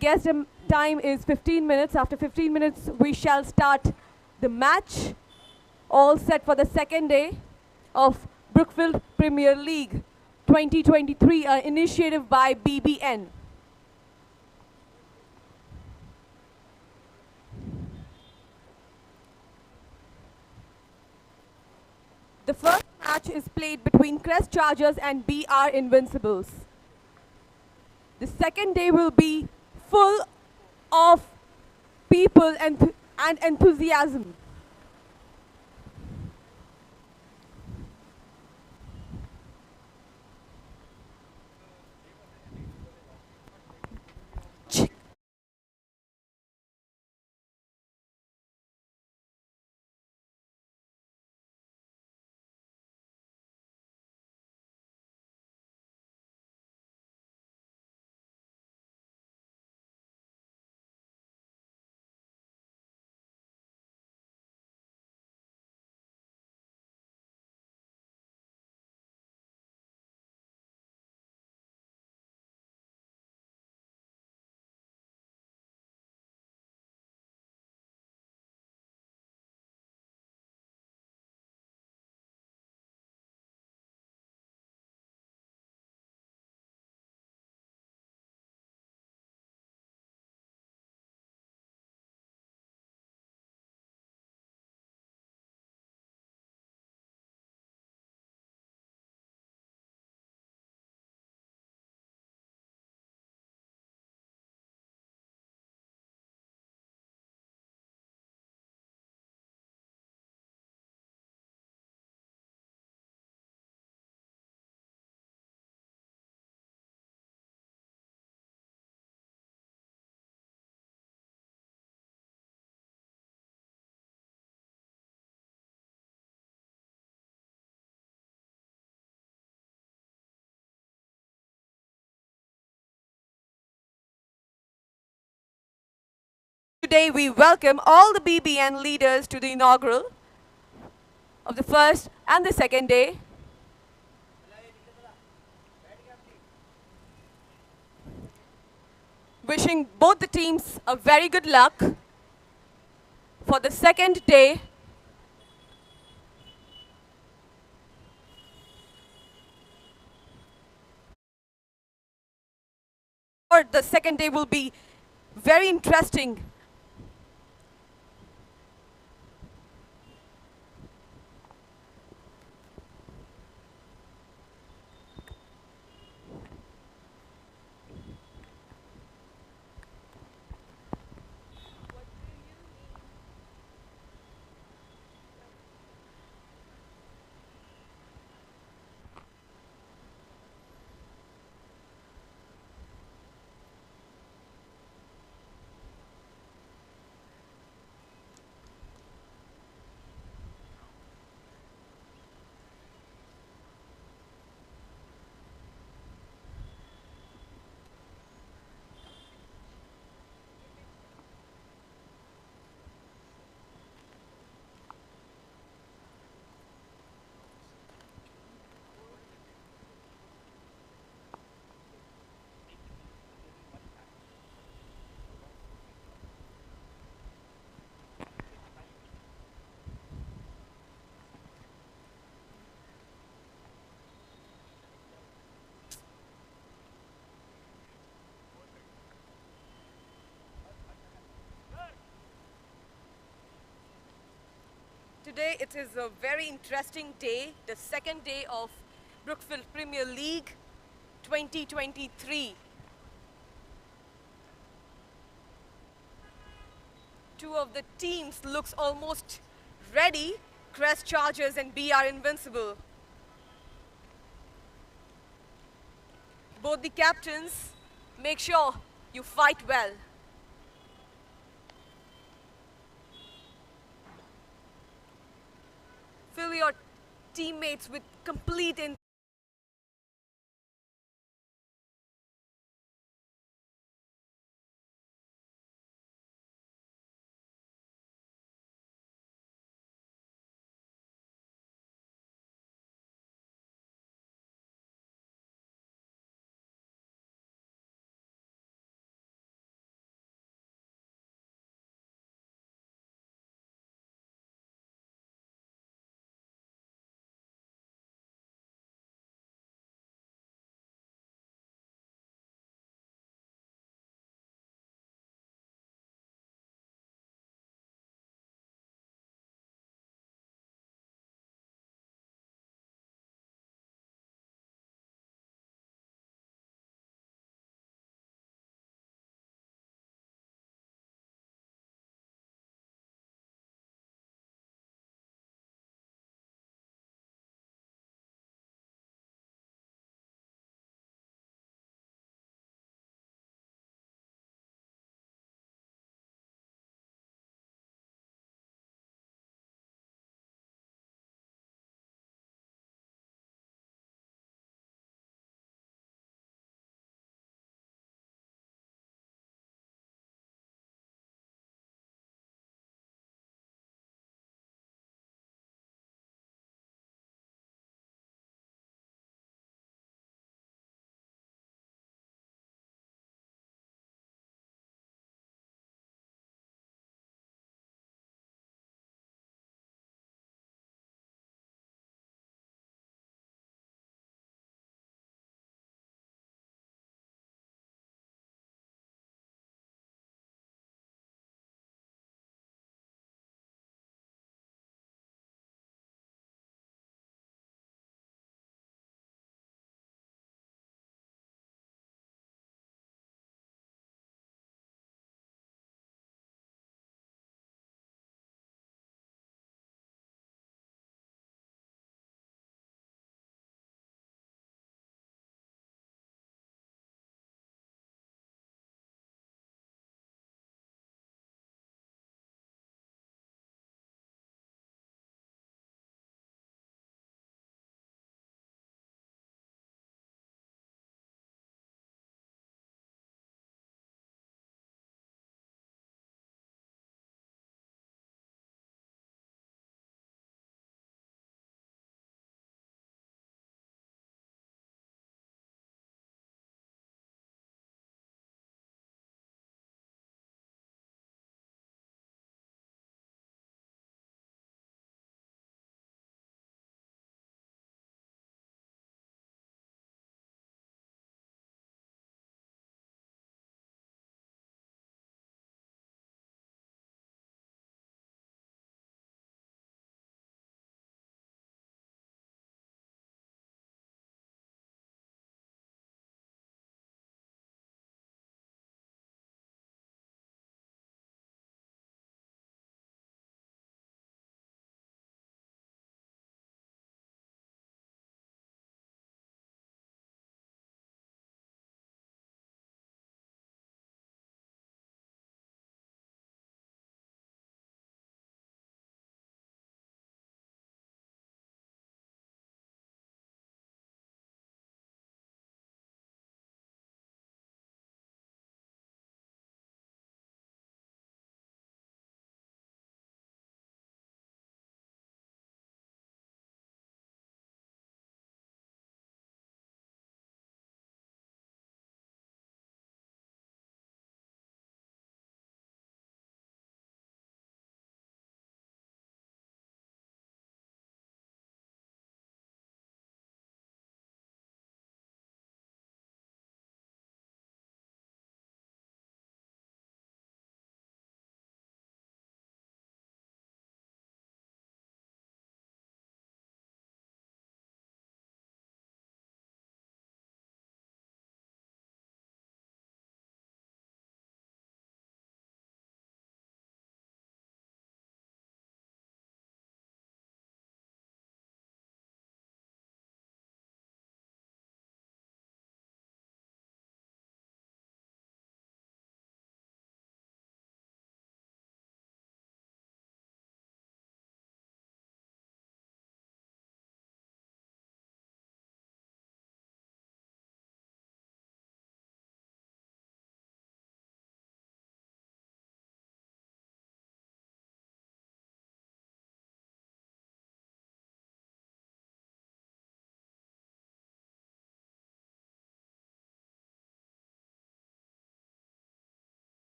guest time is 15 minutes. After 15 minutes, we shall start the match. All set for the second day of Brookfield Premier League 2023, an initiative by BBN. The first match is played between Crest Chargers and BR Invincibles. The second day will be full of people and enthusiasm. Today we welcome all the BBN leaders to the inaugural of the first and the second day. Wishing both the teams a very good luck for the second day. Or the second day will be very interesting. Today it is a very interesting day, the second day of Brookfield Premier League 2023. Two of the teams looks almost ready, Crest Chargers and BR Invincible. Both the captains, make sure you fight well. Fill your teammates with complete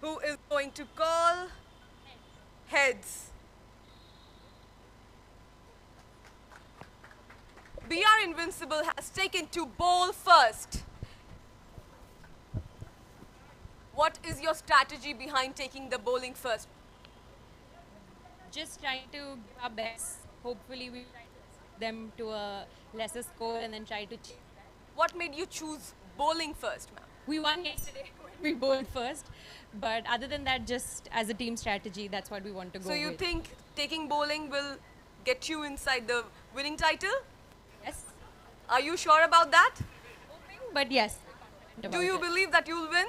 Who is going to call? Heads. BR Invincible has taken to bowl first. What is your strategy behind taking the bowling first? Just trying to give our best. Hopefully, we try to restrict them to a lesser score and then try to chase that. What made you choose bowling first, ma'am? We won yesterday when we bowled first, but other than that, just as a team strategy, that's what we want to go So you with. think taking bowling will get you inside the winning title? Yes, Are you sure about that? hoping, but yes, we're confident about Do you it. believe that you'll win?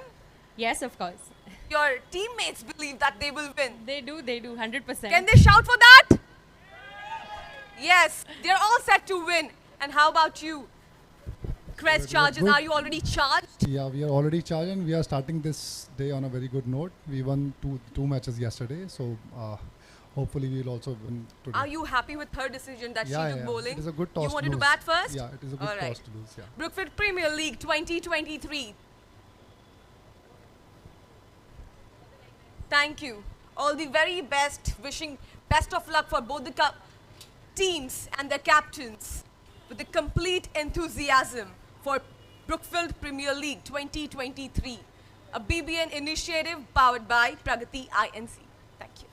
Yes, of course. Your teammates believe that they will win. They do, 100%. Can they shout for that? Yes, they're all set to win. And how about you? Crest Good, charges, good. are you already charged? Yeah, we are already charged and we are starting this day on a very good note. We won two matches yesterday, so hopefully we will also win today. Are you happy with her decision that she took bowling? It is a good toss You to wanted to lose. bat first? Yeah, it is a good All right. toss to lose. Yeah. Brookfield Premier League 2023. Thank you. All the very best. Wishing best of luck for both the teams and their captains with the complete enthusiasm for Brookfield Premier League 2023, a BBN initiative powered by Pragati INC. Thank you.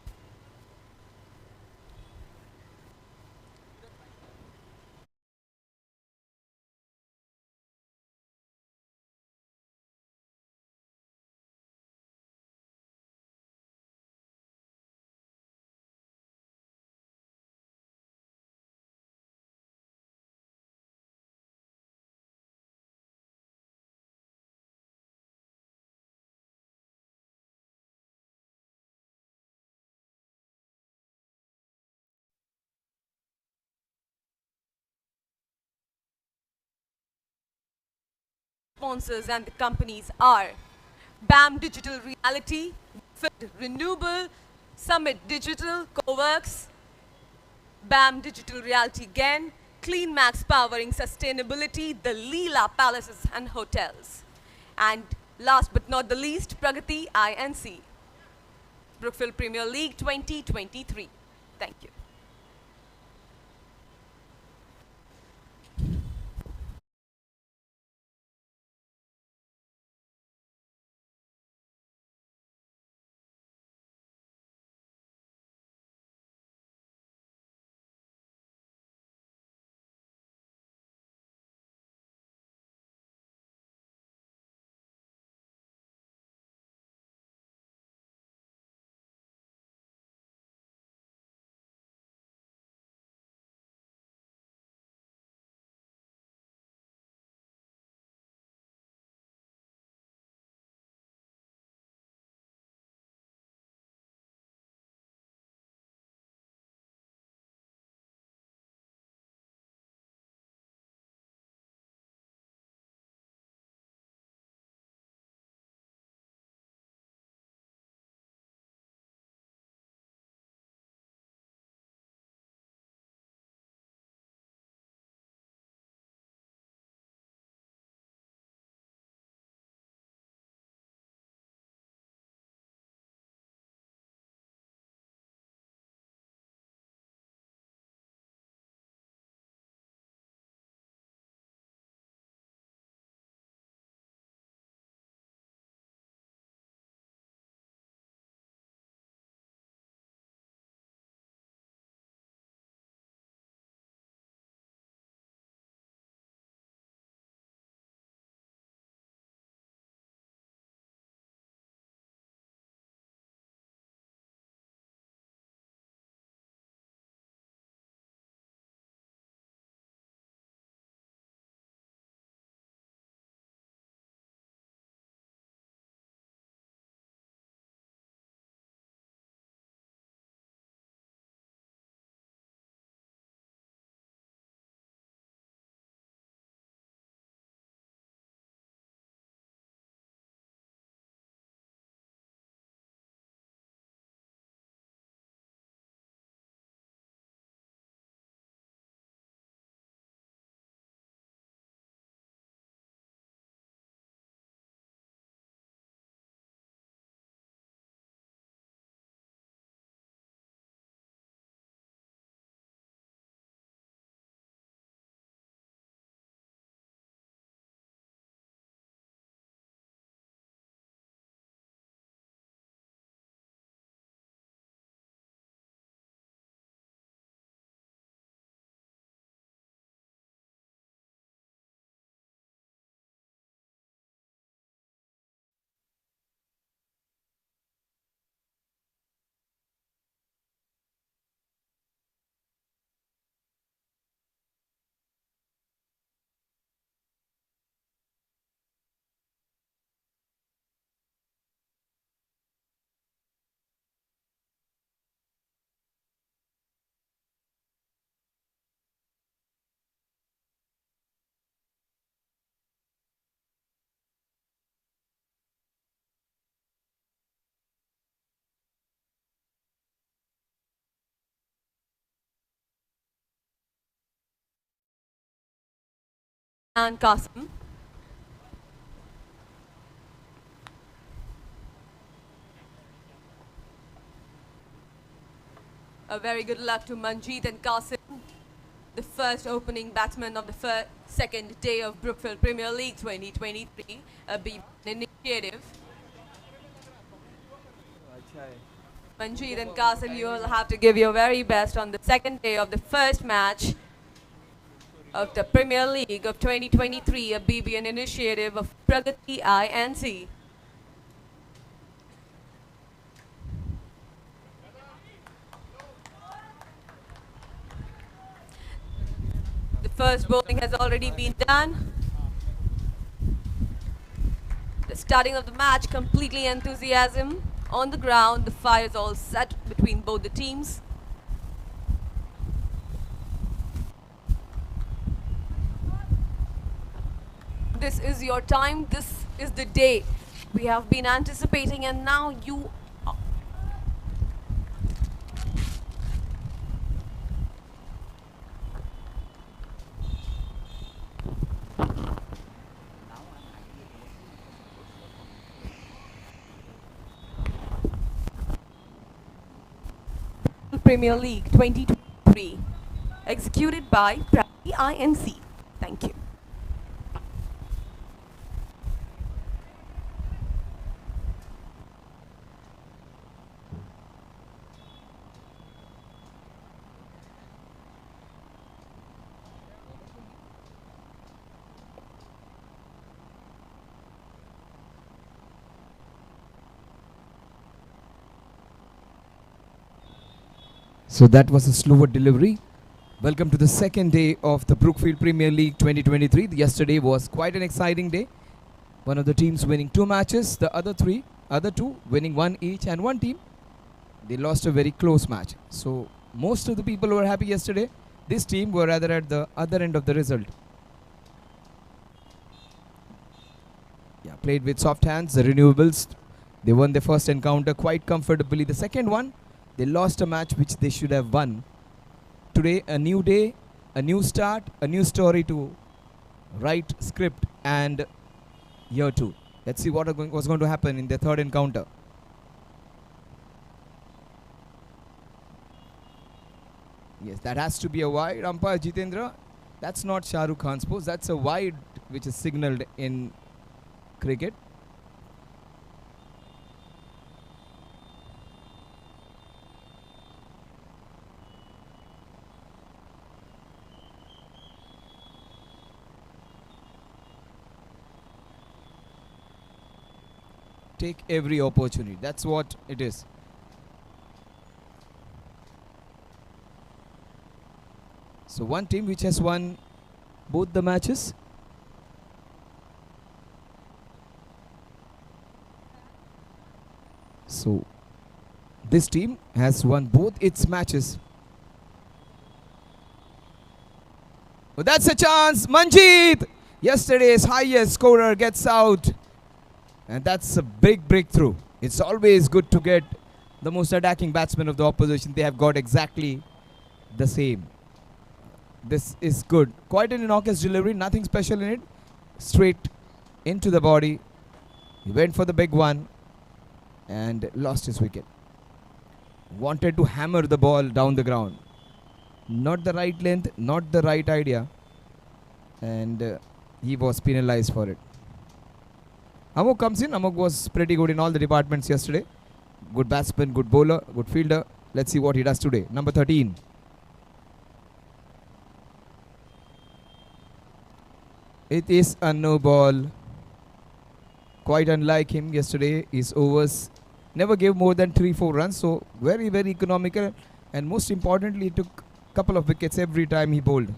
Sponsors and the companies are BAM Digital Reality, Renewable, Summit Digital, Coworks, BAM Digital Reality again, Clean Max Powering Sustainability, the Leela Palaces and Hotels. And last but not the least, Pragati INC, Brookfield Premier League 2023. Thank you. and Qasim. A very good luck to Manjeet and Qasim, the first opening batsman of the second day of Brookfield Premier League 2023, a B initiative. Manjeet and Qasim, you will have to give your very best on the second day of the first match of the Premier League of 2023, a BBN initiative of Pragati INC. The first bowling has already been done. The starting of the match, completely enthusiasm on the ground. The fire is all set between both the teams. This is your time. This is the day we have been anticipating, and now you Premier League 2023, executed by Pragati INC. Thank you. So that was a slower delivery. Welcome to the second day of the Brookfield Premier League 2023. Yesterday was quite an exciting day. One of the teams winning 2 matches, the other two winning 1 each, and one team, they lost a very close match. So most of the people were happy yesterday. This team were rather at the other end of the result. Yeah, played with soft hands, the Renewables. They won their first encounter quite comfortably. The second one, they lost a match which they should have won. Today, a new day, a new start, a new story to write script and year 2. Let's see what was going to happen in the third encounter. Yes, that has to be a wide. Umpire Jitendra, that's not Shah Rukh Khan's pose. That's a wide which is signalled in cricket. Take every opportunity. That's what it is. So one team which has won both the matches. So this team has won both its matches. Well, that's a chance. Manjeet, yesterday's highest scorer, gets out. And that's a big breakthrough. It's always good to get the most attacking batsman of the opposition. They have got exactly the same. This is good. Quite an innocuous delivery, nothing special in it. Straight into the body. He went for the big one and lost his wicket. Wanted to hammer the ball down the ground. Not the right length, not the right idea. And he was penalized for it. Amok comes in. Amok was pretty good in all the departments yesterday. Good batsman, good bowler, good fielder. Let's see what he does today. Number 13. It is a no ball. Quite unlike him yesterday. His overs never gave more than 3-4 runs. So very, very economical. And most importantly, he took a couple of wickets every time he bowled.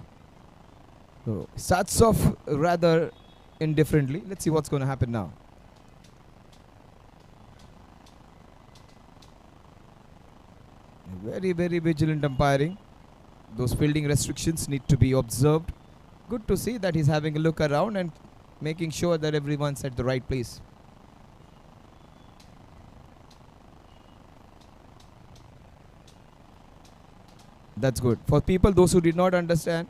So starts off rather indifferently. Let's see what's going to happen now. Very, very vigilant umpiring. Those fielding restrictions need to be observed. Good to see that he's having a look around and making sure that everyone's at the right place. That's good. For people, those who did not understand,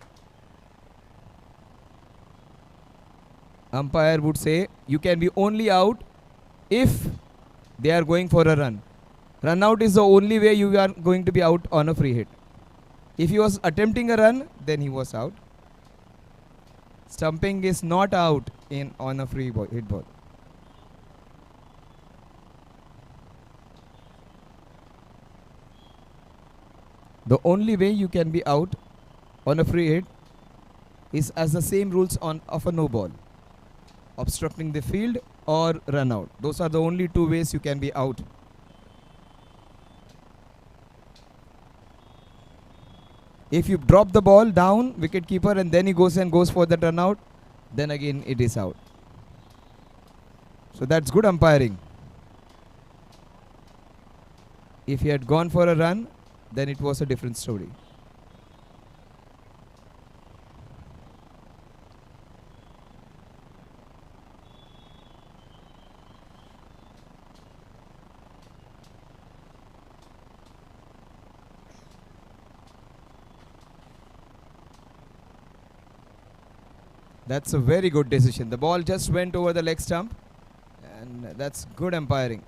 umpire would say you can be only out if they are going for a run. Run out is the only way you are going to be out on a free hit. If he was attempting a run, then he was out. Stumping is not out in on a free hit ball. The only way you can be out on a free hit is as the same rules on of a no ball. Obstructing the field or run out. Those are the only two ways you can be out. If you drop the ball down, wicket keeper, and then he goes for the run out, then again it is out. So that's good umpiring. If he had gone for a run, then it was a different story. That's a very good decision. The ball just went over the leg stump, and that's good umpiring.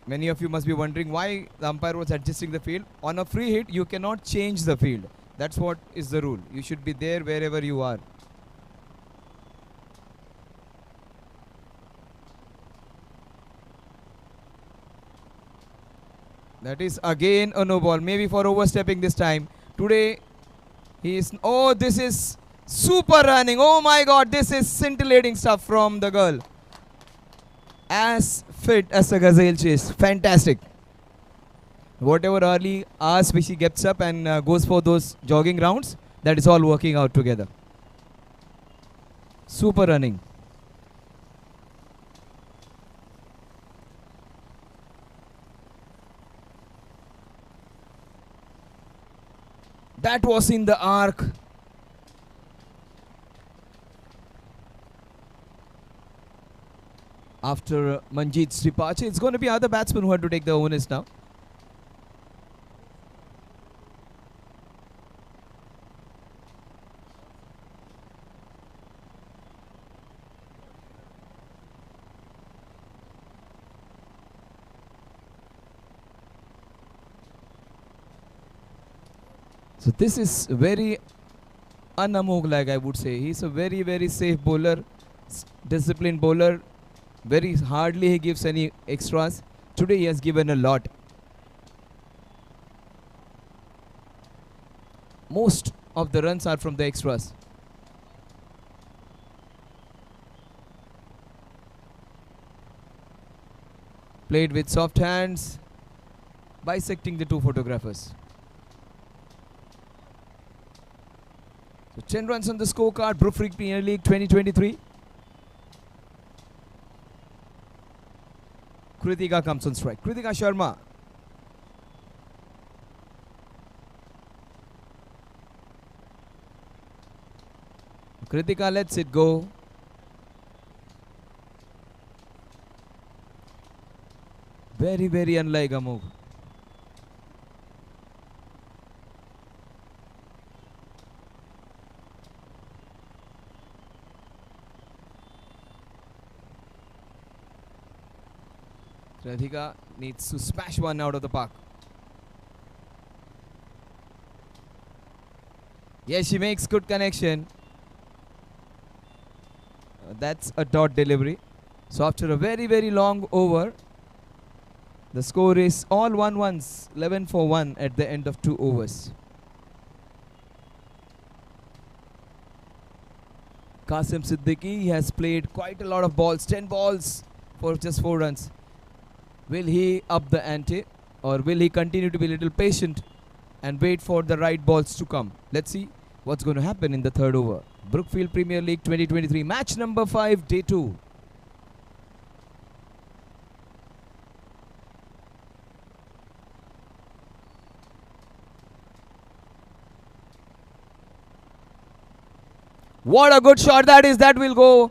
Many of you must be wondering why the umpire was adjusting the field. On a free hit, you cannot change the field. That's what is the rule. You should be there wherever you are. That is again a no ball, maybe for overstepping this time. Today, he is. Oh, this is super running. Oh my God, this is scintillating stuff from the girl. As fit as a gazelle she is. Fantastic. Whatever early hours which she gets up and goes for those jogging rounds, that is all working out together. Super running. That was in the arc. After Manjeet's departure, it's going to be other batsmen who have to take the onus now. So this is very Anamog, like I would say. He's a very, very safe bowler, disciplined bowler. Very hardly he gives any extras. Today he has given a lot. Most of the runs are from the extras. Played with soft hands, bisecting the two photographers. So 10 runs on the scorecard, Brookfield Premier League 2023. Kritika comes on strike. Kritika Sharma. Kritika lets it go. Very, very unlike a move. Radhika needs to smash one out of the park. Yes, she makes good connection. That's a dot delivery. So after a very, very long over, the score is all 1-1s, 11 for 1 at the end of 2 overs. Qasim Siddiqui has played quite a lot of balls, 10 balls for just 4 runs. Will he up the ante, or will he continue to be a little patient and wait for the right balls to come? Let's see what's going to happen in the third over. Brookfield Premier League 2023, match number 5, day 2. What a good shot that is. That will go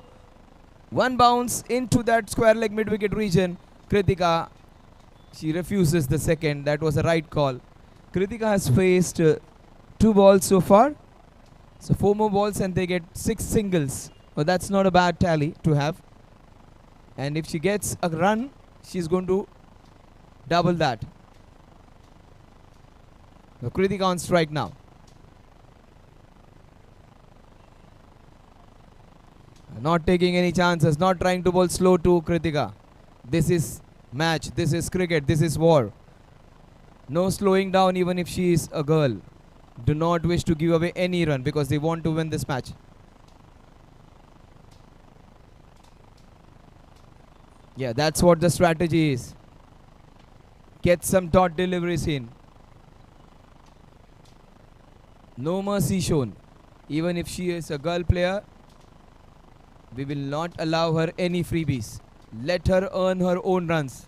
one bounce into that square leg mid-wicket region. Kritika, she refuses the second. That was a right call. Kritika has faced 2 balls so far. So 4 more balls and they get 6 singles. Well, that's not a bad tally to have. And if she gets a run, she's going to double that. So Kritika on strike now. Not taking any chances, not trying to bowl slow to Kritika. This is match, this is cricket, this is war. No slowing down even if she is a girl. Do not wish to give away any run because they want to win this match. Yeah, that's what the strategy is. Get some dot deliveries in. No mercy shown. Even if she is a girl player, we will not allow her any freebies. Let her earn her own runs.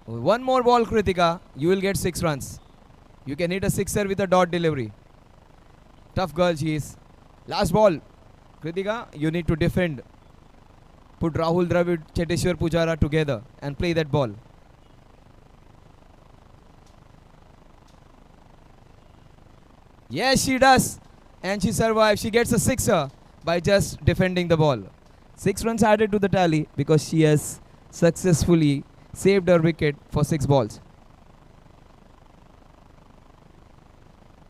One more ball, Kritika. You will get 6 runs. You can hit a sixer with a dot delivery. Tough girl she is. Last ball. Kritika, you need to defend. Put Rahul Dravid, Cheteshwar Pujara together and play that ball. Yes, she does. And she survives. She gets a sixer by just defending the ball. 6 runs added to the tally because she has successfully saved her wicket for 6 balls.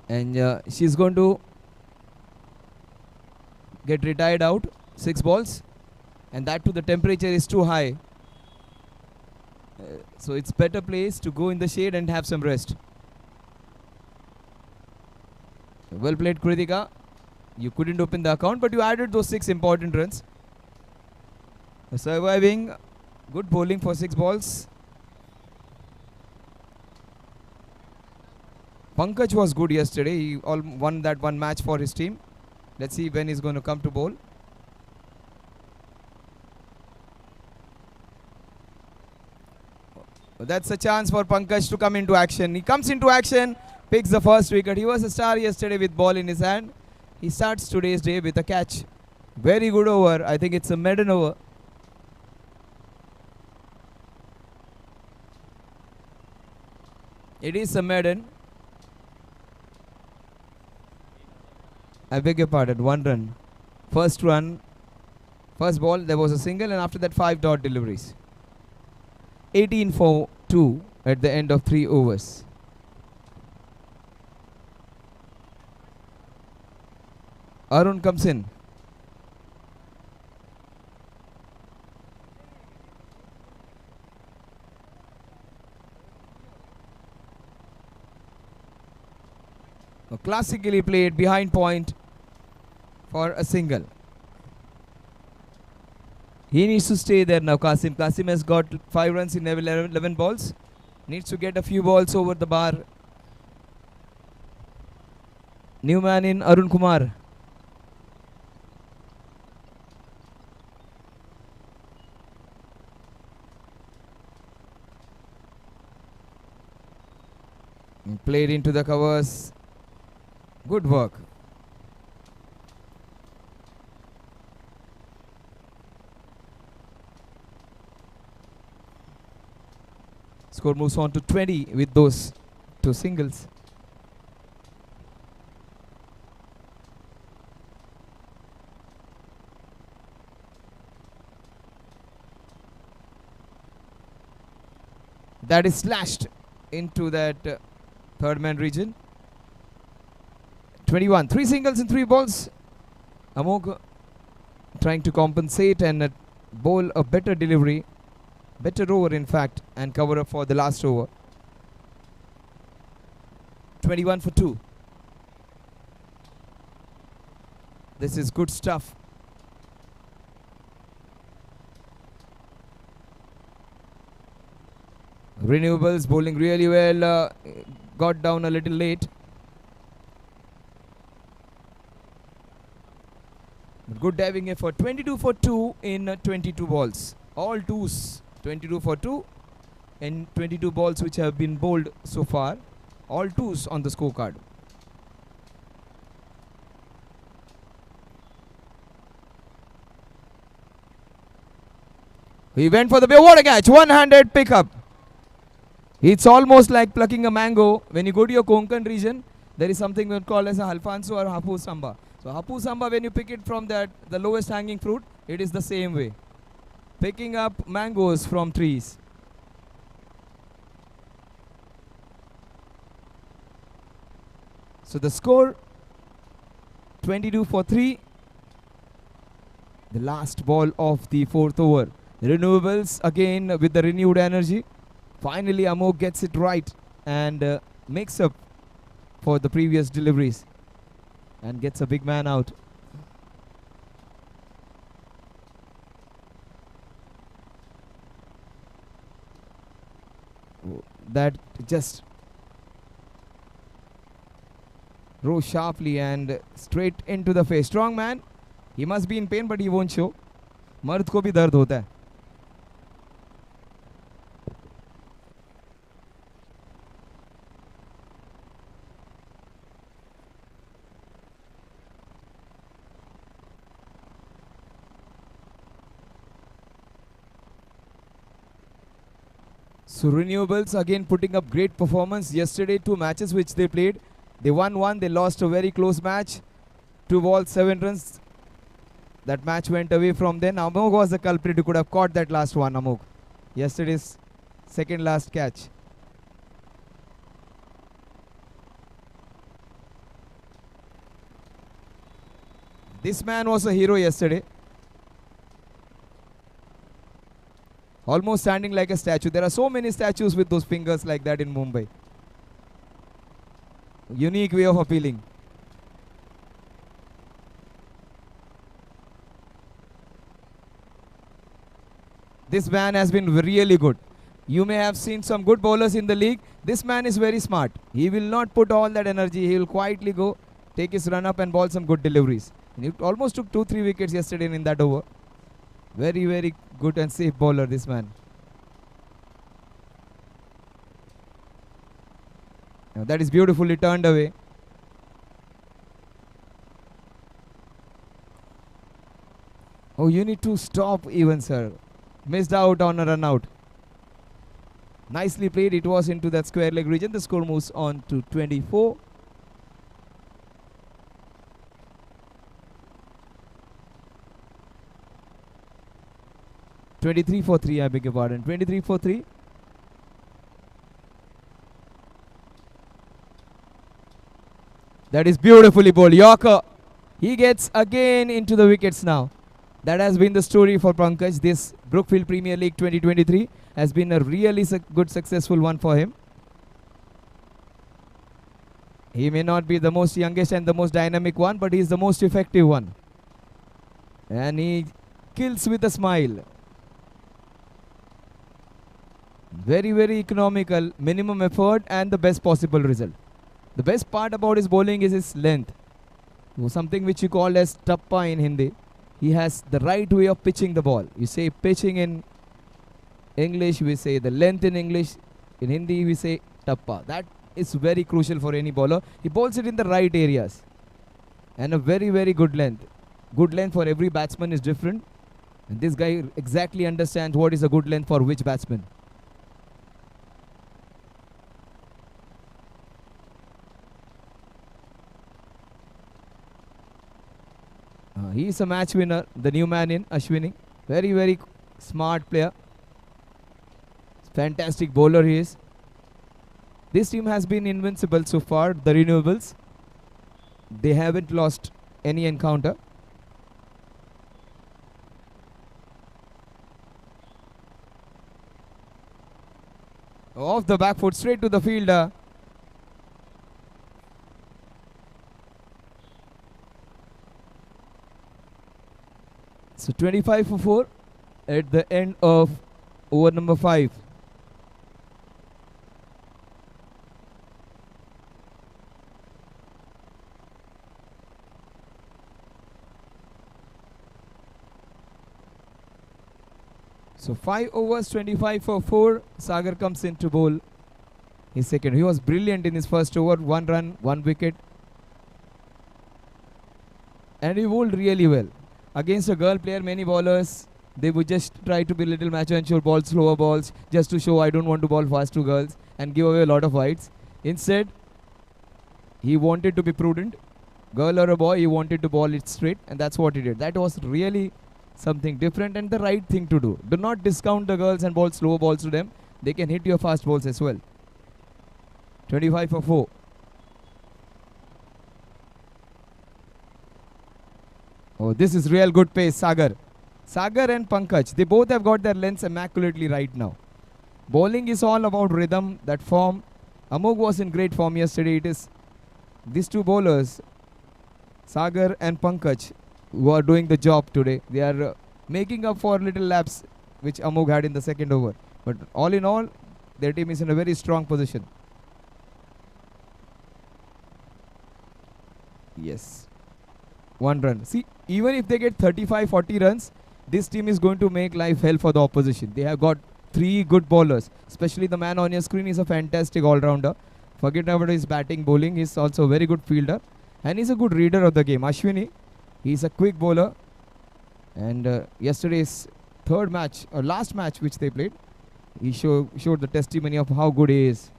And she's going to get retired out. 6 balls. And that too, the temperature is too high. So it's better place to go in the shade and have some rest. Well played, Kritika. You couldn't open the account, but you added those 6 important runs. Surviving. Good bowling for 6 balls. Pankaj was good yesterday. He won that one match for his team. Let's see when he's going to come to bowl. That's a chance for Pankaj to come into action. He comes into action, picks the first wicket. He was a star yesterday with ball in his hand. He starts today's day with a catch. Very good over. I think it's a maiden over. It is a maiden. I beg your pardon. 1 run. First run. First ball, there was a single, and after that 5 dot deliveries. 18 for 2 at the end of 3 overs. Arun comes in. Classically played behind point for a single. He needs to stay there now, Qasim. Qasim has got 5 runs in 11 balls. Needs to get a few balls over the bar. New man in Arun Kumar. Played into the covers. Good work. Score moves on to 20 with those 2 singles. That is slashed into that third man region. 21. 3 singles and 3 balls. Amog trying to compensate and bowl a better delivery. Better over in fact, and cover up for the last over. 21 for 2. This is good stuff. Renewables bowling really well. Got down a little late. Good diving effort. 22 for 2 in 22 balls. All 2s. 22 for 2 and 22 balls which have been bowled so far. All 2s on the scorecard. He went for the what a catch. One-handed pickup. It's almost like plucking a mango. When you go to your Konkan region, there is something we call as a Alfonso or Hapu Samba. So Hapu Samba, when you pick it from that, the lowest hanging fruit, it is the same way. Picking up mangoes from trees. So the score 22 for 3. The last ball of the 4th over. The Renewables again with the renewed energy. Finally Amok gets it right and makes up for the previous deliveries and gets a big man out. That just rose sharply and straight into the face. Strong man. He must be in pain but he won't show. मर्द को भी दर्द होता है. So Renewables again putting up great performance. Yesterday 2 matches which they played. They won one, they lost a very close match. 2 balls, 7 runs. That match went away from then. Amok was the culprit who could have caught that last one, Amok. Yesterday's second last catch. This man was a hero yesterday. Almost standing like a statue. There are so many statues with those fingers like that in Mumbai. Unique way of appealing. This man has been really good. You may have seen some good bowlers in the league. This man is very smart. He will not put all that energy. He will quietly go, take his run up and bowl some good deliveries. And he almost took 2-3 wickets yesterday in that over. Very, very good and safe bowler, this man. Now that is beautifully turned away. Oh, you need to stop even, sir. Missed out on a run out. Nicely played. It was into that square leg region. The score moves on to 24. (23 for 3), I beg your pardon. 23 for 3. That is beautifully bowled. Yorker. He gets again into the wickets now. That has been the story for Pankaj. This Brookfield Premier League 2023 has been a really good successful one for him. He may not be the most youngest and the most dynamic one, but he is the most effective one. And he kills with a smile. Very, very economical, minimum effort and the best possible result. The best part about his bowling is his length. Something which you call as tappa in Hindi. He has the right way of pitching the ball. You say pitching in English, we say the length in English. In Hindi, we say tappa. That is very crucial for any bowler. He bowls it in the right areas. And a very, very good length. Good length for every batsman is different. And this guy exactly understands what is a good length for which batsman. He is a match winner, the new man in Ashwini. Very, very smart player. Fantastic bowler he is. This team has been invincible so far, the Renewables. They haven't lost any encounter. Off the back foot, straight to the fielder. So 25 for 4 at the end of over number 5. So 5 overs, 25 for 4. Sagar comes in to bowl his second. He was brilliant in his first over. 1 run, 1 wicket. And he bowled really well. Against a girl player, many bowlers they would just try to be little macho and show ball slower balls just to show I don't want to ball fast to girls and give away a lot of wides. Instead, he wanted to be prudent. Girl or a boy, he wanted to ball it straight, and that's what he did. That was really something different and the right thing to do. Do not discount the girls and ball slow balls to them. They can hit your fast balls as well. 25 for 4. Oh, this is real good pace, Sagar. Sagar and Pankaj, they both have got their lengths immaculately right now. Bowling is all about rhythm, that form. Amog was in great form yesterday. It is these two bowlers, Sagar and Pankaj, who are doing the job today. They are making up for little laps which Amog had in the second over. But all in all, their team is in a very strong position. Yes. 1 run. See, even if they get 35-40 runs, this team is going to make life hell for the opposition. They have got 3 good bowlers. Especially the man on your screen is a fantastic all-rounder. Forget about his batting, bowling. He's also a very good fielder. And he's a good reader of the game. Ashwini, he's a quick bowler. And yesterday's last match which they played, he showed the testimony of how good he is.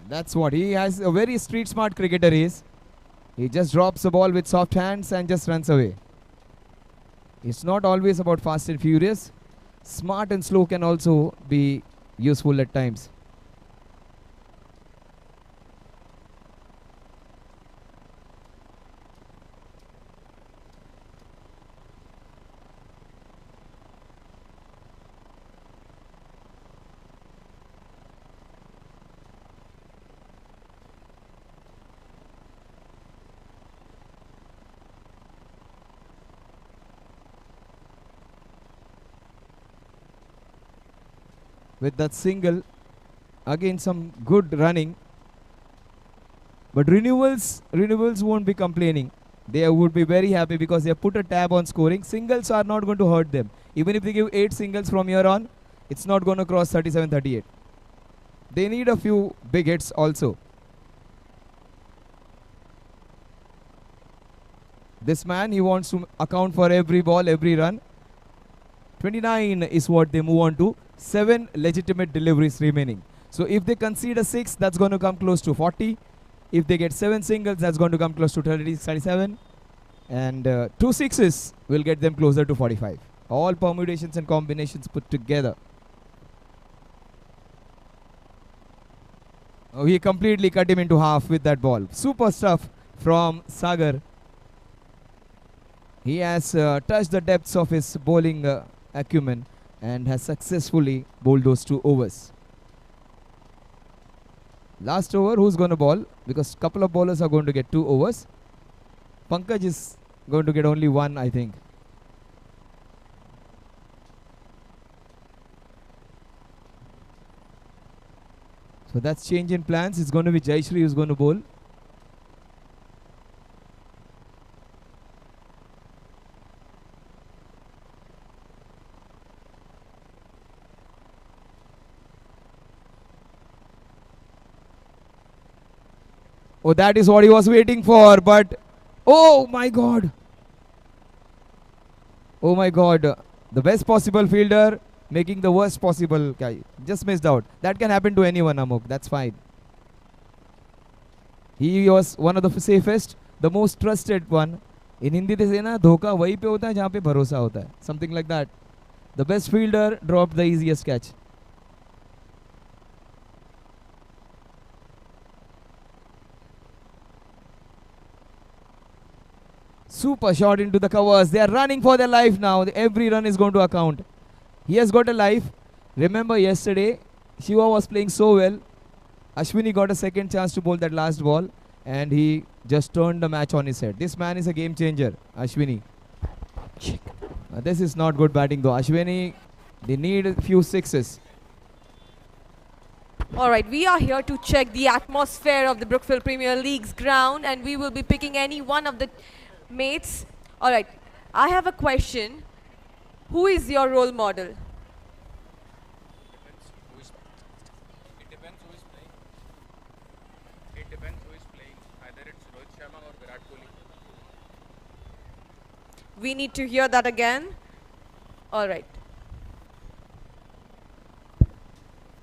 That's what he has. A very street smart cricketer he is. He just drops the ball with soft hands and just runs away. It's not always about fast and furious. Smart and slow can also be useful at times. With that single, again some good running. But renewals won't be complaining. They would be very happy because they have put a tab on scoring. Singles are not going to hurt them. Even if they give 8 singles from here on, it's not going to cross 37-38. They need a few big hits also. This man, he wants to account for every ball, every run. 29 is what they move on to. 7 legitimate deliveries remaining. So if they concede a 6, that's going to come close to 40. If they get 7 singles, that's going to come close to 37. And 2 sixes will get them closer to 45. All permutations and combinations put together. Oh, he completely cut him into half with that ball. Super stuff from Sagar. He has touched the depths of his bowling acumen and has successfully bowled those 2 overs. Last over, who's going to bowl? Because couple of bowlers are going to get 2 overs. Pankaj is going to get only 1, I think. So that's change in plans. It's going to be Jayashree who's going to bowl. Oh, that is what he was waiting for, but oh my God. Oh my God. The best possible fielder making the worst possible guy. Just missed out. That can happen to anyone, Amok. That's fine. He was one of the safest, the most trusted one. In Hindi they say na, dhoka wahi pe hota hai jahan pe bharosa hota hai. Something like that. The best fielder dropped the easiest catch. Super shot into the covers. They are running for their life now. Every run is going to account. He has got a life. Remember yesterday, Shiva was playing so well. Ashwini got a second chance to bowl that last ball and he just turned the match on his head. This man is a game changer, Ashwini. This is not good batting though. Ashwini, they need a few sixes. Alright, we are here to check the atmosphere of the Brookfield Premier League's ground and we will be picking any one of the mates. Alright, I have a question. Who is your role model? It depends who is playing. We need to hear that again. All right.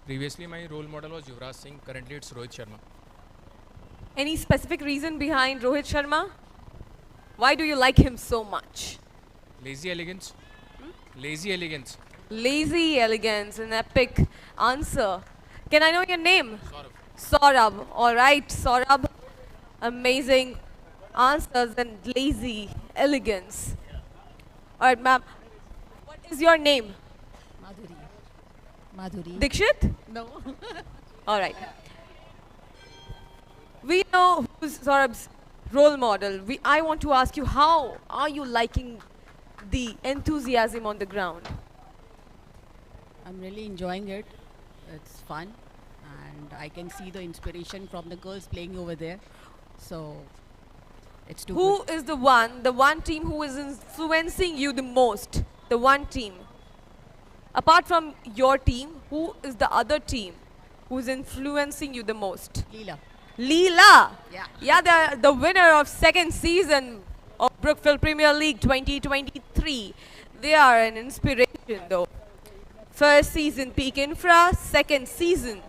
Previously, my role model was Yuvraj Singh. Currently, it's Rohit Sharma. Any specific reason behind Rohit Sharma? Why do you like him so much? Lazy elegance. Lazy elegance. Lazy elegance, an epic answer. Can I know your name? Saurav. Saurabh. All right, Saurabh. Amazing answers and lazy elegance. All right, ma'am. What is your name? Madhuri. Madhuri. Dikshit? No. All right. We know who's Saurabh's role model. I want to ask you, how are you liking the enthusiasm on the ground? I'm really enjoying it. It's fun. And I can see the inspiration from the girls playing over there. So, it's too Who good. is the one team who is influencing you the most? The one team. Apart from your team, who is the other team who is influencing you the most? Leela. Leela. Yeah. Yeah, they're the winner of second season of Brookfield Premier League 2023. They are an inspiration though. First season peak infra, second season.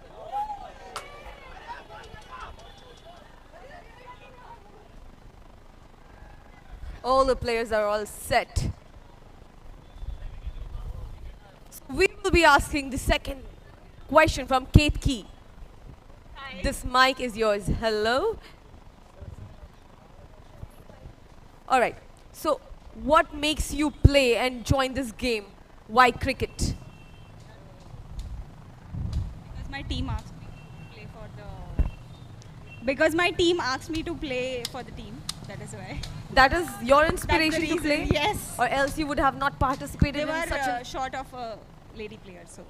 All the players are all set. So we will be asking the second question from Kate Key. This mic is yours. Hello. All right. So, what makes you play and join this game? Why cricket? Because my team asked me to play for the. Because my team asked me to play for the team. That is why. That is your That's the inspiration to reason, play? yes. Or else you would have not participated They in were such a... short of a lady player, so.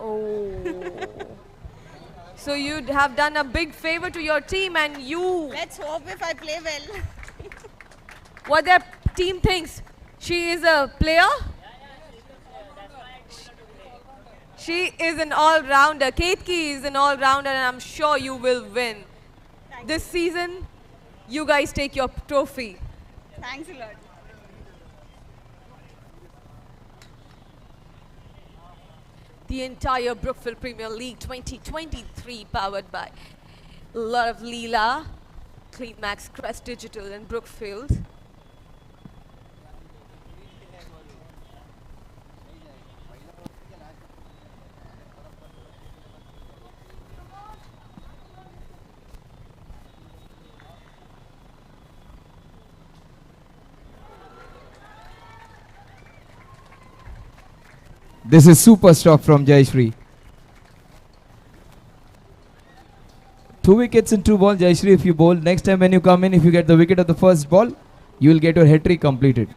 Oh. So you'd have done a big favor to your team and you... Let's hope if I play well. What their team thinks? She is a player? She is an all-rounder. Kate Key is an all-rounder and I'm sure you will win. This season, you guys take your trophy. Thanks a lot. The entire Brookfield Premier League 2023 powered by a lot of Leela, CleanMax, Crest Digital and Brookfield. This is super stop from Jayashree. 2 wickets in 2 balls, Jayashree. If you bowl, next time when you come in, if you get the wicket of the first ball, you will get your hat trick completed.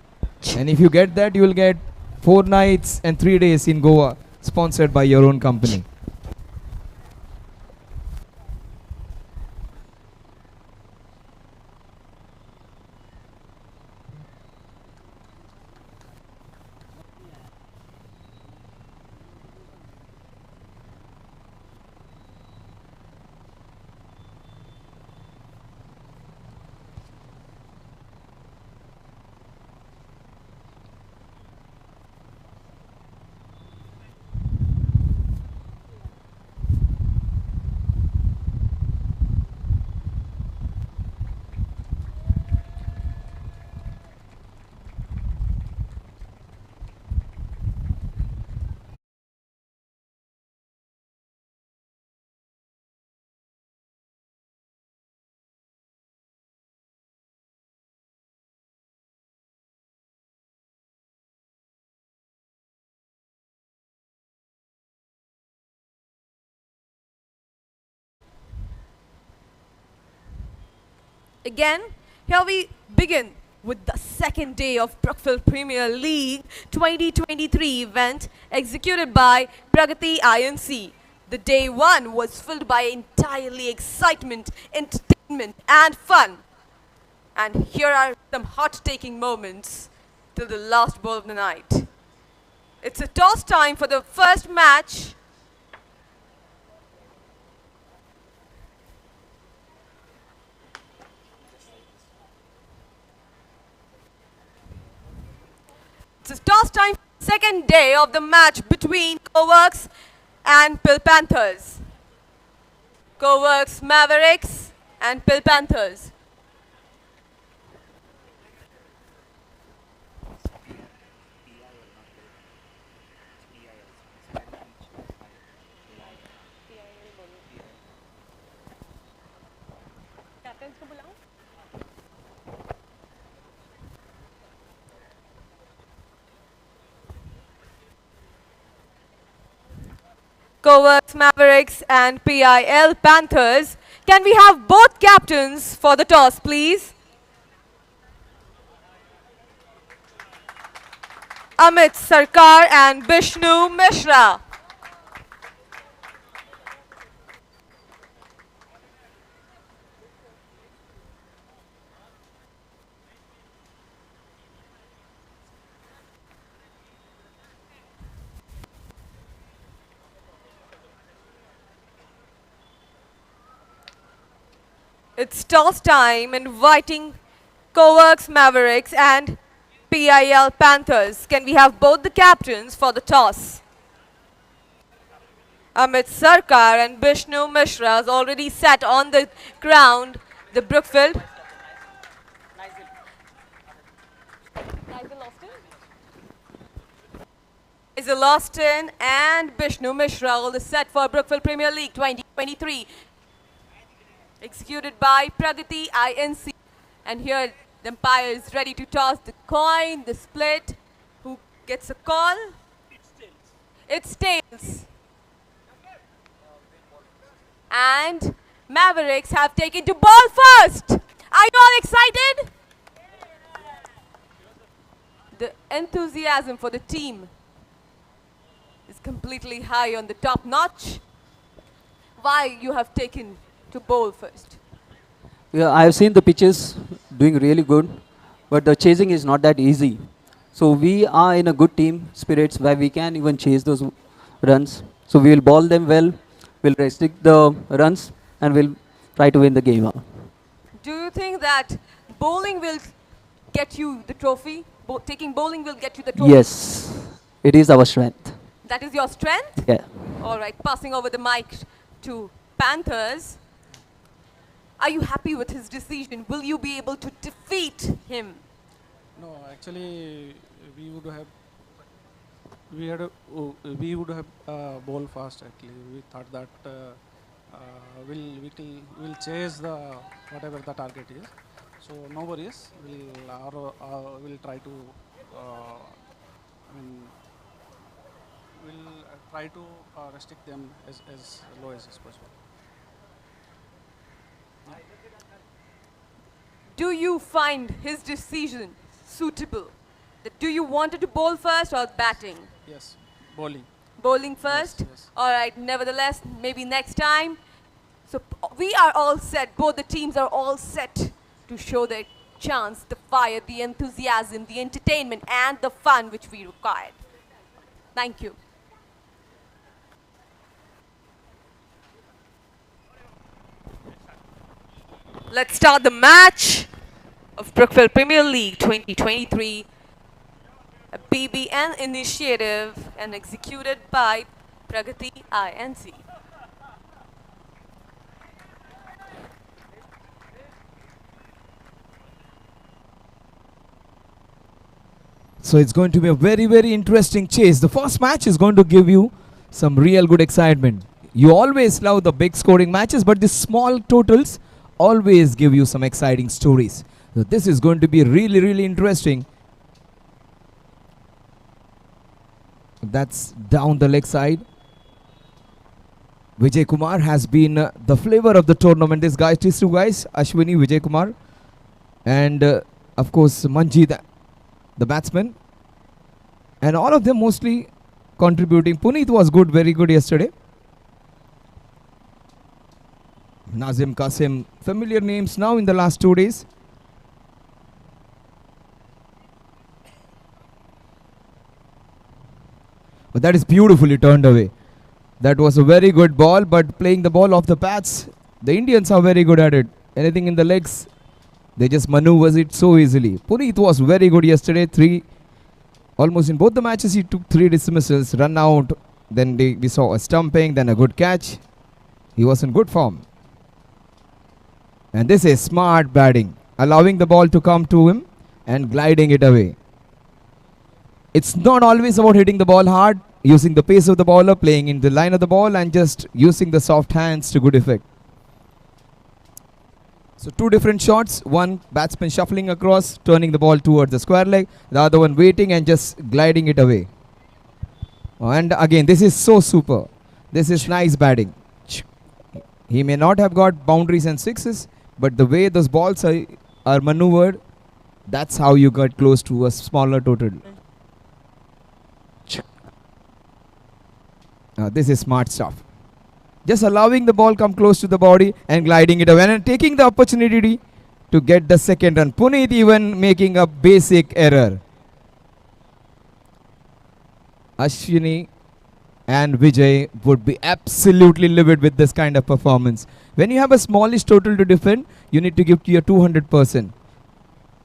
And if you get that, you will get 4 nights and 3 days in Goa, sponsored by your own company. Again, here we begin with the second day of Brookfield Premier League 2023 event executed by Pragati INC. The day one was filled by entirely excitement, entertainment and fun. And here are some hot-taking moments till the last ball of the night. It's a toss time for the first match. It's toss time, second day of the match between Coworks and Pill Panthers. Coworks Mavericks and Pill Panthers. Coworks Mavericks and PIL Panthers. Can we have both captains for the toss, please? Amit Sarkar and Vishnu Mishra. It's toss time, inviting Coworks Mavericks and PIL Panthers. Can we have both the captains for the toss? Amit Sarkar and Vishnu Mishra is already sat on the ground. The Brookfield. Nigel Austin and Vishnu Mishra all the set for Brookfield Premier League 2023. Executed by Pragati INC. And here the umpire is ready to toss the coin, the split. Who gets a call? It's tails. And Mavericks have taken to ball first. Are you all excited? The enthusiasm for the team is completely high on the top notch. Why you have taken to bowl first? Yeah, I have seen the pitches doing really good, but the chasing is not that easy. So we are in a good team spirits where we can even chase those runs. So we will ball them well, we'll restrict the runs, and we'll try to win the game. Do you think that bowling will get you the trophy? Taking bowling will get you the trophy? Yes, it is our strength. That is your strength? Yeah. All right, passing over the mic to Panthers. Are you happy with his decision? Will you be able to defeat him? No, actually, we would have ball fast. Actually, we thought that we'll chase the whatever the target is. So no worries. We'll try to. We'll try to restrict them as low as possible. Do you find his decision suitable? Do you want to bowl first or batting? Yes, bowling. Bowling first? Yes. All right, nevertheless, maybe next time. So we are all set, both the teams are all set to show their chance, the fire, the enthusiasm, the entertainment and the fun which we required. Thank you. Let's start the match of Brookfield Premier League 2023, a BBN initiative and executed by Pragati INC. So it's going to be a very, very interesting chase. The first match is going to give you some real good excitement. You always love the big scoring matches, but the small totals always give you some exciting stories. So this is going to be really, really interesting. That's down the leg side. Vijay Kumar has been the flavor of the tournament. These two guys, Ashwini, Vijay Kumar, and of course Manjeet, the batsman, and all of them mostly contributing. Puneet was good, very good yesterday. Nazim, Qasim, familiar names now in the last 2 days. But that is beautifully turned away. That was a very good ball, but playing the ball off the pads, the Indians are very good at it. Anything in the legs, they just maneuvers it so easily. Puneet was very good yesterday. 3 Almost in both the matches, he took 3 dismissals, run out. Then we saw a stumping, then a good catch. He was in good form. And this is smart batting, allowing the ball to come to him and gliding it away. It's not always about hitting the ball hard, using the pace of the bowler, playing in the line of the ball, and just using the soft hands to good effect. So 2 different shots, one batsman shuffling across, turning the ball towards the square leg, the other one waiting and just gliding it away. And again, this is so super. This is nice batting. He may not have got boundaries and sixes, but the way those balls are maneuvered, that's how you get close to a smaller total. This is smart stuff. Just allowing the ball come close to the body and gliding it away and taking the opportunity to get the second run. Puneet even making a basic error. Ashwini and Vijay would be absolutely livid with this kind of performance. When you have a smallish total to defend, you need to give to your 200%.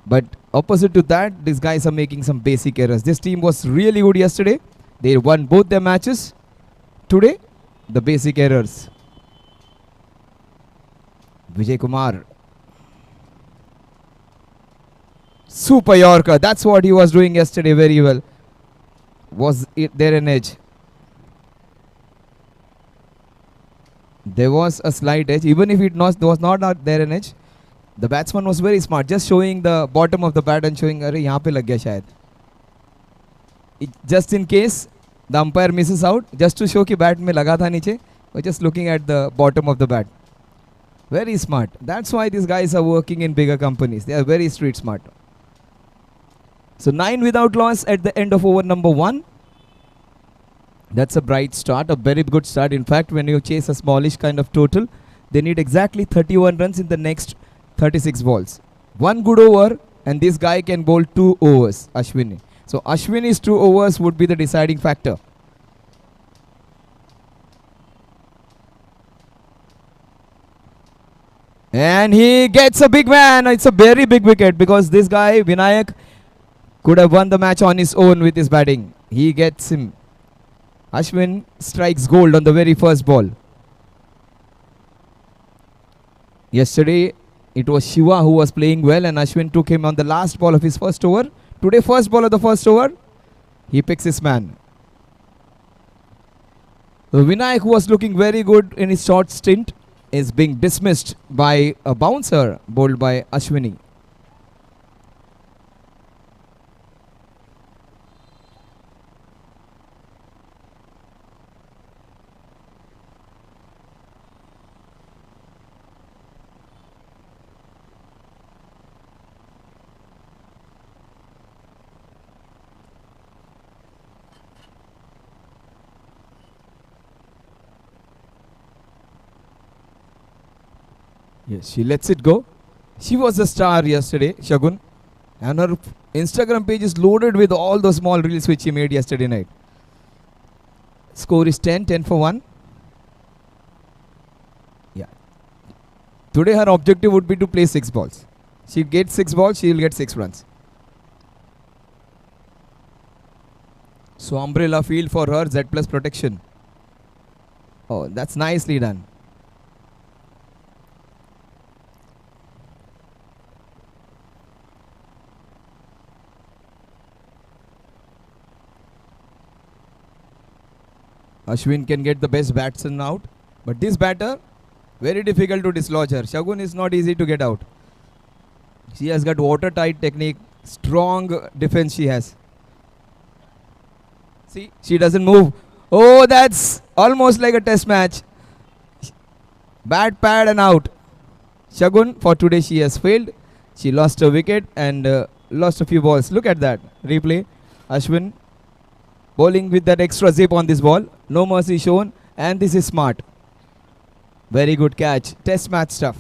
But opposite to that, these guys are making some basic errors. This team was really good yesterday. They won both their matches. Today, the basic errors. Vijay Kumar. Super Yorker. That's what he was doing yesterday very well. Was it there an edge? There was a slight edge. Even if it was not there an edge, the batsman was very smart. Just showing the bottom of the bat and showing, "Arey, yahan pe lag gaya shayad." Just in case the umpire misses out, just to show कि bat में लगा था नीचे, we're just looking at the bottom of the bat. Very smart. That's why these guys are working in bigger companies. They are very street smart. So 9 without loss at the end of over number 1. That's a bright start, a very good start. In fact, when you chase a smallish kind of total, they need exactly 31 runs in the next 36 balls. One good over, and this guy can bowl 2 overs, Ashwini. So Ashwini's 2 overs would be the deciding factor. And he gets a big man. It's a very big wicket because this guy, Vinayak, could have won the match on his own with his batting. He gets him. Ashwin strikes gold on the very first ball. Yesterday, it was Shiva who was playing well and Ashwin took him on the last ball of his first over. Today, first ball of the first over, he picks his man. Vinayak, who was looking very good in his short stint, is being dismissed by a bouncer bowled by Ashwini. Yes, she lets it go. She was a star yesterday, Shagun. And her Instagram page is loaded with all the small reels which she made yesterday night. Score is 10 for 1. Yeah. Today her objective would be to play 6 balls. She gets 6 balls, she will get 6 runs. So umbrella field for her, Z plus protection. Oh, that's nicely done. Ashwin can get the best batsman out, but this batter, very difficult to dislodge her. Shagun is not easy to get out. She has got watertight technique, strong defense she has. See, she doesn't move. Oh, that's almost like a test match. Bat, pad and out. Shagun, for today she has failed. She lost a wicket and lost a few balls. Look at that. Replay. Ashwin bowling with that extra zip on this ball. No mercy shown. And this is smart. Very good catch. Test match stuff.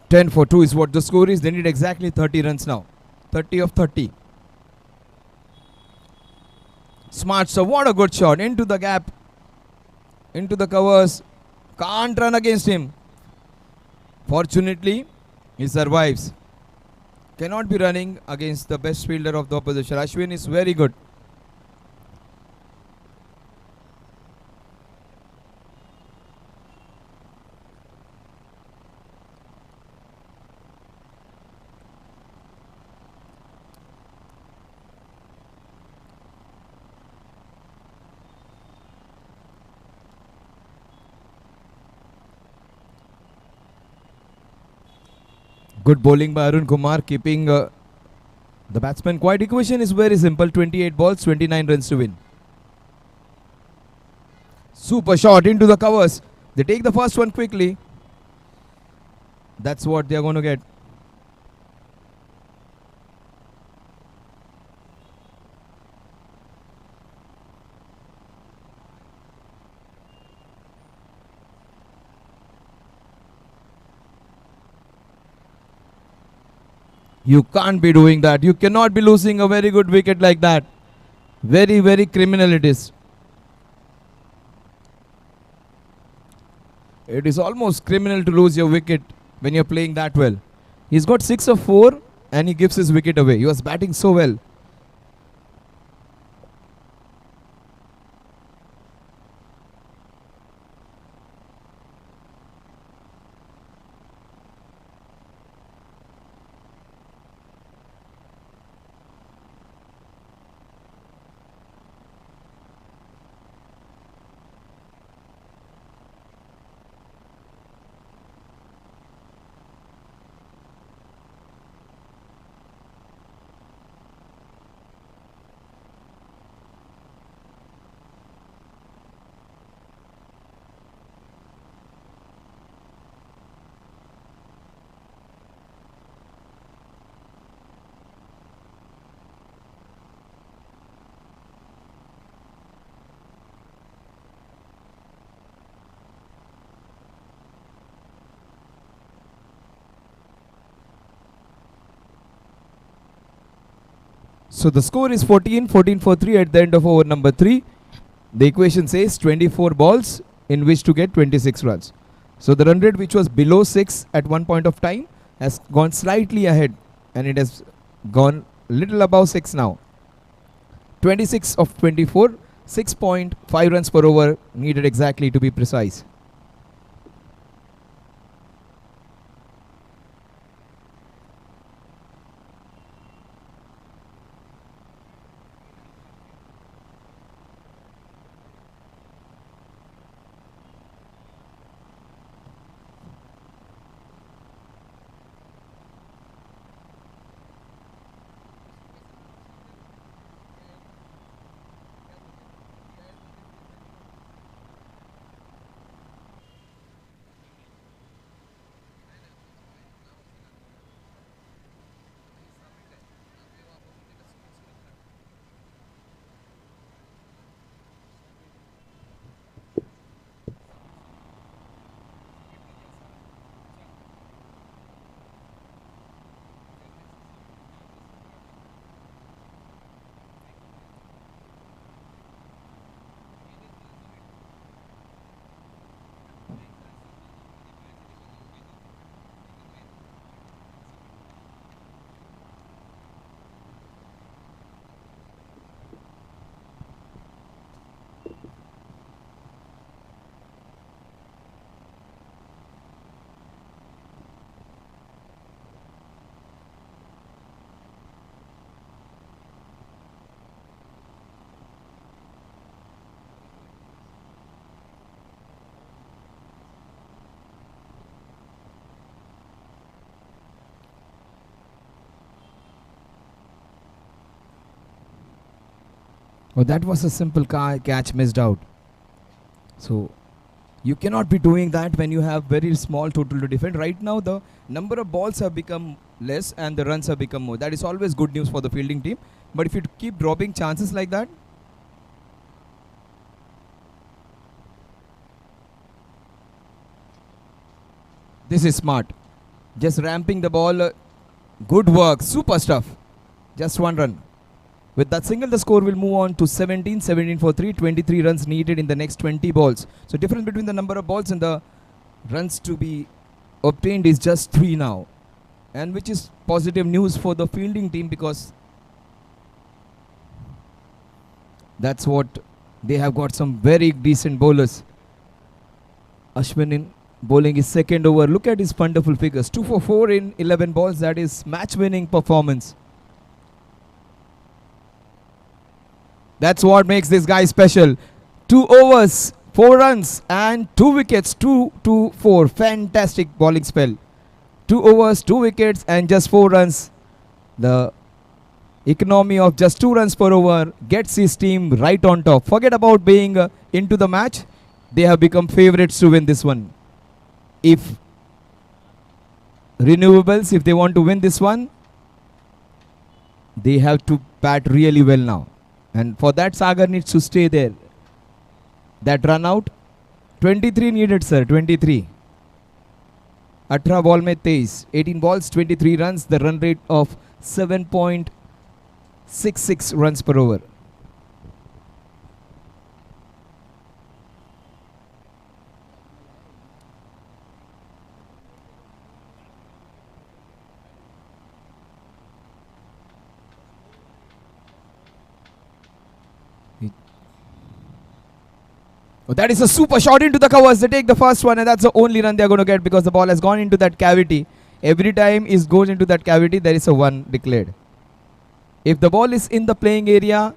10 for 2 is what the score is. They need exactly 30 runs now. 30 of 30. Smart, so what a good shot. Into the gap. Into the covers. Can't run against him. Fortunately, he survives. Cannot be running against the best fielder of the opposition. Ashwin is very good. Good bowling by Arun Kumar, keeping the batsman quiet. Equation is very simple. 28 balls, 29 runs to win. Super shot into the covers. They take the first one quickly. That's what they are going to get. You can't be doing that. You cannot be losing a very good wicket like that. Very, very criminal it is. It is almost criminal to lose your wicket when you're playing that well. He's got 6 of 4 and he gives his wicket away. He was batting so well. So the score is 14 for 3 at the end of over number 3. The equation says 24 balls in which to get 26 runs. So the run rate, which was below 6 at one point of time, has gone slightly ahead and it has gone little above 6 now. 26 of 24, 6.5 runs per over needed exactly, to be precise. Oh, that was a simple catch missed out. So you cannot be doing that when you have very small total to defend. Right now the number of balls have become less and the runs have become more. That is always good news for the fielding team. But if you keep dropping chances like that, this is smart. Just ramping the ball. Good work. Super stuff. Just one run. With that single, the score will move on to 17. 17 for 3. 23 runs needed in the next 20 balls. So difference between the number of balls and the runs to be obtained is just 3 now. And which is positive news for the fielding team, because that's what they have got, some very decent bowlers. Ashwin in bowling his second over. Look at his wonderful figures. 2 for 4 in 11 balls. That is match-winning performance. That's what makes this guy special. 2 overs, 4 runs and 2 wickets. 2 to 4. Fantastic bowling spell. 2 overs, 2 wickets and just 4 runs. The economy of just 2 runs per over gets his team right on top. Forget about being into the match. They have become favorites to win this one. If renewables, if they want to win this one, they have to bat really well now. And for that, Sagar needs to stay there. That run out. 23 needed, sir. 23. 18 ball mein 23. 18 balls, 23 runs. The run rate of 7.66 runs per over. Oh, that is a super shot into the covers. They take the first one, and that's the only run they're going to get because the ball has gone into that cavity. Every time it goes into that cavity, there is a 1 declared. If the ball is in the playing area,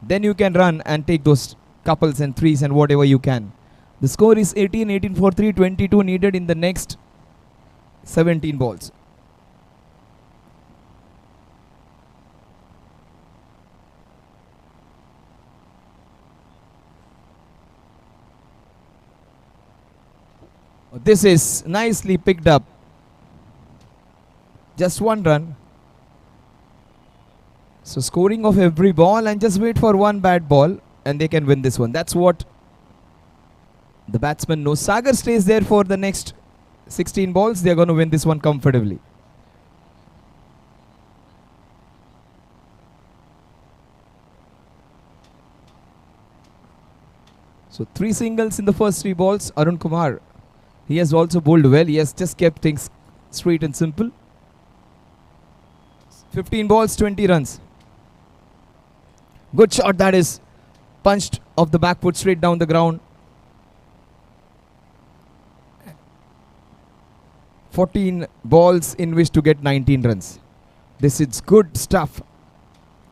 then you can run and take those couples and threes and whatever you can. The score is 18, 18 for 3, 22 needed in the next 17 balls. This is nicely picked up. Just 1 run. So scoring of every ball and just wait for 1 bad ball and they can win this one. That's what the batsman knows. Sagar stays there for the next 16 balls. They're going to win this one comfortably. So 3 singles in the first 3 balls. Arun Kumar, he has also bowled well. He has just kept things straight and simple. 15 balls, 20 runs. Good shot, that is punched off the back foot straight down the ground. 14 balls in which to get 19 runs. This is good stuff.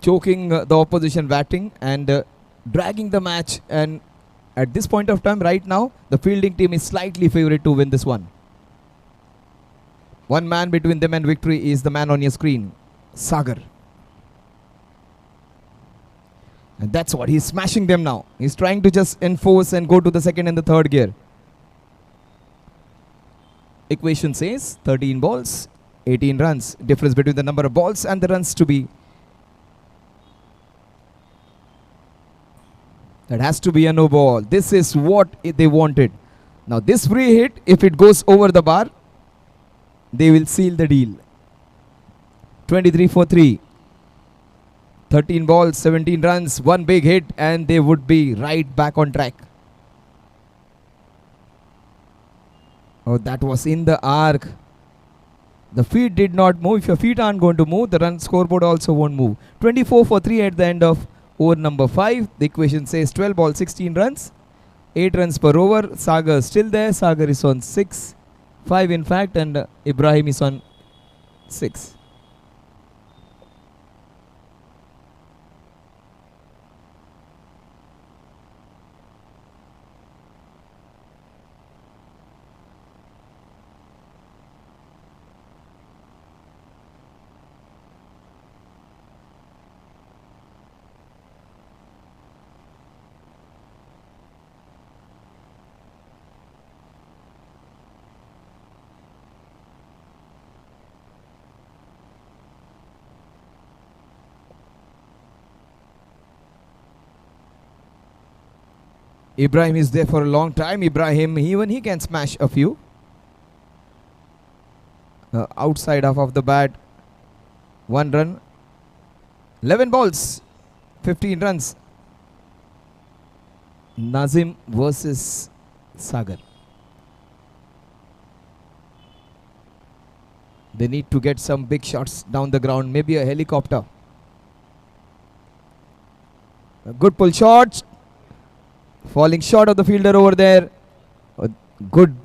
Choking the opposition batting and dragging the match, and at this point of time right now, the fielding team is slightly favourite to win this one. 1 man between them and victory is the man on your screen, Sagar. And that's what he's smashing them now. He's trying to just enforce and go to the second and the third gear. Equation says 13 balls, 18 runs. Difference between the number of balls and the runs to be. That has to be a no ball. This is what they wanted. Now this free hit, if it goes over the bar, they will seal the deal. 23 for 3. 13 balls, 17 runs, 1 big hit, and they would be right back on track. Oh, that was in the arc. The feet did not move. If your feet aren't going to move, the run scoreboard also won't move. 24 for 3 at the end of over number 5. The equation says 12 balls, 16 runs, 8 runs per over. Sagar still there. Sagar is on 6, 5 in fact, and Ibrahim is on 6. Ibrahim is there for a long time. Ibrahim, even he can smash a few. outside half of the bat. 1 run. 11 balls. 15 runs. Nazim versus Sagar. They need to get some big shots down the ground. Maybe a helicopter. A good pull shot. Falling short of the fielder over there. A good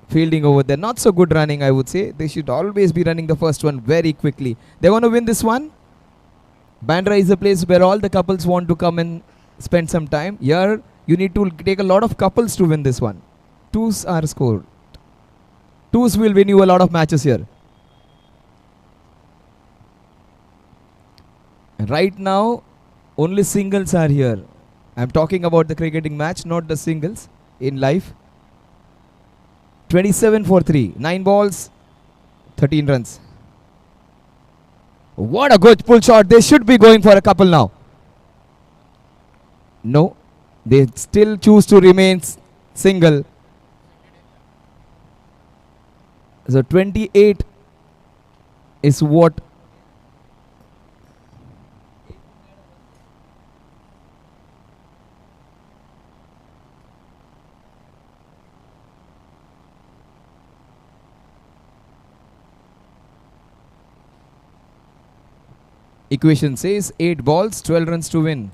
fielding over there. Not so good running, I would say. They should always be running the first one very quickly. They want to win this one. Bandra is a place where all the couples want to come and spend some time. Here, you need to take a lot of couples to win this one. Twos are scored. Twos will win you a lot of matches here. And right now, only singles are here. I'm talking about the cricketing match, not the singles in life. 27 for 3. 9 balls, 13 runs. What a good pull shot. They should be going for a couple now. No, they still choose to remain single. So 28 is what equation says. 8 balls, 12 runs to win.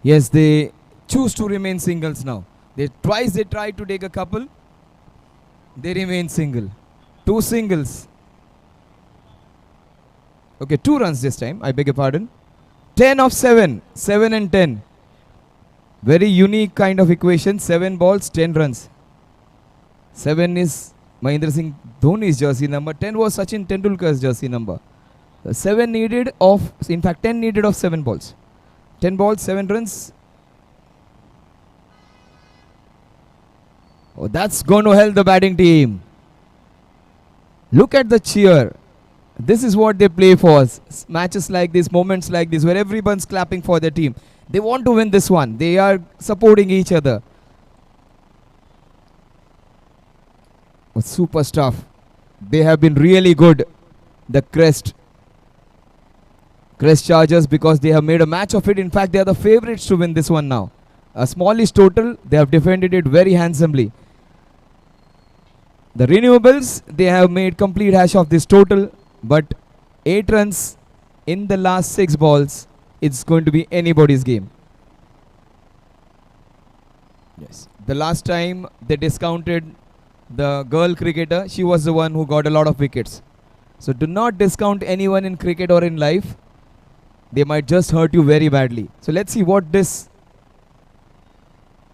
Yes, they choose to remain singles now. Twice they tried to take a couple. They remain single. 2 singles. Okay, 2 runs this time. I beg your pardon. 10 of 7. 7 and 10. Very unique kind of equation. 7 balls, 10 runs. 7 is Mahendra Singh Dhoni's jersey number. 10 was Sachin Tendulkar's jersey number. 7 needed of, in fact 10 needed of 7 balls. 10 balls, 7 runs. Oh, that's going to help the batting team. Look at the cheer. This is what they play for. Matches like this, moments like this, where everyone's clapping for their team. They want to win this one. They are supporting each other. Oh, super stuff. They have been really good. The Crest Chargers, because they have made a match of it. In fact, they are the favorites to win this one now. A smallish total. They have defended it very handsomely. The Renewables, they have made complete hash of this total. But 8 runs in the last 6 balls. It's going to be anybody's game. Yes. The last time they discounted the girl cricketer, she was the one who got a lot of wickets. So do not discount anyone in cricket or in life. They might just hurt you very badly. So let's see what this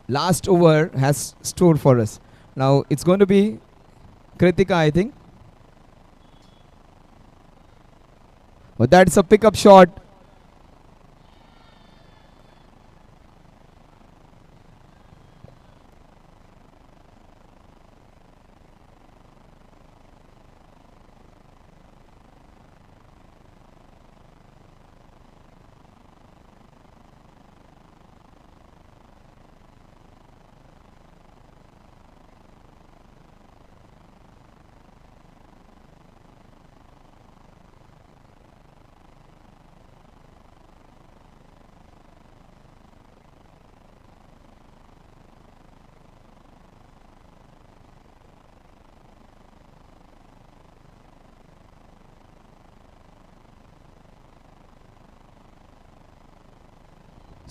last over has stored for us. Now it's going to be Kritika, I think. But that's a pickup shot.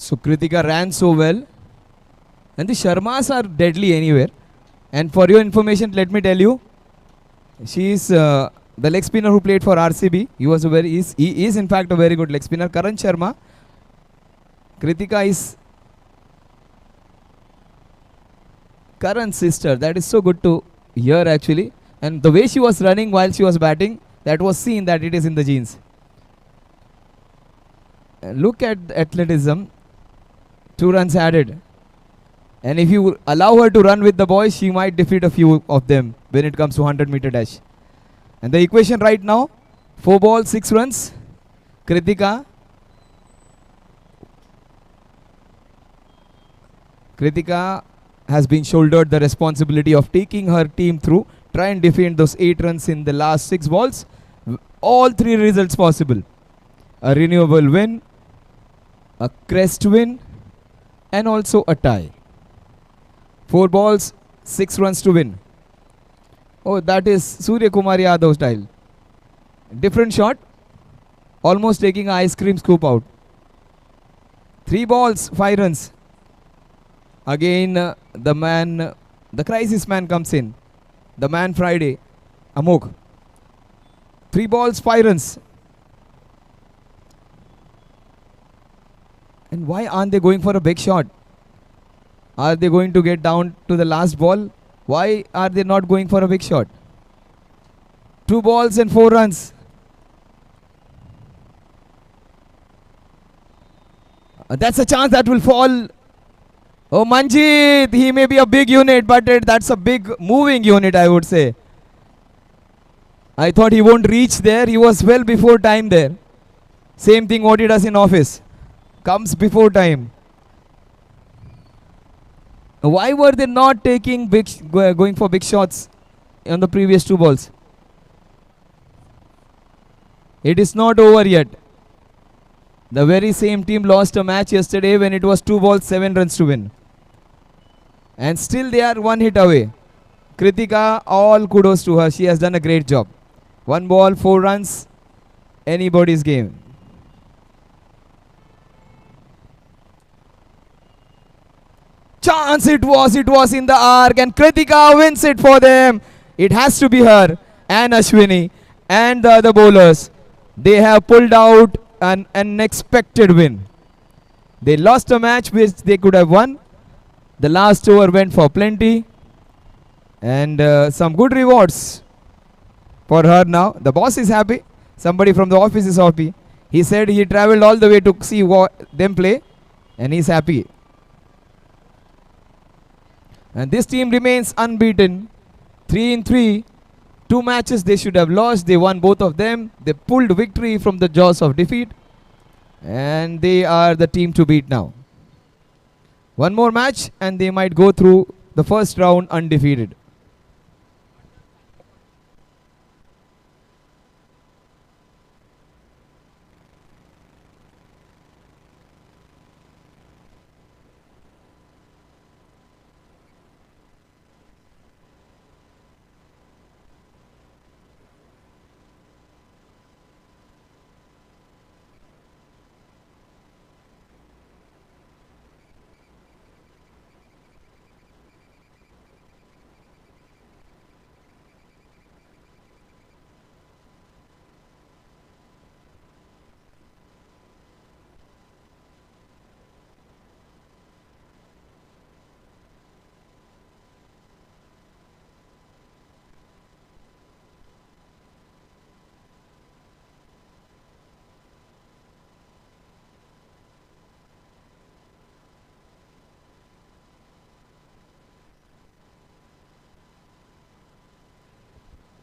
So Kritika ran so well. And the Sharmas are deadly anywhere. And for your information, let me tell you, she is the leg spinner who played for RCB. He is in fact a very good leg spinner. Karan Sharma. Kritika is Karan's sister. That is so good to hear actually. And the way she was running while she was batting, that was seen that it is in the genes. Look at the athleticism. 2 runs added. And if you allow her to run with the boys, she might defeat a few of them when it comes to 100-meter dash. And the equation right now, 4 balls, 6 runs. Kritika has been shouldered the responsibility of taking her team through. Try and defend those 8 runs in the last 6 balls. All 3 results possible. A renewable win, a crest win, and also a tie. 4 balls, 6 runs to win. Oh, that is Surya Kumar Yadav style. Different shot. Almost taking an ice cream scoop out. 3 balls, 5 runs. Again, the crisis man comes in. The man Friday, Amok. 3 balls, 5 runs. And why aren't they going for a big shot? Are they going to get down to the last ball? Why are they not going for a big shot? 2 balls and 4 runs. That's a chance that will fall. Oh, Manjeet, he may be a big unit, but that's a big moving unit, I would say. I thought he won't reach there. He was well before time there. Same thing what he does in office. Comes before time. Why were they not taking going for big shots on the previous 2 balls? It is not over yet. The very same team lost a match yesterday when it was 2 balls, 7 runs to win. And still they are 1 hit away. Kritika, all kudos to her. She has done a great job. 1 ball, 4 runs. Anybody's game. Chance it was in the arc, and Kritika wins it for them. It has to be her and Ashwini and the other bowlers. They have pulled out an unexpected win. They lost a match which they could have won. The last over went for plenty, and some good rewards for her now. The boss is happy. Somebody from the office is happy. He said he travelled all the way to see them play, and he's happy. And this team remains unbeaten. 3 in 3. 2 matches they should have lost. They won both of them. They pulled victory from the jaws of defeat. And they are the team to beat now. 1 more match and they might go through the first round undefeated.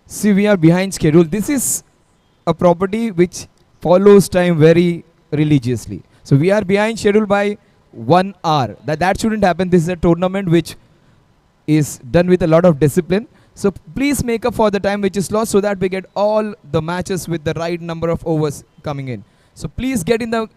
See, we are behind schedule. This is a property which follows time very religiously. So we are behind schedule by 1 hour. That shouldn't happen. This is a tournament which is done with a lot of discipline. So please make up for the time which is lost so that we get all the matches with the right number of overs coming in. So please get in the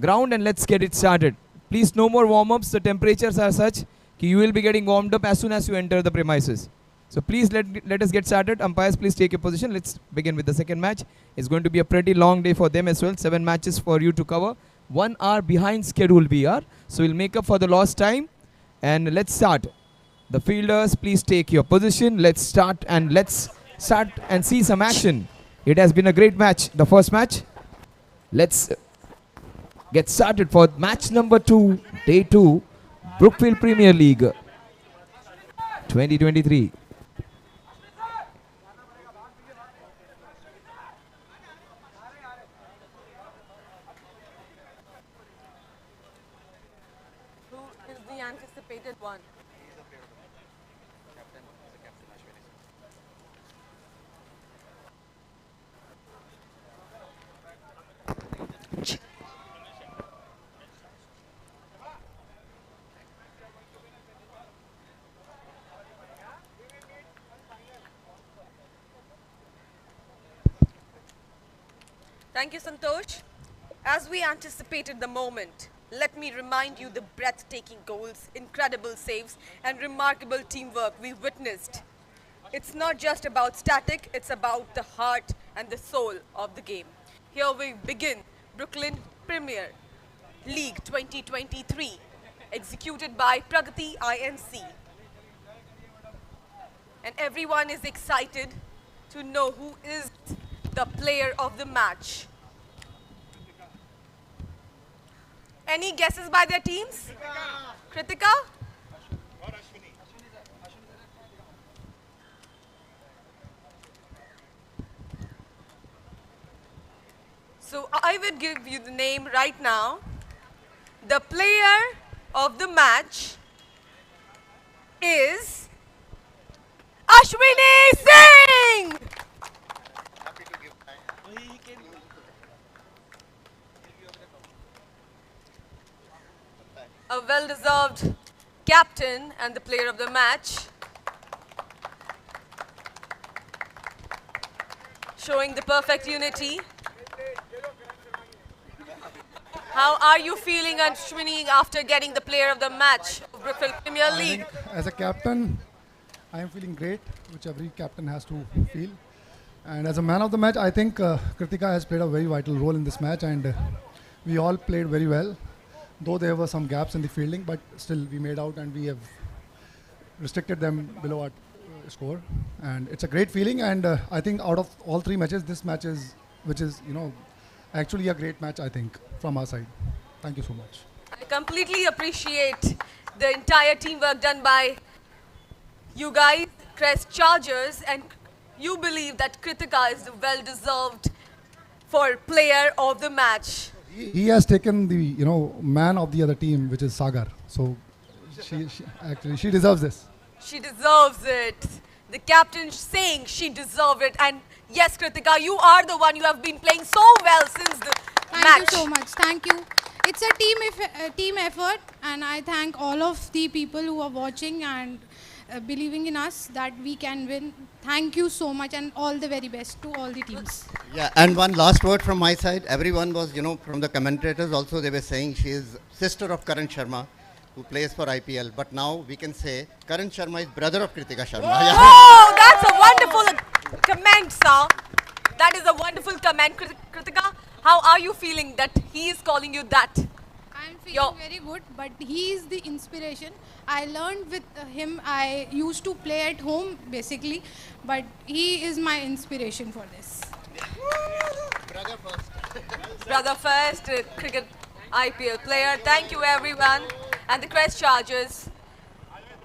ground and let's get it started. Please, no more warm-ups. The temperatures are such that you will be getting warmed up as soon as you enter the premises. So please let us get started. Umpires, please take your position. Let's begin with the second match. It's going to be a pretty long day for them as well. 7 matches for you to cover. 1 hour behind schedule we are. So we'll make up for the lost time. And let's start. The fielders, please take your position. Let's start and see some action. It has been a great match, the first match. Let's get started for match number 2, day 2, Brookfield Premier League 2023. Who is the anticipated one? Thank you, Santosh. As we anticipated the moment, let me remind you the breathtaking goals, incredible saves, and remarkable teamwork we witnessed. It's not just about static, it's about the heart and the soul of the game. Here we begin Brooklyn Premier League 2023, executed by Pragati Inc. And everyone is excited to know who is the player of the match. Any guesses by their teams? Kritika? So I will give you the name right now. The player of the match is Ashwini Singh! A well-deserved captain and the player of the match. Showing the perfect unity. How are you feeling, Ashwini, after getting the player of the match of Brookfield Premier I League? think as a captain, I am feeling great, which every captain has to feel. And as a man of the match, I think Kritika has played a very vital role in this match, and we all played very well. Though there were some gaps in the fielding, but still we made out and we have restricted them below our score. And it's a great feeling, and I think out of all 3 matches, this match is, which is, actually a great match, I think, from our side. Thank you so much. I completely appreciate the entire teamwork done by you guys, Crest Chargers, and you believe that Kritika is the well-deserved for player of the match. He has taken the, man of the other team, which is Sagar. So she deserves this. She deserves it. The captain saying she deserved it. And yes, Kritika, you are the one. You have been playing so well since the match. Thank you so much. Thank you. It's a team effort, and I thank all of the people who are watching and believing in us that we can win. Thank you so much, and all the very best to all the teams. Yeah, and one last word from my side. Everyone was, from the commentators also, they were saying she is sister of Karan Sharma, who plays for IPL. But now we can say Karan Sharma is brother of Kritika Sharma. Oh, that's a wonderful comment, sir. That is a wonderful comment. Kritika, how are you feeling that he is calling you that? I'm feeling very good, but he is the inspiration. I learned with him. I used to play at home, basically, but he is my inspiration for this. Brother first. Brother first, cricket IPL player. Thank you, everyone. And the Crest Chargers,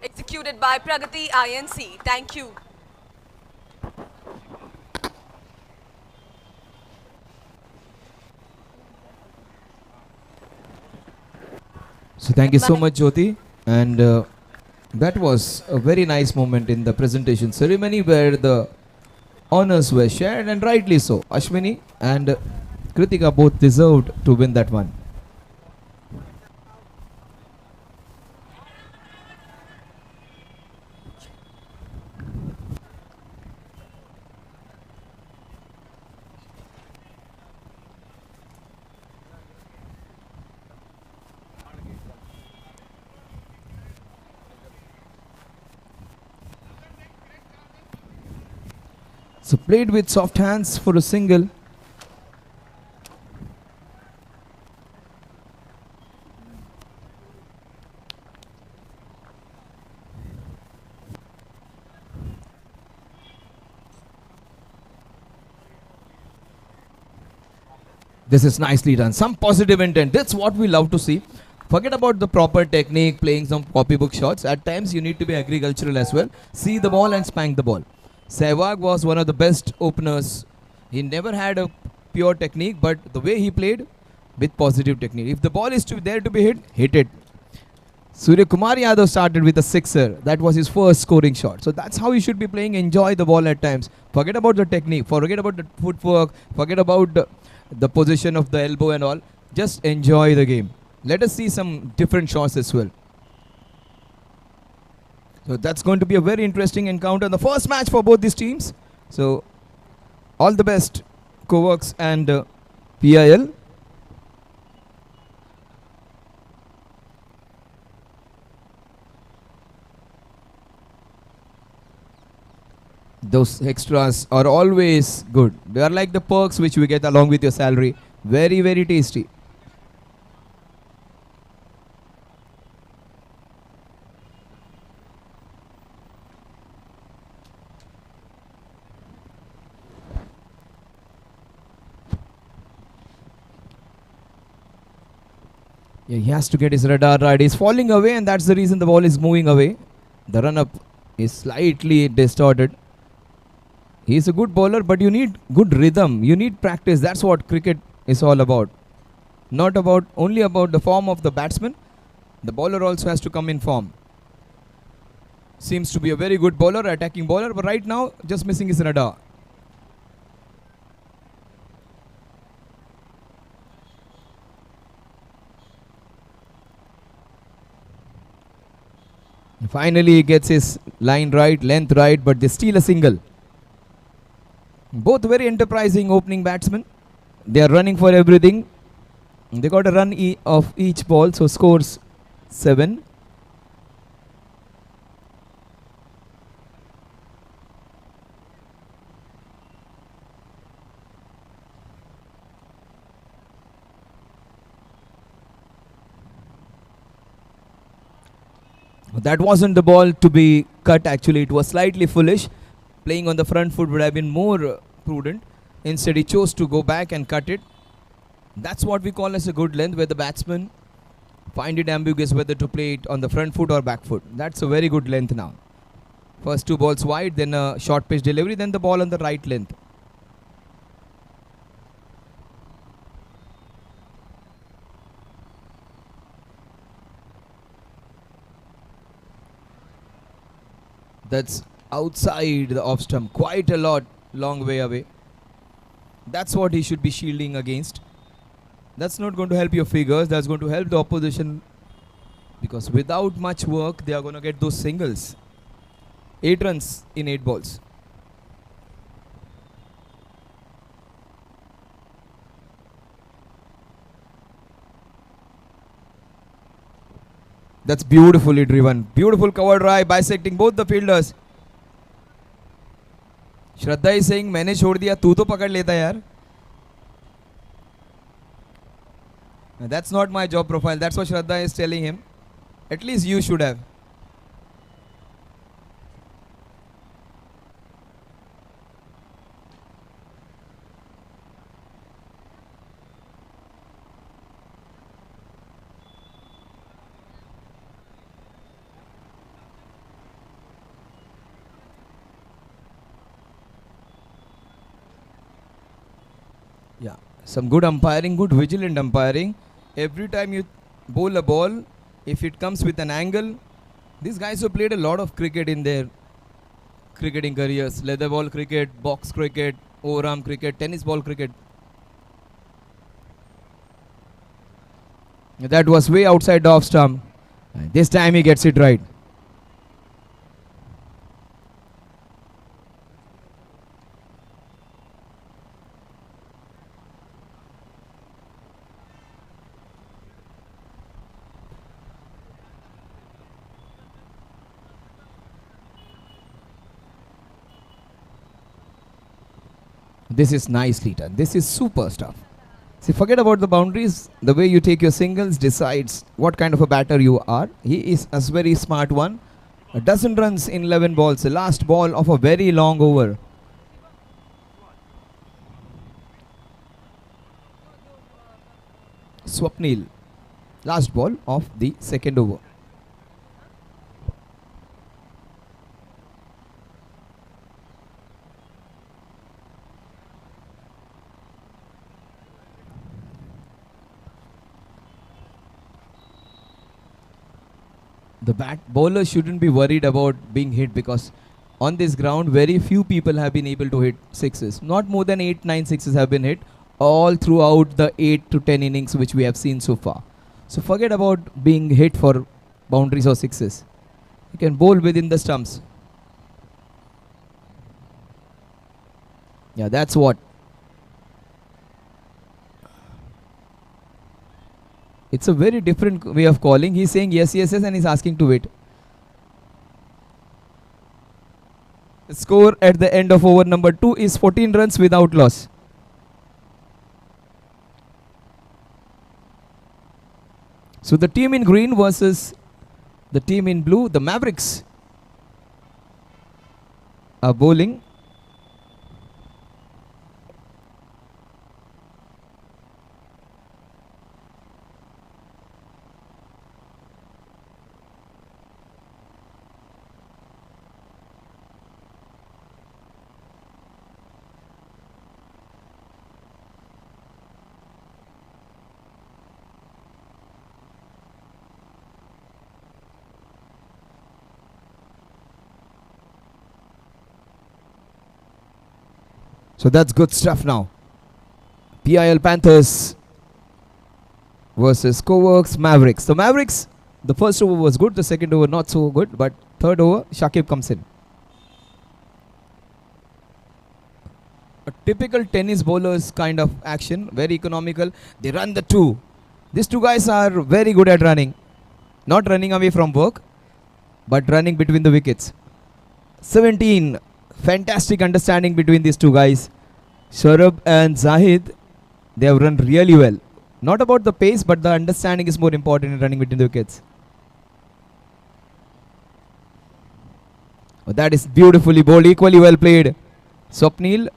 executed by Pragati Inc. Thank you. So thank you so much, Jyoti. And that was a very nice moment in the presentation ceremony where the honors were shared, and rightly so. Ashwini and Kritika both deserved to win that one. So played with soft hands for a single. This is nicely done. Some positive intent. That's what we love to see. Forget about the proper technique, playing some copybook shots. At times you need to be agricultural as well. See the ball and spank the ball. Sehwag was one of the best openers. He never had a pure technique, but the way he played with positive technique. If the ball is there to be hit, hit it. Surya Kumar Yadav started with a sixer. That was his first scoring shot. So that's how you should be playing. Enjoy the ball at times. Forget about the technique. Forget about the footwork. Forget about the position of the elbow and all. Just enjoy the game. Let us see some different shots as well. So that's going to be a very interesting encounter. The first match for both these teams. So all the best, Coworks and PIL. Those extras are always good. They are like the perks which we get along with your salary. Very, very tasty. Yeah, he has to get his radar right. He's falling away, and that's the reason the ball is moving away. The run-up is slightly distorted. He's a good bowler, but you need good rhythm. You need practice. That's what cricket is all about. Not about only about the form of the batsman. The bowler also has to come in form. Seems to be a very good bowler, attacking bowler, but right now just missing his radar. Finally he gets his line right, length right, but they steal a single. Both very enterprising opening batsmen. They are running for everything. They got a run of each ball, so scores 7. That wasn't the ball to be cut actually. It was slightly foolish. Playing on the front foot would have been more prudent. Instead he chose to go back and cut it. That's what we call as a good length, where the batsman find it ambiguous whether to play it on the front foot or back foot. That's a very good length now. First 2 balls wide, then a short pitch delivery, then the ball on the right length. That's outside the off stump, quite a lot, long way away. That's what he should be shielding against. That's not going to help your figures. That's going to help the opposition, because without much work they are going to get those singles. 8 runs in 8 balls. That's beautifully driven. Beautiful cover drive, bisecting both the fielders. Shraddha is saying, मैंने छोड़ दिया, तू तो पकड़ लेता यार. That's not my job profile. That's what Shraddha is telling him. At least you should have. Yeah, some good umpiring, good vigilant umpiring. Every time you bowl a ball, if it comes with an angle, these guys have played a lot of cricket in their cricketing careers: leather ball cricket, box cricket, overarm cricket, tennis ball cricket. That was way outside the off stump. This time he gets it right. This is nicely done. This is super stuff. See, forget about the boundaries. The way you take your singles decides what kind of a batter you are. He is a very smart one. A dozen runs in 11 balls. The last ball of a very long over. Swapnil. Last ball of the second over. The bowler shouldn't be worried about being hit, because on this ground very few people have been able to hit sixes. Not more than 8-9 sixes have been hit all throughout the 8 to 10 innings which we have seen so far. So forget about being hit for boundaries or sixes. You can bowl within the stumps. Yeah, that's what. It's a very different way of calling. He's saying yes, yes, yes, and he's asking to wait. The score at the end of over number 2 is 14 runs without loss. So the team in green versus the team in blue, the Mavericks, are bowling. So that's good stuff now. PIL Panthers versus Coworks Mavericks. The Mavericks, the first over was good, the second over not so good, but third over, Shakib comes in. A typical tennis bowlers kind of action, very economical. They run the two. These two guys are very good at running. Not running away from work, but running between the wickets. 17. Fantastic understanding between these two guys. Saurabh and Zahid, they have run really well. Not about the pace, but the understanding is more important in running between the wickets. Oh, that is beautifully bowled, equally well played. Swapnil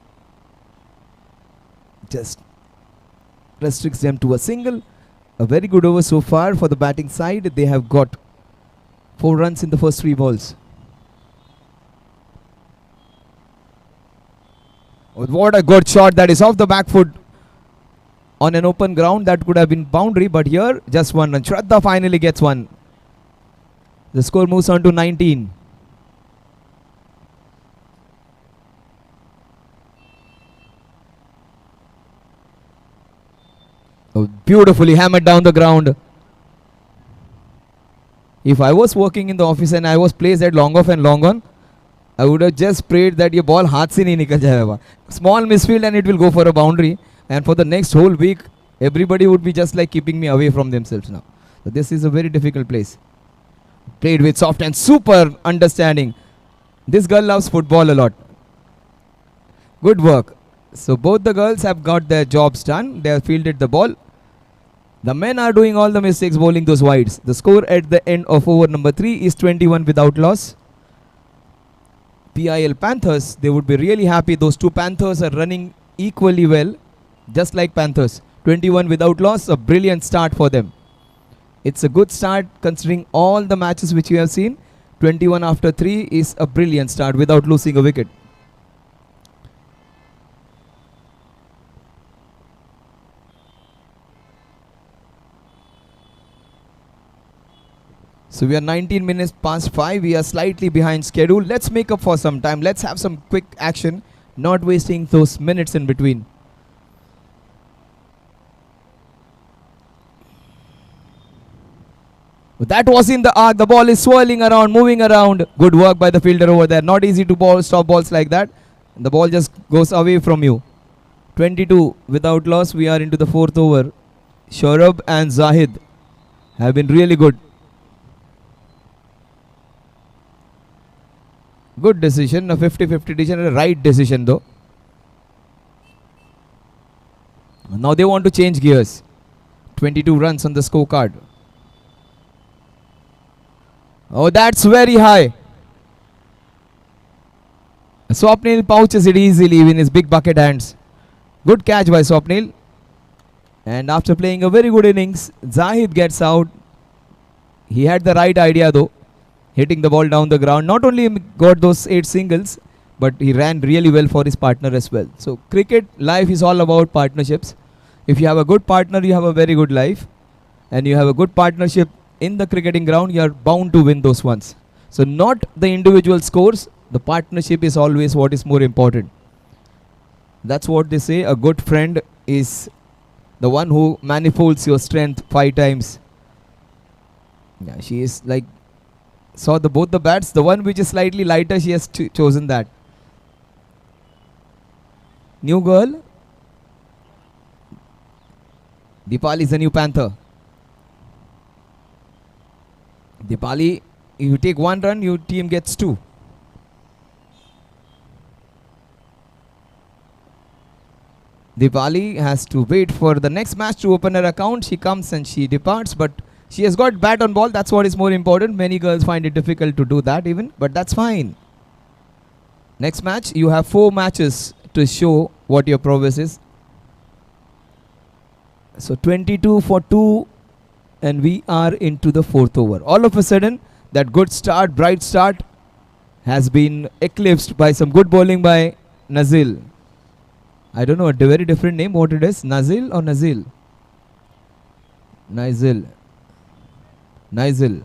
just restricts them to a single. A very good over so far for the batting side. They have got 4 runs in the first 3 balls. Oh, what a good shot. That is off the back foot on an open ground. That could have been boundary, but here just 1 run. Shraddha finally gets 1. The score moves on to 19. Oh, beautifully hammered down the ground. If I was working in the office and I was placed at long off and long on, I would have just prayed that your ball haath se nahi nikal jayega. Small misfield and it will go for a boundary. And for the next whole week, everybody would be just like keeping me away from themselves now. So this is a very difficult place. Played with soft and super understanding. This girl loves football a lot. Good work. So both the girls have got their jobs done. They have fielded the ball. The men are doing all the mistakes, bowling those wides. The score at the end of over number 3 is 21 without loss. PIL Panthers, they would be really happy. Those two Panthers are running equally well, just like Panthers. 21 without loss, a brilliant start for them. It's a good start considering all the matches which you have seen. 21 after 3 is a brilliant start without losing a wicket. So we are 19 minutes past 5. We are slightly behind schedule. Let's make up for some time. Let's have some quick action, not wasting those minutes in between. That was in the arc. The ball is swirling around, moving around. Good work by the fielder over there. Not easy to stop balls like that. The ball just goes away from you. 22 without loss. We are into the 4th over. Saurabh and Zahid have been really good. Good decision. A 50-50 decision. A right decision though. Now they want to change gears. 22 runs on the scorecard. Oh, that's very high. Swapnil pouches it easily in his big bucket hands. Good catch by Swapnil. And after playing a very good innings, Zahid gets out. He had the right idea though, hitting the ball down the ground. Not only got those 8 singles, but he ran really well for his partner as well. So cricket life is all about partnerships. If you have a good partner, you have a very good life. And you have a good partnership in the cricketing ground, you are bound to win those ones. So not the individual scores, the partnership is always what is more important. That's what they say, a good friend is the one who manifolds your strength 5 times. Yeah, she is like, saw both the bats, the one which is slightly lighter, she has chosen that. New girl. Dipali is the new panther. Dipali, if you take 1 run, your team gets 2. Dipali has to wait for the next match to open her account. She comes and she departs, but she has got bat on ball. That's what is more important. Many girls find it difficult to do that even, but that's fine. Next match, you have 4 matches to show what your prowess is. So 22 for 2. And we are into the 4th over. All of a sudden, that good start, bright start, has been eclipsed by some good bowling by Nazil. I don't know, a very different name, what it is. Nazil or Nazil? Nazil. Nazil.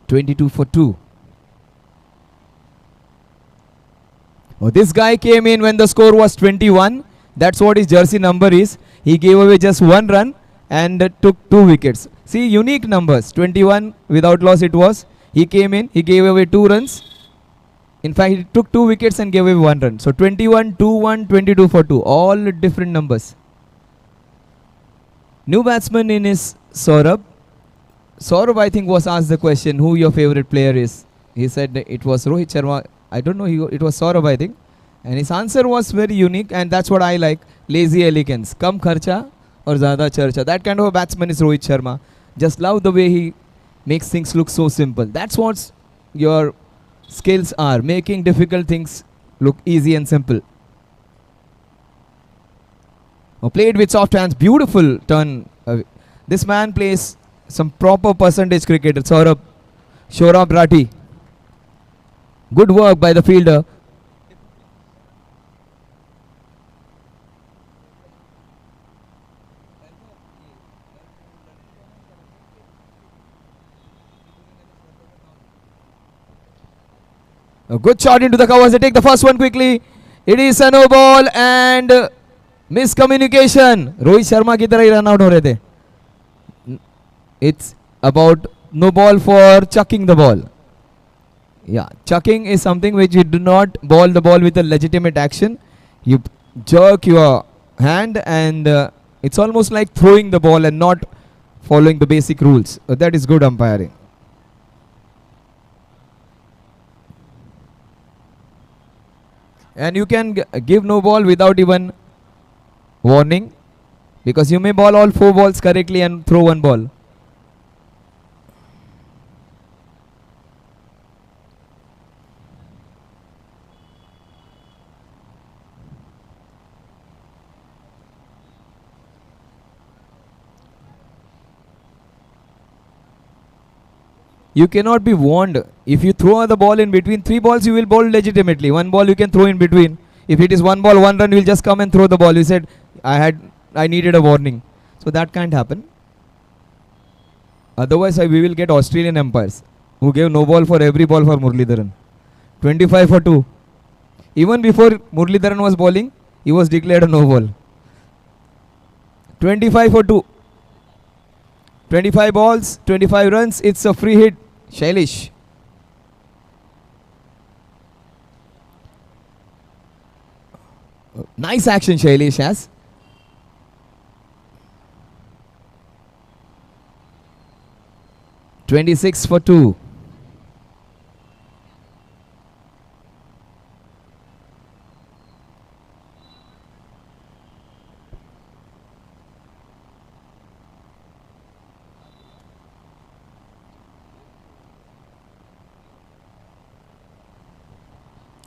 (22 for 2). Oh, this guy came in when the score was 21. That's what his jersey number is. He gave away just 1 run and took 2 wickets. See, unique numbers. 21 without loss it was. He came in, he gave away 2 runs. In fact, he took 2 wickets and gave away 1 run. So 21, 2-1, 22 for 2. All different numbers. New batsman in is Saurabh. Saurabh, I think, was asked the question, who your favorite player is. He said it was Rohit Sharma. I don't know, it was Saurabh, I think. And his answer was very unique, and that's what I like. Lazy elegance. Kam kharcha or zyada charcha. That kind of a batsman is Rohit Sharma. Just love the way he makes things look so simple. That's what your skills are. Making difficult things look easy and simple. Oh, played with soft hands. Beautiful turn. This man plays some proper percentage cricket. Saurabh Rati. Good work by the fielder. A good shot into the covers. They take the first one quickly. It is a no ball and miscommunication. Rohit Sharma की तरह ही run out हो रहे थे. It's about no ball for chucking the ball. Yeah, chucking is something which you do not ball the ball with a legitimate action. You jerk your hand and it's almost like throwing the ball and not following the basic rules. That is good umpiring. And you can give no ball without even warning, because you may ball all 4 balls correctly and throw 1 ball. You cannot be warned. If you throw the ball in between 3 balls, you will bowl legitimately. 1 ball you can throw in between. If it is 1 ball, 1 run, you will just come and throw the ball. You said, I needed a warning. So that can't happen. Otherwise, we will get Australian umpires who gave no ball for every ball for Muralidharan. 25 for 2. Even before Muralidharan was bowling, he was declared a no ball. 25 for 2. 25 balls, 25 runs. It's a free hit. Shailesh. Nice action Shailesh has. "26 for 2.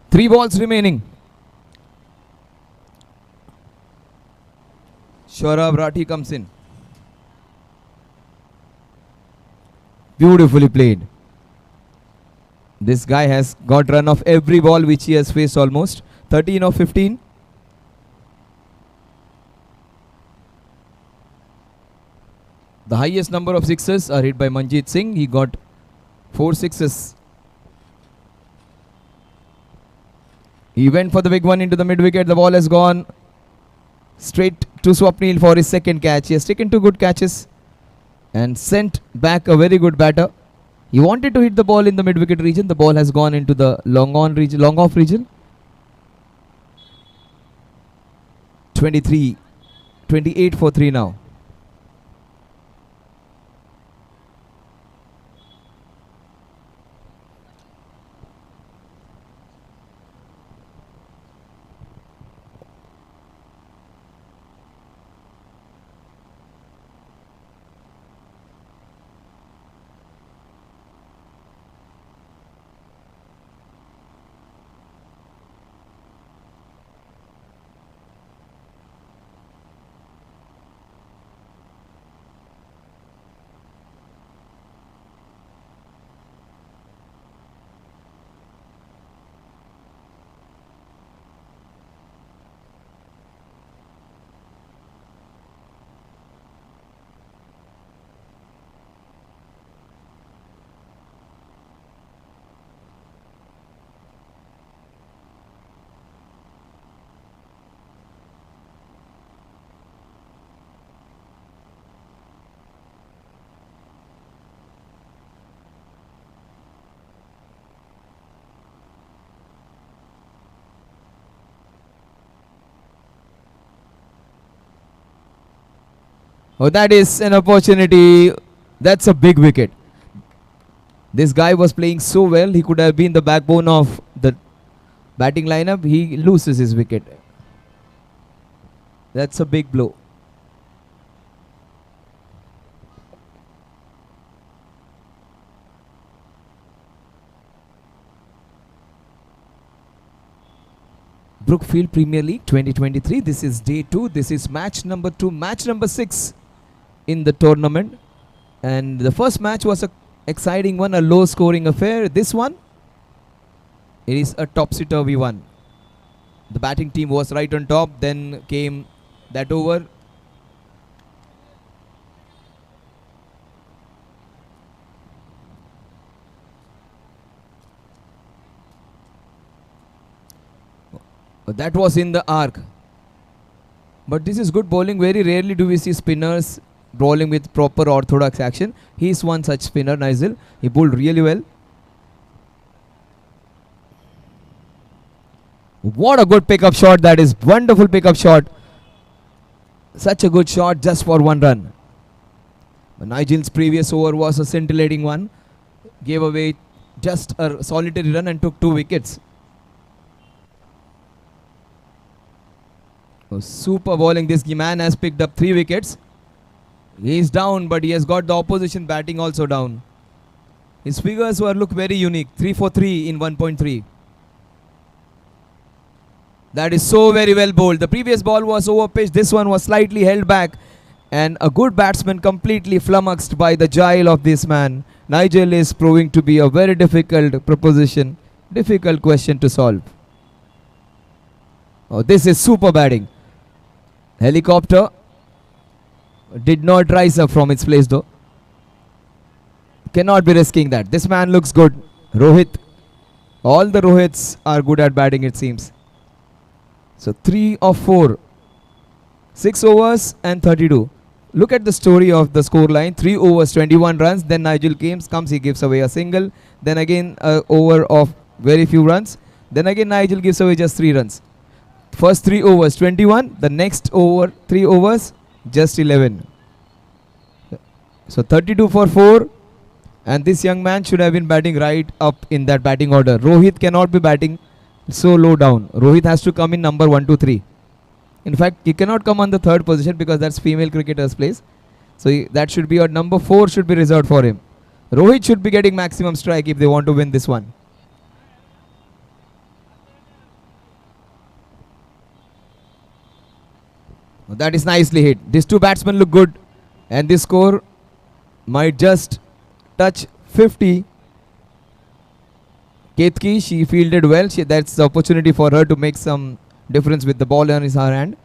Three balls remaining. Shorav Rathi comes in. Beautifully played. This guy has got run of every ball which he has faced almost. 13 of 15. The highest number of sixes are hit by Manjeet Singh. He got 4 sixes. He went for the big one into the mid wicket. The ball has gone straight to Swapnil for his second catch. He has taken 2 good catches and sent back a very good batter. He wanted to hit the ball in the mid wicket region. The ball has gone into the long off region. 28 for 3 now. Oh, that is an opportunity. That's a big wicket. This guy was playing so well. He could have been the backbone of the batting lineup. He loses his wicket. That's a big blow. Brookfield Premier League 2023. This is day 2. This is match number 2. Match number 6 in the tournament. And the first match was a exciting one, a low scoring affair. This one, it is a topsy-turvy one. The batting team was right on top. Then came that over. That was in the arc. But this is good bowling. Very rarely do we see spinners bowling with proper orthodox action. He is one such spinner, Nigel. He bowled really well. What a good pickup shot that is. Wonderful pickup shot. Such a good shot just for 1 run. But Nigel's previous over was a scintillating one. Gave away just a solitary run and took 2 wickets. Oh, super bowling. This man has picked up 3 wickets. He is down, but he has got the opposition batting also down. His figures look very unique. 3 for 3 in 1.3. That is so very well bowled. The previous ball was over pitched. This one was slightly held back. And a good batsman completely flummoxed by the guile of this man. Nigel is proving to be a very difficult proposition. Difficult question to solve. Oh, this is super batting. Helicopter. did not rise up from its place though. Cannot be risking that. This man looks good. Rohit. All the Rohits are good at batting, it seems. So 3 of 4. 6 overs and 32. Look at the story of the score line. 3 overs, 21 runs. Then Nigel comes, he gives away a single. Then again over of very few runs. Then again Nigel gives away just 3 runs. First 3 overs, 21. The next over, 3 overs, just 11. So 32 for 4. And this young man should have been batting right up in that batting order. Rohit cannot be batting so low down. Rohit has to come in number 1, 2, 3. In fact, he cannot come on the 3rd position because that's female cricketer's place. So that should be, or number 4 should be reserved for him. Rohit should be getting maximum strike if they want to win this one. That is nicely hit. These 2 batsmen look good. And this score might just touch 50. Ketki, she fielded well. That's the opportunity for her to make some difference with the ball in her hand.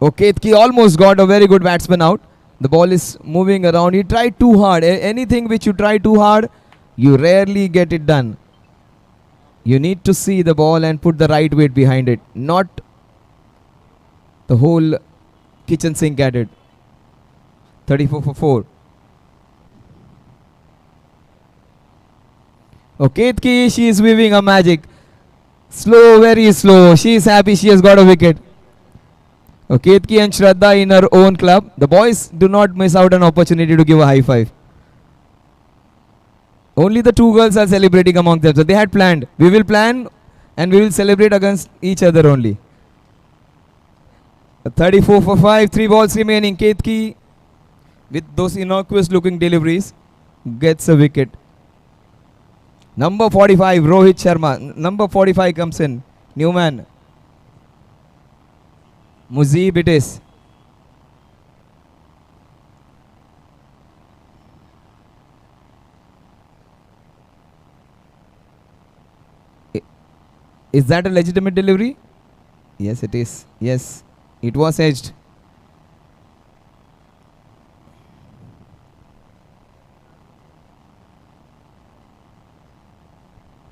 Oh, Ketki almost got a very good batsman out. The ball is moving around. He tried too hard. Anything which you try too hard, you rarely get it done. You need to see the ball and put the right weight behind it, not the whole kitchen sink at it. 34 for 4. Okay, Ketki, she is weaving a magic. Slow, very slow. She is happy she has got a wicket. Okay, Ketki and Shraddha in her own club. The boys do not miss out an opportunity to give a high five. Only the 2 girls are celebrating among them. So they had planned. We will plan and we will celebrate against each other only. 34 for 5. 3 balls remaining. Ketki, with those innocuous looking deliveries, gets a wicket. Number 45, Rohit Sharma. Number 45 comes in. New man. Muzib it is. Is that a legitimate delivery? Yes, it is. Yes, it was edged.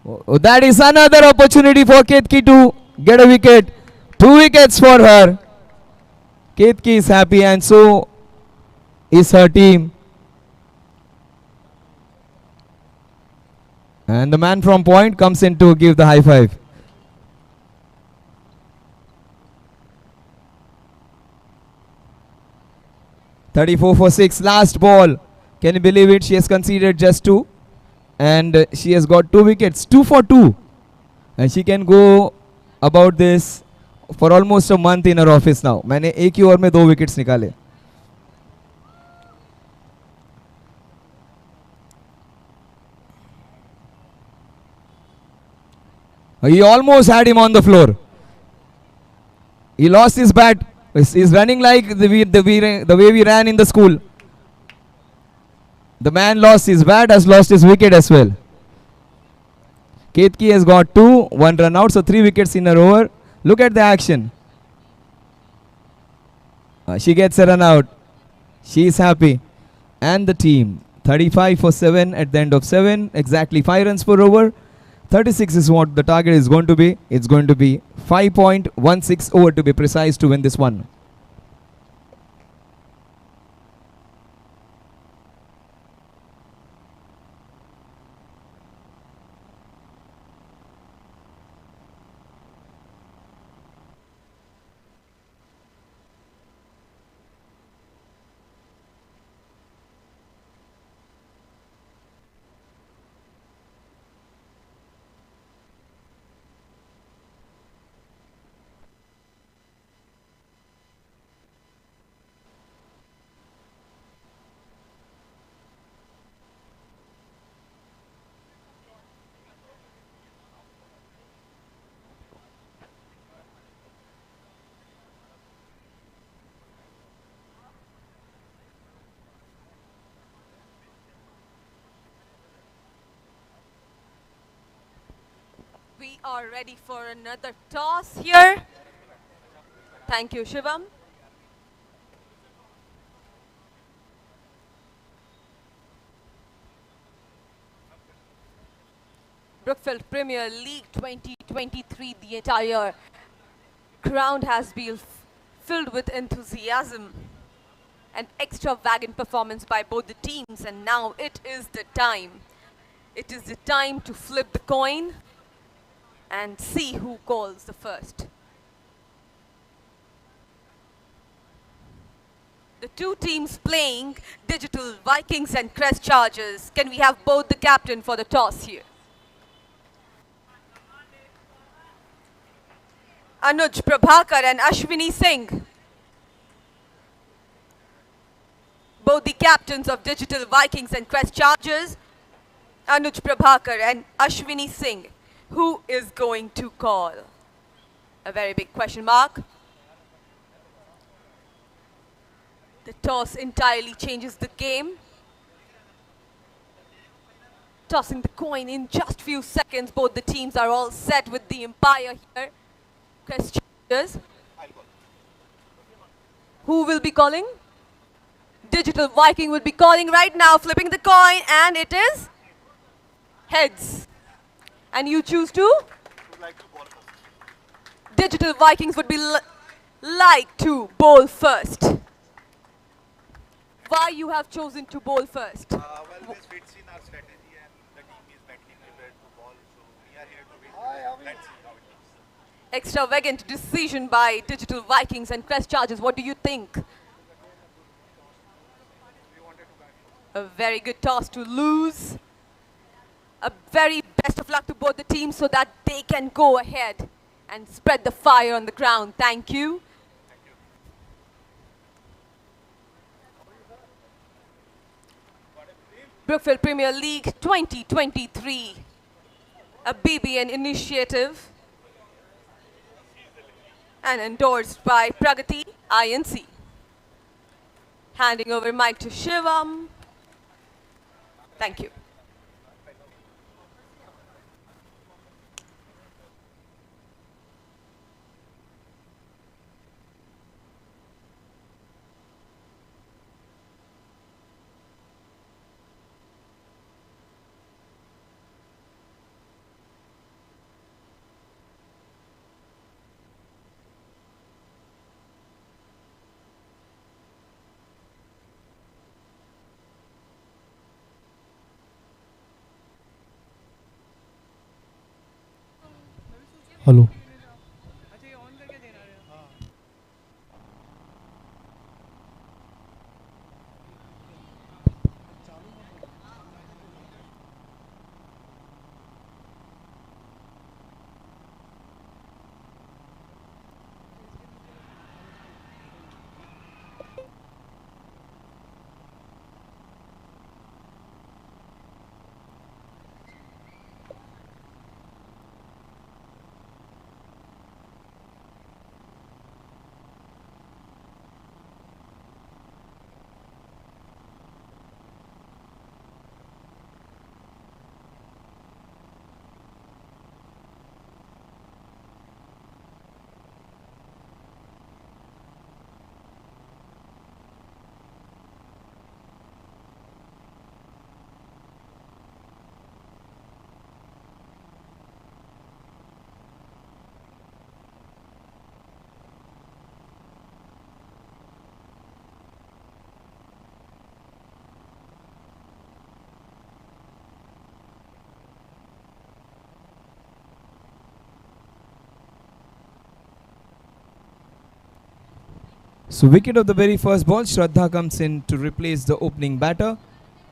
Oh, that is another opportunity for Ketki to get a wicket. 2 wickets for her. Ketki is happy and so is her team. And the man from point comes in to give the high five. .34 for 6. Last ball. Can you believe it? She has conceded just 2. And she has got 2 wickets. 2 for 2. And she can go about this for almost a month in her office now. मैंने एक ही over में 2 wickets निकाले. He almost had him on the floor. He lost his bat. He's running like the way we ran in the school. The man lost his bat, has lost his wicket as well. Ketki has got 2, 1 run out, so 3 wickets in her over. Look at the action. She gets a run out. She is happy. And the team, 35 for 7 at the end of 7. Exactly 5 runs per over. 36 is what the target is going to be. It's going to be 5.16 over to be precise to win this one. We are ready for another toss here. Thank you, Shivam. Brookfield Premier League 2023, the entire ground has been filled with enthusiasm and extravagant performance by both the teams, and now it is the time. It is the time to flip the coin and see who calls the first. The two teams playing, Digital Vikings and Crest Chargers. Can we have both the captain for the toss here? Anuj Prabhakar and Ashwini Singh. Both the captains of Digital Vikings and Crest Chargers, Anuj Prabhakar and Ashwini Singh. Who is going to call? A very big question mark. The toss entirely changes the game. Tossing the coin in just few seconds. Both the teams are all set with the umpire here. Crest Chargers. Who will be calling? Digital Viking will be calling right now, flipping the coin, and it is heads. And you choose to? Digital Vikings would be like to bowl first. Why you have chosen to bowl first? Well, this fits in our strategy and the team is mentally prepared to ball, so we are here to win. Let's see how it goes. Extravagant decision by Digital Vikings and Crest Chargers. What do you think? A very good toss to lose. A very best of luck to both the teams so that they can go ahead and spread the fire on the ground. Thank you. Brookfield Premier League 2023, a BBN initiative and endorsed by Pragati INC. Handing over mic to Shivam. Thank you. Hello. So wicket of the very first ball, Shraddha comes in to replace the opening batter.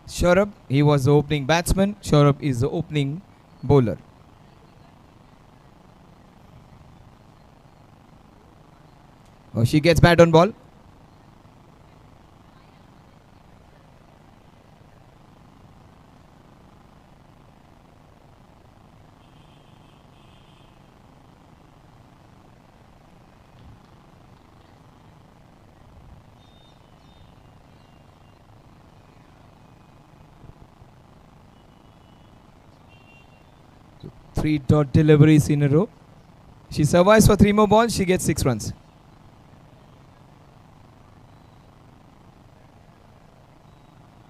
Shaurabh, he was the opening batsman. Shaurabh is the opening bowler. Oh, she gets bat on ball. 3 dot deliveries in a row. She survives for 3 more balls, she gets 6 runs.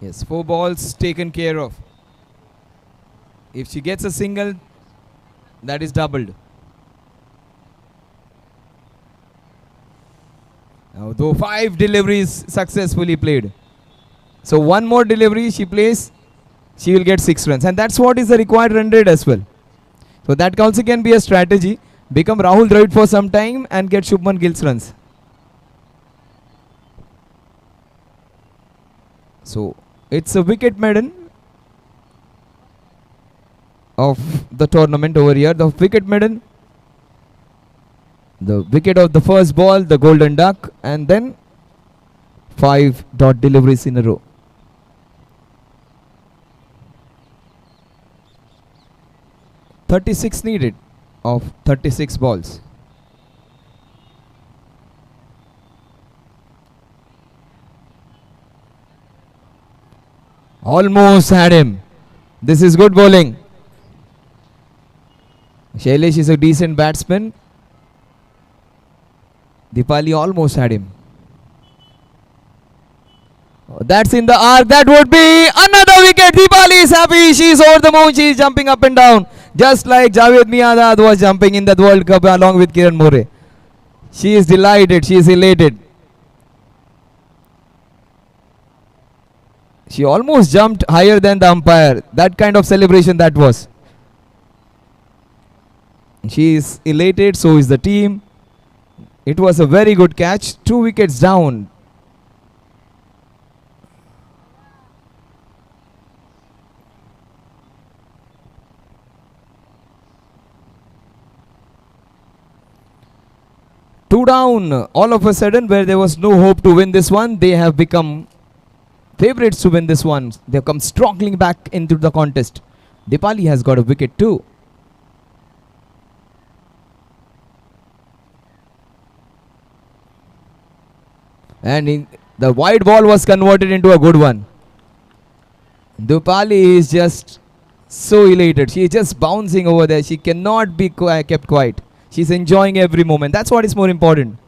Yes, 4 balls taken care of. If she gets a single, that is doubled. Now, though 5 deliveries successfully played. So 1 more delivery she plays, she will get 6 runs. And that's what is the required run rate as well. So that also can be a strategy. Become Rahul Dravid for some time and get Shubman Gill's runs. So it's a wicket maiden of the tournament over here. The wicket maiden, the wicket of the first ball, the golden duck, and then 5 dot deliveries in a row. .36 needed of 36 balls. Almost had him. This is good bowling. Shailesh is a decent batsman. Dipali almost had him. Oh, that's in the arc. That would be another wicket. Dipali is happy. She is over the moon. She is jumping up and down. Just like Javed Miandad was jumping in that World Cup along with Kiran More. She is delighted. She is elated. She almost jumped higher than the umpire. That kind of celebration that was. She is elated. So is the team. It was a very good catch. 2 wickets down. Two down all of a sudden, where there was no hope to win this one. They have become favorites to win this one. They have come strongly back into the contest. Dipali has got a wicket too. And the wide ball was converted into a good one. Dipali is just so elated. She is just bouncing over there. She cannot be kept quiet. She's enjoying every moment. That's what is more important.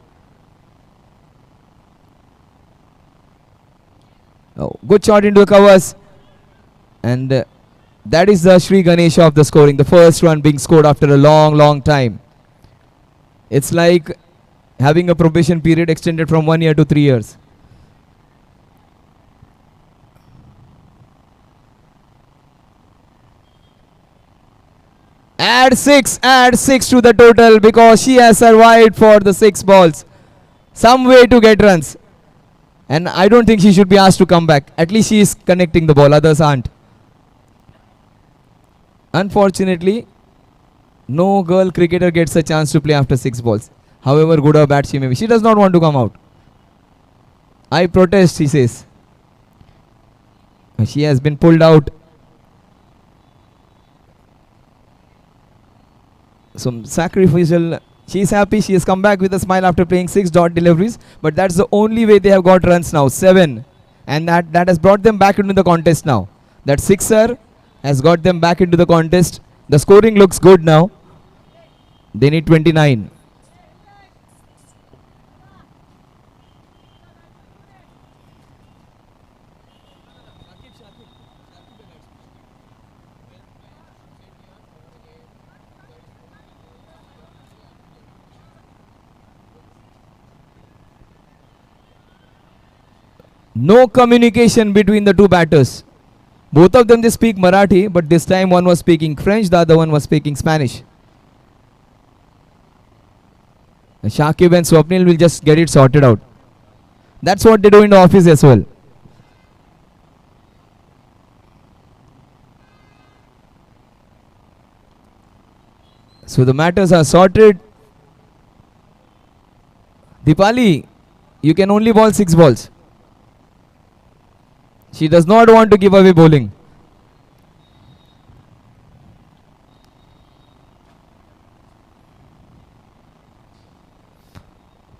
Oh, good shot into the covers. And that is the Sri Ganesha of the scoring. The first run being scored after a long, long time. It's like having a probation period extended from 1 year to 3 years. Add 6 to the total, because she has survived for the 6 balls. Some way to get runs. And I don't think she should be asked to come back. At least she is connecting the ball, others aren't. Unfortunately, no girl cricketer gets a chance to play after 6 balls. However good or bad she may be. She does not want to come out. I protest, she says. She has been pulled out. Some sacrificial. She is happy. She has come back with a smile after playing 6 dot deliveries. But that's the only way they have got runs now. 7. And that has brought them back into the contest now. That 6er has got them back into the contest. The scoring looks good now. They need 29. No communication between the two batters. Both of them they speak Marathi, but this time one was speaking French, the other one was speaking Spanish. Shakib and Swapnil will just get it sorted out. That's what they do in the office as well. So the matters are sorted. Dipali, you can only bowl 6 balls. She does not want to give away bowling.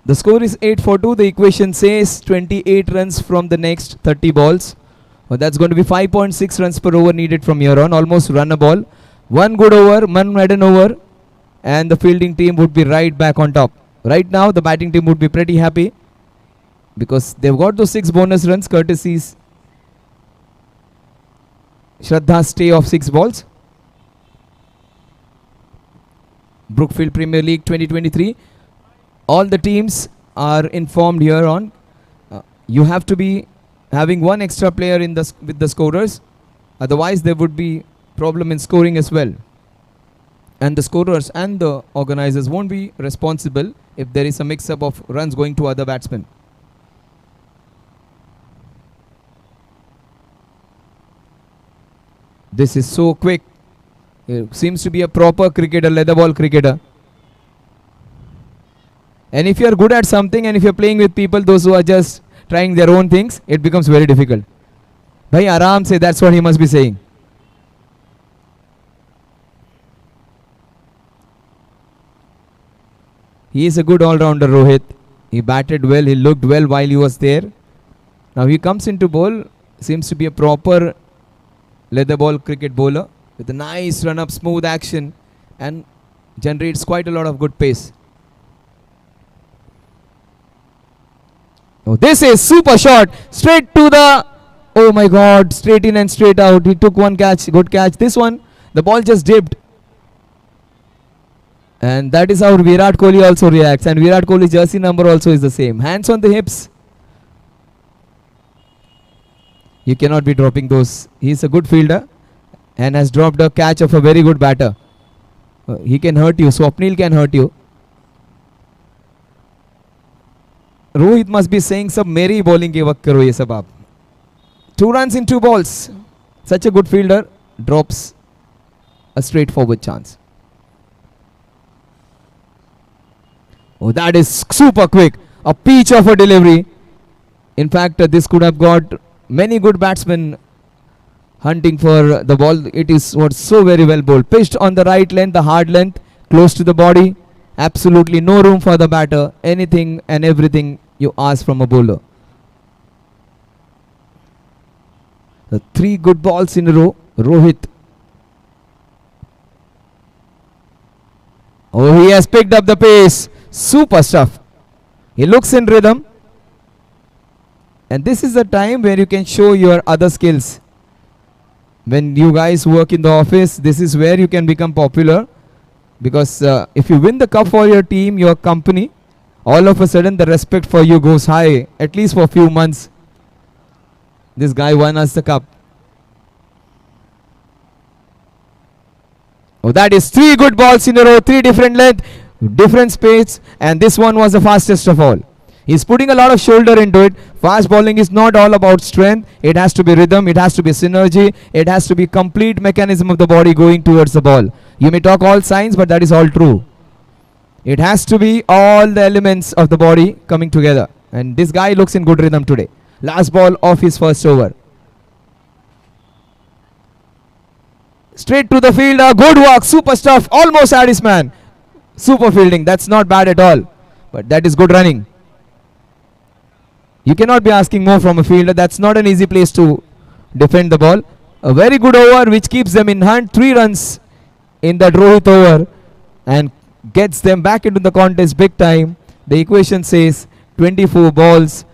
The score is 8 for 2. The equation says 28 runs from the next 30 balls. Well, that's going to be 5.6 runs per over needed from here on. Almost run a ball. One good over, one maiden over, and the fielding team would be right back on top. Right now, the batting team would be pretty happy because they've got those 6 bonus runs courtesies Shraddha's stay of 6 balls. Brookfield Premier League 2023. All the teams are informed here on. You have to be having one extra player in the with the scorers. Otherwise, there would be problem in scoring as well. And the scorers and the organizers won't be responsible if there is a mix-up of runs going to other batsmen. This is so quick. It seems to be a proper cricketer, leather ball cricketer. And if you are good at something and if you are playing with people, those who are just trying their own things, it becomes very difficult. Bhai Aram se, that's what he must be saying. He is a good all-rounder, Rohit. He batted well, he looked well while he was there. Now he comes into bowl, seems to be a proper leather ball cricket bowler with a nice run-up, smooth action, and generates quite a lot of good pace. Oh, this is super shot, straight to the, oh my god, straight in and straight out. He took one catch, good catch. This one, the ball just dipped. And that is how Virat Kohli also reacts. And Virat Kohli's jersey number also is the same. Hands on the hips. You cannot be dropping those. He is a good fielder and has dropped a catch of a very good batter. He can hurt you. Swapnil can hurt you. Rohit must be saying some merry bowling ke waqt karo ye sab aap. 2 runs in 2 balls. Such a good fielder drops a straightforward chance. Oh, that is super quick. A peach of a delivery. In fact, this could have got many good batsmen hunting for the ball. It is what's so very well bowled. Pitched on the right length, the hard length, close to the body. Absolutely no room for the batter. Anything and everything you ask from a bowler. The 3 good balls in a row. Rohit. Oh, he has picked up the pace. Super stuff. He looks in rhythm. And this is the time where you can show your other skills. When you guys work in the office, this is where you can become popular. Because if you win the cup for your team, your company, all of a sudden the respect for you goes high. At least for a few months. This guy won us the cup. Oh, that is 3 good balls in a row. 3 different length, different speeds. And this one was the fastest of all. He's putting a lot of shoulder into it. Fast bowling is not all about strength. It has to be rhythm. It has to be synergy. It has to be complete mechanism of the body going towards the ball. You may talk all science, but that is all true. It has to be all the elements of the body coming together. And this guy looks in good rhythm today. Last ball of his first over. Straight to the fielder. Good work. Super stuff. Almost had his man. Super fielding. That's not bad at all. But that is good running. You cannot be asking more from a fielder. That's not an easy place to defend the ball. A very good over which keeps them in hand. 3 runs in that Rohit over and gets them back into the contest big time. The equation says 24 balls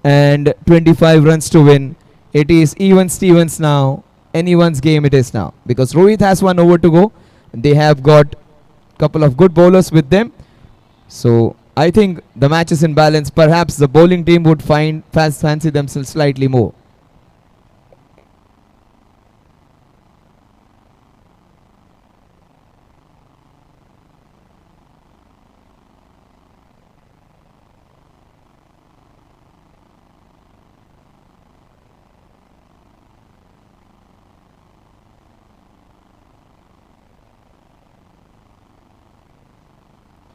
and 25 runs to win. It is even Stevens now. Anyone's game it is now. Because Rohit has 1 over to go. They have got a couple of good bowlers with them. So I think the match is in balance. Perhaps the bowling team would fancy themselves slightly more.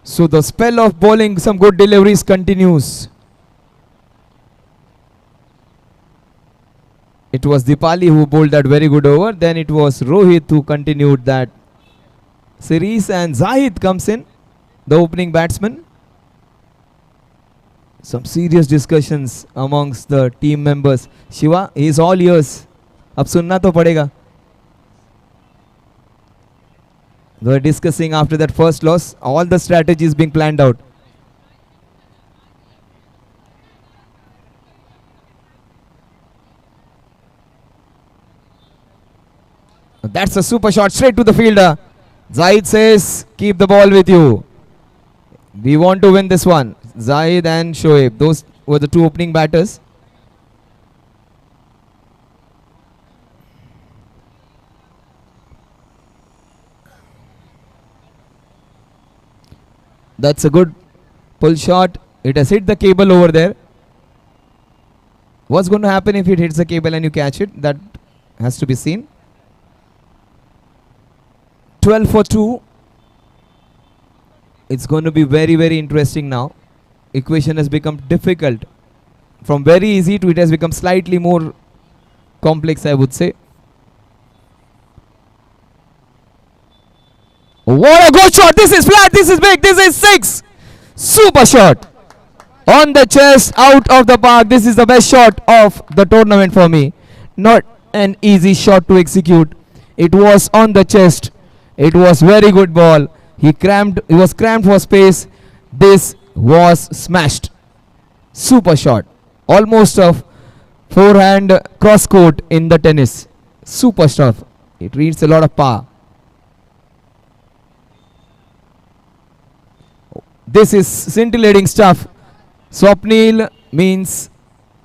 So the spell of bowling some good deliveries continues. It was Dipali who bowled that very good over. Then it was Rohit who continued that series. And Zahid comes in, the opening batsman. Some serious discussions amongst the team members. Shiva, he is all ears. Ab sunna to padega. They were discussing after that first loss, all the strategies being planned out. That's a super shot straight to the fielder. Zaid says, keep the ball with you. We want to win this one. Zaid and Shoaib, those were the two opening batters. That's a good pull shot. It has hit the cable over there. What's going to happen if it hits the cable and you catch it? That has to be seen. 12 for 2. It's going to be very, very interesting now. Equation has become difficult. From very easy to it has become slightly more complex, I would say. What a good shot. This is flat. This is big. This is 6. Super shot. On the chest, out of the park. This is the best shot of the tournament for me. Not an easy shot to execute. It was on the chest. It was very good ball. He was cramped for space. This was smashed. Super shot. Almost a forehand cross court in the tennis. Super stuff. It reads a lot of power. This is scintillating stuff. Swapnil means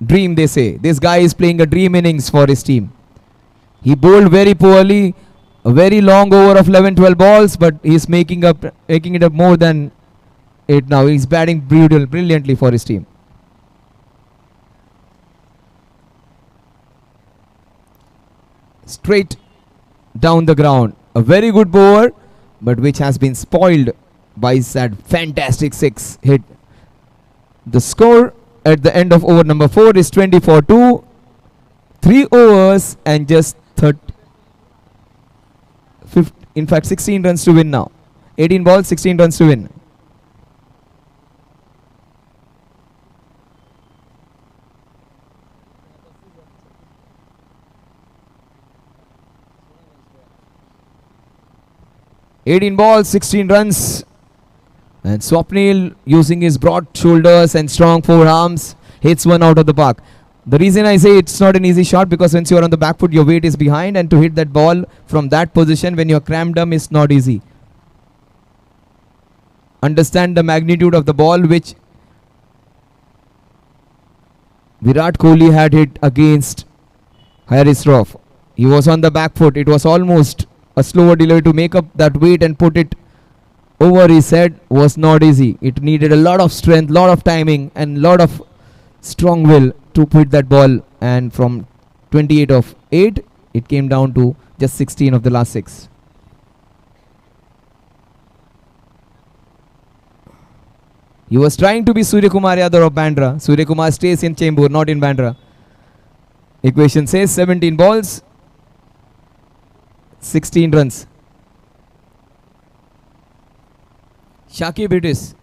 dream, they say. This guy is playing a dream innings for his team. He bowled very poorly. A very long over of 11-12 balls, but he's making it up more than it now. He's batting brilliantly for his team. Straight down the ground. A very good bowler, but which has been spoiled by that fantastic 6 hit. The score at the end of over number 4 is 20-2. 3 overs and just 16 runs to win now. 18 balls, 16 runs to win. (18 balls, 16 runs). And Swapnil, using his broad shoulders and strong forearms, hits one out of the park. The reason I say it's not an easy shot, because once you are on the back foot, your weight is behind, and to hit that ball from that position when you are crammed up is not easy. Understand the magnitude of the ball which Virat Kohli had hit against Harris Roth. He was on the back foot. It was almost a slower delivery. To make up that weight and put it over his head was not easy. It needed a lot of strength, lot of timing, and lot of strong will to put that ball. And from 28 of 8, it came down to just 16 of the last 6. He was trying to be Surya Kumar Yadav of Bandra. Surya Kumar stays in Chembur, not in Bandra. Equation says 17 balls, 16 runs. Shakib it is.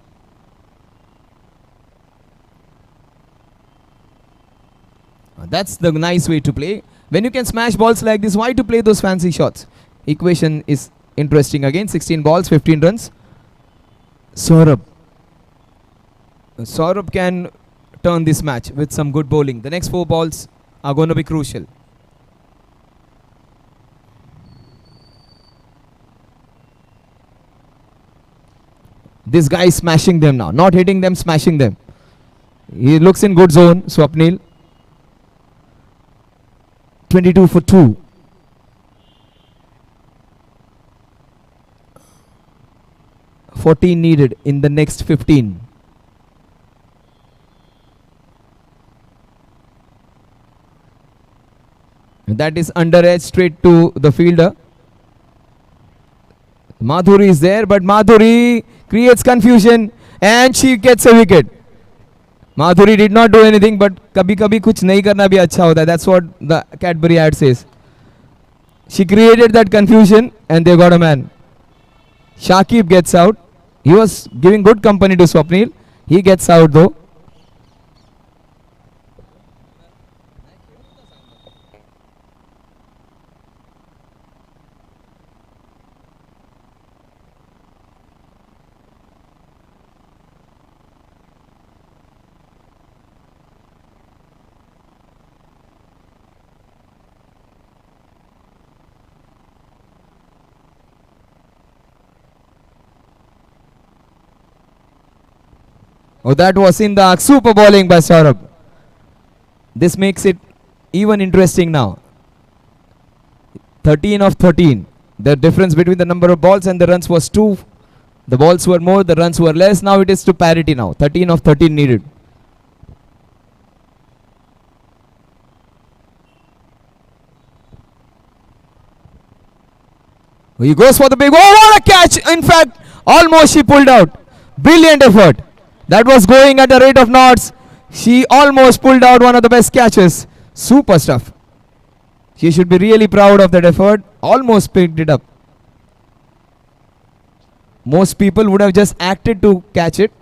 That's the nice way to play. When you can smash balls like this, why to play those fancy shots? Equation is interesting again. 16 balls, 15 runs. Saurabh can turn this match with some good bowling. The next 4 balls are going to be crucial. This guy is smashing them now. Not hitting them, smashing them. He looks in good zone, Swapnil. 22 for 2. (14 needed in the next 15. That is under edge straight to the fielder. Madhuri is there, but Madhuri creates confusion and she gets a wicket. Madhuri did not do anything, but kabhi kabhi kuch nahi karna bhi acha hota hai. That's what the Cadbury ad says. She created that confusion and they got a man. Shakib gets out. He was giving good company to Swapnil. He gets out though. Oh, that was in the super bowling by Saurabh. This makes it even interesting now. 13 of 13. The difference between the number of balls and the runs was 2. The balls were more, the runs were less. Now it is to parity now. 13 of 13 needed. He goes for the big. Oh, what a catch! In fact, almost she pulled out. Brilliant effort. That was going at a rate of knots. She almost pulled out one of the best catches. Super stuff. She should be really proud of that effort. Almost picked it up. Most people would have just acted to catch it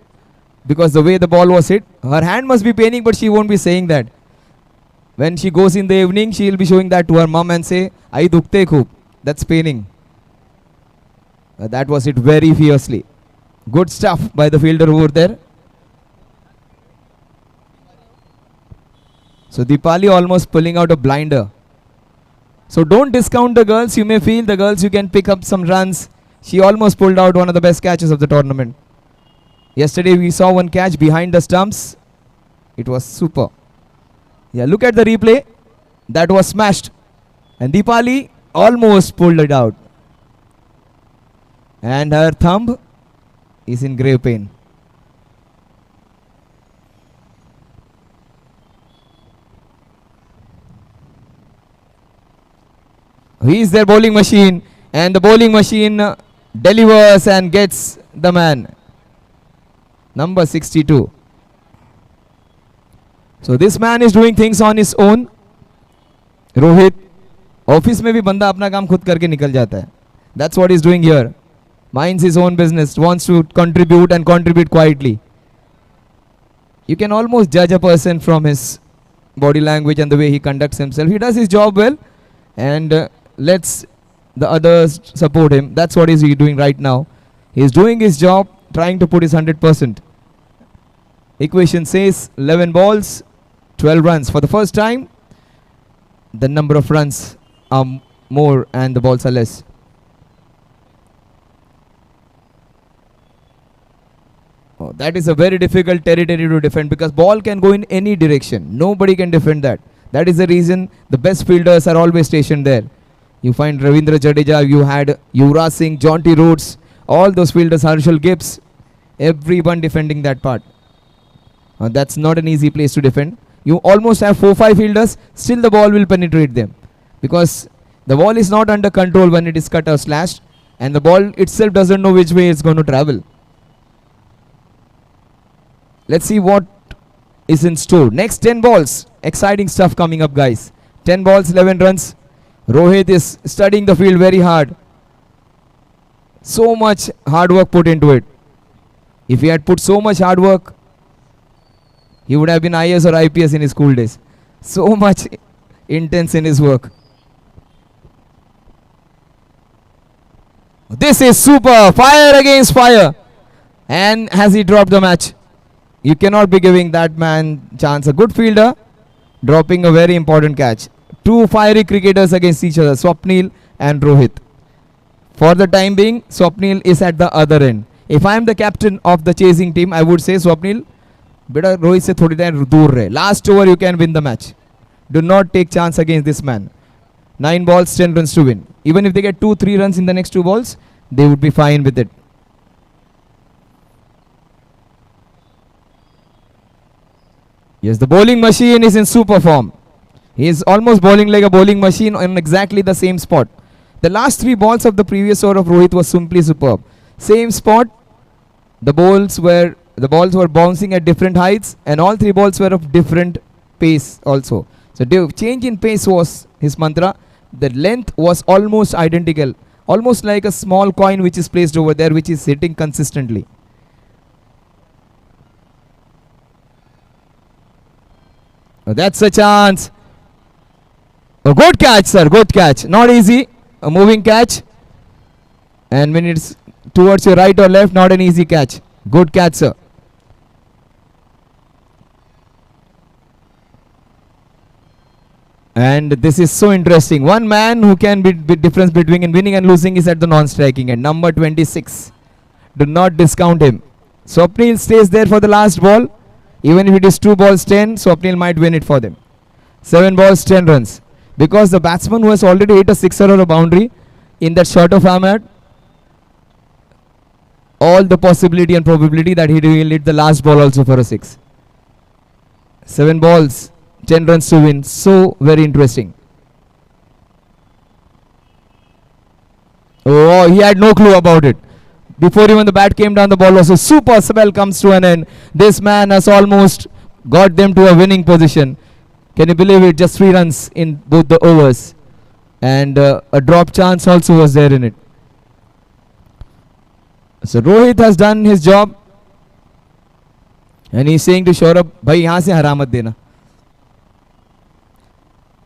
because the way the ball was hit. Her hand must be paining, but she won't be saying that. When she goes in the evening, she will be showing that to her mom and say, "Ai dukte khub." That's paining. That was it very fiercely. Good stuff by the fielder over there. So Deepali almost pulling out a blinder. So don't discount the girls. You may feel the girls you can pick up some runs. She almost pulled out one of the best catches of the tournament. Yesterday we saw one catch behind the stumps. It was super. Yeah, look at the replay. That was smashed. And Deepali almost pulled it out. And her thumb is in grave pain. He is their bowling machine, and the bowling machine delivers and gets the man. Number 62. So this man is doing things on his own. Rohit, office में भी बंदा अपना काम खुद करके निकल जाता है. That's what he's doing here. Minds his own business, wants to contribute and contribute quietly. You can almost judge a person from his body language and the way he conducts himself. He does his job well and lets the others support him. That's what he's doing right now. He's doing his job, trying to put his 100%. Equation says 11 balls, 12 runs. For the first time, the number of runs are more and the balls are less. Oh, that is a very difficult territory to defend because ball can go in any direction. Nobody can defend that. That is the reason the best fielders are always stationed there. You find Ravindra Jadeja, you had Yuvraj Singh, Jonty Rhodes, all those fielders, Harshal Gibbs, everyone defending that part. That's not an easy place to defend. You almost have 4-5 fielders, still the ball will penetrate them because the ball is not under control when it is cut or slashed and the ball itself doesn't know which way it's going to travel. Let's see what is in store. Next 10 balls. Exciting stuff coming up, guys. 10 balls, 11 runs. Rohit is studying the field very hard. So much hard work put into it. If he had put so much hard work, he would have been IAS or IPS in his school days. So much intense in his work. This is super. Fire against fire. And has he dropped the match? You cannot be giving that man chance. A good fielder dropping a very important catch. Two fiery cricketers against each other, Swapnil and Rohit. For the time being, Swapnil is at the other end. If I am the captain of the chasing team, I would say Swapnil, beta Rohit se thodi time dur rahe. Last over you can win the match. Do not take chance against this man. 9 balls, 10 runs to win. Even if they get 2-3 runs in the next 2 balls, they would be fine with it. Yes, the bowling machine is in super form. He is almost bowling like a bowling machine on exactly the same spot. The last 3 balls of the previous over of Rohit was simply superb. Same spot. The balls were bouncing at different heights and all 3 balls were of different pace also. So the change in pace was his mantra. The length was almost identical. Almost like a small coin which is placed over there which is hitting consistently. That's a chance. A good catch, sir. Good catch. Not easy. A moving catch. And when it's towards your right or left, not an easy catch. Good catch, sir. And this is so interesting. One man who can be difference between winning and losing is at the non-striking end. Number 26. Do not discount him. Swapnil stays there for the last ball. Even if it is 2 balls 10, Swapnil might win it for them. 7 balls 10 runs. Because the batsman who has already hit a sixer or a boundary in that shorter format, all the possibility and probability that he will hit the last ball also for a 6. 7 balls 10 runs to win. So very interesting. Oh, he had no clue about it. Before even the bat came down, the ball was a super spell comes to an end. This man has almost got them to a winning position. Can you believe it? Just 3 runs in both the overs. And a drop chance also was there in it. So Rohit has done his job. And he's saying to Saurabh, bhai yahan se hara mat dena.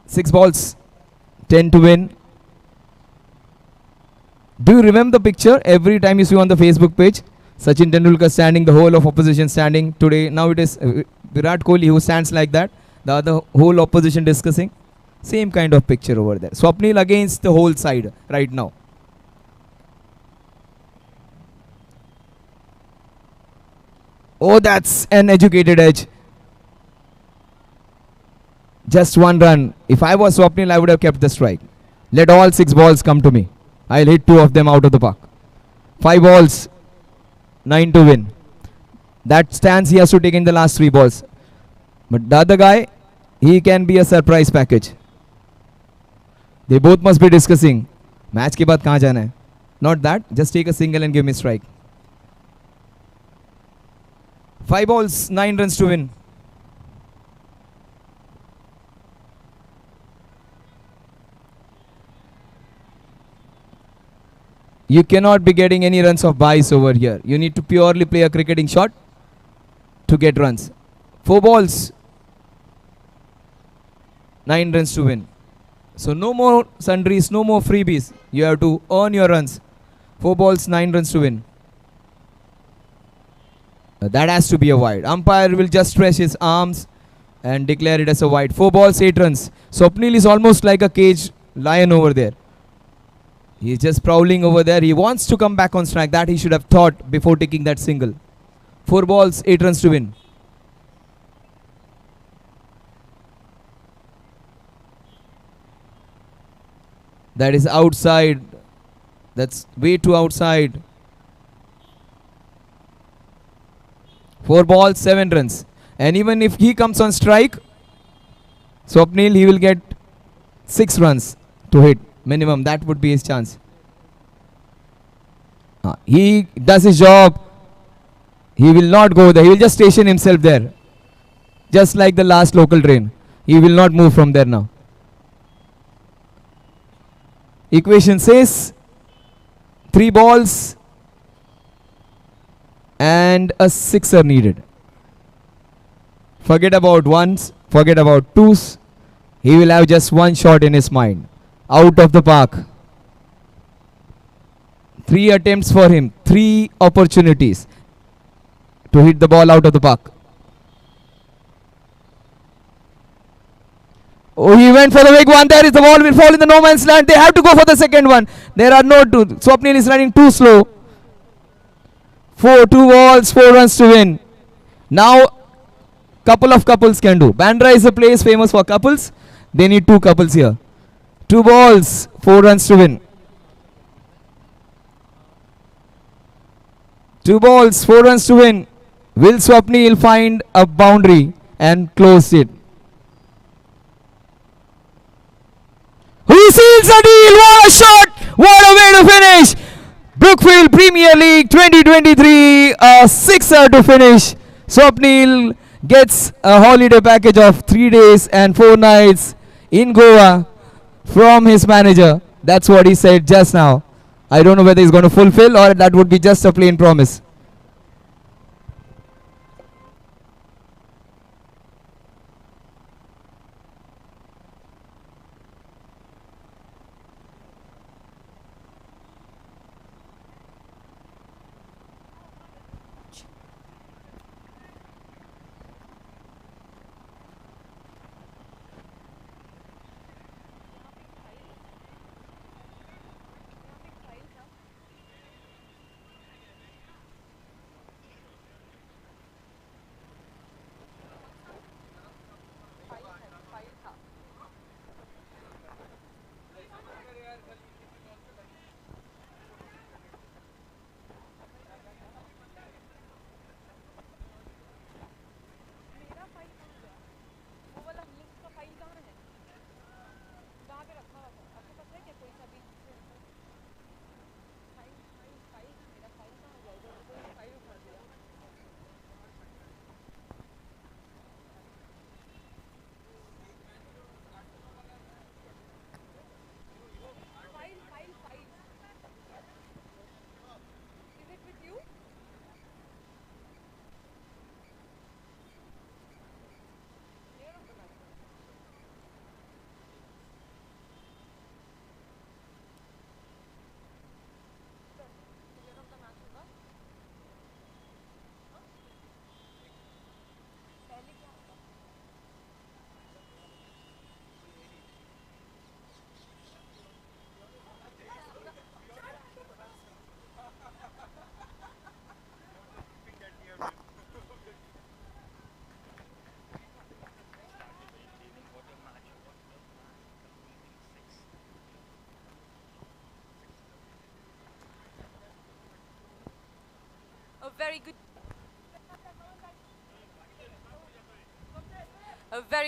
6 balls, 10 to win. Do you remember the picture every time you see on the Facebook page? Sachin Tendulkar standing, the whole of opposition standing. Today, now it is Virat Kohli who stands like that. The other whole opposition discussing. Same kind of picture over there. Swapnil against the whole side right now. Oh, that's an educated edge. Just 1 run. If I was Swapnil, I would have kept the strike. Let all 6 balls come to me. I'll hit 2 of them out of the park. 5 balls, 9 to win. That stance he has to take in the last 3 balls. But the other guy, he can be a surprise package. They both must be discussing. Match ke baad kahan jana hai? Not that. Just take a single and give me strike. 5 balls, 9 runs to win. You cannot be getting any runs of buys over here. You need to purely play a cricketing shot to get runs. 4 balls, 9 runs to win. So no more sundries, no more freebies. You have to earn your runs. 4 balls, 9 runs to win. That has to be a wide. Umpire will just stretch his arms and declare it as a wide. 4 balls, 8 runs. Swapnil is almost like a caged lion over there. He is just prowling over there. He wants to come back on strike. That he should have thought before taking that single. 4 balls, 8 runs to win. That is outside. That's way too outside. 4 balls, 7 runs. And even if he comes on strike, Swapnil, he will get 6 runs to hit. Minimum, that would be his chance. He does his job. He will not go there. He will just station himself there. Just like the last local train. He will not move from there now. Equation says 3 balls and a sixer needed. Forget about ones. Forget about twos. He will have just 1 shot in his mind. Out of the park. 3 attempts for him. 3 opportunities to hit the ball out of the park. Oh, he went for the big one. There is the ball will fall in the no man's land. They have to go for the second one. There are no two. Swapnil is running too slow. 2 balls, 4 runs to win. Now, couple of couples can do. Bandra is a place famous for couples. They need 2 couples here. 2 balls, 4 runs to win. 2 balls, 4 runs to win. Will Swapnil find a boundary and close it? He seals the deal. What a shot! What a way to finish! Brookfield Premier League 2023, a sixer to finish. Swapnil gets a holiday package of 3 days and 4 nights in Goa from his manager. That's what he said just now. I don't know whether he's going to fulfill or that would be just a plain promise. very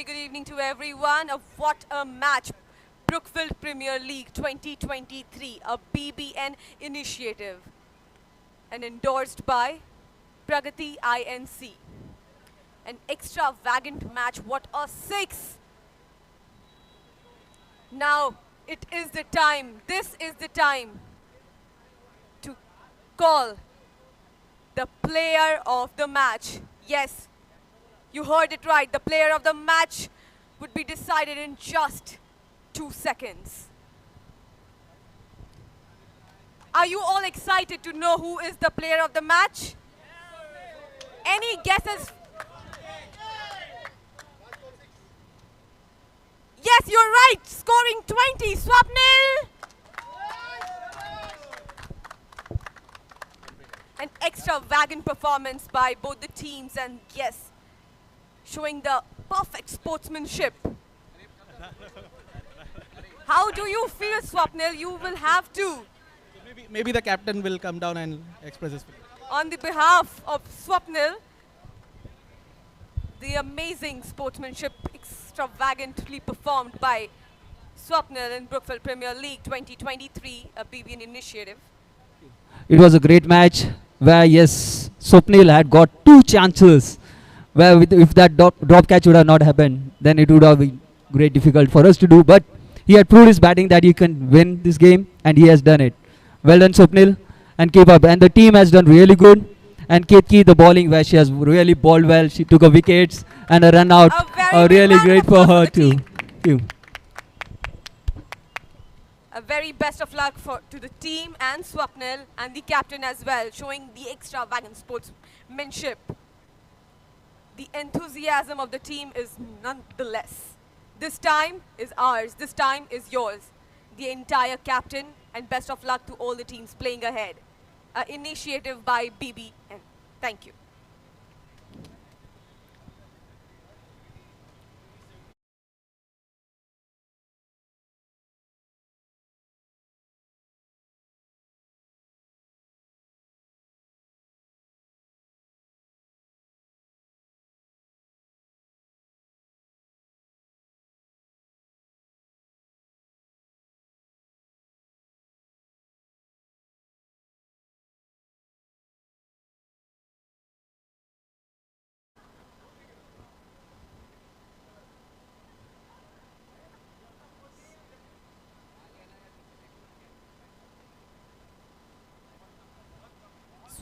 good evening to everyone. What a match. Brookfield Premier League 2023, a BBN initiative and endorsed by Pragati INC. An extravagant match. What a six. Now it is the time. This is the time to call the player of the match. Yes, you heard it right. The player of the match would be decided in just 2 seconds. Are you all excited to know who is the player of the match? Any guesses? Yes, you're right. Scoring 20. Swapnil. An extravagant performance by both the teams, and yes, showing the perfect sportsmanship. How do you feel, Swapnil? You will have to. Maybe the captain will come down and express his feelings. On the behalf of Swapnil, the amazing sportsmanship extravagantly performed by Swapnil in Brookfield Premier League 2023, a BBN initiative. It was a great match where, yes, Swapnil had got 2 chances where if that drop catch would have not happened, then it would have been great difficult for us to do. But he had proved his batting that he can win this game, and he has done it. Well done, Swapnil, and keep up. And the team has done really good. And Ketki, the bowling, where she has really bowled well. She took a wickets and a run out. Really great for her too. Thank you. A very best of luck to the team and Swapnil and the captain as well, showing the extravagant sportsmanship. The enthusiasm of the team is nonetheless. This time is ours. This time is yours. The entire captain, and best of luck to all the teams playing ahead. An initiative by BBN. Thank you.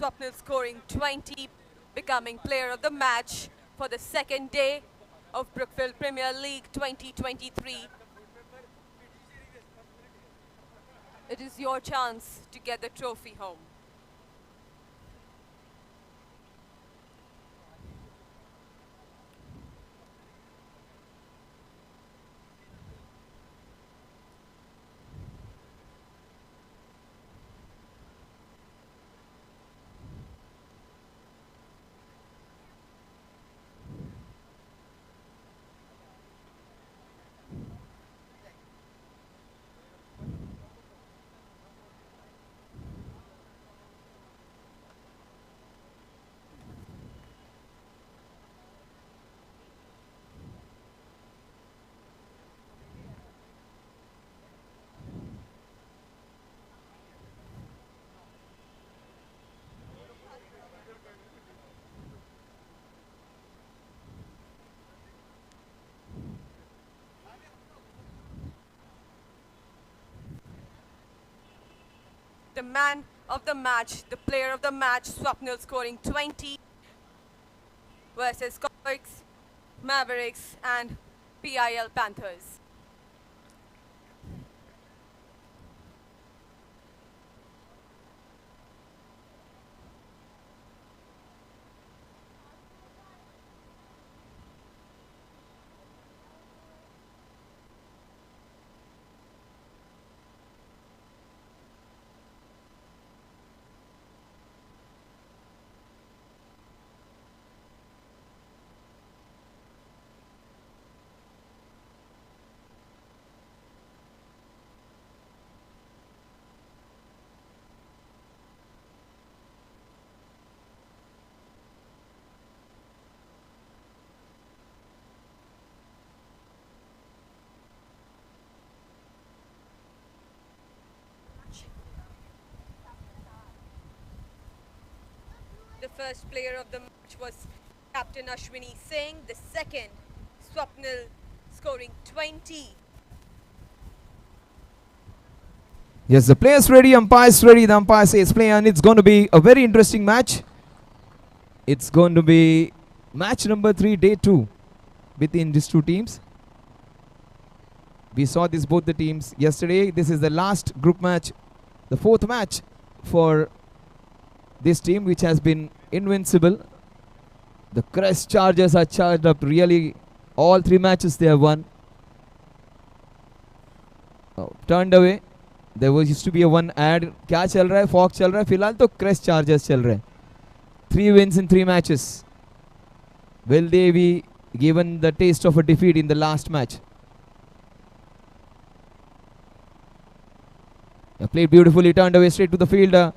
Swapnil scoring 20, becoming player of the match for the second day of Brookfield Premier League 2023. It is your chance to get the trophy home. The man of the match, the player of the match, Swapnil scoring 20 versus Comics, Mavericks and PIL Panthers. first player of the match was Captain Ashwini Singh. The second, Swapnil, scoring 20. Yes, the players ready, umpires ready. The umpire says play, and it's going to be a very interesting match. It's going to be match number 3, day 2, between these two teams. We saw this both the teams yesterday. This is the last group match, the 4th match for this team, which has been invincible. The Crest Chargers are charged up really. All 3 matches they have won. Turned away. There used to be a one ad. क्या चल रहा है? Fox चल रहा है. फिलहाल तो Crest Chargers चल रहे हैं. 3 wins in 3 matches. Will they be given the taste of a defeat in the last match? Played beautifully, turned away straight to the field.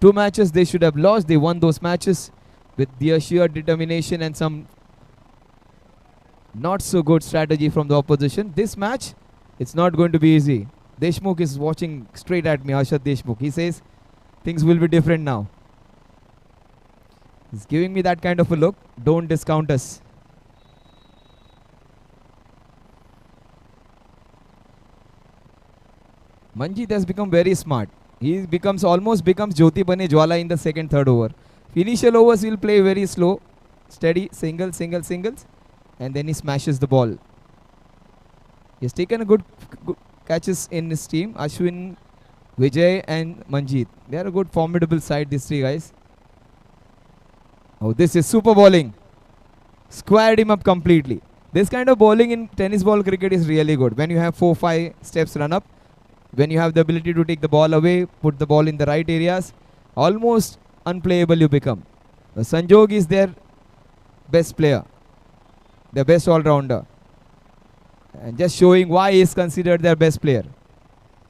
2 matches they should have lost. They won those matches with their sheer determination and some not so good strategy from the opposition. This match, it's not going to be easy. Deshmukh is watching straight at me, Harshad Deshmukh. He says things will be different now. He's giving me that kind of a look. Don't discount us. Manjeet has become very smart. He almost becomes Jyoti Bane Jwala in the 2nd, 3rd over. Initial overs he'll play very slow, steady, singles, and then he smashes the ball. He's taken a good catches in his team. Ashwin, Vijay and Manjeet. They are a good formidable side, these 3 guys. Oh, this is super bowling. Squared him up completely. This kind of bowling in tennis ball cricket is really good. When you have 4-5 steps run up, when you have the ability to take the ball away, put the ball in the right areas, almost unplayable you become. Sanjog is their best player, their best all-rounder. And just showing why he is considered their best player.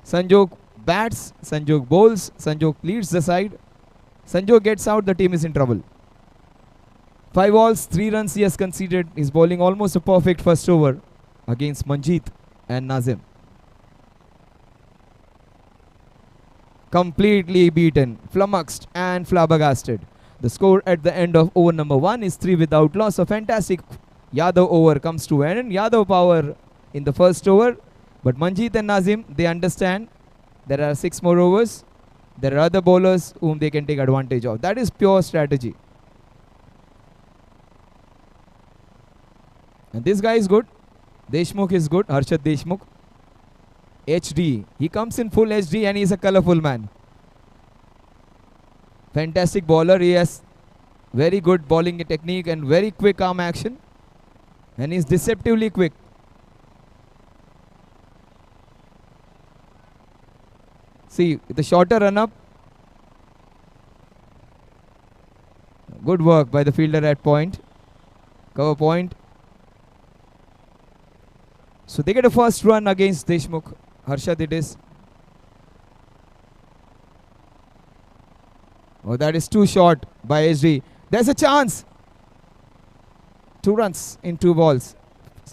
Sanjog bats, Sanjog bowls, Sanjog leads the side. Sanjog gets out, the team is in trouble. 5 balls, 3 runs he has conceded. He's bowling almost a perfect first over against Manjeet and Nazim. Completely beaten, flummoxed and flabbergasted. The score at the end of over number 1 is 3 without loss. A fantastic Yadav over comes to an end. Yadav power in the first over. But Manjeet and Nazim, they understand there are 6 more overs. There are other bowlers whom they can take advantage of. That is pure strategy. And this guy is good. Deshmukh is good. Harshad Deshmukh. HD. He comes in full HD and he is a colourful man. Fantastic bowler. He has very good bowling technique and very quick arm action. And he is deceptively quick. See, the shorter run up. Good work by the fielder at point. Cover point. So they get a first run against Deshmukh. Harshad it is. Oh, that is too short by HD. There's a chance. 2 runs in 2 balls.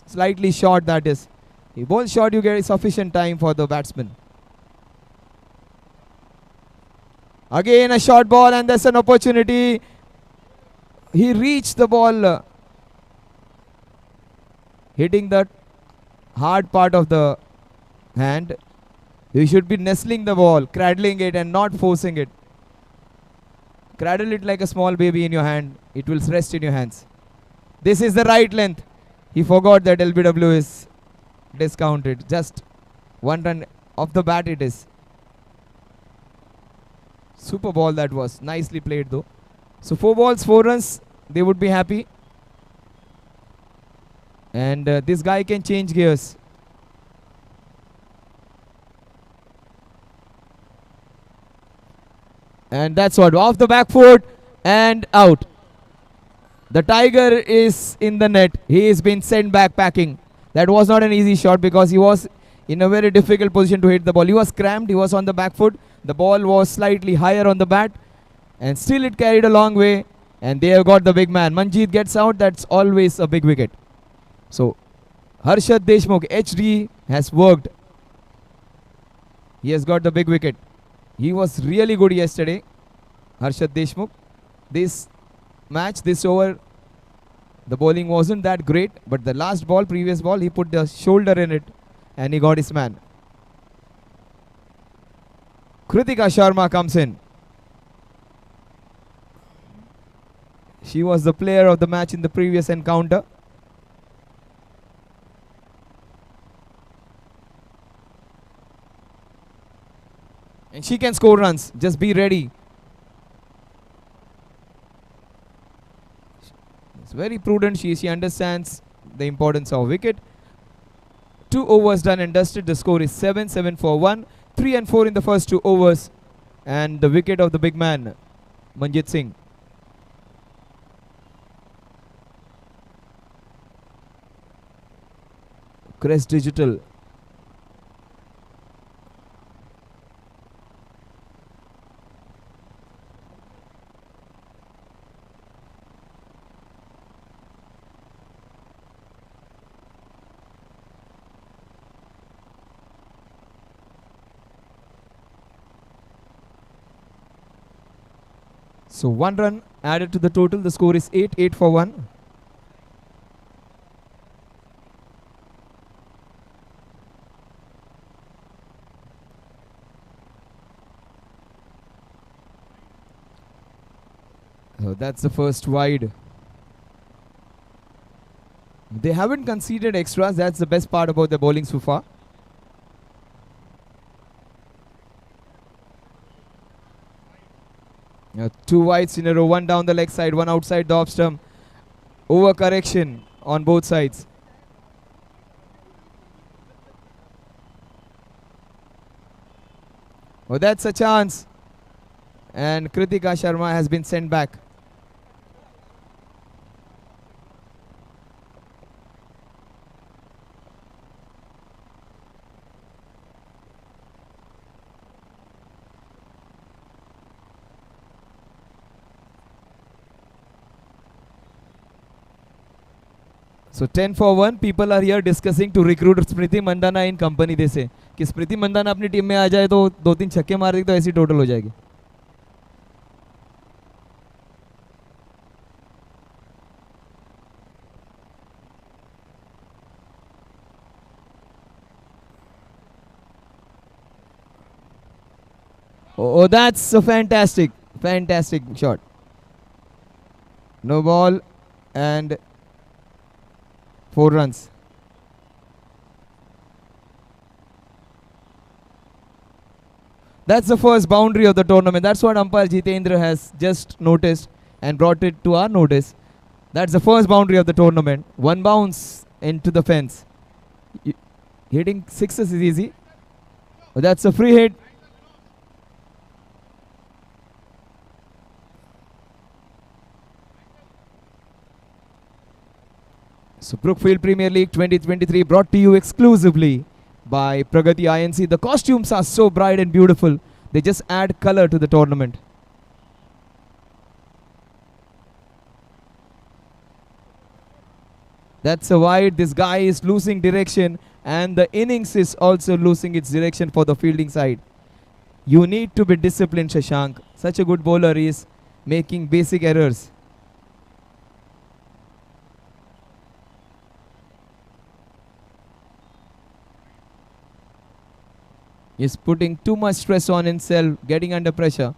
Slightly short, that is. If you bowl short, you get sufficient time for the batsman. Again a short ball and there's an opportunity. He reached the ball. Hitting the hard part of the hand. You should be nestling the ball, cradling it and not forcing it. Cradle it like a small baby in your hand. It will rest in your hands. This is the right length. He forgot that LBW is discounted. Just 1 run off the bat it is. Super ball that was. Nicely played though. So 4 balls, 4 runs. They would be happy. And this guy can change gears. And that's what. Off the back foot and out. The Tiger is in the net. He is been sent back packing. That was not an easy shot because he was in a very difficult position to hit the ball. He was cramped. He was on the back foot. The ball was slightly higher on the bat. And still it carried a long way. And they have got the big man. Manjeet gets out. That's always a big wicket. So Harshad Deshmukh, HD, has worked. He has got the big wicket. He was really good yesterday, Harshad Deshmukh. This match. This over, the bowling wasn't that great, but the last ball, previous ball, he put the shoulder in it and he got his man. Kritika Sharma comes in. She was the player of the match in the previous encounter. And she can score runs. Just be ready. It's very prudent. She understands the importance of wicket. 2 overs done and dusted. The score is 7 for 1. 3 and 4 in the first 2 overs. And the wicket of the big man, Manjit Singh. Crest Digital. So 1 run added to the total. The score is 8 for 1. So that's the first wide. They haven't conceded extras. That's the best part about the bowling so far. Now 2 wides in a row, 1 down the leg side, 1 outside the off stump. Over correction on both sides. Oh, that's a chance. And Kritika Sharma has been sent back. So 10 for 1. People are here discussing to recruit Smriti Mandana in company. They say कि स्मृति मंदाना अपनी team में आ जाए तो 2-3 छक्के मार देगी तो ऐसी टोटल हो जाएगी. Oh, that's a fantastic shot. No ball and 4 runs. That's the first boundary of the tournament. That's what umpire Jitendra has just noticed and brought it to our notice. That's the first boundary of the tournament. 1 bounce into the fence. Hitting sixes is easy. But that's a free hit. So Brookfield Premier League 2023 brought to you exclusively by Pragati INC. The costumes are so bright and beautiful. They just add color to the tournament. That's a wide. This guy is losing direction and the innings is also losing its direction for the fielding side. You need to be disciplined, Shashank. Such a good bowler is making basic errors. He's putting too much stress on himself, getting under pressure.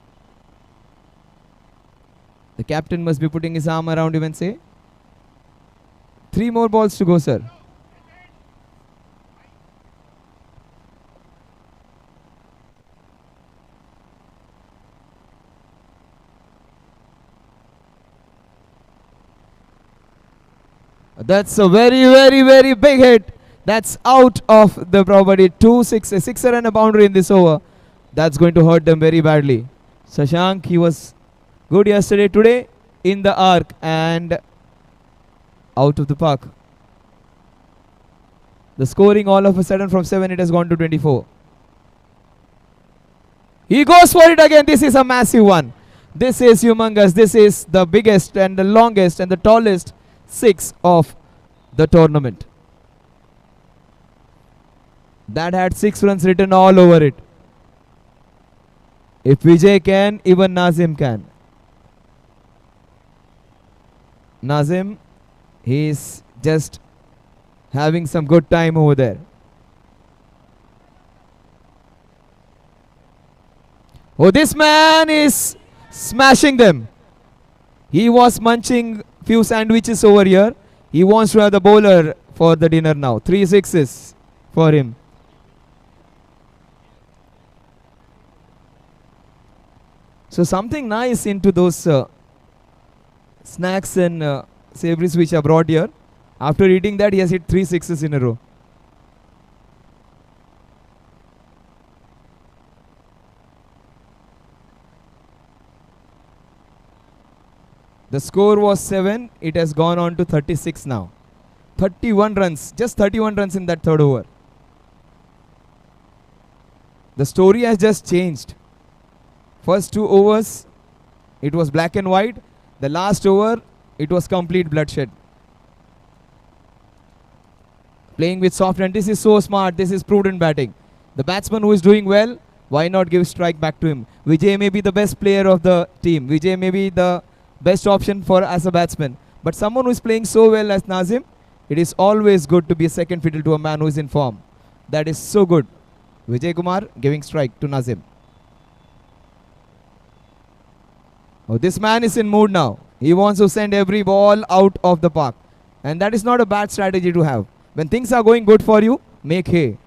The captain must be putting his arm around him and say, 3 more balls to go, sir. That's a very, very, very big hit. That's out of the property. 2-6, a sixer and a boundary in this over. That's going to hurt them very badly. Shashank, he was good yesterday. Today, in the arc and out of the park. The scoring all of a sudden from 7, it has gone to 24. He goes for it again. This is a massive one. This is humongous. This is the biggest and the longest and the tallest 6 of the tournament. That had 6 runs written all over it. If Vijay can, even Nazim can. Nazim, he's just having some good time over there. Oh, this man is smashing them. He was munching few sandwiches over here. He wants to have the bowler for the dinner now. 3 sixes for him. So something nice into those snacks and savories which are brought here. After eating that, he has hit 3 sixes in a row. The score was 7. It has gone on to 36 now. 31 runs. Just 31 runs in that third over. The story has just changed. First 2 overs, it was black and white. The last over, it was complete bloodshed. Playing with soft hand. This is so smart. This is prudent batting. The batsman who is doing well, why not give strike back to him? Vijay may be the best player of the team. Vijay may be the best option for as a batsman. But someone who is playing so well as Nazim, it is always good to be a second fiddle to a man who is in form. That is so good. Vijay Kumar giving strike to Nazim. Oh, this man is in mood now. He wants to send every ball out of the park. And that is not a bad strategy to have. When things are going good for you, make hay.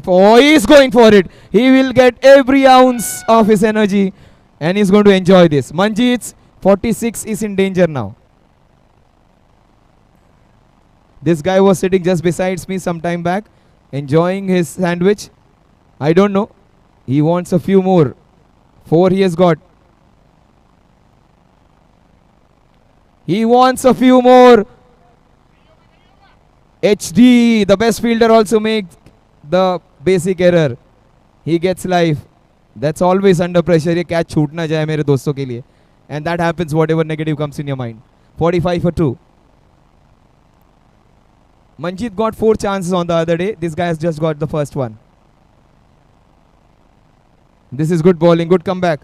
Oh, he's going for it. He will get every ounce of his energy and he's going to enjoy this. Manjeet's 46 is in danger now. This guy was sitting just beside me some time back, enjoying his sandwich. I don't know. He wants a few more. 4 he has got. He wants a few more. HD, the best fielder, also makes the basic error. He gets life. That's always under pressure. ये catch छूट ना जाए मेरे दोस्तों के लिए. And that happens whatever negative comes in your mind. 45 for 2. Manjeet got 4 chances on the other day. This guy has just got the first one. This is good bowling, good comeback.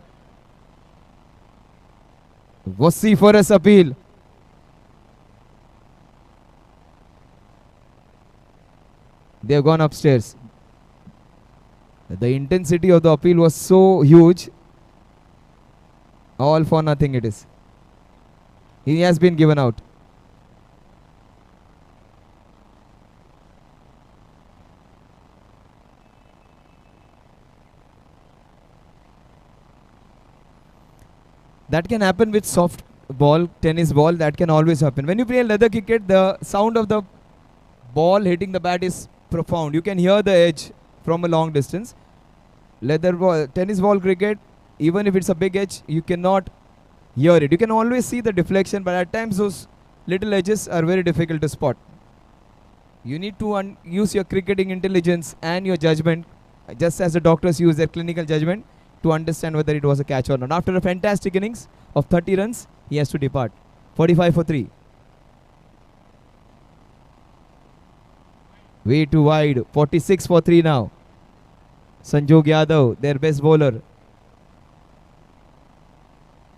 Vociferous appeal. They have gone upstairs. The intensity of the appeal was so huge. All for nothing it is. He has been given out. That can happen with soft ball, tennis ball. That can always happen. When you play leather cricket, the sound of the ball hitting the bat is profound. You can hear the edge from a long distance. Leather ball, tennis ball cricket, even if it's a big edge, you cannot hear it. You can always see the deflection, but at times those little edges are very difficult to spot. You need to use your cricketing intelligence and your judgment, just as the doctors use their clinical judgment, to understand whether it was a catch or not. After a fantastic innings of 30 runs, he has to depart. 45 for 3. Way too wide. 46 for 3 now. Sanjog Yadav, their best bowler.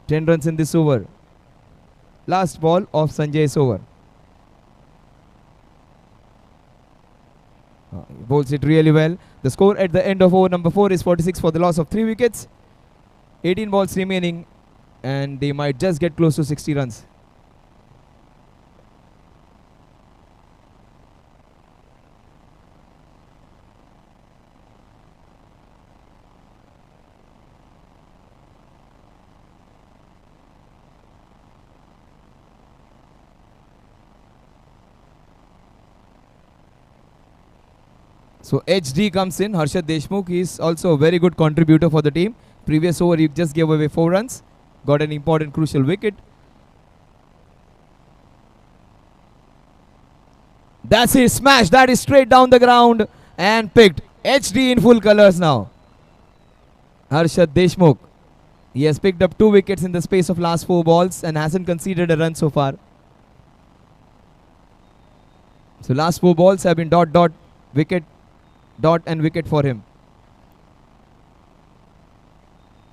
10 runs in this over. Last ball of Sanjay's over. He bowls it really well. The score at the end of over number 4 is 46 for the loss of 3 wickets. 18 balls remaining and they might just get close to 60 runs. So HD comes in. Harshad Deshmukh, he is also a very good contributor for the team. Previous over he just gave away 4 runs. Got an important crucial wicket. That's it, smash. That is straight down the ground and picked. HD in full colours now. Harshad Deshmukh. He has picked up 2 wickets in the space of last 4 balls and hasn't conceded a run so far. So last 4 balls have been dot wicket dot and wicket for him.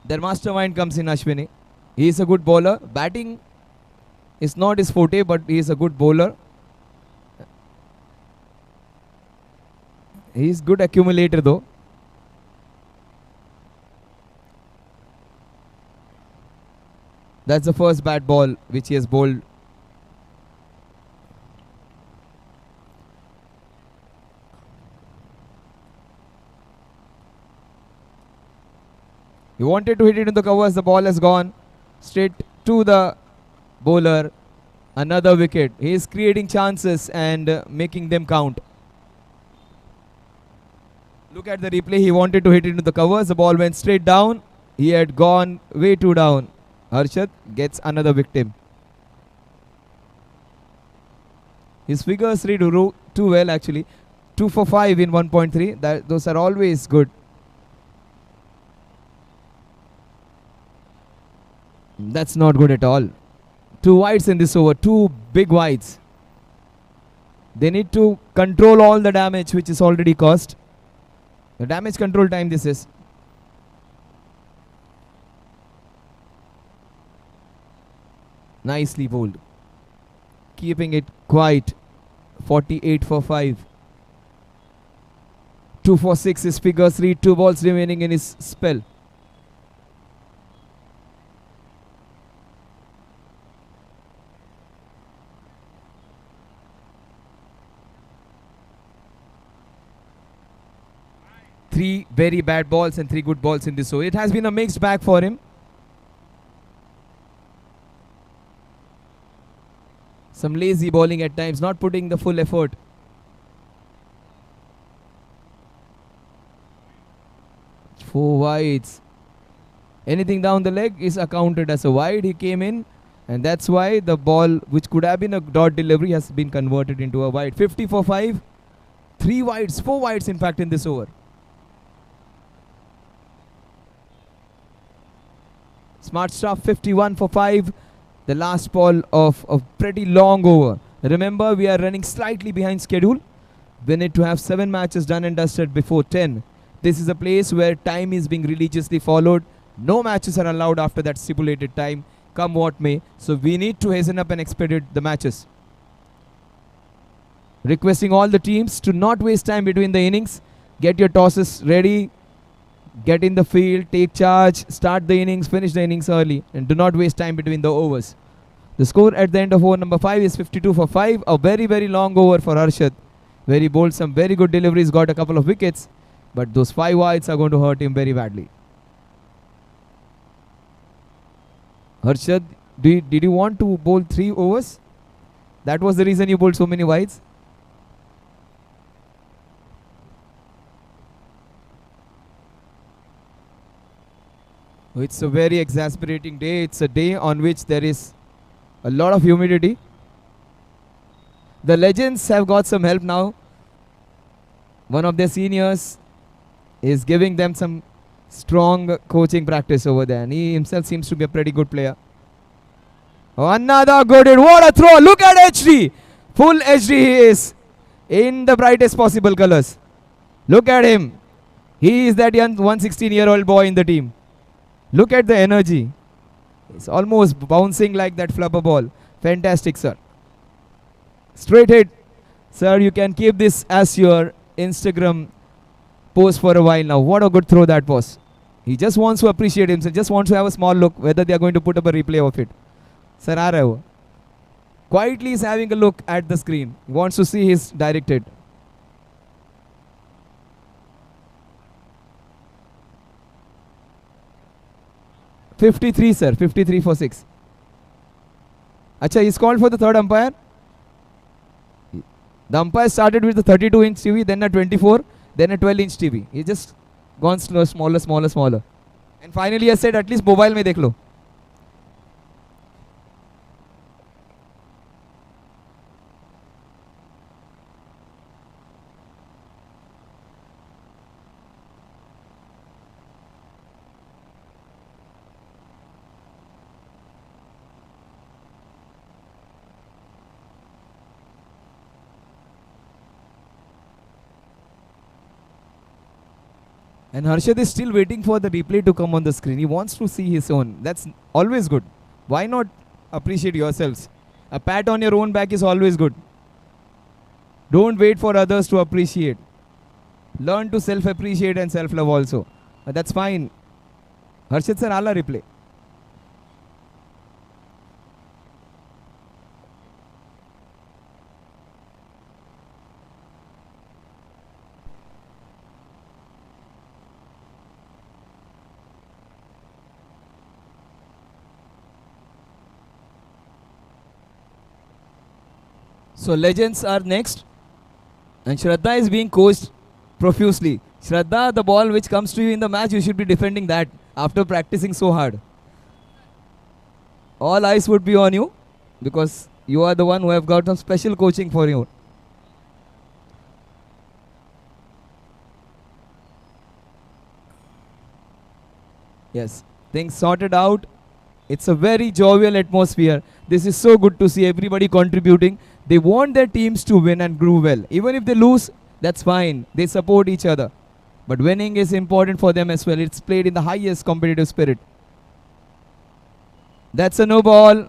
Their mastermind comes in Ashwini. He is a good bowler. Batting is not his forte, but he is a good bowler. He is good accumulator though. That's the first bad ball which he has bowled. He wanted to hit it in the covers. The ball has gone straight to the bowler. Another wicket. He is creating chances and making them count. Look at the replay. He wanted to hit it into the covers. The ball went straight down. He had gone way too down. Harshad gets another victim. His figures read too well actually. 2 for 5 in 1.3. Those are always good. That's not good at all. 2 wides in this over. 2 big wides. They need to control all the damage which is already caused. The damage control time this is. Nicely bowled. Keeping it quiet. 48 for 5. 2 for 6 is figures read. 2 balls remaining in his spell. Three very bad balls and 3 good balls in this over. It has been a mixed bag for him. Some lazy bowling at times, not putting the full effort. Four wides. Anything down the leg is accounted as a wide. He came in, and that's why the ball, which could have been a dot delivery, has been converted into a wide. 50 for 5. 3 wides, 4 wides in fact in this over. Smart stuff. 51 for 5. The last ball of a pretty long over. Remember, we are running slightly behind schedule. We need to have 7 matches done and dusted before 10. This is a place where time is being religiously followed. No matches are allowed after that stipulated time, come what may. So we need to hasten up and expedite the matches. Requesting all the teams to not waste time between the innings. Get your tosses ready. Get in the field, take charge, start the innings, finish the innings early, and do not waste time between the overs. The score at the end of over number 5 is 52 for 5. A very, very long over for Harshad, where he bowled some very good deliveries, got a couple of wickets, but those 5 wides are going to hurt him very badly. Harshad, did you want to bowl 3 overs? That was the reason you bowled so many wides? It's a very exasperating day. It's a day on which there is a lot of humidity. The legends have got some help now. One of their seniors is giving them some strong coaching practice over there, and he himself seems to be a pretty good player. Another good hit. What a throw. Look at HD. Full HD he is in the brightest possible colors. Look at him. He is that young 116-year-old boy in the team. Look at the energy. It's almost bouncing like that flubber ball. Fantastic, sir. Straight hit. Sir, you can keep this as your Instagram post for a while now. What a good throw that was. He just wants to appreciate himself. Just wants to have a small look whether they are going to put up a replay of it. Sir, aa raha hai wo. Quietly is having a look at the screen. He wants to see his direct hit. .53, sir. 53 for 6. Acha, he's called for the third umpire. The umpire started with the 32-inch TV, then a 24, then a 12-inch TV. He's just gone slow, smaller. And finally, he has said, at least mobile mein dekh lo. And Harshad is still waiting for the replay to come on the screen. He wants to see his own. That's always good. Why not appreciate yourselves? A pat on your own back is always good. Don't wait for others to appreciate. Learn to self-appreciate and self-love also. That's fine. Harshad sir, ala replay. So legends are next. And Shraddha is being coached profusely. Shraddha, the ball which comes to you in the match, you should be defending that after practicing so hard. All eyes would be on you because you are the one who have got some special coaching for you. Yes, things sorted out. It's a very jovial atmosphere. This is so good to see everybody contributing. They want their teams to win and grow well. Even if they lose, that's fine. They support each other. But winning is important for them as well. It's played in the highest competitive spirit. That's a no ball.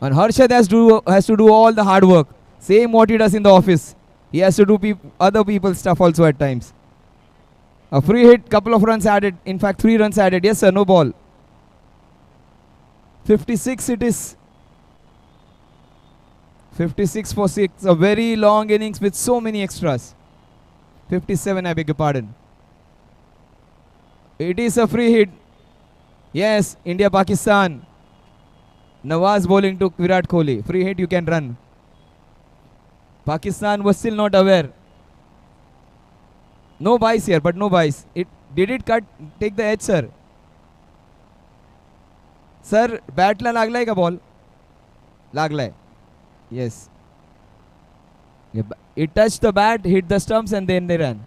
And Harshad has to do all the hard work. Same what he does in the office. He has to do other people's stuff also at times. A free hit, couple of runs added. In fact, 3 runs added. Yes, sir, no ball. 56 it is. 56 for 6. A very long innings with so many extras. 57, I beg your pardon. It is a free hit. Yes, India-Pakistan. Nawaz bowling to Virat Kohli. Free hit, you can run. Pakistan was still not aware. No buys here, but no buys. Did it cut? Take the edge, sir. Sir, bat la laglay ka ball? Laglay. Yes. It touched the bat, hit the stumps, and then they ran.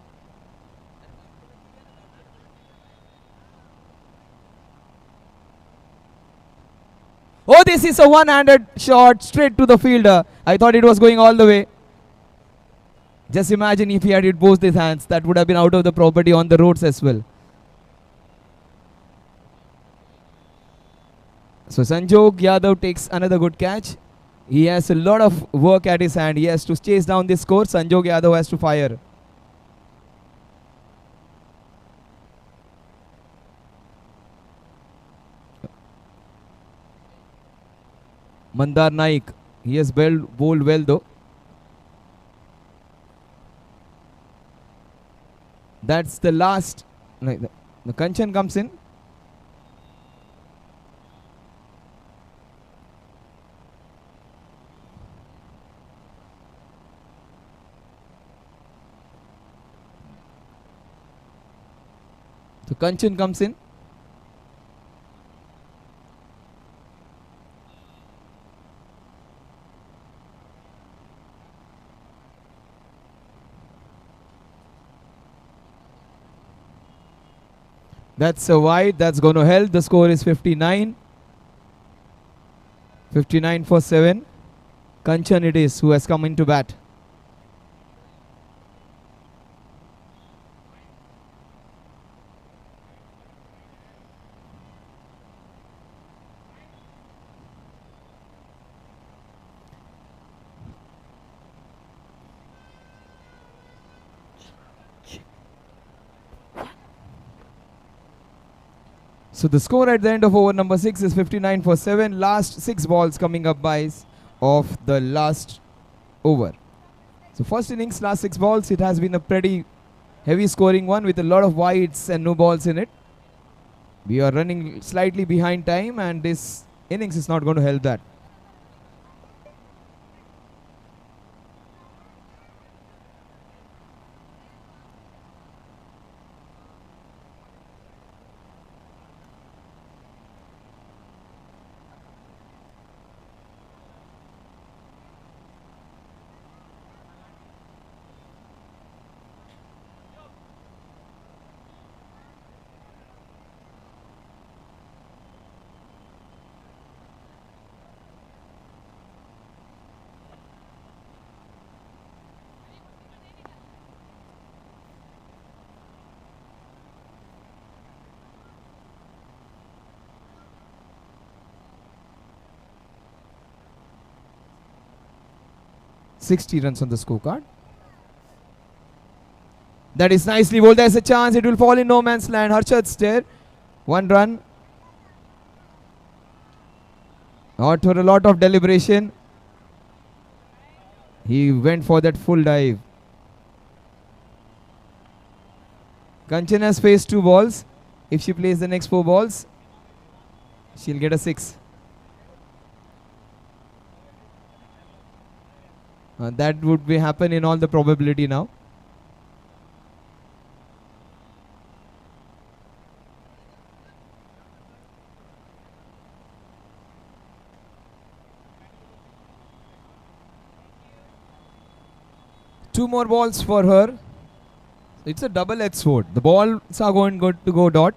Oh, this is a one-handed shot straight to the fielder. I thought it was going all the way. Just imagine if he had hit both his hands, that would have been out of the property on the roads as well. So Sanjog Yadav takes another good catch. He has a lot of work at his hand. He has to chase down this score. Sanjog Yadav has to fire. Mandar Naik. He has bowled well though. That's the last. The Kanchan comes in. So Kanchan comes in. That's a wide. That's going to help. The score is 59. 59 for 7. Kanchan it is who has come into bat. So the score at the end of over number 6 is 59 for 7. Last 6 balls coming up by of the last over. So first innings, last 6 balls, it has been a pretty heavy scoring one with a lot of wides and no balls in it. We are running slightly behind time and this innings is not going to help that. 60 runs on the scorecard. That is nicely bowled. There's a chance. It will fall in no man's land. Harshad's there. 1 run. After a lot of deliberation, he went for that full dive. Kanchan has faced 2 balls. If she plays the next 4 balls, she'll get a 6. That would be happen in all the probability now. Two more balls for her. It's a double-edged sword. The balls are going good to go dot.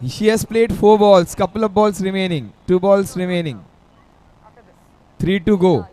She has played 4 balls, couple of balls remaining, 2 balls remaining. 3 to go.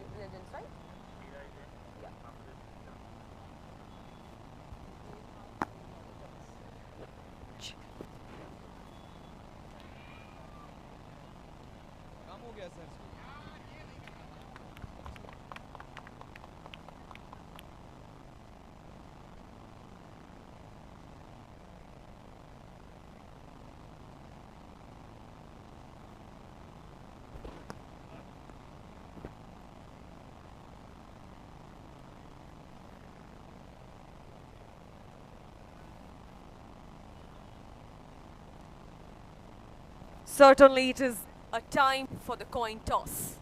Certainly it is a time for the coin toss.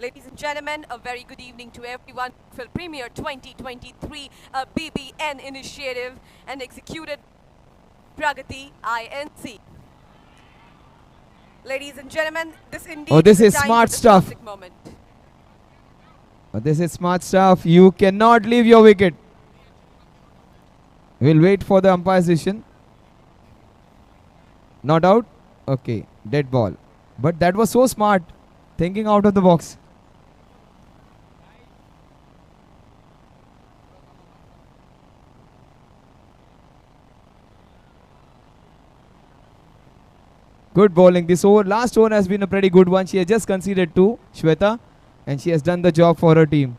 Ladies and gentlemen, a very good evening to everyone. Brookfield Premier 2023, a BBN initiative and executed Pragati INC. Ladies and gentlemen, this indeed This is is a time smart for the stuff. classic moment. This is smart stuff. You cannot leave your wicket. We'll wait for the umpire's decision. Not out. Okay, dead ball. But that was so smart. Thinking out of the box. Good bowling. This over, last over has been a pretty good one. She has just conceded 2, Shweta, and she has done the job for her team.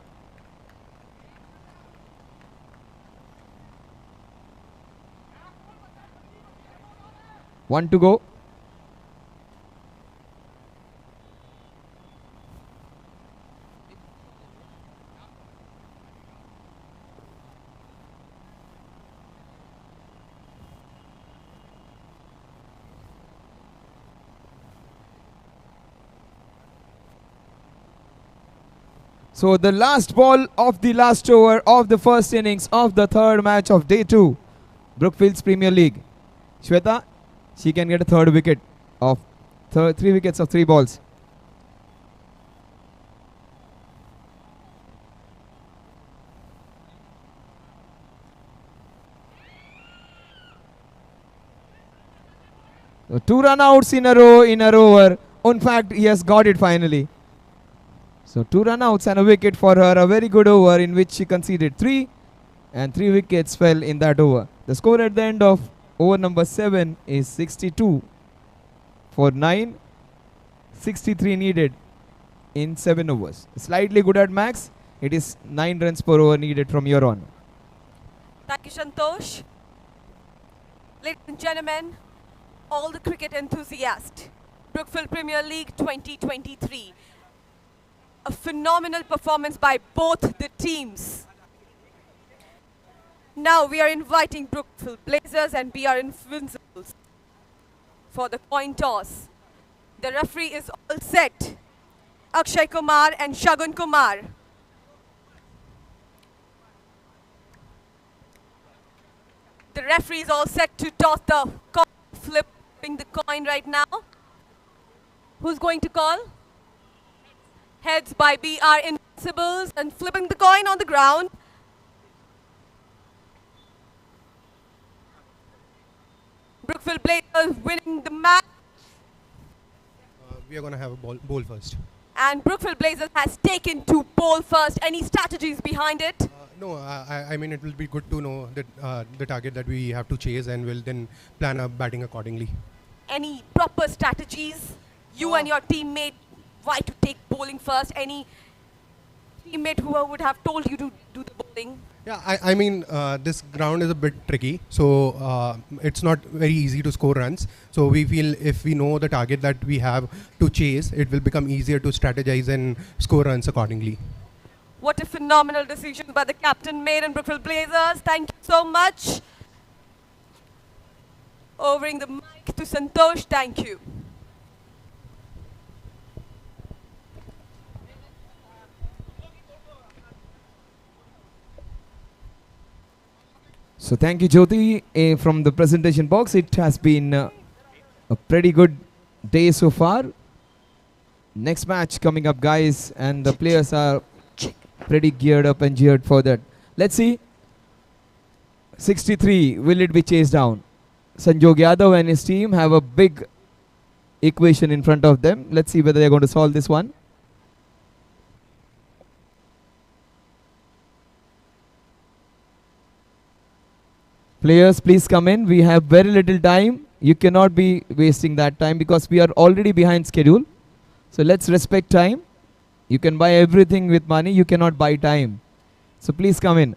One to go. So the last ball of the last over of the first innings of the third match of day 2, Brookfield's Premier League. Shweta, she can get a third wicket of 3 wickets of 3 balls. So 2 run outs in a row in a rover. In fact, he has got it finally. So 2 run outs and a wicket for her. A very good over in which she conceded 3 and 3 wickets fell in that over. The score at the end of over number 7 is 62 for 9. 63 needed in 7 overs. Slightly good at max. It is 9 runs per over needed from here on. Thank you, Santosh. Ladies and gentlemen, all the cricket enthusiasts, Brookfield Premier League 2023. A phenomenal performance by both the teams. Now we are inviting Brookfield Blazers and BR Invincibles for the coin toss. The referee is all set. Akshay Kumar and Shagun Kumar. The referee is all set to toss the coin, flipping the coin right now. Who's going to call? Heads by BR Invincibles and flipping the coin on the ground. Brookfield Blazers winning the match. We are going to have a bowl first. And Brookfield Blazers has taken to bowl first. Any strategies behind it? No, I mean it will be good to know that the target that we have to chase, and we'll then plan our batting accordingly. Any proper strategies you and your teammate why to take bowling first? Any teammate who would have told you to do the bowling? Yeah, I mean this ground is a bit tricky, so it's not very easy to score runs. So we feel if we know the target that we have to chase, it will become easier to strategize and score runs accordingly. What a phenomenal decision by the captain made in Brookfield Blazers. Thank you so much. Overing the mic to Santosh. Thank you. So thank you, Jyoti, from the presentation box. It has been a pretty good day so far. Next match coming up, guys, and the players are pretty geared up and geared for that. Let's see. 63, will it be chased down? Sanjog Yadav and his team have a big equation in front of them. Let's see whether they're going to solve this one. Players, please come in. We have very little time. You cannot be wasting that time because we are already behind schedule. So let's respect time. You can buy everything with money. You cannot buy time. So please come in.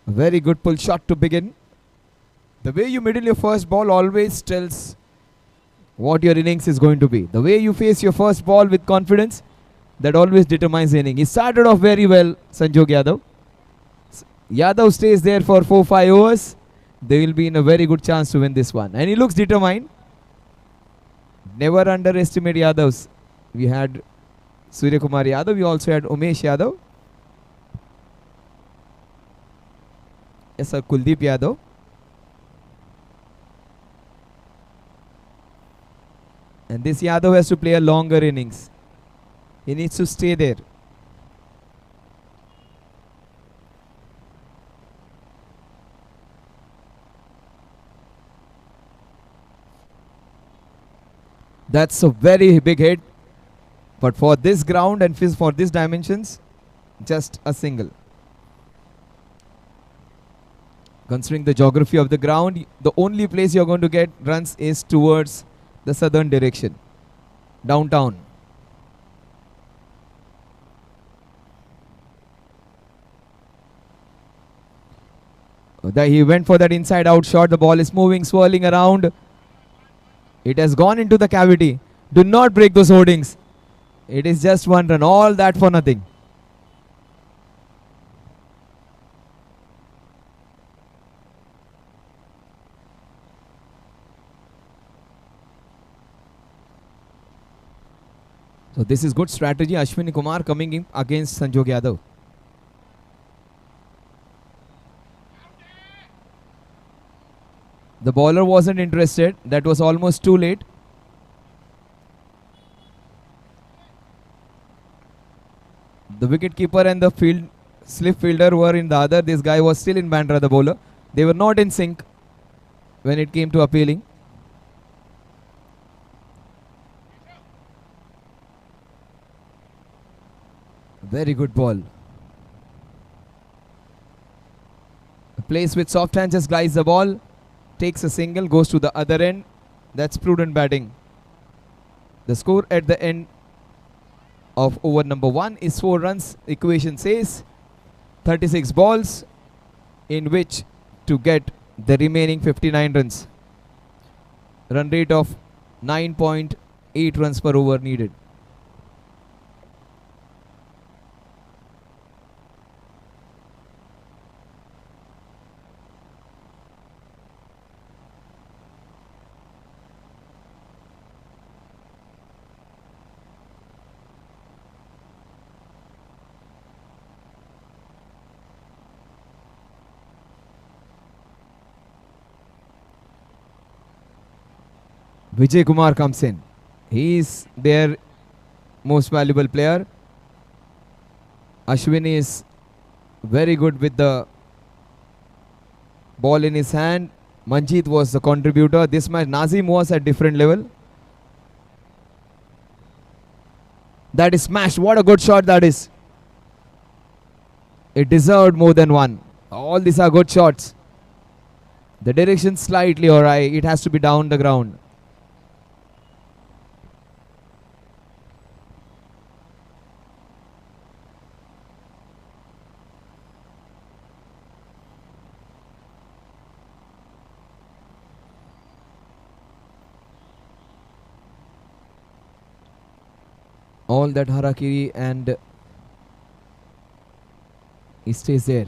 Very good pull shot to begin. The way you middle your first ball always tells what your innings is going to be. The way you face your first ball with confidence, that always determines the inning. He started off very well, Sanjog Yadav. Yadav stays there for 4-5 overs. They will be in a very good chance to win this one. And he looks determined. Never underestimate Yadavs. We had Surya Kumar Yadav. We also had Umesh Yadav. Yes, sir, Kuldeep Yadav. And this Yadav has to play a longer innings. He needs to stay there. That's a very big hit. But for this ground and for these dimensions, just a single. Considering the geography of the ground, the only place you're going to get runs is towards the southern direction, downtown. He went for that inside out shot. The ball is moving, swirling around. It has gone into the cavity. Do not break those hoardings. It is just one run. All that for nothing. So this is good strategy. Ashwini Kumar coming in against Sanjog Yadav. The bowler wasn't interested. That was almost too late. The wicketkeeper and the slip fielder were in the other. This guy was still in Bandra, the bowler. They were not in sync when it came to appealing. Very good ball. Plays with soft hands, just glides the ball, takes a single, goes to the other end. That's prudent batting. The score at the end of over number 1 is 4 runs. Equation says 36 balls in which to get the remaining 59 runs. Run rate of 9.8 runs per over needed. Vijay Kumar comes in. He is their most valuable player. Ashwin is very good with the ball in his hand. Manjeet was the contributor. This match, Nazim was at different level. That is smashed. What a good shot that is. It deserved more than one. All these are good shots. The direction slightly awry. It has to be down the ground. All that harakiri and he stays there.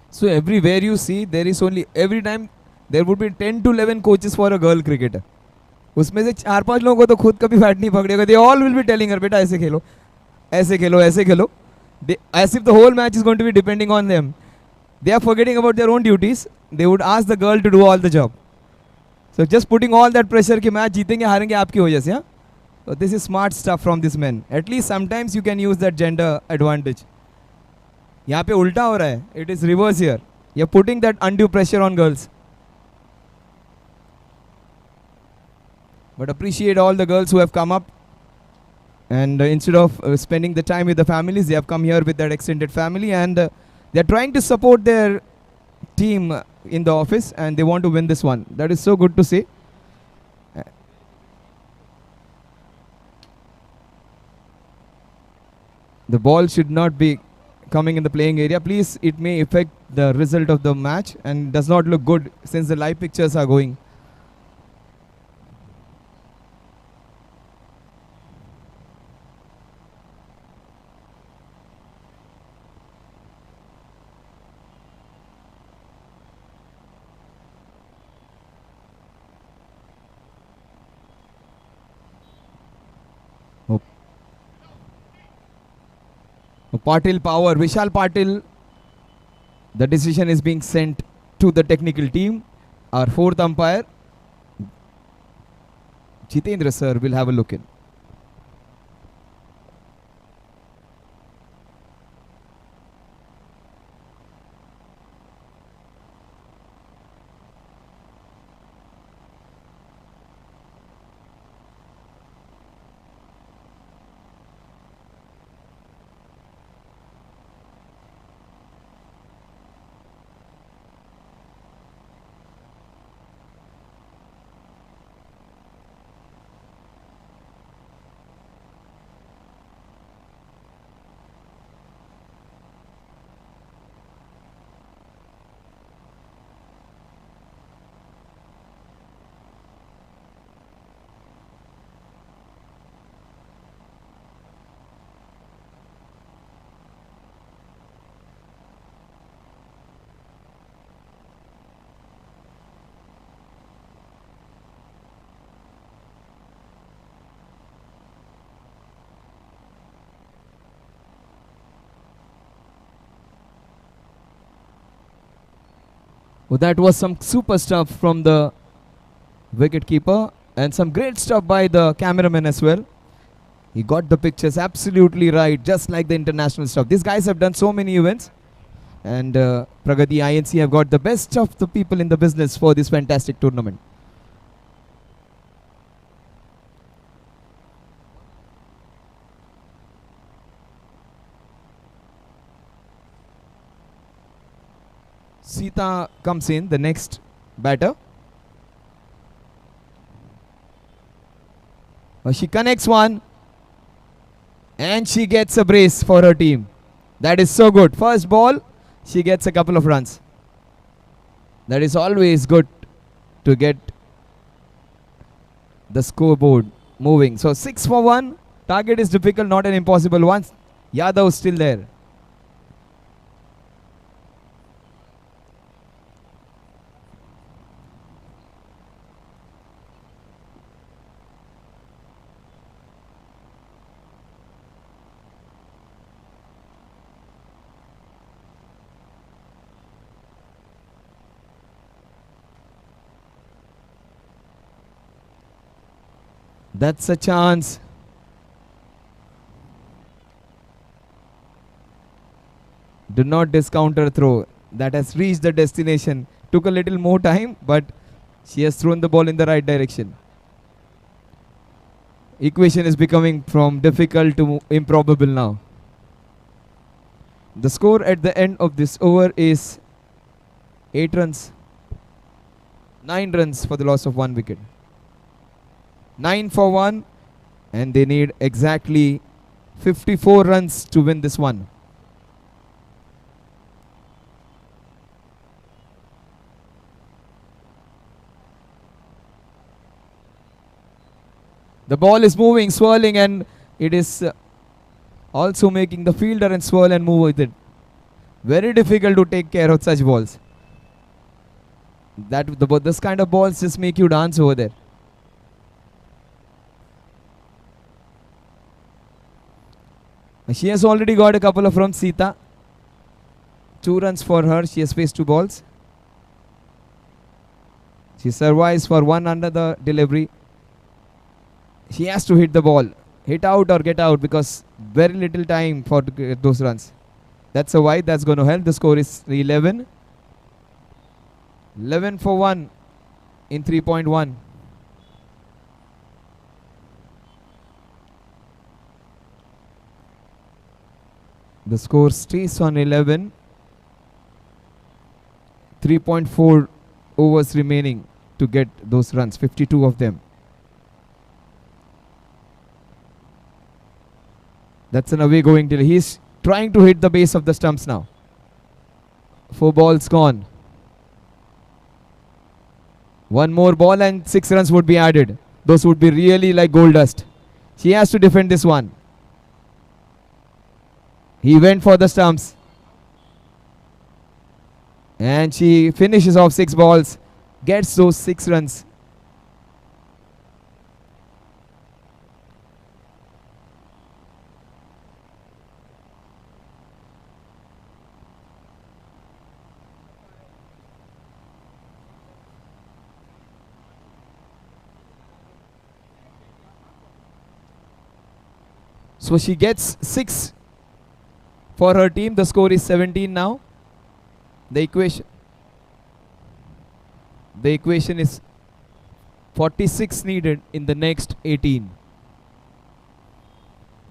So everywhere you see, there is only every time there would be 10 to 11 coaches for a girl cricketer. उसमें से 4-5 लोगों को तो खुद कभी bat नहीं पकड़ेगा. They all will be telling her, बेटा ऐसे खेलो, ऐसे खेलो, ऐसे खेलो. As if the whole match is going to be depending on them. They are forgetting about their own duties. They would ask the girl to do all the job. So just putting all that pressure कि match जीतेंगे हारेंगे आपकी वजह से. So this is smart stuff from these men. At least sometimes you can use that gender advantage. यहाँ पे उल्टा हो रहा है. It is reverse here. You're putting that undue pressure on girls. But appreciate all the girls who have come up. And instead of spending the time with the families, they have come here with their extended family. And they're trying to support their team in the office. And they want to win this one. That is so good to see. The ball should not be coming in the playing area. Please, it may affect the result of the match and does not look good since the live pictures are going. Patil power, Vishal Patil. The decision is being sent to the technical team. Our fourth umpire, Jitendra sir, will have a look in. Oh, that was some super stuff from the wicket keeper and some great stuff by the cameraman as well. He got the pictures absolutely right, just like the international stuff. These guys have done so many events, and Pragati INC have got the best of the people in the business for this fantastic tournament. Sita comes in, the next batter. She connects one and she gets a brace for her team. That is so good. First ball, she gets a couple of runs. That is always good to get the scoreboard moving. So 6 for 1. Target is difficult, not an impossible one. Yadav still there. That's a chance. Do not discount her throw. That has reached the destination. Took a little more time, but she has thrown the ball in the right direction. Equation is becoming from difficult to improbable now. The score at the end of this over is 8 runs. 9 runs for the loss of 1 wicket. 9 for 1, and they need exactly 54 runs to win this one. The ball is moving, swirling, and it is also making the fielder and swirl and move with it. Very difficult to take care of such balls. This kind of balls just make you dance over there. She has already got a couple of from Sita. 2 runs for her. She has faced 2 balls. She survives for 1 under the delivery. She has to hit the ball. Hit out or get out, because very little time for to get those runs. That's a wide. That's going to help. The score is 11. 11 for 1 in 3.1. The score stays on 11. 3.4 overs remaining to get those runs, 52 of them. That's an away going till he's trying to hit the base of the stumps now. 4 balls gone. 1 more ball and 6 runs would be added. Those would be really like gold dust. She has to defend this one. He went for the stumps. And she finishes off 6 balls. Gets those 6 runs. So she gets 6 for her team. The score is 17 now. The equation is 46 needed in the next 18.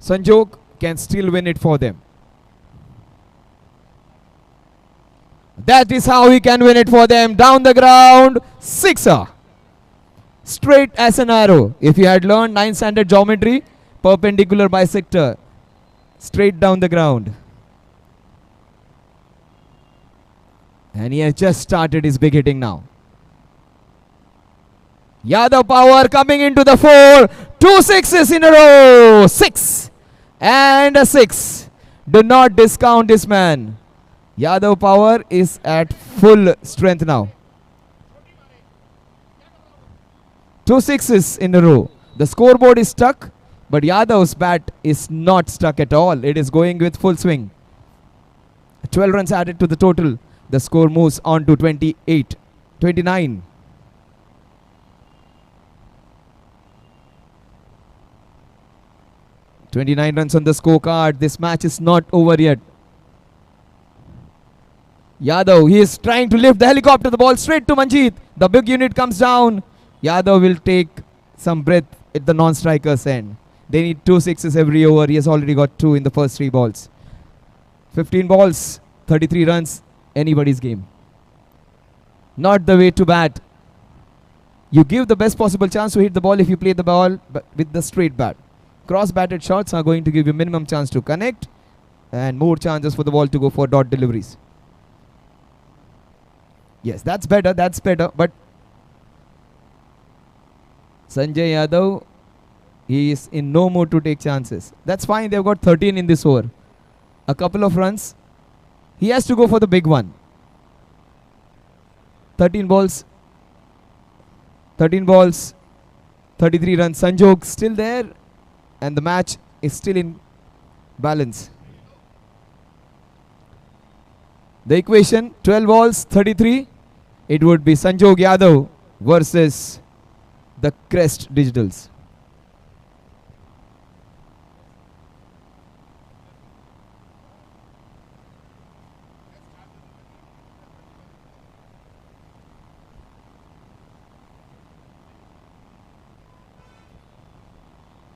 Sanjog can still win it for them. That is how he can win it for them. Down the ground, 6er. Straight as an arrow. If you had learned 9th standard geometry, perpendicular bisector, straight down the ground. And he has just started his big hitting now. Yadav Power coming into the 4. 2 sixes in a row. 6 and a 6. Do not discount this man. Yadav Power is at full strength now. 2 sixes in a row. The scoreboard is stuck, but Yadav's bat is not stuck at all. It is going with full swing. 12 runs added to the total. The score moves on to 28, 29. "29 runs on the scorecard. This match is not over yet. Yadav, he is trying to lift the helicopter. The ball straight to Manjeet. The big unit comes down. Yadav will take some breath at the non-striker's end. They need 2 sixes every over. He has already got 2 in the first 3 balls. 15 balls, 33 runs, anybody's game. Not the way to bat. You give the best possible chance to hit the ball if you play the ball with the straight bat. Cross-batted shots are going to give you minimum chance to connect and more chances for the ball to go for dot deliveries. Yes, that's better, but Sanjay Yadav, he is in no mood to take chances. That's fine, they've got 13 in this over. A couple of runs. He has to go for the big one. 13 balls, 33 runs. Sanjog still there and the match is still in balance. The equation, 12 balls, 33. It would be Sanjog Yadav versus the Crest Digitals.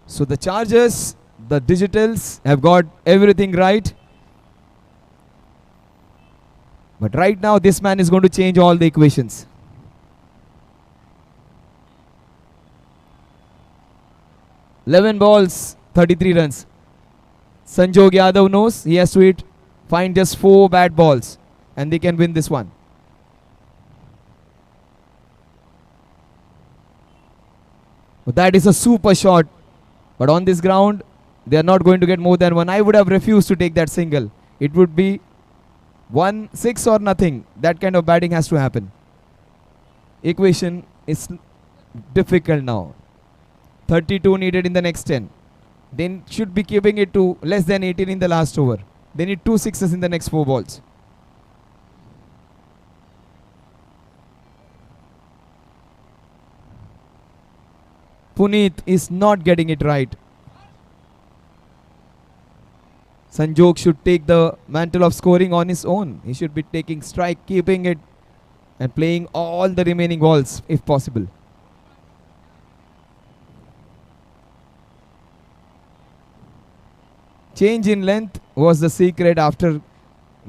So the Chargers, the Digitals have got everything right. But right now this man is going to change all the equations. "11 balls, 33 runs. Sanjog Yadav knows he has to find just 4 bad balls and they can win this one. But that is a super shot. But on this ground, they are not going to get more than 1. I would have refused to take that single. It would be 1, 6 or nothing. That kind of batting has to happen. Equation is difficult now. 32 needed in the next 10. They should be keeping it to less than 18 in the last over. They need 2 sixes in the next 4 balls. Puneet is not getting it right. Sanjog should take the mantle of scoring on his own. He should be taking strike, keeping it and playing all the remaining balls if possible. Change in length was the secret. After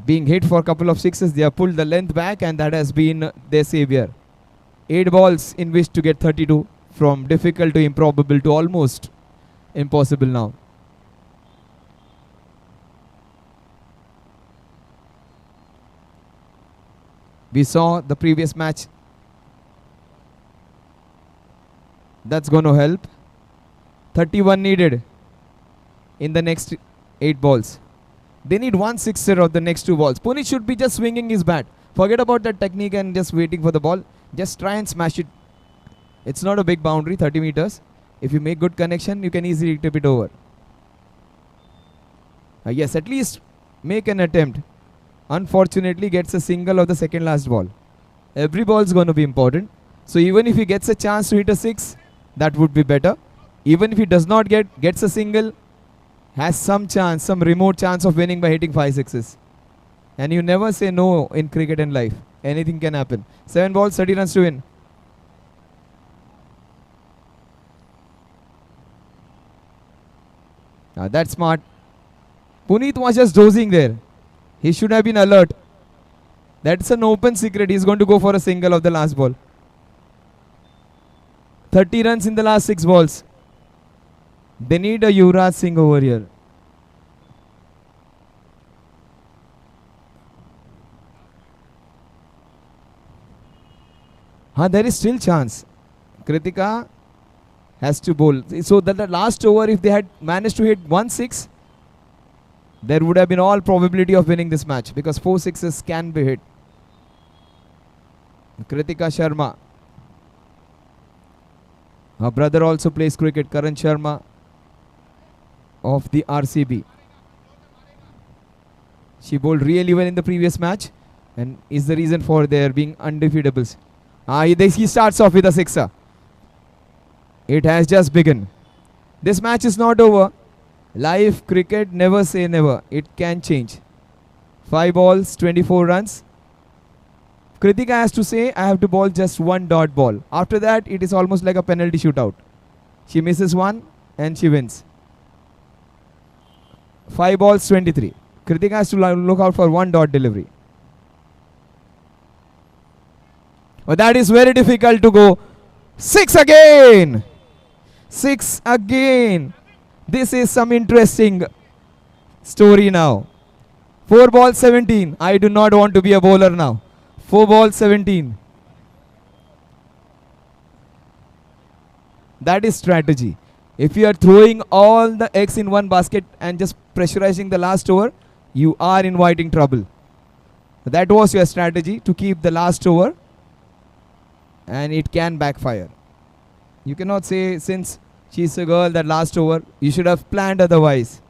being hit for a couple of sixes, they have pulled the length back and that has been their savior. 8 balls in which to get 32. From difficult to improbable to almost impossible now. We saw the previous match. That's going to help. 31 needed in the next 8 balls. They need 1 sixer of the next 2 balls. Pune should be just swinging his bat. Forget about that technique and just waiting for the ball. Just try and smash it. It's not a big boundary, 30 meters. If you make good connection, you can easily tip it over. Yes, at least make an attempt. Unfortunately, gets a single of the second last ball. Every ball is going to be important. So even if he gets a chance to hit a 6, that would be better. Even if he does not gets a single, has some chance, some remote chance of winning by hitting 5 sixes. And you never say no in cricket and life. Anything can happen. 7 balls, 30 runs to win. That's smart. Puneet was just dozing there. He should have been alert. That's an open secret. He's going to go for a single of the last ball. 30 runs in the last 6 balls. They need a Yuvraj Singh over here. There is still chance. Kritika has to bowl. So that the last over, if they had managed to hit 1 6, there would have been all probability of winning this match because 4 sixes can be hit. Kritika Sharma. Her brother also plays cricket, Karan Sharma of the RCB. She bowled really well in the previous match. and is the reason for their being undefeatables. He starts off with a sixer. It has just begun. This match is not over. Live cricket, never say never. It can change. 5 balls, 24 runs. Kritika has to say, I have to bowl just one dot ball. After that, it is almost like a penalty shootout. She misses one and she wins. 5 balls, 23. Kritika has to look out for one dot delivery. But that is very difficult to go. 6 again. 6 again. This is some interesting story now. 4 balls, 17. I do not want to be a bowler now. 4 balls, 17. That is strategy. If you are throwing all the eggs in one basket and just pressurizing the last over, you are inviting trouble. That was your strategy, to keep the last over, and it can backfire. You cannot say, since she's a girl, that last over, you should have planned otherwise.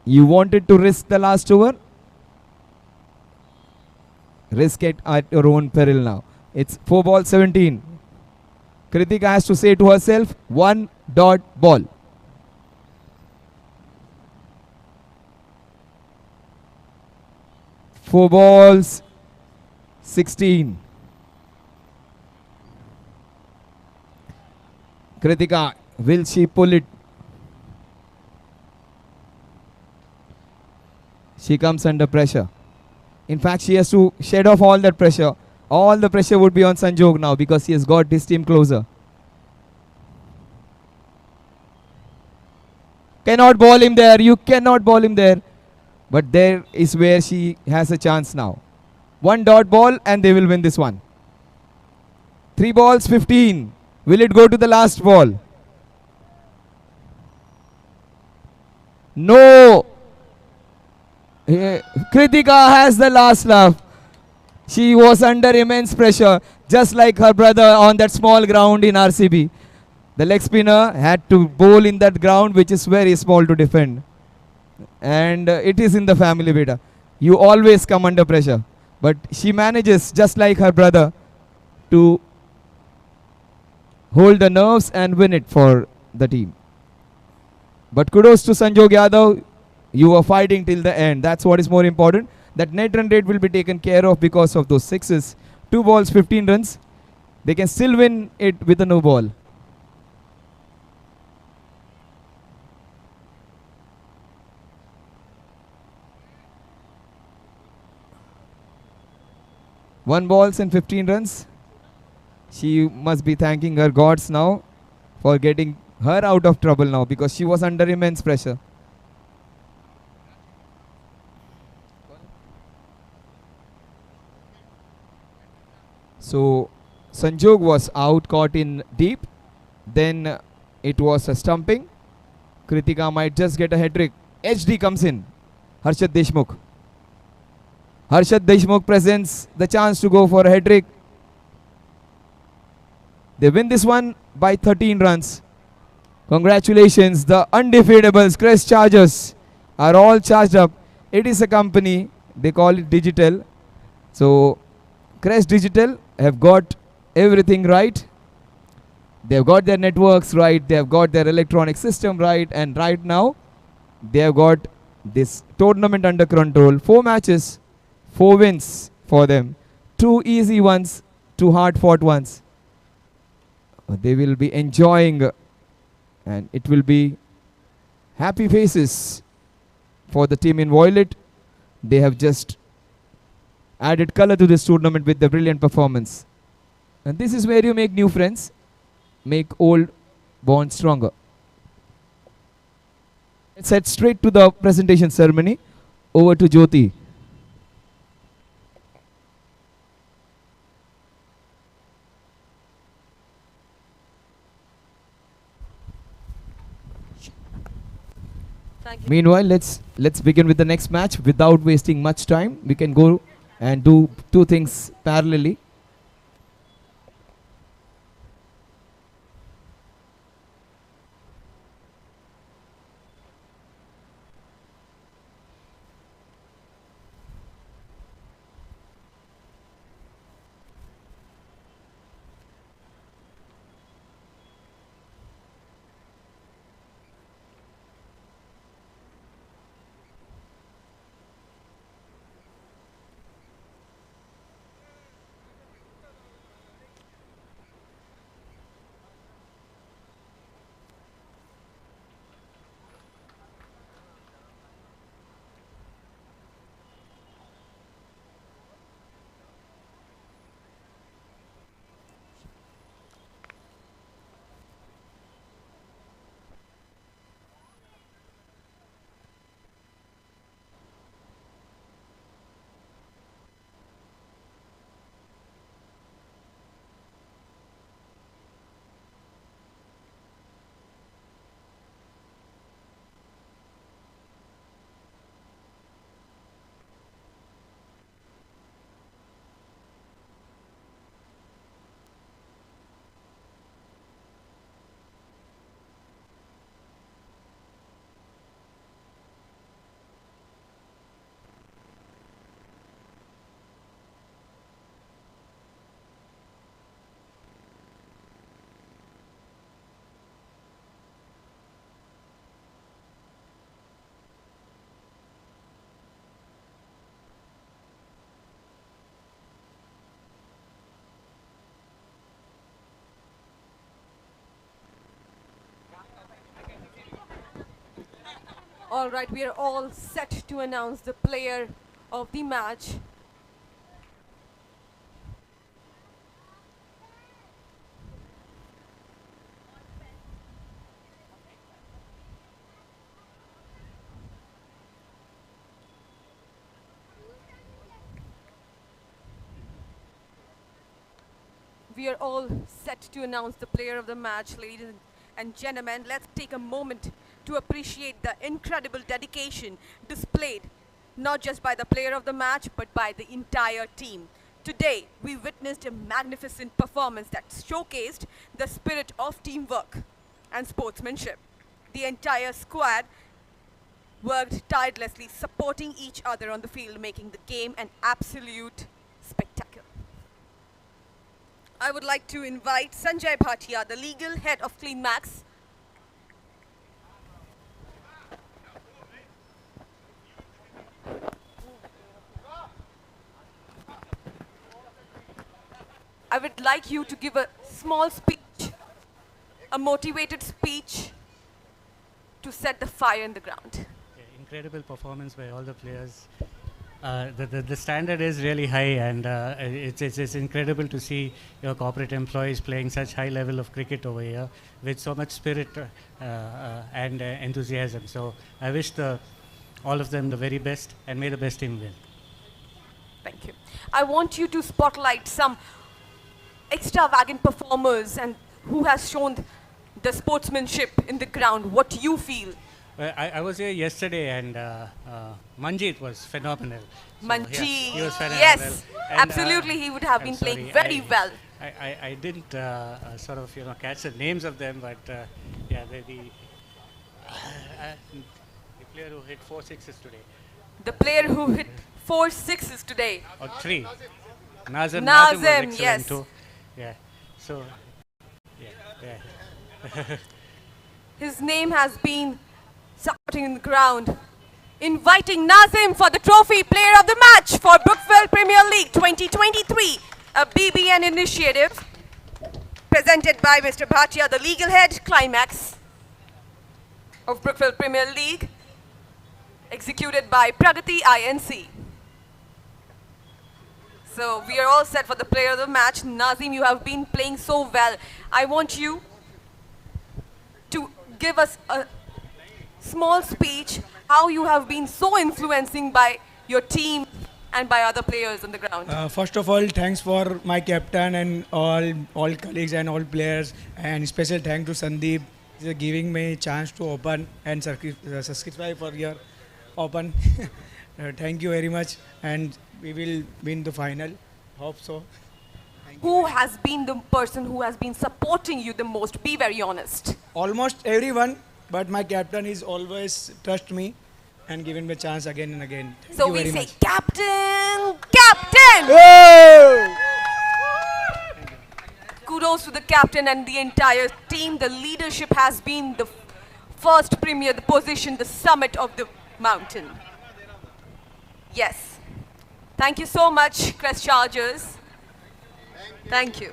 You wanted to risk the last over, risk it at your own peril now. It's 4 balls, 17. Kritika has to say to herself, one dot ball. Four balls, 16. Kritika, will she pull it? She comes under pressure. In fact, she has to shed off all that pressure. All the pressure would be on Sanjog now because he has got his team closer. Cannot ball him there. You cannot ball him there. But there is where she has a chance now. One dot ball and they will win this one. 3 balls, 15. Will it go to the last ball? No. Kritika has the last laugh. She was under immense pressure, just like her brother on that small ground in RCB. The leg spinner had to bowl in that ground, which is very small to defend. And it is in the family, beta. You always come under pressure. But she manages, just like her brother, to hold the nerves and win it for the team. But kudos to Sanjog Yadav. You were fighting till the end. That's what is more important. That net run rate will be taken care of because of those sixes. 2 balls, 15 runs. They can still win it with a no ball. One balls and 15 runs. She must be thanking her gods now for getting her out of trouble now, because she was under immense pressure. So Sanjog was out, caught in deep. Then it was a stumping. Kritika might just get a hat trick. HD comes in. Harshad Deshmukh. Harshad Deshmukh presents the chance to go for a hat trick. They win this one by 13 runs. Congratulations, the undefeatables, Crest Chargers, are all charged up. It is a company, they call it digital. So Crest Digital have got everything right. They have got their networks right. They have got their electronic system right. And right now, they have got this tournament under control. 4 matches, 4 wins for them. 2 easy ones, 2 hard-fought ones. They will be enjoying, and it will be happy faces for the team in violet. They have just added color to this tournament with the brilliant performance. And this is where you make new friends, make old bonds stronger. Let's head straight to the presentation ceremony. Over to Jyoti. Thank you. Meanwhile, let's begin with the next match without wasting much time. We can go and do 2 things parallelly. All right, we are all set to announce the player of the match. We are all set to announce the player of the match, ladies and gentlemen. Let's take a moment to appreciate the incredible dedication displayed not just by the player of the match but by the entire team. Today, we witnessed a magnificent performance that showcased the spirit of teamwork and sportsmanship. The entire squad worked tirelessly, supporting each other on the field, making the game an absolute spectacle. I would like to invite Sanjay Bhatia, the legal head of CleanMax. I would like you to give a small speech, a motivated speech to set the fire in the ground. Incredible performance by all the players. The standard is really high, and it's incredible to see your corporate employees playing such high level of cricket over here with so much spirit and enthusiasm. So I wish all of them the very best, and may the best team win. Thank you. I want you to spotlight some extravagant performers and who has shown the sportsmanship in the ground. What do you feel? Well, I was here yesterday, and Manjeet was phenomenal. So, Manjeet, yeah, he was phenomenal. Yes, And, absolutely, he would have been playing very well. I didn't sort of catch the names of them, but yeah, the player who hit 4 sixes today. The player who hit 4 sixes today. Or 3. Nazim was excellent yes. too. Yeah. So, yeah. His name has been supporting in the ground. Inviting Nazim for the trophy player of the match for Brookfield Premier League 2023, a BBN initiative presented by Mr. Bhatia, the legal head, Climax of Brookfield Premier League, executed by Pragati INC. So we are all set for the player of the match. Nazim, you have been playing so well. I want you to give us a small speech how you have been so influencing by your team and by other players on the ground. First of all, thanks for my captain and all colleagues and all players, and special thanks to Sandeep for giving me a chance to open and subscribe for your open. Thank you very much, and we will win the final. Hope so. Who has been the person who has been supporting you the most? Be very honest. Almost everyone, but my captain is always trust me and given me a chance again and again. Thank So you we very say, much. Captain, Captain! Whoa! Kudos to the captain and the entire team. The leadership has been the first premier, the position, the summit of the mountain. Yes. Thank you so much, Crest Chargers. Thank you.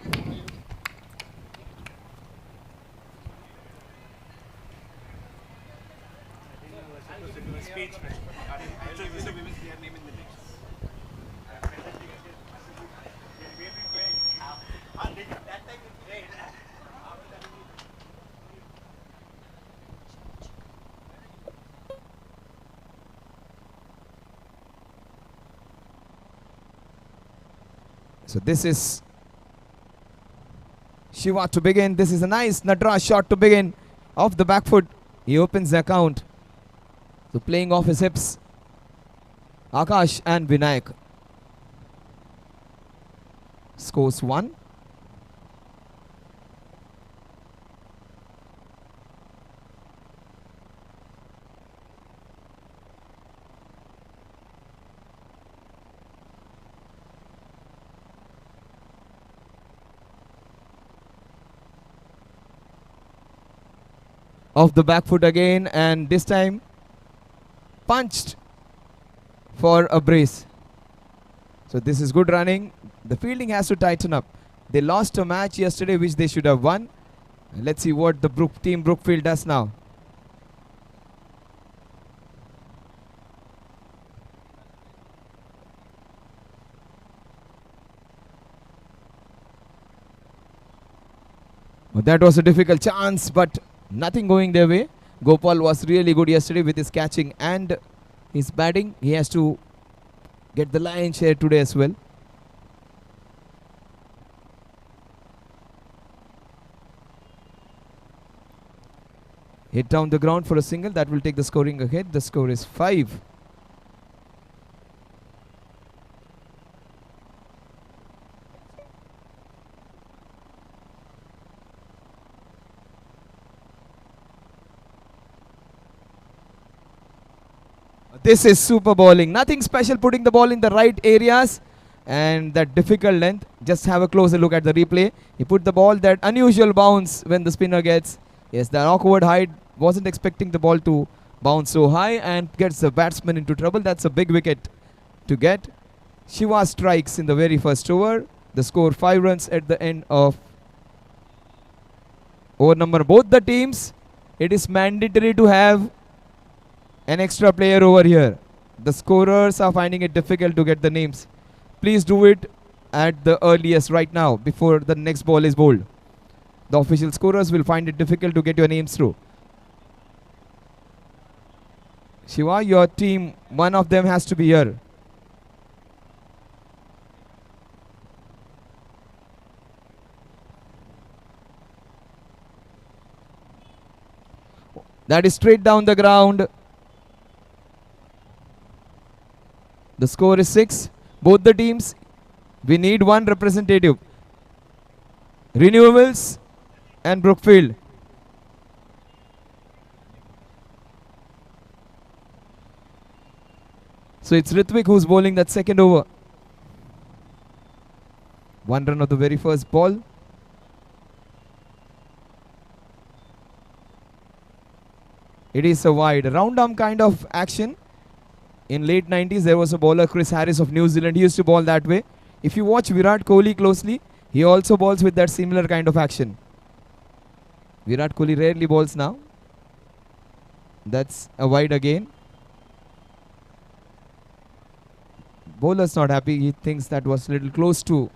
So this is Shiva to begin. This is a nice Nadra shot to begin. Off the back foot, he opens the account. So playing off his hips, Akash and Vinayak. Scores 1. Off the back foot again, and this time punched for a brace. So this is good running. The fielding has to tighten up. They lost a match yesterday which they should have won. And let's see what the team Brookfield does now. Well, that was a difficult chance, but nothing going their way. Gopal was really good yesterday with his catching and his batting. He has to get the lion's share today as well. Hit down the ground for a single. That will take the scoring ahead. The score is 5. This is super bowling. Nothing special, putting the ball in the right areas and that difficult length. Just have a closer look at the replay. He put the ball that unusual bounce when the spinner gets. Yes, the awkward height. Wasn't expecting the ball to bounce so high and gets the batsman into trouble. That's a big wicket to get. Shiva strikes in the very first over. The score 5 runs at the end of over number. Both the teams, it is mandatory to have an extra player over here. The scorers are finding it difficult to get the names. Please do it at the earliest right now before the next ball is bowled. The official scorers will find it difficult to get your names through. Shiva, your team, one of them has to be here. That is straight down the ground. The score is 6. Both the teams, we need one representative. Renewables and Brookfield. So it's Ritvik who's bowling that second over. 1 run of the very first ball. It is a wide round arm kind of action. In late 90s, there was a bowler, Chris Harris of New Zealand. He used to bowl that way. If you watch Virat Kohli closely, he also bowls with that similar kind of action. Virat Kohli rarely bowls now. That's a wide again. Bowler's not happy. He thinks that was a little close to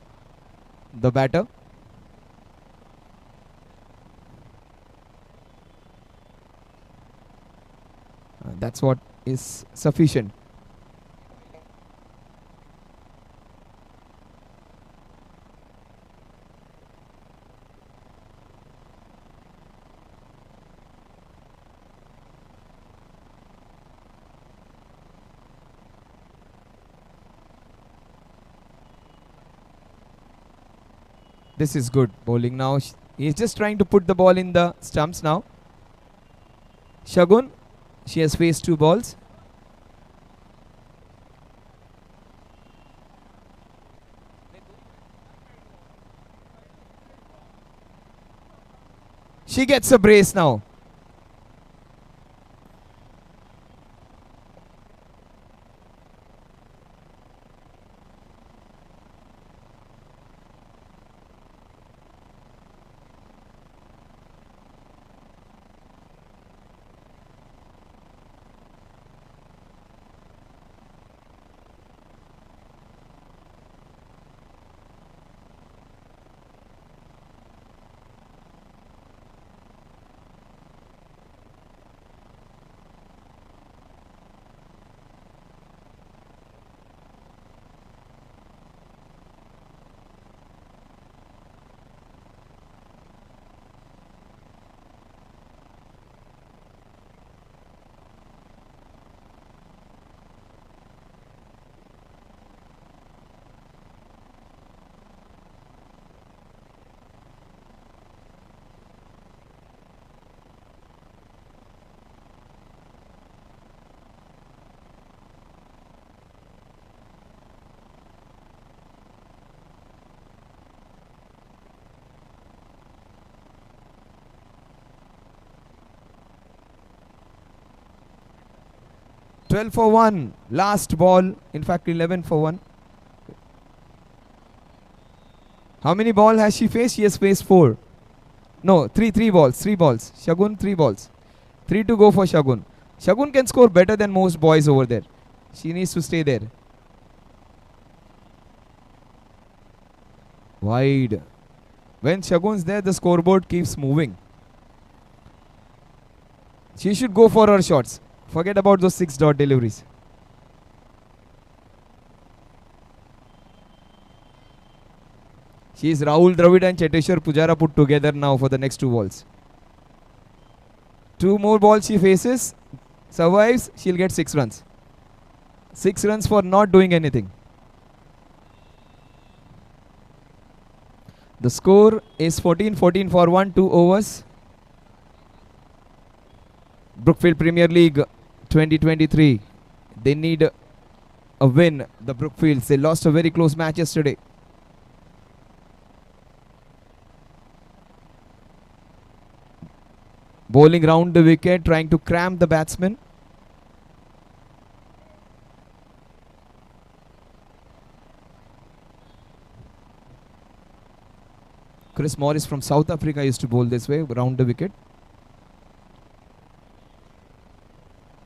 the batter. That's what is sufficient. This is good bowling now. He's just trying to put the ball in the stumps now. Shagun, she has faced 2 balls. She gets a brace now. Twelve for 1. Last ball. In fact, 11 for 1. How many balls has she faced? She has faced 4. No, 3 balls. 3 balls. Shagun, 3 balls. 3 to go for Shagun. Shagun can score better than most boys over there. She needs to stay there. Wide. When Shagun's there, the scoreboard keeps moving. She should go for her shots. Forget about those 6-dot deliveries. She is Rahul Dravid and Cheteshwar Pujara put together now for the next 2 balls. 2 more balls she faces, survives, she'll get 6 runs. 6 runs for not doing anything. The score is 14-14 for 1-2 overs. Brookfield Premier League 2023. They need a win. The Brookfields, they lost a very close match yesterday. Bowling round the wicket, trying to cram the batsman. Chris Morris from South Africa used to bowl this way, round the wicket.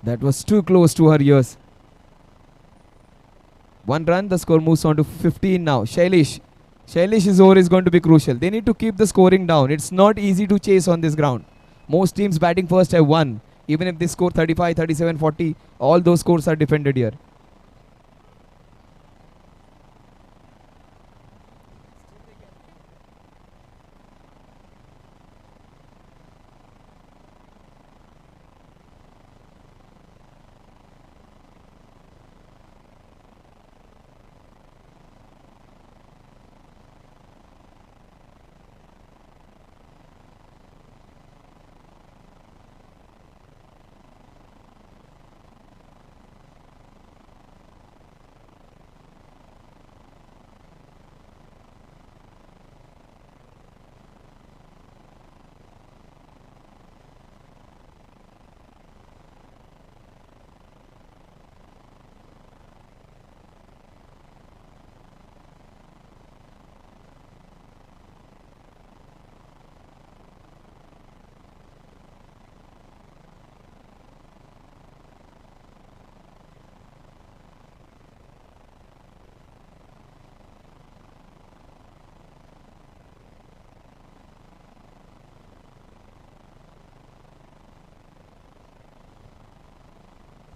That was too close to her ears. 1 run, the score moves on to 15 now. Shailish's over is going to be crucial. They need to keep the scoring down. It's not easy to chase on this ground. Most teams batting first have won. Even if they score 35, 37, 40, all those scores are defended here.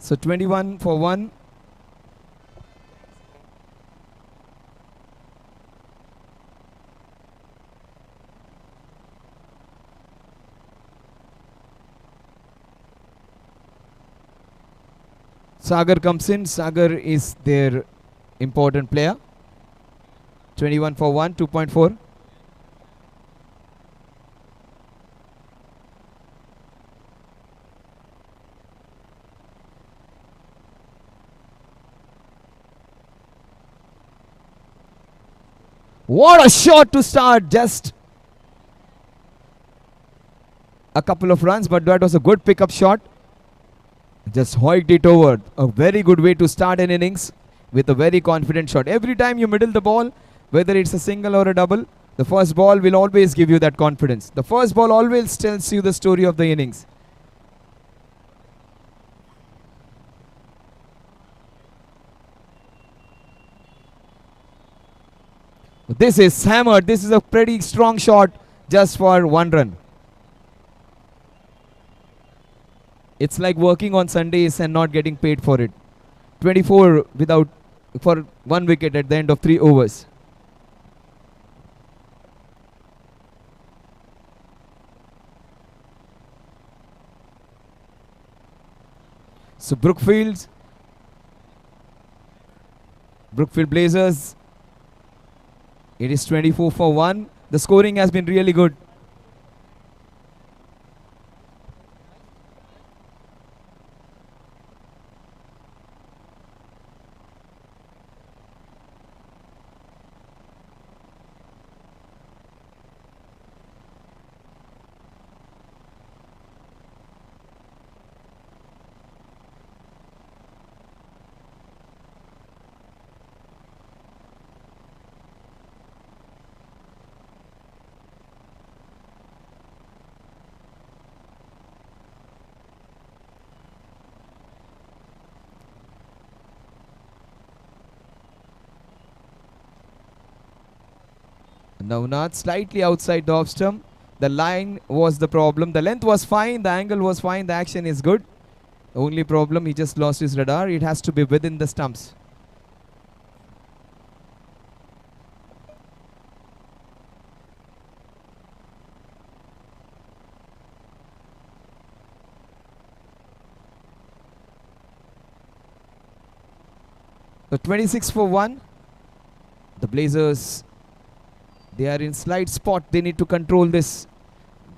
So 21 for 1. Sagar comes in. Sagar is their important player. 21 for 1, 2.4. What a shot to start! Just a couple of runs, but that was a good pickup shot. Just hoiked it over. A very good way to start an innings with a very confident shot. Every time you middle the ball, whether it's a single or a double, the first ball will always give you that confidence. The first ball always tells you the story of the innings. This is hammered. This is a pretty strong shot just for 1 run. It's like working on Sundays and not getting paid for it. 24 for 1 wicket at the end of 3 overs. So Brookfield Blazers. It is 24 for 1. The scoring has been really good. Navnath slightly outside the off stump. The line was the problem. The length was fine. The angle was fine. The action is good. Only problem, he just lost his radar. It has to be within the stumps. So 26 for 1. The Blazers, they are in slight spot. They need to control this.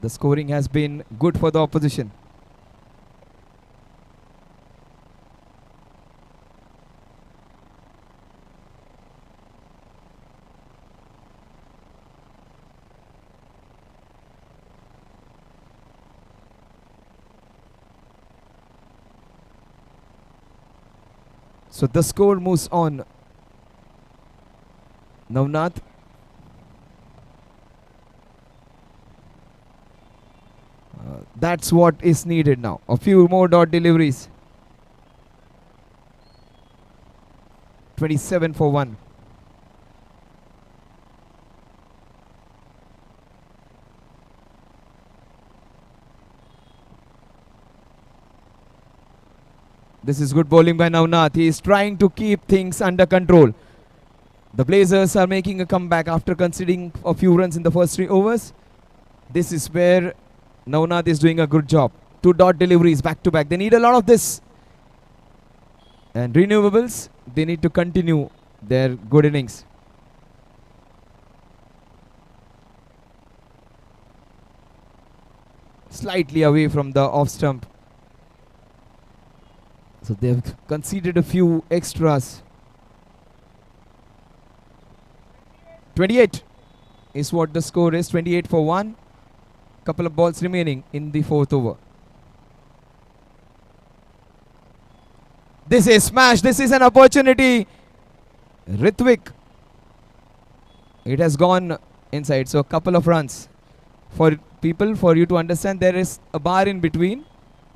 The scoring has been good for the opposition. So the score moves on. Navnath. That's what is needed now. A few more dot deliveries. 27 for 1. This is good bowling by Navnath. He is trying to keep things under control. The Blazers are making a comeback after conceding a few runs in the first 3 overs. This is where Navnath is doing a good job. 2 dot deliveries back to back. They need a lot of this. And renewables, they need to continue their good innings. Slightly away from the off stump. So they've conceded a few extras. 28 is what the score is. 28 for 1. Couple of balls remaining in the 4th over. This is smash. This is an opportunity. Ritwik. It has gone inside. So a couple of runs. For people, for you to understand, there is a bar in between.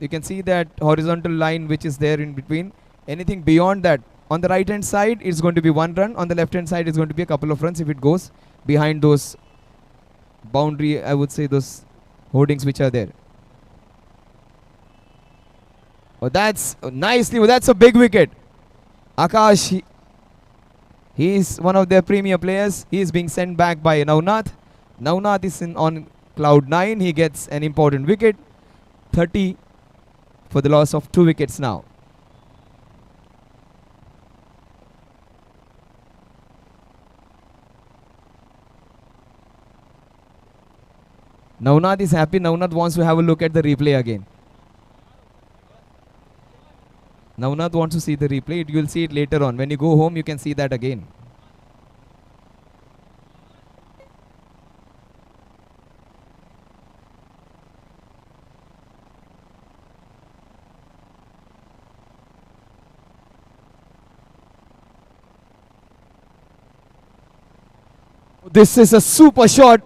You can see that horizontal line which is there in between. Anything beyond that, on the right hand side it's going to be 1 run. On the left hand side it's going to be a couple of runs if it goes behind those boundary, I would say those hoardings which are there. Oh, that's nicely, that's a big wicket. Akash, he is one of their premier players. He is being sent back by Navnath. Navnath is on cloud 9. He gets an important wicket. 30 for the loss of 2 wickets now. Navnath is happy. Navnath wants to have a look at the replay again. Navnath wants to see the replay. You will see it later on. When you go home, you can see that again. This is a super shot.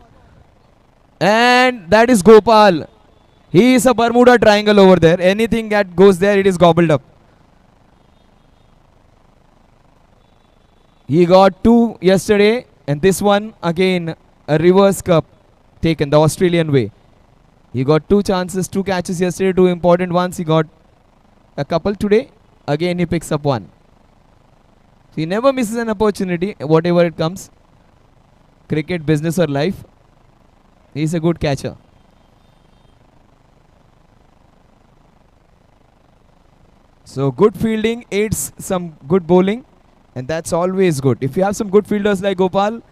And that is Gopal. He is a Bermuda triangle over there. Anything that goes there, it is gobbled up. He got 2 yesterday, and this one again a reverse cup taken the Australian way. He got 2 chances, 2 catches yesterday, 2 important ones. He got a couple today. Again he picks up 1. So he never misses an opportunity, whatever it comes. Cricket, business or life. He is a good catcher. So good fielding aids some good bowling, and that's always good. If you have some good fielders like Gopal,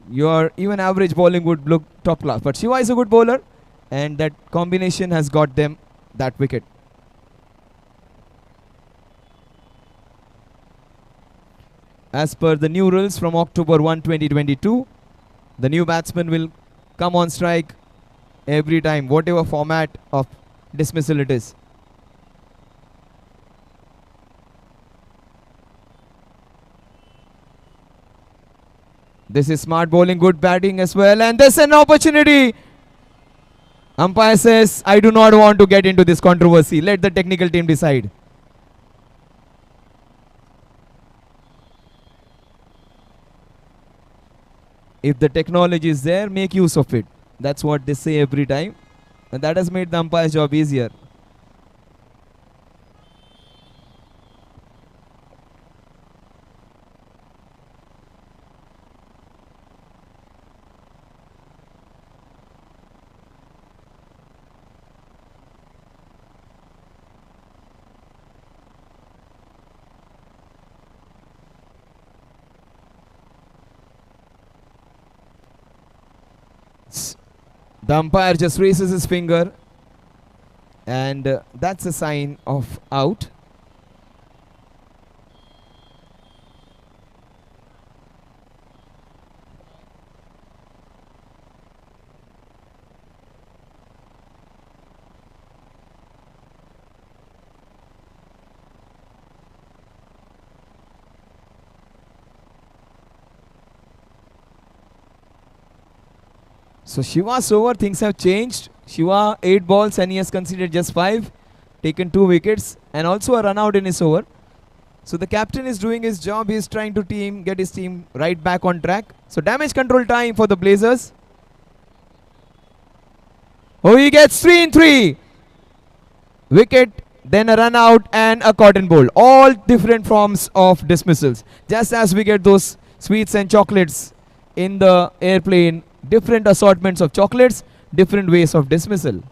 your even average bowling would look top class. But Shiva is a good bowler, and that combination has got them that wicket. As per the new rules from October 1, 2022, the new batsman will come on strike every time, whatever format of dismissal it is. This is smart bowling, good batting as well, and there's an opportunity. Umpire says, I do not want to get into this controversy. Let the technical team decide. If the technology is there, make use of it. That's what they say every time. And that has made the umpire's job easier. The umpire just raises his finger, and that's a sign of out. So Shiva's over, things have changed. Shiva 8 balls and he has conceded just 5, taken 2 wickets and also a run out in his over. So the captain is doing his job. He is trying to get his team right back on track. So damage control time for the Blazers. Oh, he gets 3 in 3. Wicket, then a run out and a cotton bowl. All different forms of dismissals. Just as we get those sweets and chocolates in the airplane, different assortments of chocolates, different ways of dismissal.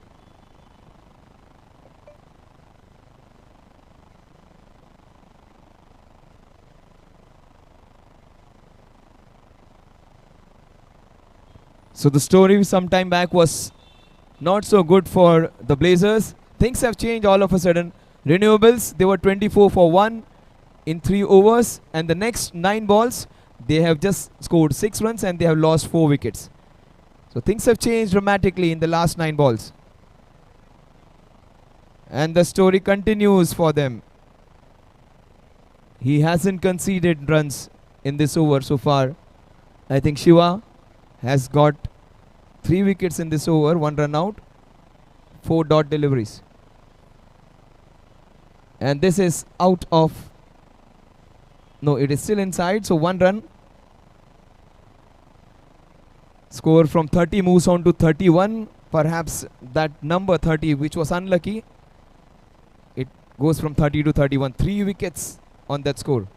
So the story some time back was not so good for the Blazers. Things have changed all of a sudden. Renewables, they were 24 for 1 in 3 overs, and the next 9 balls, they have just scored 6 runs and they have lost 4 wickets. So things have changed dramatically in the last 9 balls. And the story continues for them. He hasn't conceded runs in this over so far. I think Shiva has got 3 wickets in this over, 1 run out, 4 dot deliveries. And this is out of, no, it is still inside, so 1 run. Score from 30 moves on to 31. Perhaps that number 30, which was unlucky, it goes from 30 to 31. 3 wickets on that score.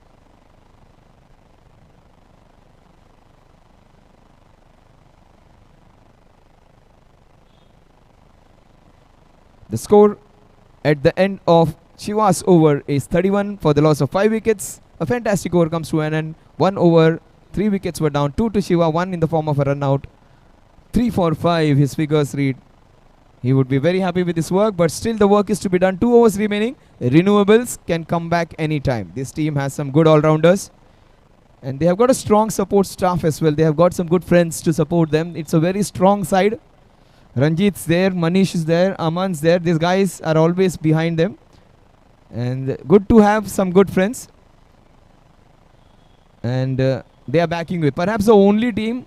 The score at the end of Shiva's over is 31 for the loss of 5 wickets. A fantastic over comes to an end. 1 over, 3 wickets were down. 2 to Shiva, 1 in the form of a run out. 3 for 5, his figures read. He would be very happy with his work, but still the work is to be done. 2 overs remaining. Renewables can come back anytime. This team has some good all-rounders. And they have got a strong support staff as well. They have got some good friends to support them. It's a very strong side. Ranjit's there, Manish is there, Aman's there. These guys are always behind them. And good to have some good friends. And they are backing with. Perhaps the only team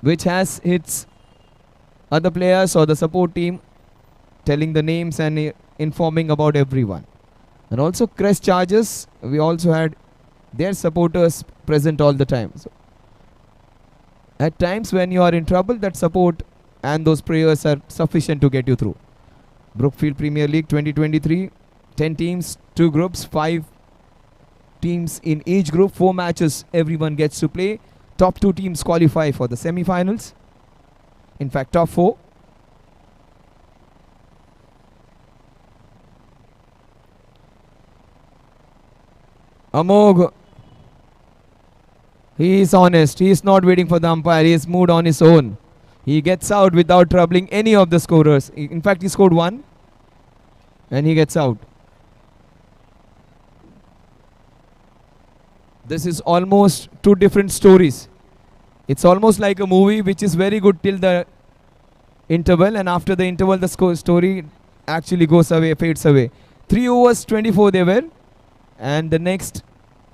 which has its other players or the support team telling the names and informing about everyone. And also Crest Chargers, we also had their supporters present all the time. So at times when you are in trouble, that support and those prayers are sufficient to get you through. Brookfield Premier League 2023, 10 teams, 2 groups, 5 teams in each group, 4 matches everyone gets to play. Top 2 teams qualify for the semi-finals. In fact, top 4. Amog, he is honest. He is not waiting for the umpire. He has moved on his own. He gets out without troubling any of the scorers. In fact, he scored 1 and he gets out. This is almost 2 different stories. It's almost like a movie which is very good till the interval, and after the interval the story actually goes away, fades away. 3 overs 24 they were, and the next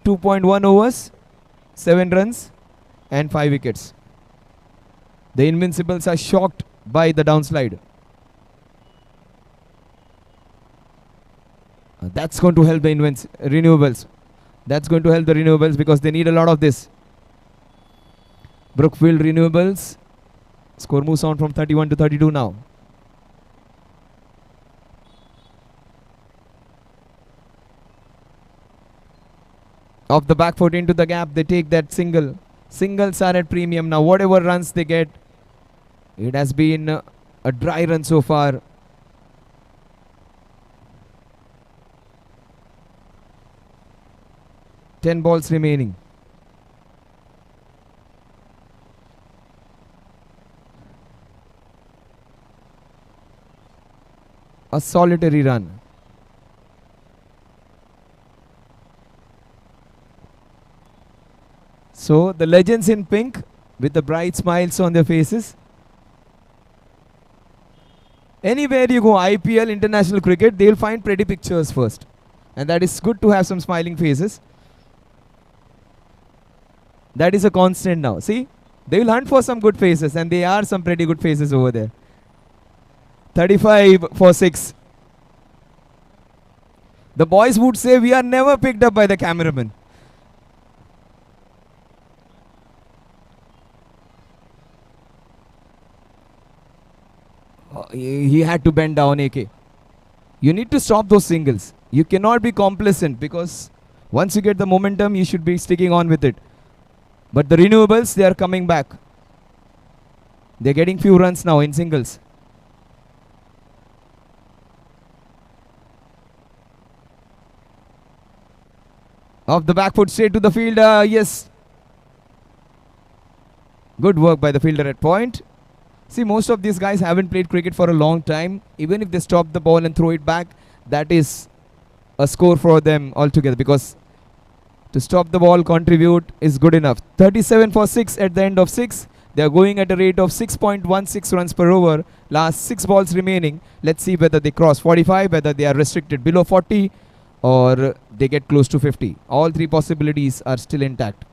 2.1 overs 7 runs and 5 wickets. The Invincibles are shocked by the downslide. That's going to help the Renewables. That's going to help the Renewables because they need a lot of this. Brookfield Renewables. Score moves on from 31 to 32 now. Off the back foot into the gap, they take that single. Singles are at premium now. Whatever runs they get, it has been a dry run so far. Ten balls remaining. A solitary run. So the legends in pink with the bright smiles on their faces. Anywhere you go, IPL, international cricket, they'll find pretty pictures first. And that is good to have some smiling faces. That is a constant now. See, they will hunt for some good faces, and there are some pretty good faces over there. 35 for 6. The boys would say we are never picked up by the cameraman. He had to bend down, AK. You need to stop those singles. You cannot be complacent, because once you get the momentum, you should be sticking on with it. But the renewables, they are coming back. They're getting few runs now in singles. Off the back foot, straight to the fielder. Yes. Good work by the fielder at point. See, most of these guys haven't played cricket for a long time. Even if they stop the ball and throw it back, that is a score for them altogether, because to stop the ball, contribute is good enough. 37 for 6 at the end of 6. They are going at a rate of 6.16 runs per over. Last 6 balls remaining. Let's see whether they cross 45, whether they are restricted below 40, or they get close to 50. All three possibilities are still intact.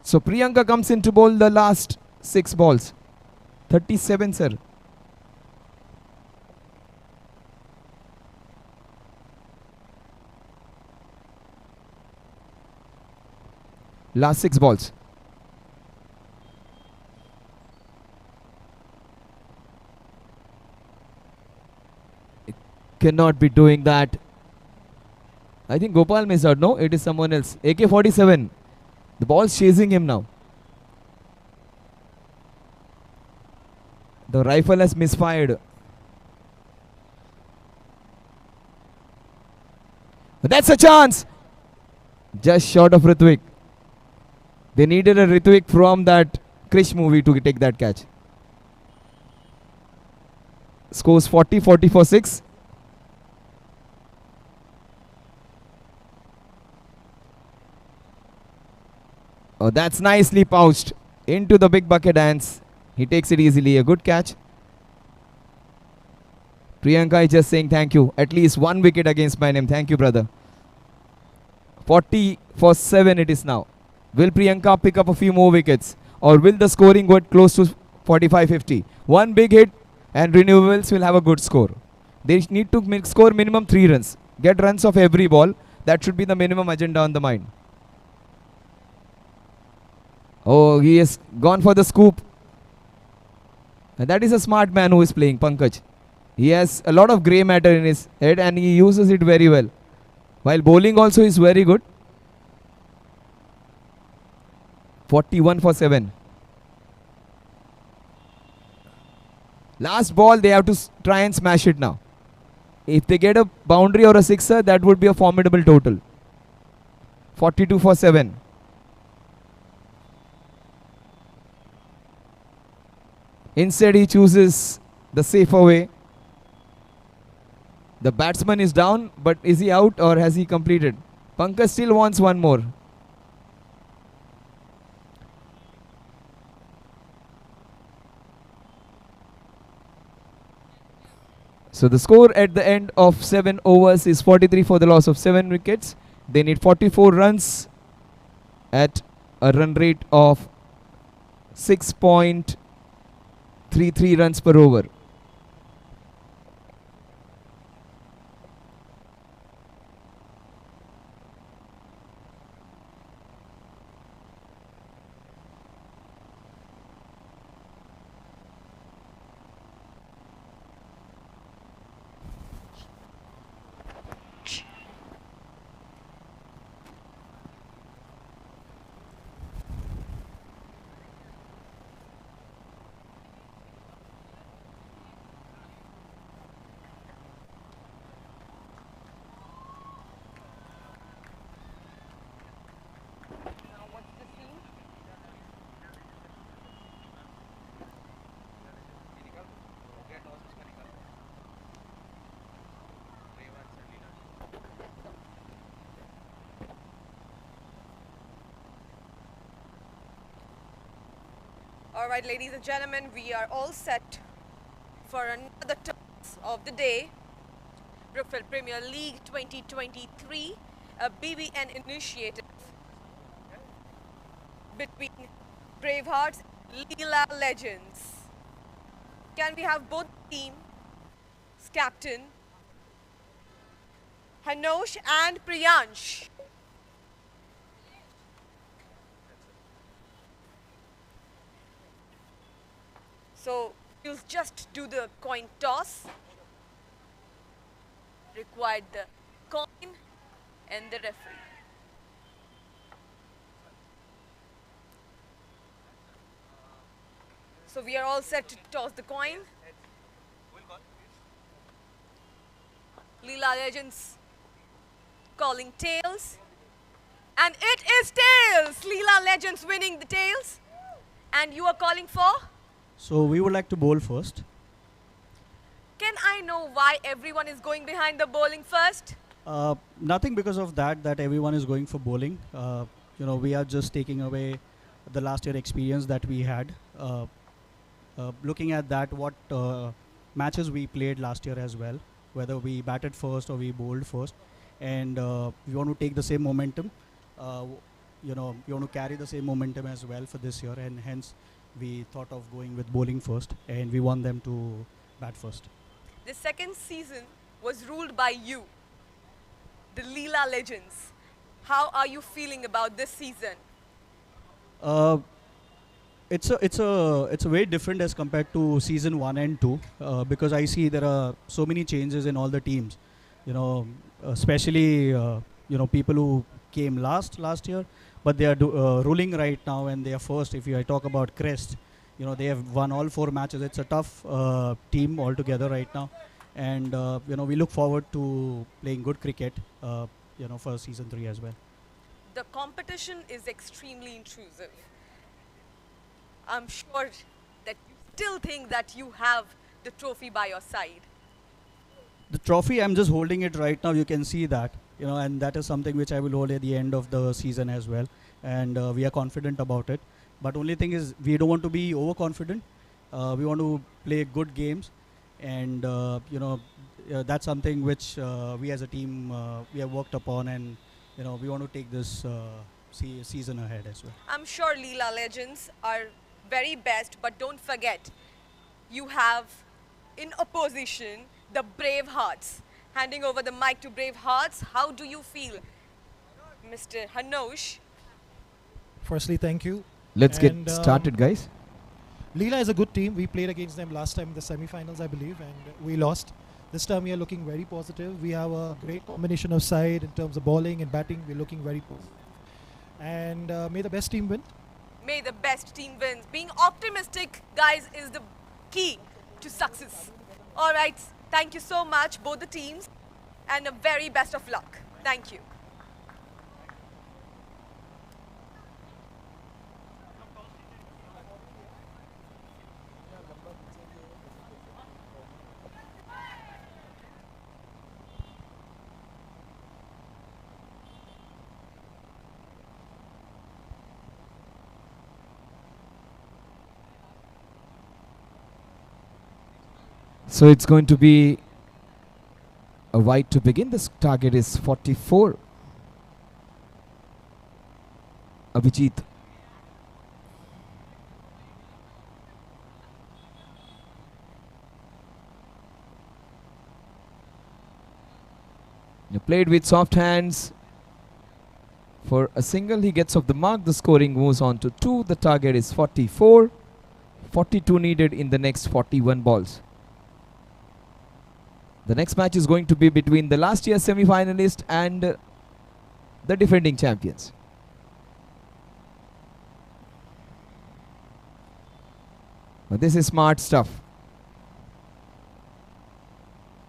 So Priyanka comes in to bowl the last 6 balls. 37, sir. Last 6 balls. It cannot be doing that. I think Gopal missed out. No, it is someone else. AK-47. The ball's chasing him now. The rifle has misfired. That's a chance. Just short of Ritwik. They needed a Ritwik from that Krish movie to take that catch. Scores 40 for 6. Oh, that's nicely pouched into the big bucket hands. He takes it easily. A good catch. Priyanka is just saying thank you. At least 1 wicket against my name. Thank you, brother. 40 for 7 it is now. Will Priyanka pick up a few more wickets, or will the scoring go close to 45-50? 1 big hit and Renewables will have a good score. They need to score minimum 3 runs. Get runs of every ball. That should be the minimum agenda on the mind. Oh, he has gone for the scoop. And that is a smart man who is playing, Pankaj. He has a lot of grey matter in his head and he uses it very well. While bowling also is very good. 41 for 7. Last ball, they have to try and smash it now. If they get a boundary or a sixer, that would be a formidable total. 42 for 7. Instead, he chooses the safer way. The batsman is down, but is he out or has he completed? Pankaj still wants one more. So the score at the end of 7 overs is 43 for the loss of 7 wickets. They need 44 runs at a run rate of 6.3 3 runs per over. All right, ladies and gentlemen, we are all set for another toss of the day. Brookfield Premier League 2023, a BBN initiative between Bravehearts and Leela Legends. Can we have both teams, captain Hanosh and Priyansh? So you'll just do the coin toss. Required the coin and the referee. So we are all set to toss the coin. Leela Legends calling tails. And it is tails! Leela Legends winning the tails. And you are calling for? So we would like to bowl first. Can I know why everyone is going behind the bowling first? Nothing because of that everyone is going for bowling. We are just taking away the last year experience that we had. Looking at that, what matches we played last year as well, whether we batted first or we bowled first. And we want to take the same momentum. We want to carry the same momentum as well for this year, and hence we thought of going with bowling first, and we want them to bat first. The second season was ruled by you, the Leela Legends. How are you feeling about this season? It's a very different as compared to season 1 and 2 because I see there are so many changes in all the teams. Especially people who came last year, but they are ruling right now and they are first. If I talk about Crest, they have won all 4 matches. It's a tough team altogether right now, and we look forward to playing good cricket for season 3 as well. The competition is extremely intrusive. I'm sure that you still think that you have the trophy by your side. The trophy, I'm just holding it right now. You can see that, and that is something which I will hold at the end of the season as well. And we are confident about it. But only thing is, we don't want to be overconfident. We want to play good games, and that's something which we as a team we have worked upon, and we want to take this season ahead as well. I'm sure Leela Legends are very best, but don't forget, you have in opposition the Bravehearts. Handing over the mic to Bravehearts, how do you feel, Mr. Hanosh? Firstly, thank you. Let's get started, guys. Leela is a good team. We played against them last time in the semi-finals, I believe, and we lost. This time we are looking very positive. We have a great combination of side in terms of bowling and batting. We're looking very positive. And may the best team win. May the best team wins. Being optimistic, guys, is the key to success. All right, thank you so much, both the teams, and a very best of luck. Thank you. So it's going to be a wide to begin. This target is 44. Abhijit. Played with soft hands. For a single, he gets off the mark. The scoring moves on to 2. The target is 44. 42 needed in the next 41 balls. The next match is going to be between the last year's semi-finalist and the defending champions. This is smart stuff.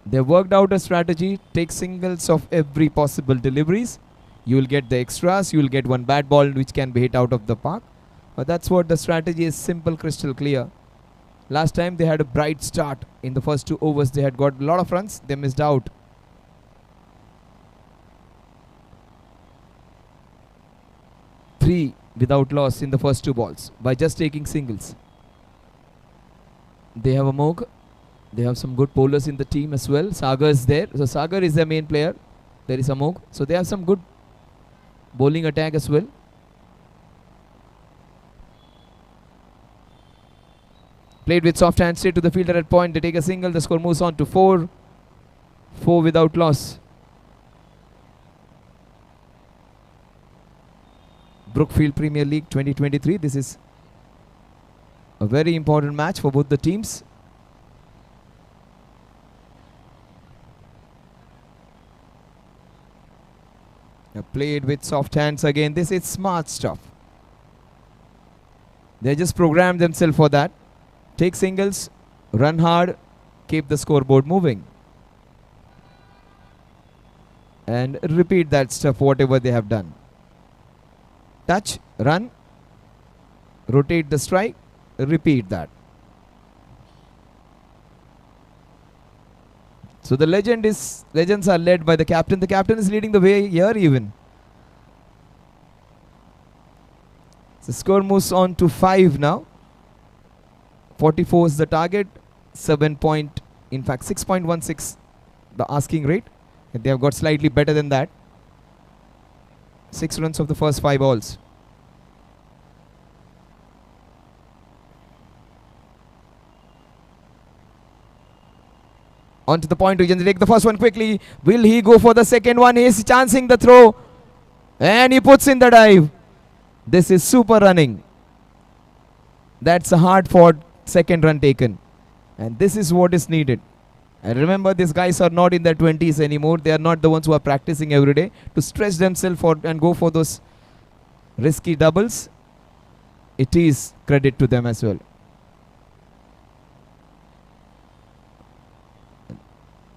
They worked out a strategy. Take singles of every possible deliveries. You will get the extras. You will get one bad ball which can be hit out of the park. That's what the strategy is. Simple, crystal clear. Last time they had a bright start. In the first 2 overs they had got a lot of runs. They missed out. Three without loss in the first 2 balls by just taking singles. They have a Moog. They have some good bowlers in the team as well. Sagar is there. So Sagar is their main player. There is a Moog. So they have some good bowling attack as well. Played with soft hands straight to the fielder at point. They take a single. The score moves on to 4. 4 without loss. Brookfield Premier League 2023. This is a very important match for both the teams. Played with soft hands again. This is smart stuff. They just programmed themselves for that. Take singles, run hard, keep the scoreboard moving. And repeat that stuff, whatever they have done. Touch, run, rotate the strike, repeat that. So the legends are led by the captain. The captain is leading the way here even. The score moves on to 5 now. 44 is the target. 6.16 the asking rate. And they have got slightly better than that. 6 runs of the first 5 balls. On to the point region. They take the first one quickly. Will he go for the second one? He is chancing the throw. And he puts in the dive. This is super running. That's a hard fought second run taken. And this is what is needed. And remember, these guys are not in their 20s anymore. They are not the ones who are practicing every day. To stretch themselves and go for those risky doubles, it is credit to them as well.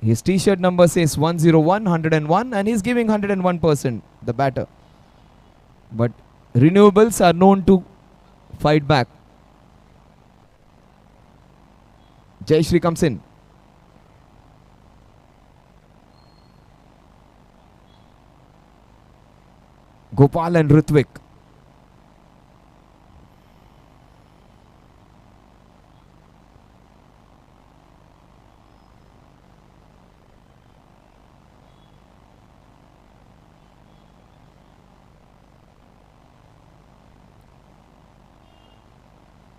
His t-shirt number says 101, 101, and he's giving 101%, the batter. But renewables are known to fight back. Jayashree comes in. Gopal and Ritvik.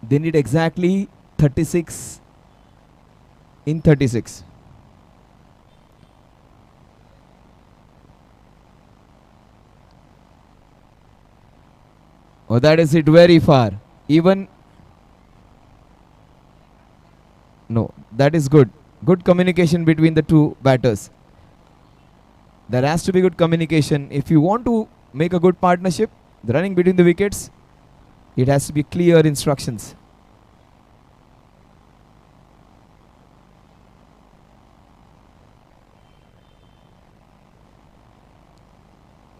They need exactly 36 in 36. Oh, that is it very far. Even no, that is good. Good communication between the two batters. There has to be good communication. If you want to make a good partnership, the running between the wickets, it has to be clear instructions.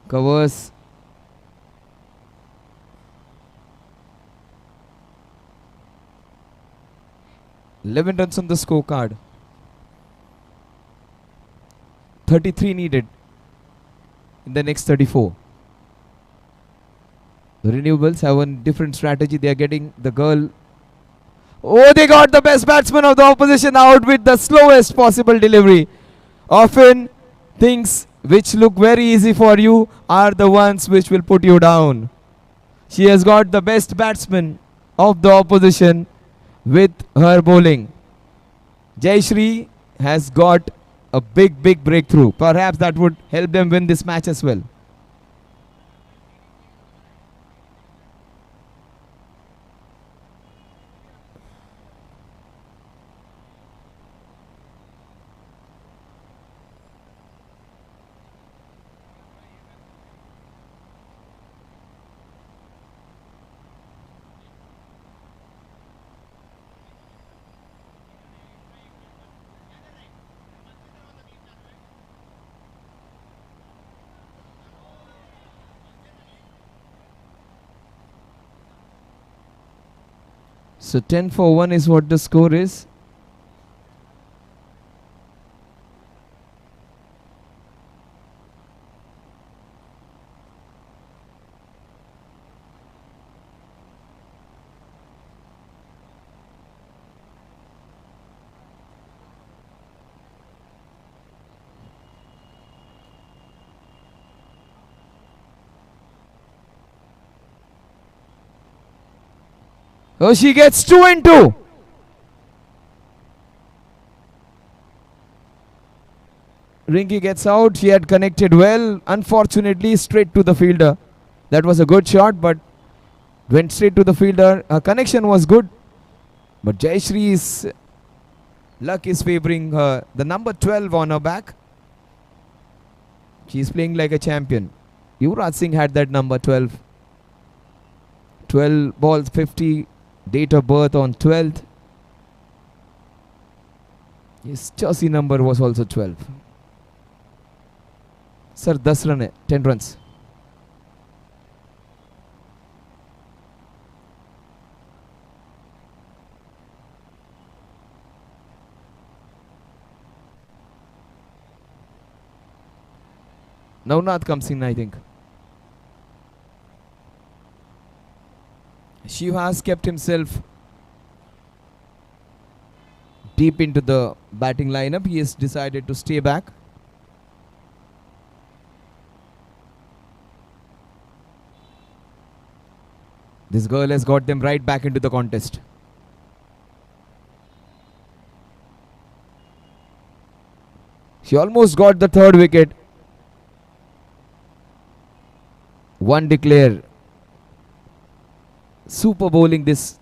Covers. $11 runs on the scorecard. 33 needed in the next 34. The renewables have a different strategy. They are getting the girl. Oh, they got the best batsman of the opposition out with the slowest possible delivery. Often things which look very easy for you are the ones which will put you down. She has got the best batsman of the opposition with her bowling. Jayashree has got a big breakthrough. Perhaps that would help them win this match as well. So 10 for 1 is what the score is. Oh, she gets 2 and 2. Rinky gets out. She had connected well. Unfortunately, straight to the fielder. That was a good shot, but went straight to the fielder. Her connection was good. But Jayashree's luck is favoring her. The number 12 on her back. She's playing like a champion. Yuvraj Singh had that number 12. 12 balls, 50. Date of birth on 12th. His jersey number was also 12. Sir, 10 run hai, 10 runs. Navnath comes in, I think. Shiv has kept himself deep into the batting lineup. He has decided to stay back. This girl has got them right back into the contest. She almost got the 3rd wicket. One declare. Super bowling this.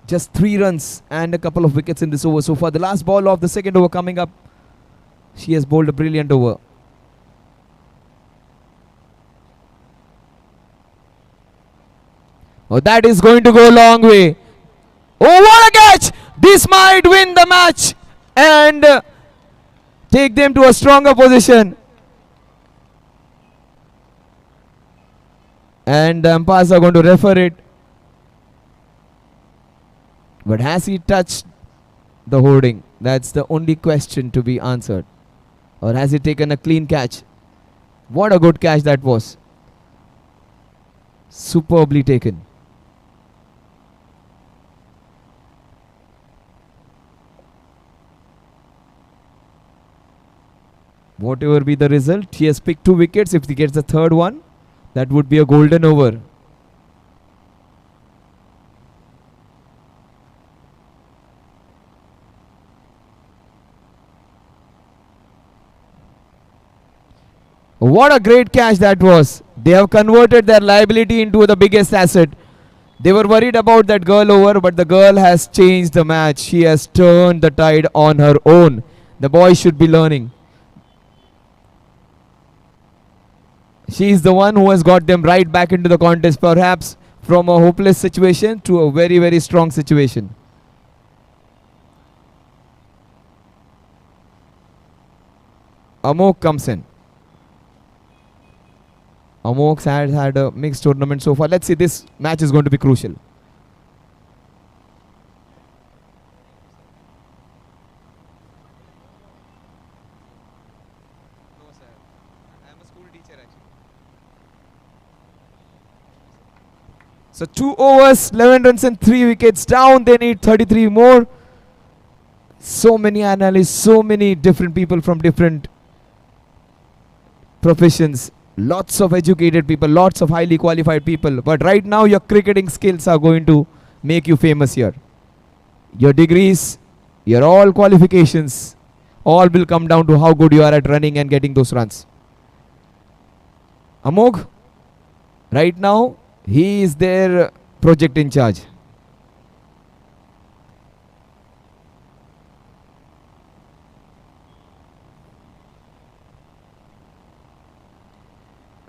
Just 3 runs and a couple of wickets in this over so far. The last ball of the 2nd over coming up. She has bowled a brilliant over. Oh, that is going to go a long way. Oh, what a catch! This might win the match and take them to a stronger position. And umpires are going to refer it. But has he touched the hoarding? That's the only question to be answered. Or has he taken a clean catch? What a good catch that was. Superbly taken. Whatever be the result, he has picked 2 wickets. If he gets the 3rd one, that would be a golden over. What a great catch that was. They have converted their liability into the biggest asset. They were worried about that girl over, but the girl has changed the match. She has turned the tide on her own. The boy should be learning. She is the one who has got them right back into the contest, perhaps from a hopeless situation to a very, very strong situation. Amok comes in. Amok has had a mixed tournament so far. Let's see, this match is going to be crucial. So 2 overs, 11 runs and 3 wickets down. They need 33 more. So many analysts, so many different people from different professions. Lots of educated people, lots of highly qualified people. But right now your cricketing skills are going to make you famous here. Your degrees, your all qualifications, All will come down to how good you are at running and getting those runs. Amog, right now, he is their project in charge.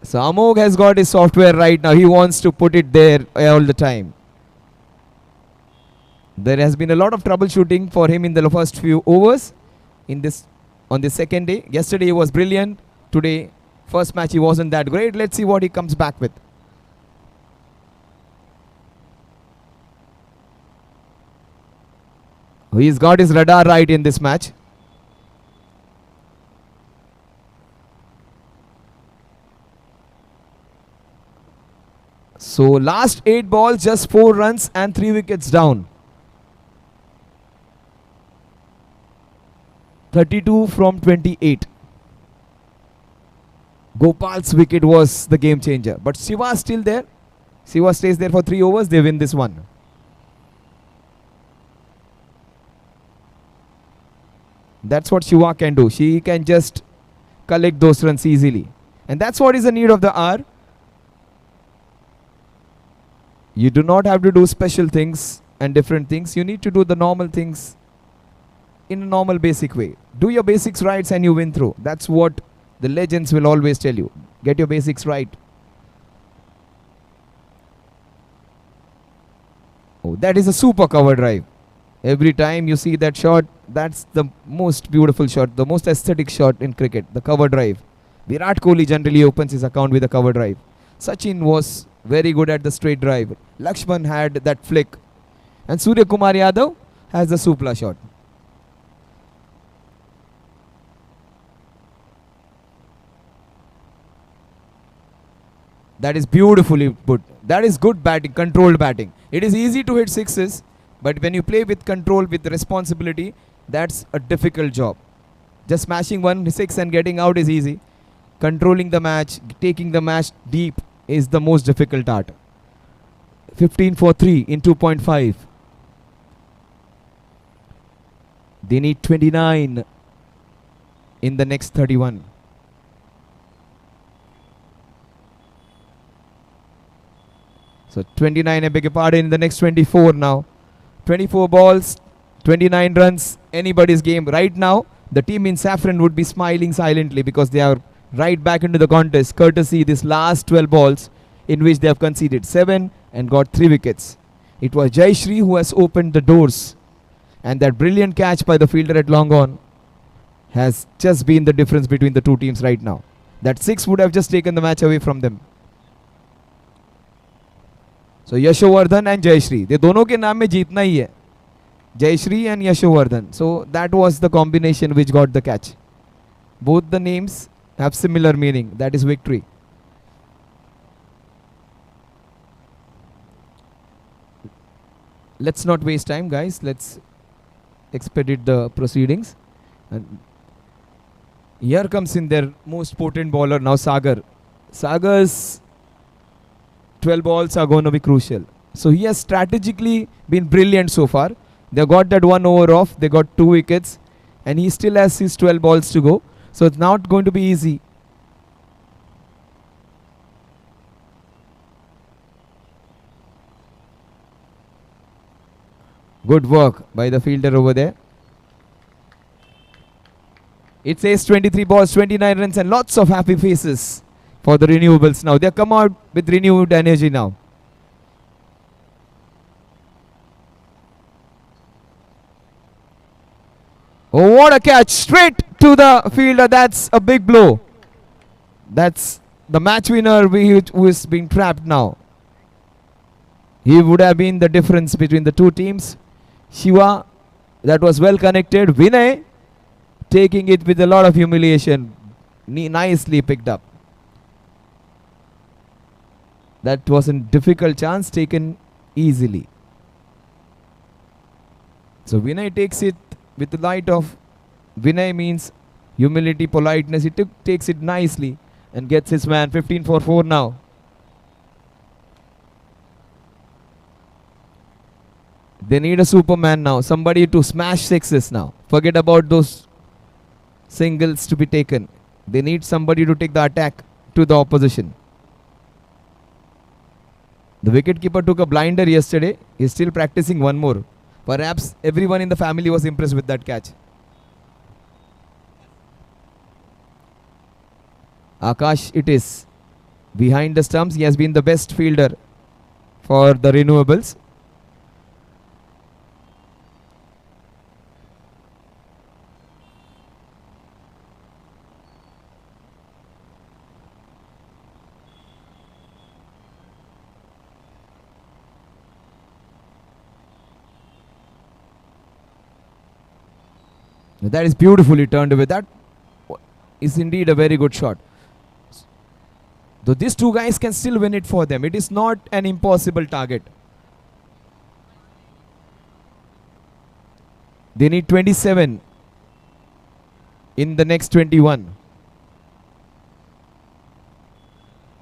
So Amog has got his software right now. He wants to put it there all the time. There has been a lot of troubleshooting for him in the first few overs on the second day. Yesterday he was brilliant. Today, first match he wasn't that great. Let's see what he comes back with. He's got his radar right in this match. So last 8 balls, just 4 runs and 3 wickets down. 32 from 28. Gopal's wicket was the game changer. But Shiva is still there. Shiva stays there for 3 overs. They win this one. That's what Shiva can do. She can just collect those runs easily. And that's what is the need of the hour. You do not have to do special things and different things. You need to do the normal things in a normal basic way. Do your basics right and you win through. That's what the legends will always tell you. Get your basics right. Oh, that is a super cover drive. Every time you see that shot, that's the most beautiful shot, the most aesthetic shot in cricket, the cover drive. Virat Kohli generally opens his account with a cover drive. Sachin was very good at the straight drive. Lakshman had that flick. And Surya Kumar Yadav has the supla shot. That is beautifully put. That is good batting, controlled batting. It is easy to hit sixes, but when you play with control, with responsibility, that's a difficult job. Just smashing 1 6 and getting out is easy. Controlling the match, taking the match deep is the most difficult art. 15 for 3 in 2.5. They need 29 in the next 31. So 29, I beg your pardon, in the next 24 now. 24 balls, 29 runs, anybody's game. Right now, the team in saffron would be smiling silently because they are right back into the contest, courtesy this last 12 balls in which they have conceded 7 and got 3 wickets. It was Jayashree who has opened the doors, and that brilliant catch by the fielder at long on has just been the difference between the two teams right now. That 6 would have just taken the match away from them. So Yashovardhan and Jayashree, they दोनों के नाम में जीतना ही है. Jayashree and Yashovardhan. So that was the combination which got the catch. Both the names have similar meaning. That is victory. Let's not waste time, guys. Let's expedite the proceedings. And here comes in their most potent bowler now, Sagar. Sagar's 12 balls are going to be crucial. So he has strategically been brilliant so far. They got that 1 over off. They got 2 wickets. And he still has his 12 balls to go. So it's not going to be easy. Good work by the fielder over there. It says 23 balls, 29 runs and lots of happy faces for the renewables now. They have come out with renewed energy now. Oh, what a catch. Straight to the fielder. That's a big blow. That's the match winner who is being trapped now. He would have been the difference between the two teams. Shiva, that was well connected. Vinay, taking it with a lot of humiliation. Nicely picked up. That was a difficult chance taken easily. So Vinay takes it with the light of Vinay means humility, politeness. He takes it nicely and gets his man. 15 for 4 now. They need a superman now. Somebody to smash sixes now. Forget about those singles to be taken. They need somebody to take the attack to the opposition. The wicketkeeper took a blinder yesterday. He's still practicing one more. Perhaps everyone in the family was impressed with that catch. Akash it is. Behind the stumps, he has been the best fielder for the renewables. That is beautifully turned away. That is indeed a very good shot. Though these two guys can still win it for them. It is not an impossible target. They need 27 in the next 21.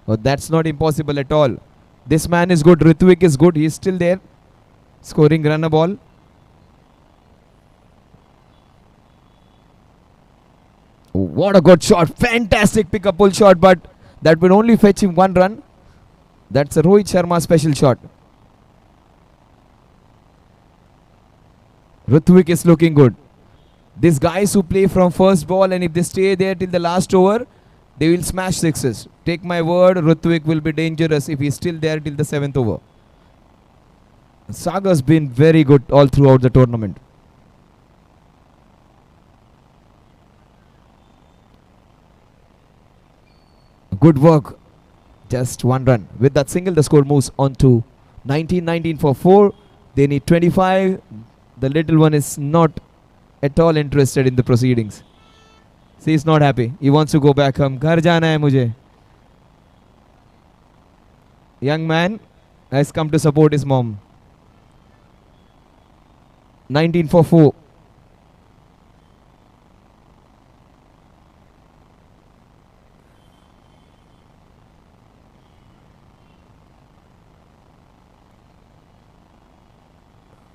Oh, that's not impossible at all. This man is good. Ritwik is good. He is still there. Scoring run a ball. Oh, what a good shot. Fantastic pick up pull shot, but that will only fetch him one run. That's a Rohit Sharma special shot. Ritwik is looking good. These guys who play from first ball, and if they stay there till the last over, they will smash sixes. Take my word, Ritwik will be dangerous if he's still there till the 7th over. Sagar's been very good all throughout the tournament. Good work. Just one run. With that single, the score moves on to 19-19 for 4. They need 25. The little one is not at all interested in the proceedings. See, he's not happy. He wants to go back home. Ghar jana hai mujhe. Young man has come to support his mom. 19 for 4.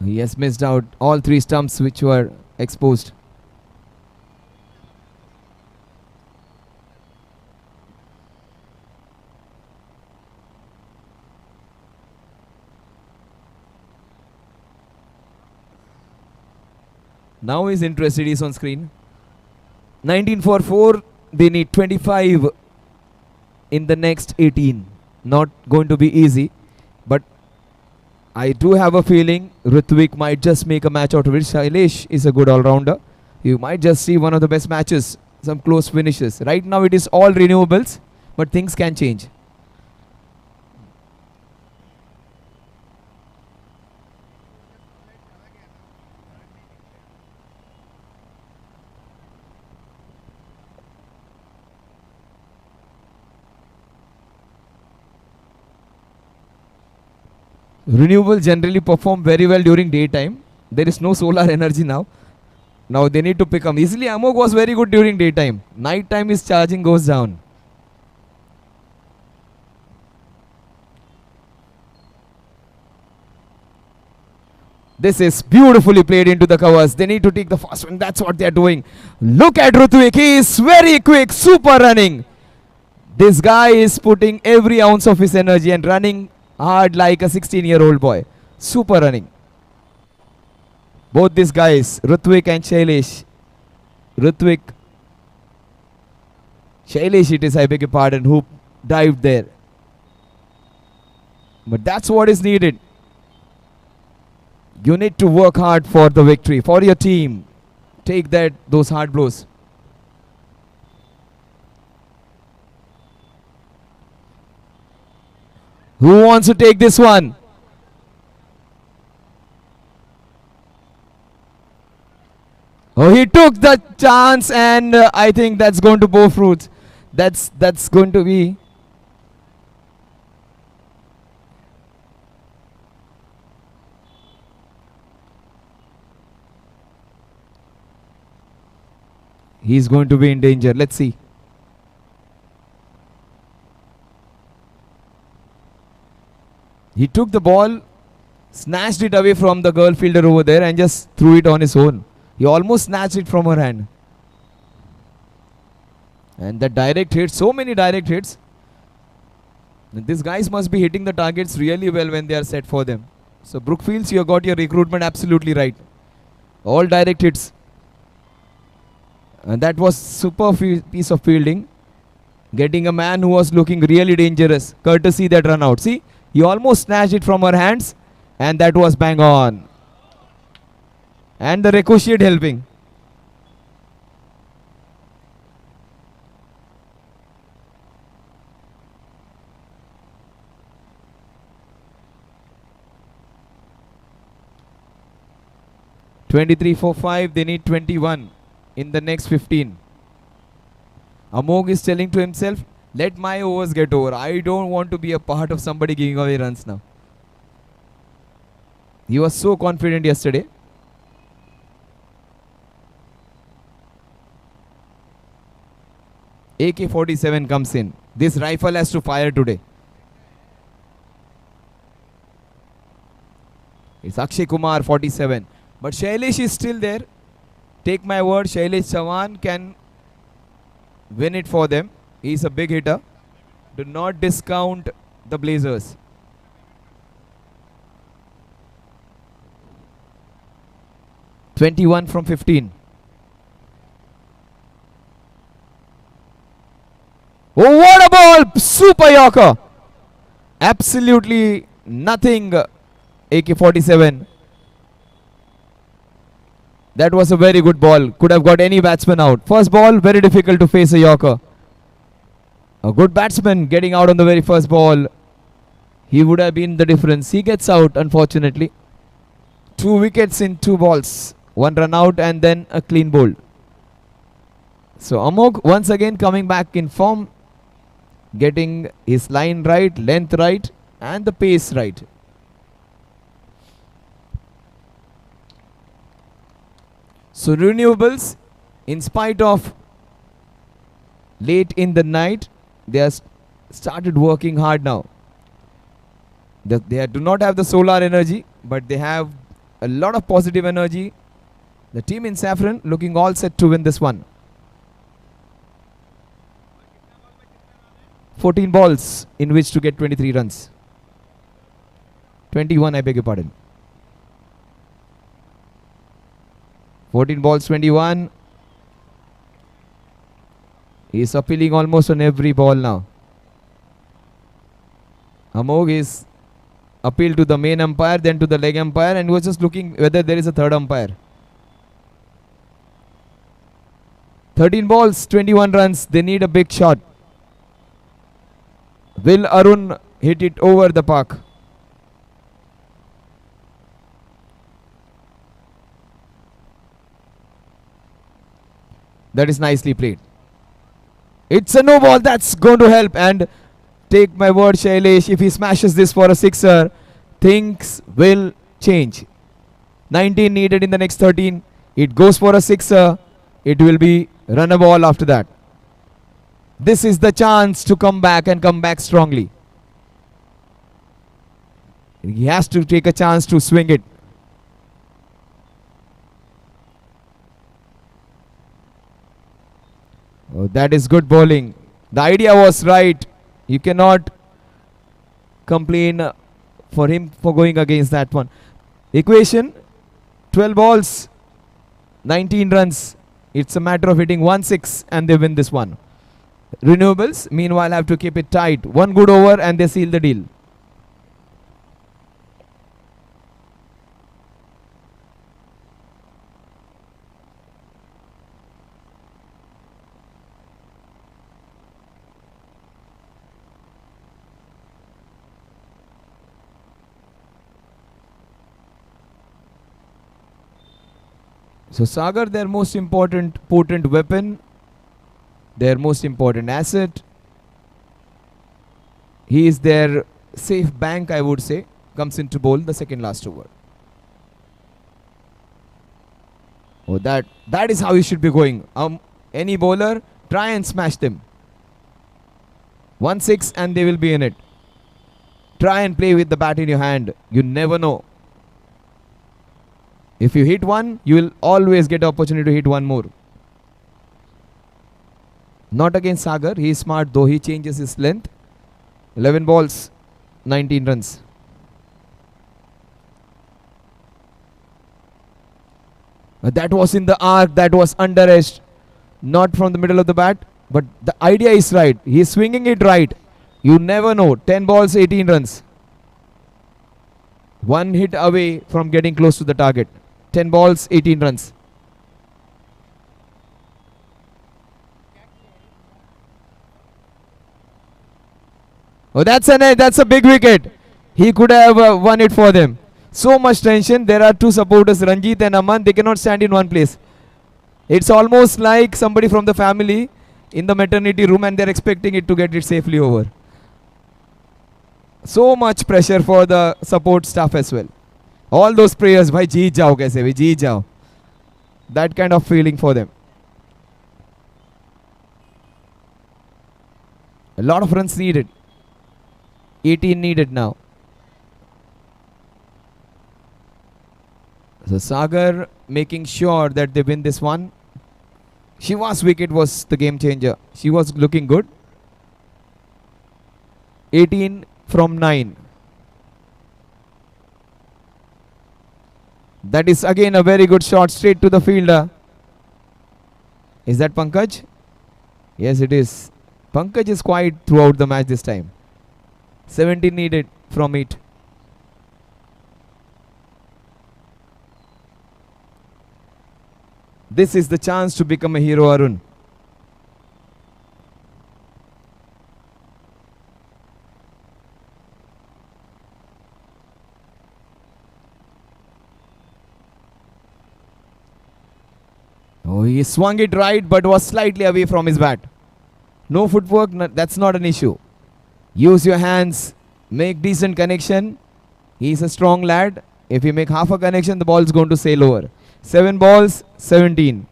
He has missed out all 3 stumps which were exposed. Now he's interested, he's on screen. 19 for 4, they need 25 in the next 18. Not going to be easy, but I do have a feeling Ritwik might just make a match out of it. Shailesh is a good all-rounder. You might just see one of the best matches, some close finishes. Right now it is all renewables, but things can change. Renewables generally perform very well during daytime. There is no solar energy now. Now they need to pick up. Easily Amog was very good during daytime. Night time his charging goes down. This is beautifully played into the covers. They need to take the first one. That's what they are doing. Look at Ritwik. He is very quick. Super running. This guy is putting every ounce of his energy and running hard like a 16-year-old boy. Super running. Both these guys, Ritwik and Shailesh. Shailesh it is, I beg your pardon, who dived there. But that's what is needed. You need to work hard for the victory, for your team. Take those hard blows. Who wants to take this one? Oh, he took the chance, and I think that's going to bear fruit. That's going to be. He's going to be in danger. Let's see. He took the ball, snatched it away from the girl fielder over there and just threw it on his own. He almost snatched it from her hand. And the direct hits, so many direct hits. And these guys must be hitting the targets really well when they are set for them. So Brookfields, you have got your recruitment absolutely right. All direct hits. And that was super piece of fielding. Getting a man who was looking really dangerous. Courtesy that run out. See, he almost snatched it from her hands. And that was bang on. And the ricochet helping. (23 for 5). They need 21 in the next 15. Amog is telling to himself, let my overs get over. I don't want to be a part of somebody giving away runs now. He was so confident yesterday. AK-47 comes in. This rifle has to fire today. It's Akshay Kumar, 47. But Shailesh is still there. Take my word, Shailesh Chavan can win it for them. He's a big hitter. Do not discount the Blazers. (21 from 15). Oh, what a ball! Super Yorker! Absolutely nothing. AK-47. That was a very good ball. Could have got any batsman out. First ball, very difficult to face a Yorker. A good batsman getting out on the very first ball. He would have been the difference. He gets out, unfortunately. 2 wickets in 2 balls. 1 run out and then a clean bowl. So Amog once again coming back in form. Getting his line right, length right and the pace right. So renewables, in spite of late in the night, they have started working hard now. They do not have the solar energy, but they have a lot of positive energy. The team in saffron looking all set to win this one. 14 balls in which to get 23 runs. 21, I beg your pardon. 14 balls, 21. He is appealing almost on every ball now. Amog is appealed to the main umpire, then to the leg umpire, and was just looking whether there is a third umpire. 13 balls, 21 runs. They need a big shot. Will Arun hit it over the park? That is nicely played. It's a no ball. That's going to help. And take my word, Shailesh, if he smashes this for a sixer, things will change. 19 needed in the next 13. It goes for a sixer. It will be run a ball after that. This is the chance to come back and come back strongly. He has to take a chance to swing it. Oh, that is good bowling. The idea was right. You cannot complain for him for going against that one. Equation, 12 balls, 19 runs. It's a matter of hitting 1-6 and they win this one. Renewables, meanwhile, have to keep it tight. One good over and they seal the deal. So Sagar, their most important potent weapon, their most important asset. He is their safe bank, I would say. Comes into bowl the second last over. Oh, that is how you should be going. Any bowler, try and smash them. 1-6 and they will be in it. Try and play with the bat in your hand. You never know. If you hit one, you will always get the opportunity to hit one more. Not against Sagar. He is smart though. He changes his length. 11 balls, 19 runs. That was in the arc. That was under edge. Not from the middle of the bat. But the idea is right. He is swinging it right. You never know. 10 balls, 18 runs. One hit away from getting close to the target. 10 balls, 18 runs. Oh, that's a big wicket. He could have won it for them. So much tension. There are two supporters, Ranjit and Aman. They cannot stand in one place. It's almost like somebody from the family in the maternity room and they're expecting it to get it safely over. So much pressure for the support staff as well. All those prayers, bhai jeet jao kaise bhai, jeet jao. That kind of feeling for them. A lot of runs needed. 18 needed now. So Sagar making sure that they win this one. Shiva's wicket was the game changer. She was looking good. 18 from 9. That is again a very good shot straight to the fielder. Is that Pankaj? Yes, it is. Pankaj is quiet throughout the match this time. 17 needed from it. This is the chance to become a hero, Arun. Oh, he swung it right but was slightly away from his bat. No footwork, that's not an issue. Use your hands, make decent connection. He's a strong lad. If you make half a connection, the ball is going to sail over. 7 balls, 17.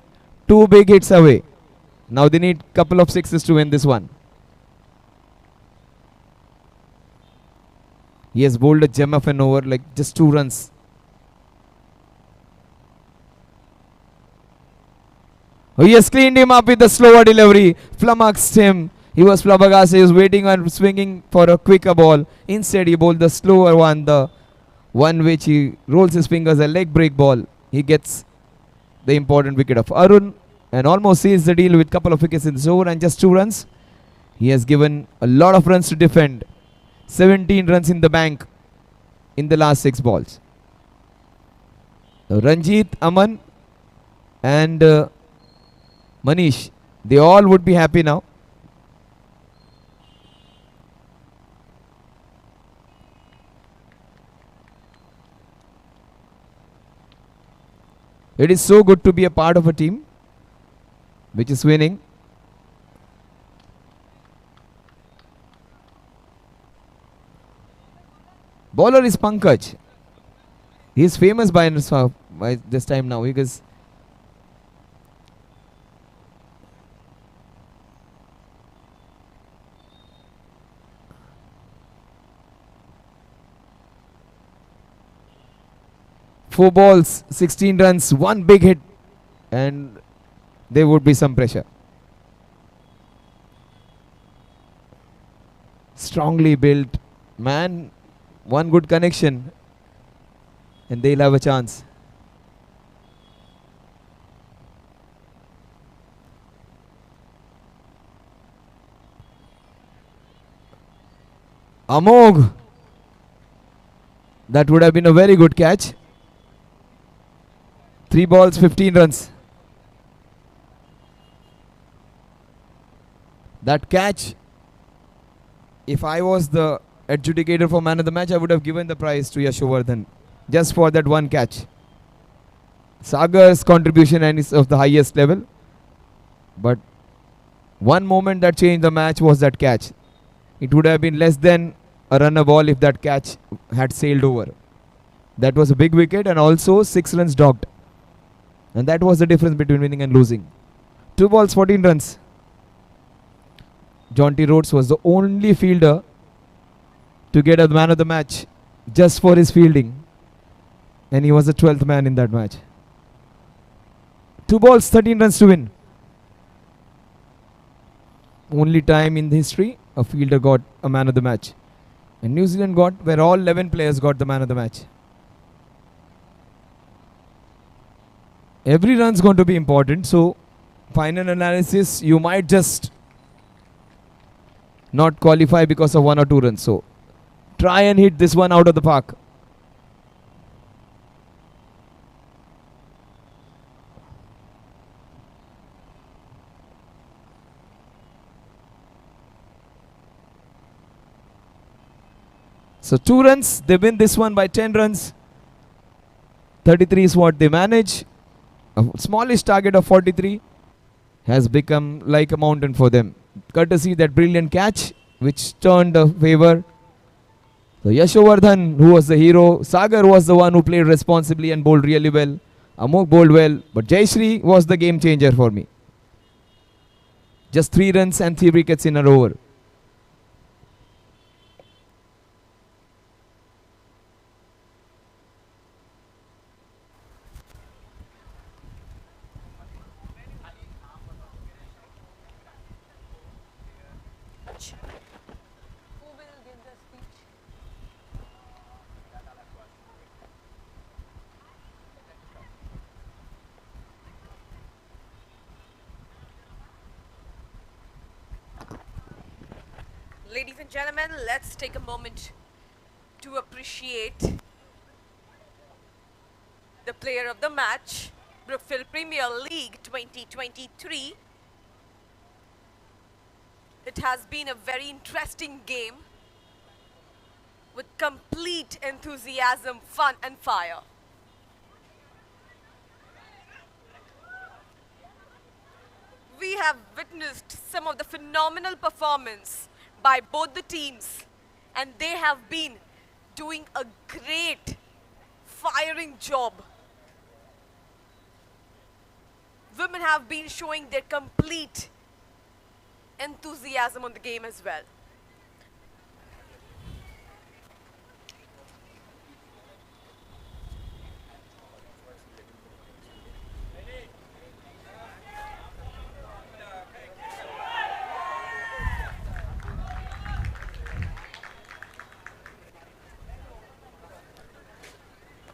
2 big hits away. Now they need couple of sixes to win this one. He has bowled a gem of an over, like just 2 runs. Oh, he has cleaned him up with the slower delivery. Flummoxed him. He was flabbergasted. He was waiting and swinging for a quicker ball. Instead, he bowled the slower one, the one which he rolls his fingers, a leg break ball. He gets the important wicket of Arun and almost seals the deal with couple of wickets in this over and just 2 runs. He has given a lot of runs to defend. 17 runs in the bank in the last 6 balls. Ranjit, Aman and Manish, they all would be happy now. It is so good to be a part of a team which is winning. Bowler is Pankaj. He is famous by this time now because four balls, 16 runs, 1 big hit, and there would be some pressure. Strongly built man, 1 good connection, and they'll have a chance. Amog. That would have been a very good catch. 3 balls, 15 runs. That catch, if I was the adjudicator for man of the match, I would have given the prize to Yashovardhan just for that 1 catch. Sagar's contribution and is of the highest level, but one moment that changed the match was that catch. It would have been less than a runner ball if that catch had sailed over. That was a big wicket and also 6 runs docked. And that was the difference between winning and losing. 2 balls, 14 runs. Jonty Rhodes was the only fielder to get a man of the match just for his fielding. And he was the 12th man in that match. 2 balls, 13 runs to win. only time in history a fielder got a man of the match. And New Zealand got where all 11 players got the man of the match. Every run's going to be important, so final analysis, you might just not qualify because of 1 or 2 runs. So try and hit this one out of the park. So 2 runs, they win this one by 10 runs. 33 is what they manage. A smallish target of 43 has become like a mountain for them. Courtesy that brilliant catch which turned a favor. So Yashovardhan, who was the hero, Sagar was the one who played responsibly and bowled really well. Amok bowled well, but Jayashree was the game changer for me. Just 3 runs and 3 wickets in an over. Ladies and gentlemen, let's take a moment to appreciate the player of the match, Brookfield Premier League 2023. It has been a very interesting game with complete enthusiasm, fun and fire. We have witnessed some of the phenomenal performance by both the teams, and they have been doing a great firing job. Women have been showing their complete enthusiasm on the game as well.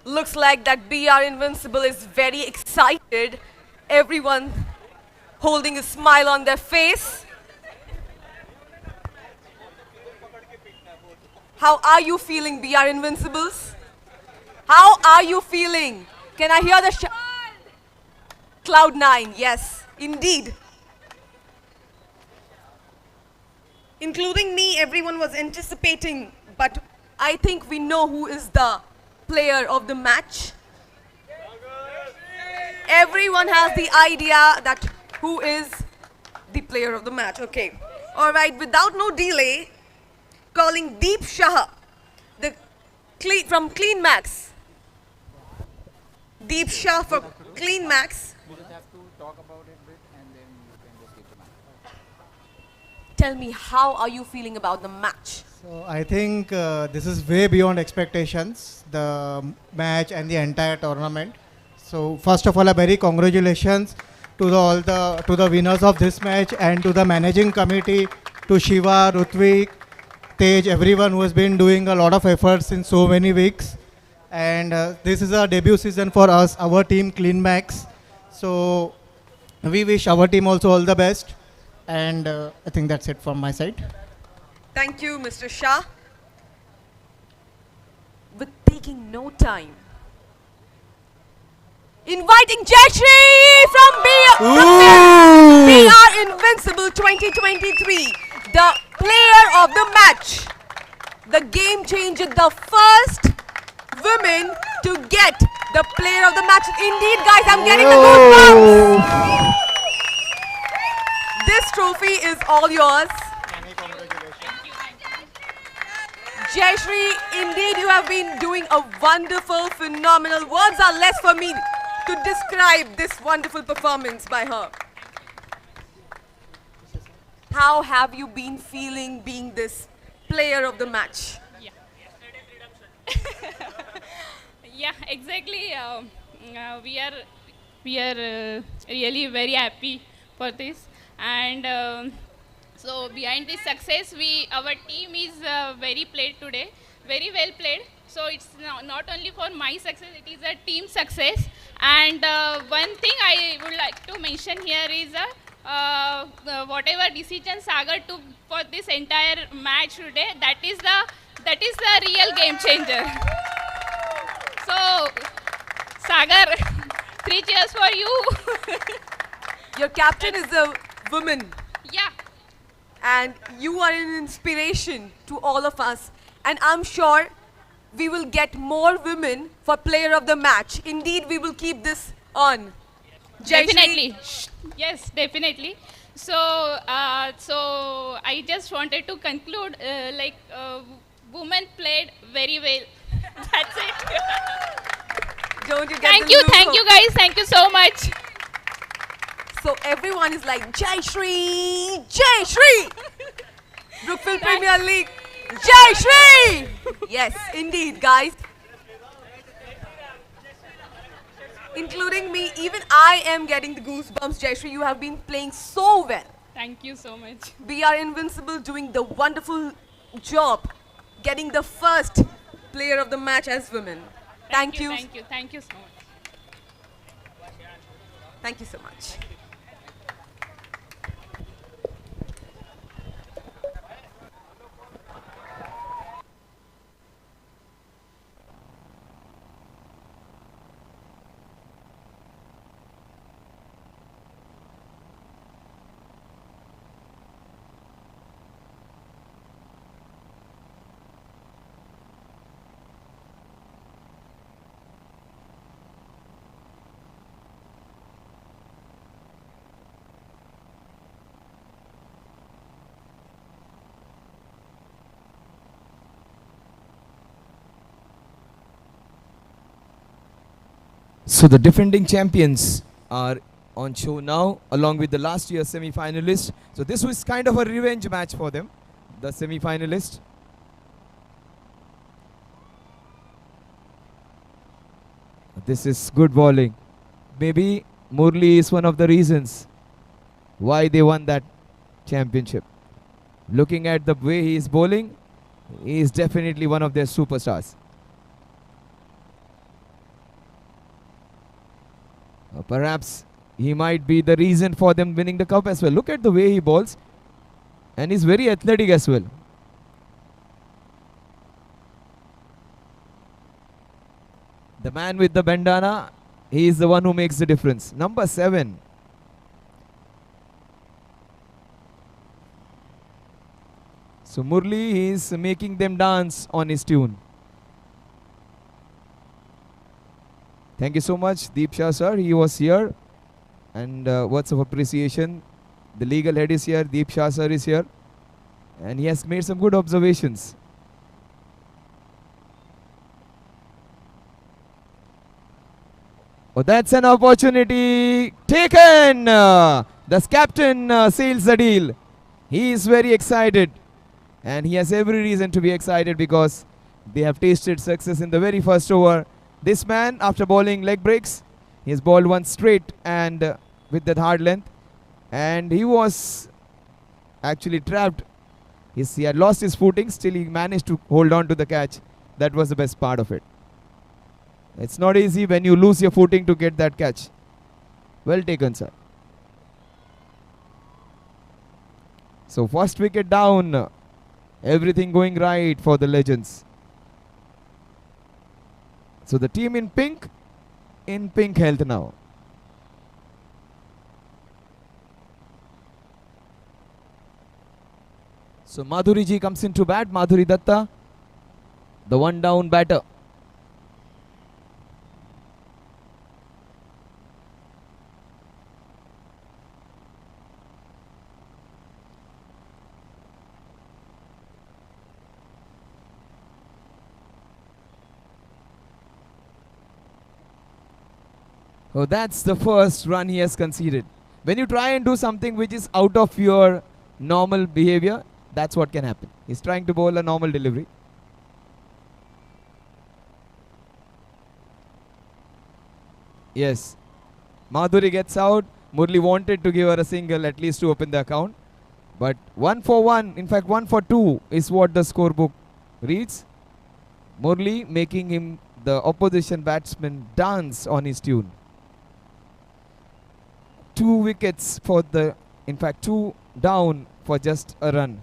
Looks like that BR Invincible is very excited. Everyone holding a smile on their face. How are you feeling, BR Invincibles? How are you feeling? Can I hear the Cloud 9, yes, indeed. Including me, everyone was anticipating, but I think we know who is the player of the match. Everyone has the idea that who is the player of the match. Okay. All right. Without no delay, calling Deep Shah, from Clean Max. Deep Shah for Clean Max. We just have to talk about it a bit and then you can just get to match. Tell me, how are you feeling about the match? So I think this is way beyond expectations, the match and the entire tournament. So first of all, a very congratulations to the winners of this match and to the managing committee, to Shiva, Rutvik, Tej, everyone who has been doing a lot of efforts in so many weeks. And this is a debut season for us, our team Clean Max. So we wish our team also all the best. And I think that's it from my side. Thank you, Mr. Shah. With taking no time, inviting Jayashree from BR Invincible 2023, the player of the match, the game changer, the first woman to get the player of the match. Indeed, guys, I'm getting the goosebumps. This trophy is all yours. Jayashree, indeed you have been doing a wonderful, phenomenal. Words are less for me to describe this wonderful performance by her. How have you been feeling being this player of the match? Yeah, exactly. We are really very happy for this, and So behind this success, our team is very played today, very well played. So it's not only for my success, it is a team success. And one thing I would like to mention here is whatever decision Sagar took for this entire match today, that is the real game changer. So Sagar, 3 cheers for you. Your captain is a woman. Yeah. And you are an inspiration to all of us. And I'm sure we will get more women for player of the match. Indeed, we will keep this on. Definitely. Yes, definitely. So, so I just wanted to conclude, women played very well. That's it. Don't you get Thank the you, look thank of- you guys, thank you so much. So everyone is like, Jai Shri, Jai Shri. Brookfield Premier League, Jai Shri. Yes, indeed, guys. Including me, even I am getting the goosebumps. Jai Shri, you have been playing so well. Thank you so much. We are invincible, doing the wonderful job, getting the first player of the match as women. Thank you. Thank you so much. Thank you so much. So the defending champions are on show now, along with the last year's semi-finalists. So this was kind of a revenge match for them, the semi-finalists. This is good bowling. Maybe Murli is one of the reasons why they won that championship. Looking at the way he is bowling, he is definitely one of their superstars. Perhaps he might be the reason for them winning the cup as well. Look at the way he bowls, and he's very athletic as well. The man with the bandana, he is the one who makes the difference. Number 7. So Murli is making them dance on his tune. Thank you so much, Deep Shah sir. He was here. And words of appreciation. The legal head is here. Deep Shah sir is here. And he has made some good observations. Oh, that's an opportunity taken. The captain seals the deal. He is very excited. And he has every reason to be excited because they have tasted success in the very first over. This man, after bowling leg breaks, he has bowled one straight and with that hard length. And he was actually trapped. He had lost his footing, still he managed to hold on to the catch. That was the best part of it. It's not easy when you lose your footing to get that catch. Well taken, sir. So first wicket down. Everything going right for the legends. So the team in pink health now. So Madhuri ji comes into bat. Madhuri Datta, the one down batter. Oh, that's the first run he has conceded. When you try and do something which is out of your normal behavior, that's what can happen. He's trying to bowl a normal delivery. Yes. Madhuri gets out. Murli wanted to give her a single at least to open the account. But 1 for 1, in fact 1 for 2 is what the scorebook reads. Murli making him, the opposition batsman, dance on his tune. 2 wickets for the, in fact 2 down for just a run.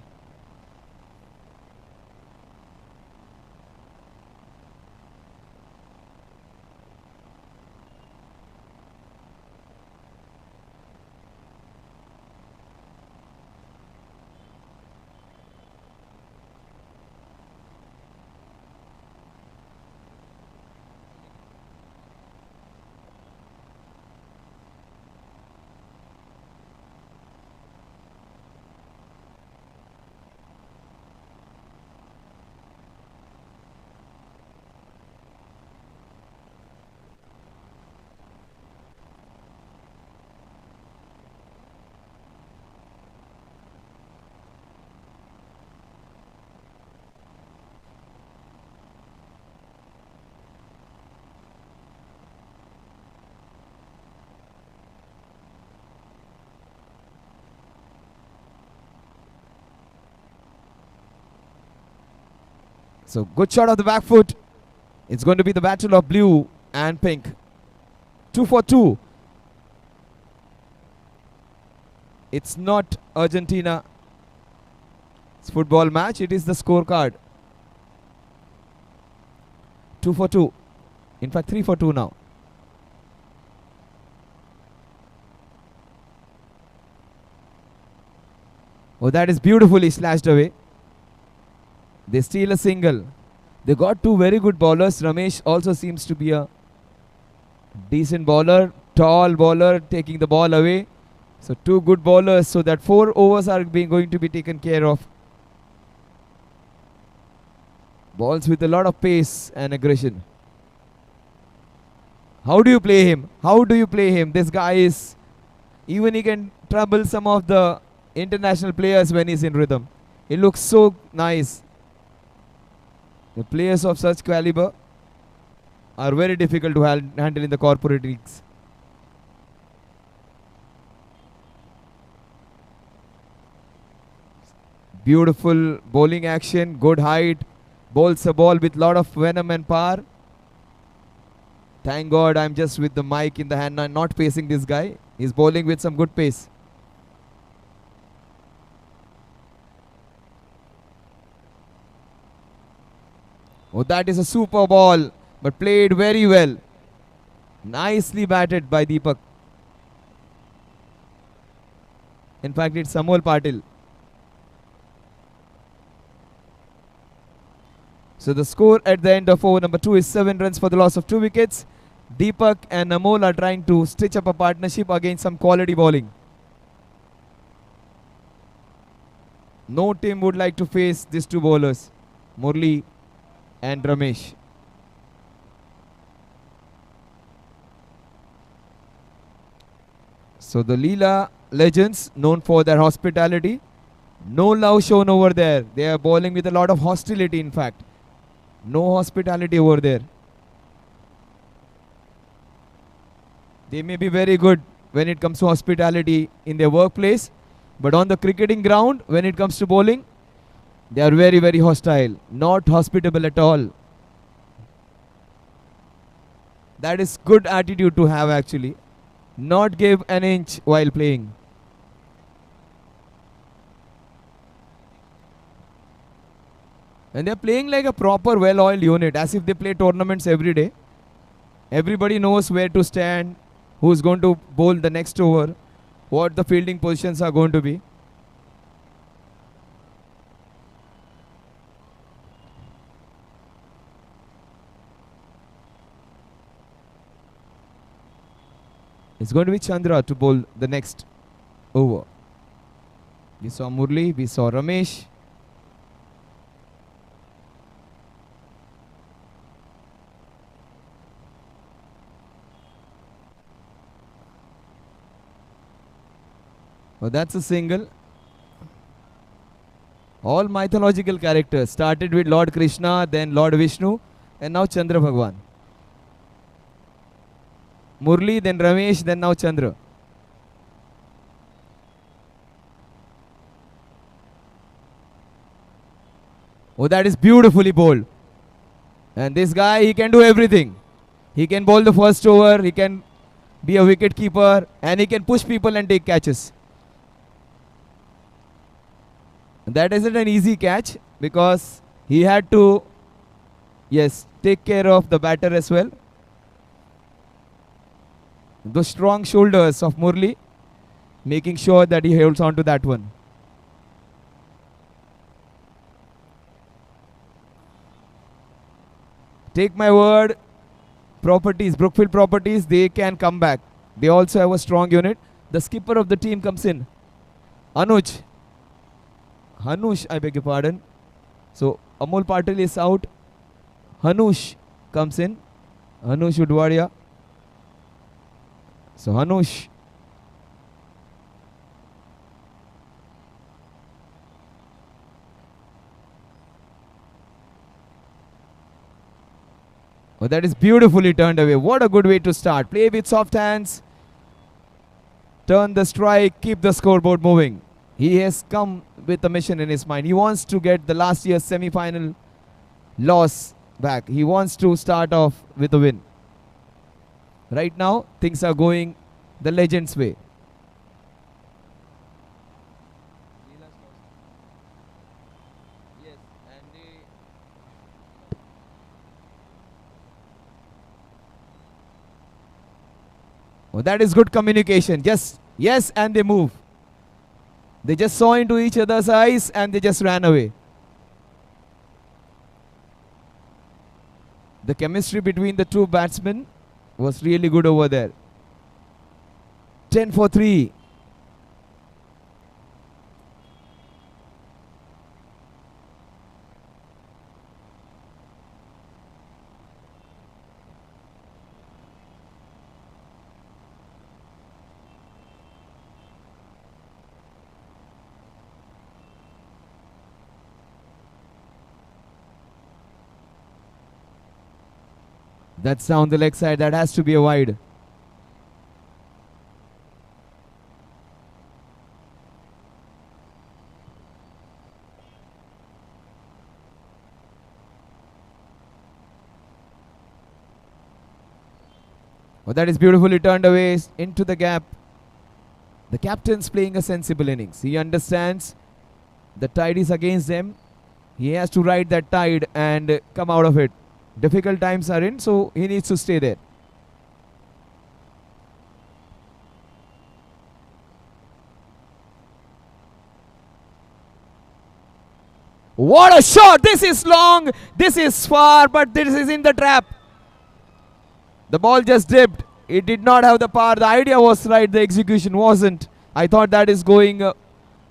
So good shot of the back foot. It's going to be the battle of blue and pink. 2 for 2. It's not Argentina. It's football match. It is the scorecard. 2 for 2. In fact 3 for 2 now. Oh, that is beautifully slashed away. They steal a single. They got 2 very good bowlers. Ramesh also seems to be a decent bowler. Tall bowler taking the ball away. So 2 good bowlers, so that 4 overs are going to be taken care of. Balls with a lot of pace and aggression. How do you play him? How do you play him? This guy is, even he can trouble some of the international players when he's in rhythm. He looks so nice. The players of such caliber are very difficult to handle in the corporate leagues. Beautiful bowling action, good height, bowls a ball with lot of venom and power. Thank God I'm just with the mic in the hand, not facing this guy. He's bowling with some good pace. Oh, that is a super ball, but played very well. Nicely batted by Deepak. In fact, it's Samol Patil. So the score at the end of over number 2 is 7 runs for the loss of 2 wickets. Deepak and Amol are trying to stitch up a partnership against some quality bowling. No team would like to face these 2 bowlers, Murli and Ramesh. So the Leela legends, known for their hospitality. No love shown over there. They are bowling with a lot of hostility, in fact. No hospitality over there. They may be very good when it comes to hospitality in their workplace, but on the cricketing ground, when it comes to bowling, they are very, very hostile, not hospitable at all. That is good attitude to have actually. Not give an inch while playing. And they are playing like a proper well-oiled unit, as if they play tournaments every day. Everybody knows where to stand, who's going to bowl the next over, what the fielding positions are going to be. It's going to be Chandra to bowl the next over. We saw Murli, we saw Ramesh. Well, that's a single. All mythological characters. Started with Lord Krishna, then Lord Vishnu, and now Chandra Bhagwan. Murli, then Ramesh, then now Chandra. Oh, that is beautifully bowled. And this guy, he can do everything. He can bowl the first over, he can be a wicket keeper, and he can push people and take catches. That isn't an easy catch because he had to, yes, take care of the batter as well. The strong shoulders of Murli, making sure that he holds on to that one. Take my word, properties, Brookfield properties, they can come back. They also have a strong unit. The skipper of the team comes in. Hanush, I beg your pardon. So Amol Patil is out. Hanush comes in. Hanush Udwadia. So Hanush. Oh, that is beautifully turned away. What a good way to start. Play with soft hands. Turn the strike. Keep the scoreboard moving. He has come with a mission in his mind. He wants to get the last year's semi-final loss back. He wants to start off with a win. Right now, things are going the Legends' way. Oh, that is good communication. Just yes, and they move. They just saw into each other's eyes and they just ran away. The chemistry between the two batsmen was really good over there. 10 for 3. That's down the leg side. That has to be a wide. Oh, that is beautifully turned away into the gap. The captain's playing a sensible innings. He understands the tide is against them. He has to ride that tide and come out of it. Difficult times are in, so he needs to stay there. What a shot! This is long, this is far, but this is in the trap. The ball just dipped. It did not have the power. The idea was right, the execution wasn't. I thought that is going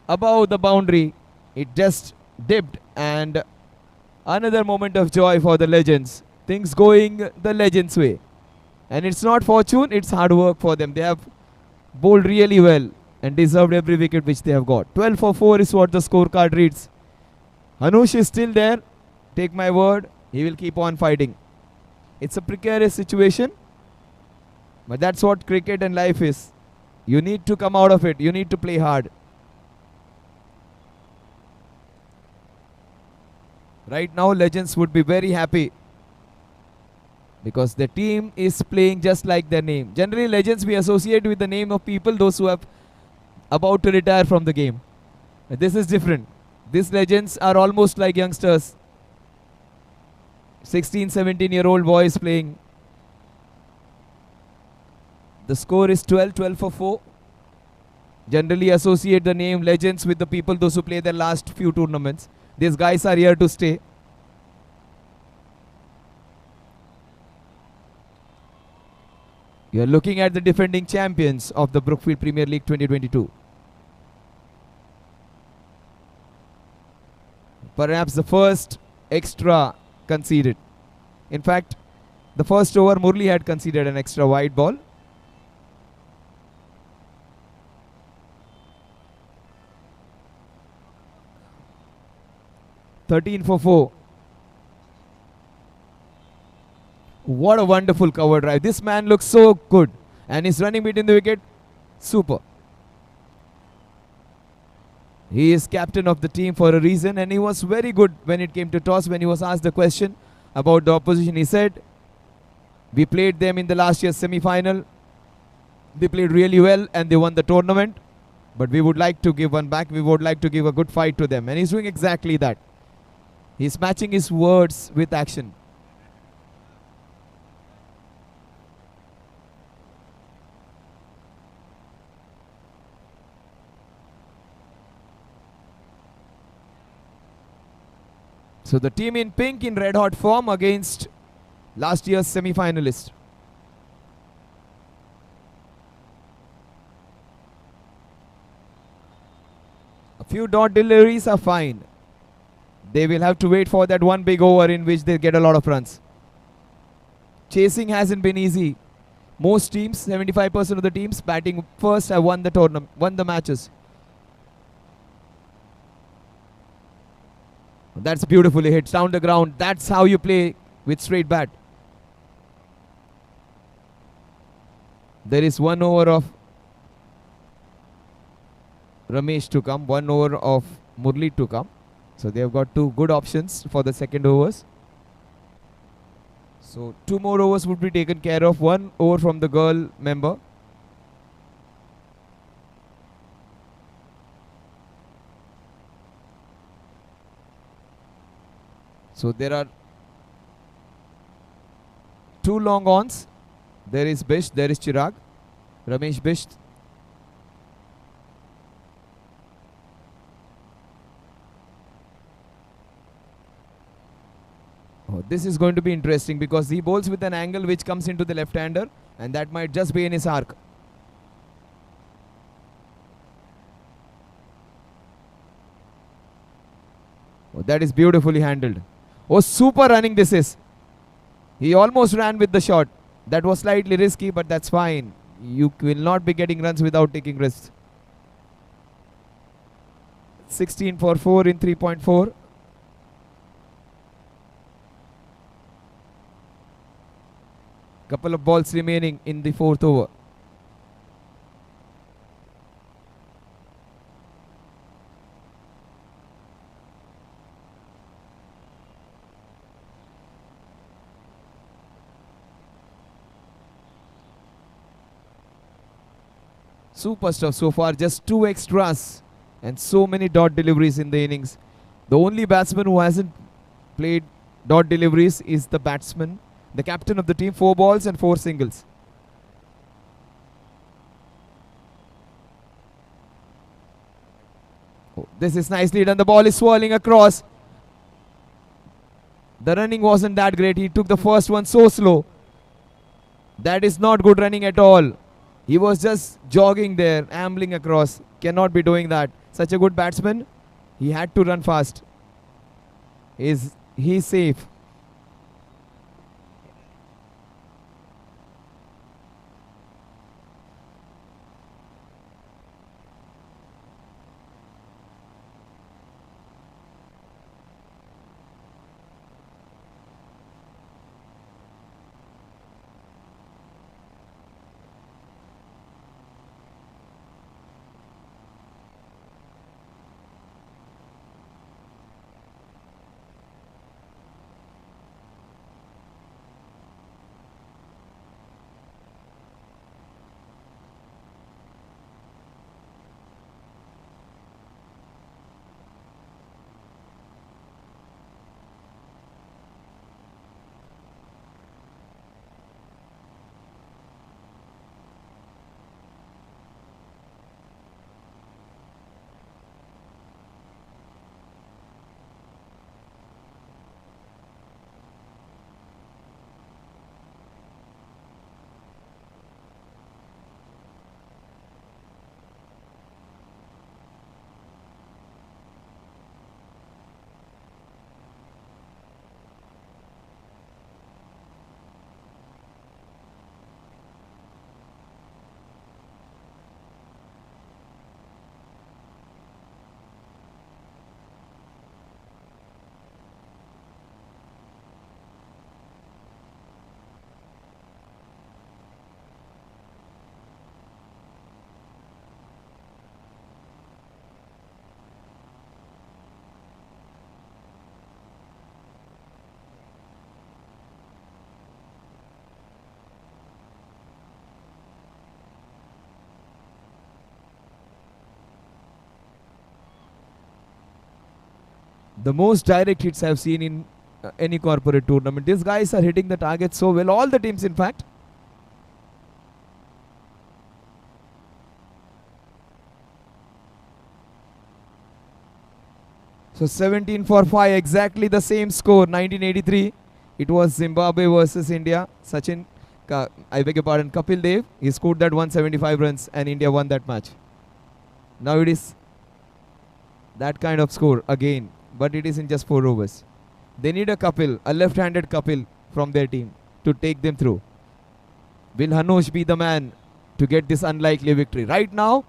above the boundary. It just dipped, and another moment of joy for the Legends. Things going the Legends' way. And it's not fortune, it's hard work for them. They have bowled really well and deserved every wicket which they have got. 12 for 4 is what the scorecard reads. Hanush is still there. Take my word, he will keep on fighting. It's a precarious situation, but that's what cricket and life is. You need to come out of it. You need to play hard. Right now, Legends would be very happy because the team is playing just like their name. Generally, Legends we associate with the name of people, those who have about to retire from the game. But this is different. These Legends are almost like youngsters. 16, 17-year-old boys playing. The score is 12 for 4. Generally associate the name Legends with the people, those who play their last few tournaments. These guys are here to stay. You are looking at the defending champions of the Brookfield Premier League 2022. Perhaps the first extra conceded. In fact, the first over Murli had conceded an extra wide ball. (13 for 4). What a wonderful cover drive. This man looks so good. And he's running between the wicket. Super. He is captain of the team for a reason, and he was very good when it came to toss. When he was asked the question about the opposition, he said, we played them in the last year's semi-final. They played really well and they won the tournament. But we would like to give one back. We would like to give a good fight to them. And he's doing exactly that. He's matching his words with action. So the team in pink in red hot form against last year's semi-finalist. A few dot deliveries are fine. They will have to wait for that one big over in which they get a lot of runs. Chasing hasn't been easy. Most teams, 75% of the teams batting first have won the tournament, won the matches. That's beautifully hit down the ground. That's how you play with straight bat. There is 1 over of Ramesh to come, 1 over of Murli to come. So they have got 2 good options for the second overs. So 2 more overs would be taken care of. 1 over from the girl member. So there are 2 long ons. There is Bisht, there is Chirag. Ramesh Bisht. Oh, this is going to be interesting because he bowls with an angle which comes into the left-hander, and that might just be in his arc. Oh, that is beautifully handled. Oh, super running this is. He almost ran with the shot. That was slightly risky, but that's fine. You will not be getting runs without taking risks. 16 for 4 in 3.4. Couple of balls remaining in the 4th over. Super stuff so far, just 2 extras and so many dot deliveries in the innings. The only batsman who hasn't played dot deliveries is the batsman, the captain of the team, 4 balls and 4 singles. Oh, this is nicely done. The ball is swirling across. The running wasn't that great. He took the first one so slow. That is not good running at all. He was just jogging there, ambling across. Cannot be doing that. Such a good batsman. He had to run fast. He's safe. The most direct hits I've seen in any corporate tournament. These guys are hitting the target so well. All the teams, in fact. So 17 for 5, exactly the same score. 1983. It was Zimbabwe versus India. Sachin, I beg your pardon, Kapil Dev. He scored that 175 runs and India won that match. Now it is that kind of score again, but it is in just 4 overs. They need a Kapil, a left-handed Kapil from their team to take them through. Will Hanush be the man to get this unlikely victory? Right now,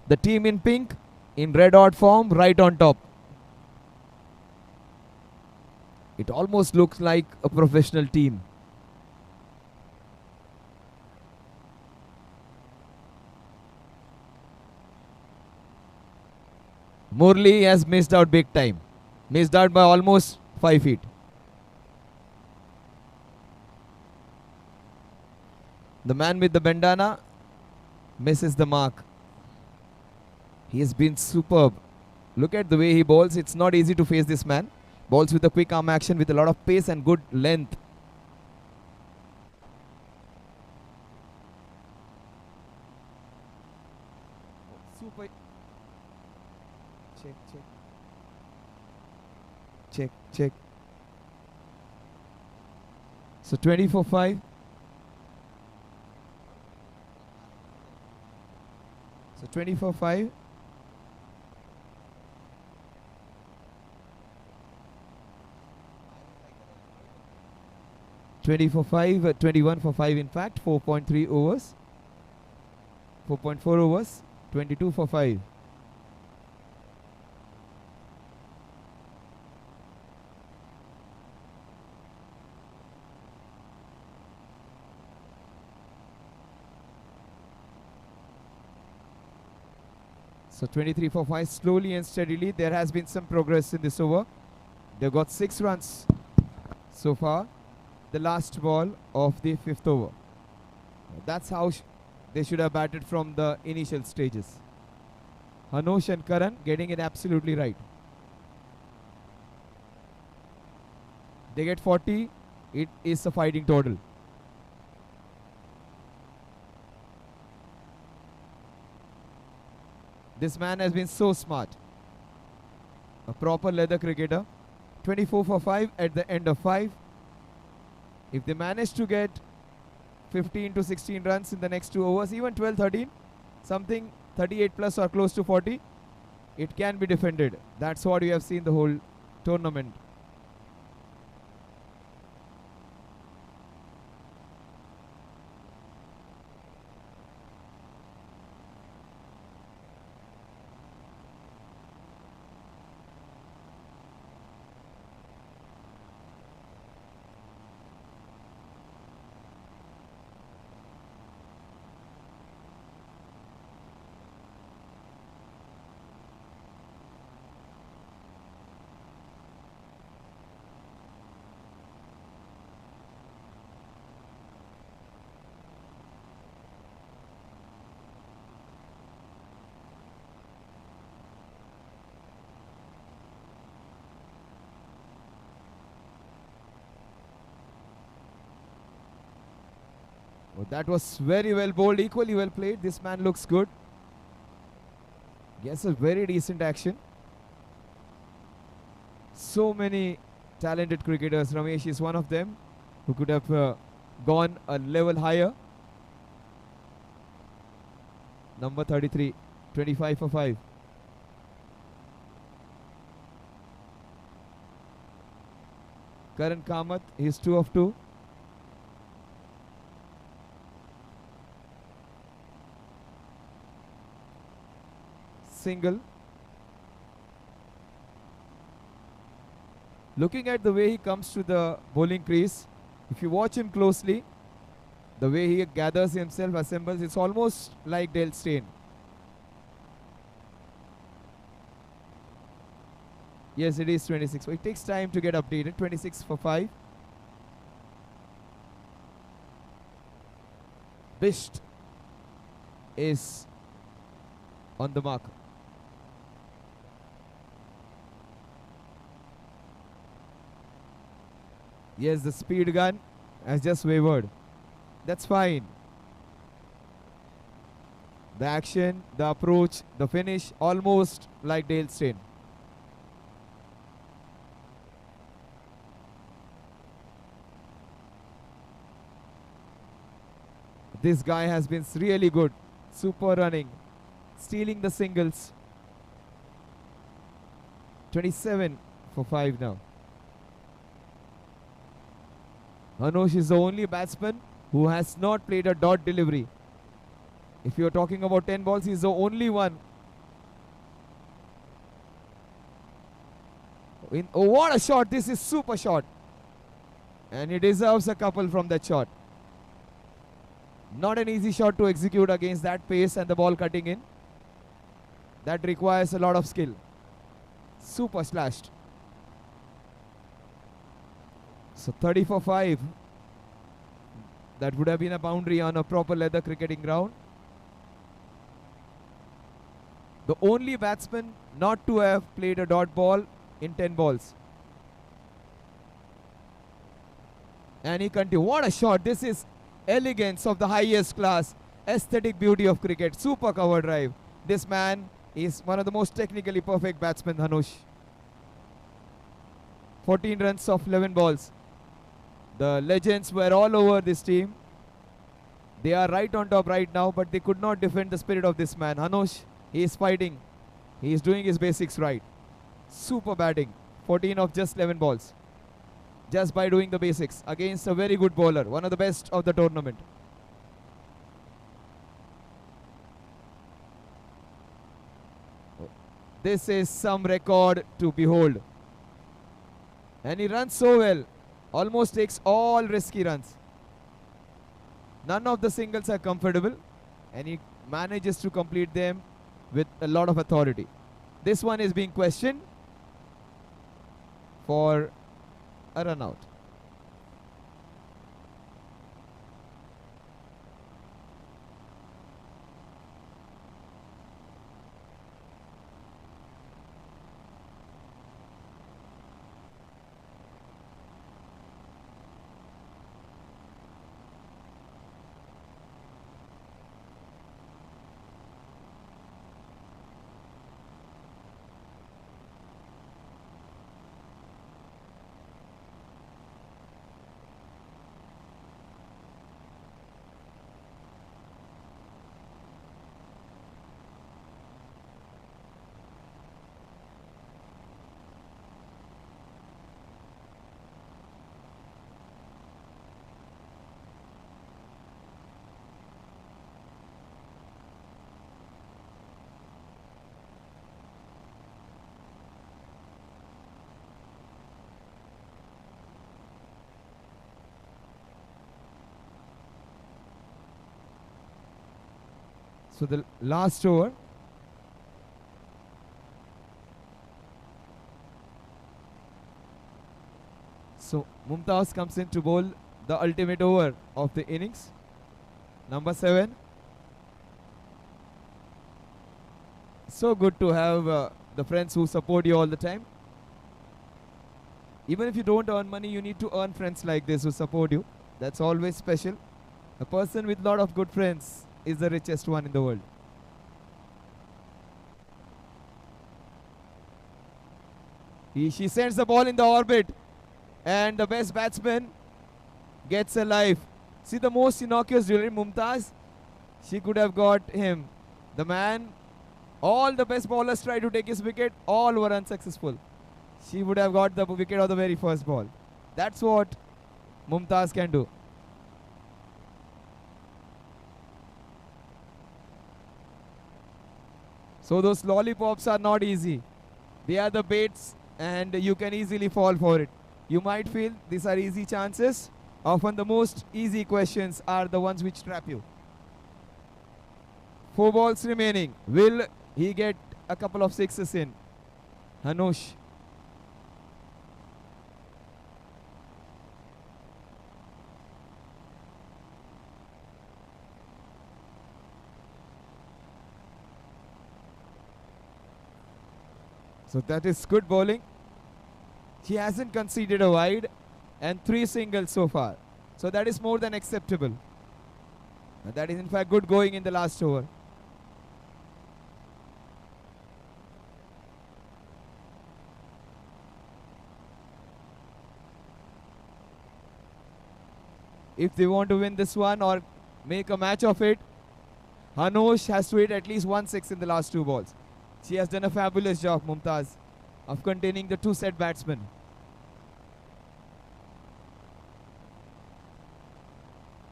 the team in pink, in red hot form, right on top. It almost looks like a professional team. Murli has missed out big time. Missed out by almost 5 feet. The man with the bandana misses the mark. He has been superb. Look at the way he bowls. It's not easy to face this man. Bowls with a quick arm action with a lot of pace and good length. Super. Check, check. Check, check. So 20 for 5. So 20 for 5. For 5, 21 for 5 in fact, 4.3 overs, 4.4 overs, 22 for 5. So 23 for 5, slowly and steadily. There has been some progress in this over. They've got 6 runs so far. The last ball of the 5th over. That's how they should have batted from the initial stages. Hanush and Karan getting it absolutely right. They get 40. It is a fighting total. This man has been so smart. A proper leather cricketer. 24 for 5 at the end of 5. If they manage to get 15 to 16 runs in the next 2 overs, even 12, 13, something 38 plus or close to 40, it can be defended. That's what we have seen the whole tournament. Oh, that was very well bowled, equally well played. This man looks good. Gets a very decent action. So many talented cricketers. Ramesh is one of them who could have gone a level higher. Number 33, 25 for 5. Karan Kamath, he's 2 of 2. Single. Looking at the way he comes to the bowling crease, if you watch him closely, the way he gathers himself, assembles, it's almost like Dale Steyn. Yes, it is 26. So it takes time to get updated. 26 for 5. Bisht is on the mark. Yes, the speed gun has just wavered. That's fine. The action, the approach, the finish, almost like Dale Steyn. This guy has been really good. Super running. Stealing the singles. 27 for 5 now. Anush is the only batsman who has not played a dot delivery. If you are talking about 10 balls, he is the only one. Oh, what a shot. This is super shot. And he deserves a couple from that shot. Not an easy shot to execute against that pace and the ball cutting in. That requires a lot of skill. Super slashed. So 30 for 5. That would have been a boundary on a proper leather cricketing ground. The only batsman not to have played a dot ball in 10 balls. And he continued. What a shot. This is elegance of the highest class. Aesthetic beauty of cricket. Super cover drive. This man is one of the most technically perfect batsmen, Hanush. 14 runs of 11 balls. The legends were all over this team. They are right on top right now, but they could not defend the spirit of this man. Hanush, he is fighting. He is doing his basics right. Super batting. 14 of just 11 balls. Just by doing the basics against a very good bowler. One of the best of the tournament. This is some record to behold. And he runs so well. Almost takes all risky runs. None of the singles are comfortable. And he manages to complete them with a lot of authority. This one is being questioned for a run out. So the last over. So Mumtaz comes in to bowl the ultimate over of the innings. Number 7. So good to have the friends who support you all the time. Even if you don't earn money, you need to earn friends like this who support you. That's always special. A person with lot of good friends is the richest one in the world. She sends the ball in the orbit and the best batsman gets a life. See the most innocuous delivery, Mumtaz. She could have got him. The man, all the best bowlers tried to take his wicket, all were unsuccessful. She would have got the wicket of the very first ball. That's what Mumtaz can do. So those lollipops are not easy. They are the baits and you can easily fall for it. You might feel these are easy chances. Often the most easy questions are the ones which trap you. 4 balls remaining. Will he get a couple of sixes in? Hanush. So that is good bowling. He hasn't conceded a wide. and 3 singles so far. So that is more than acceptable. And that is in fact good going in the last over. If they want to win this one or make a match of it, Anush has to hit at least 1 6 in the last 2 balls. She has done a fabulous job, Mumtaz, of containing the 2 set batsmen.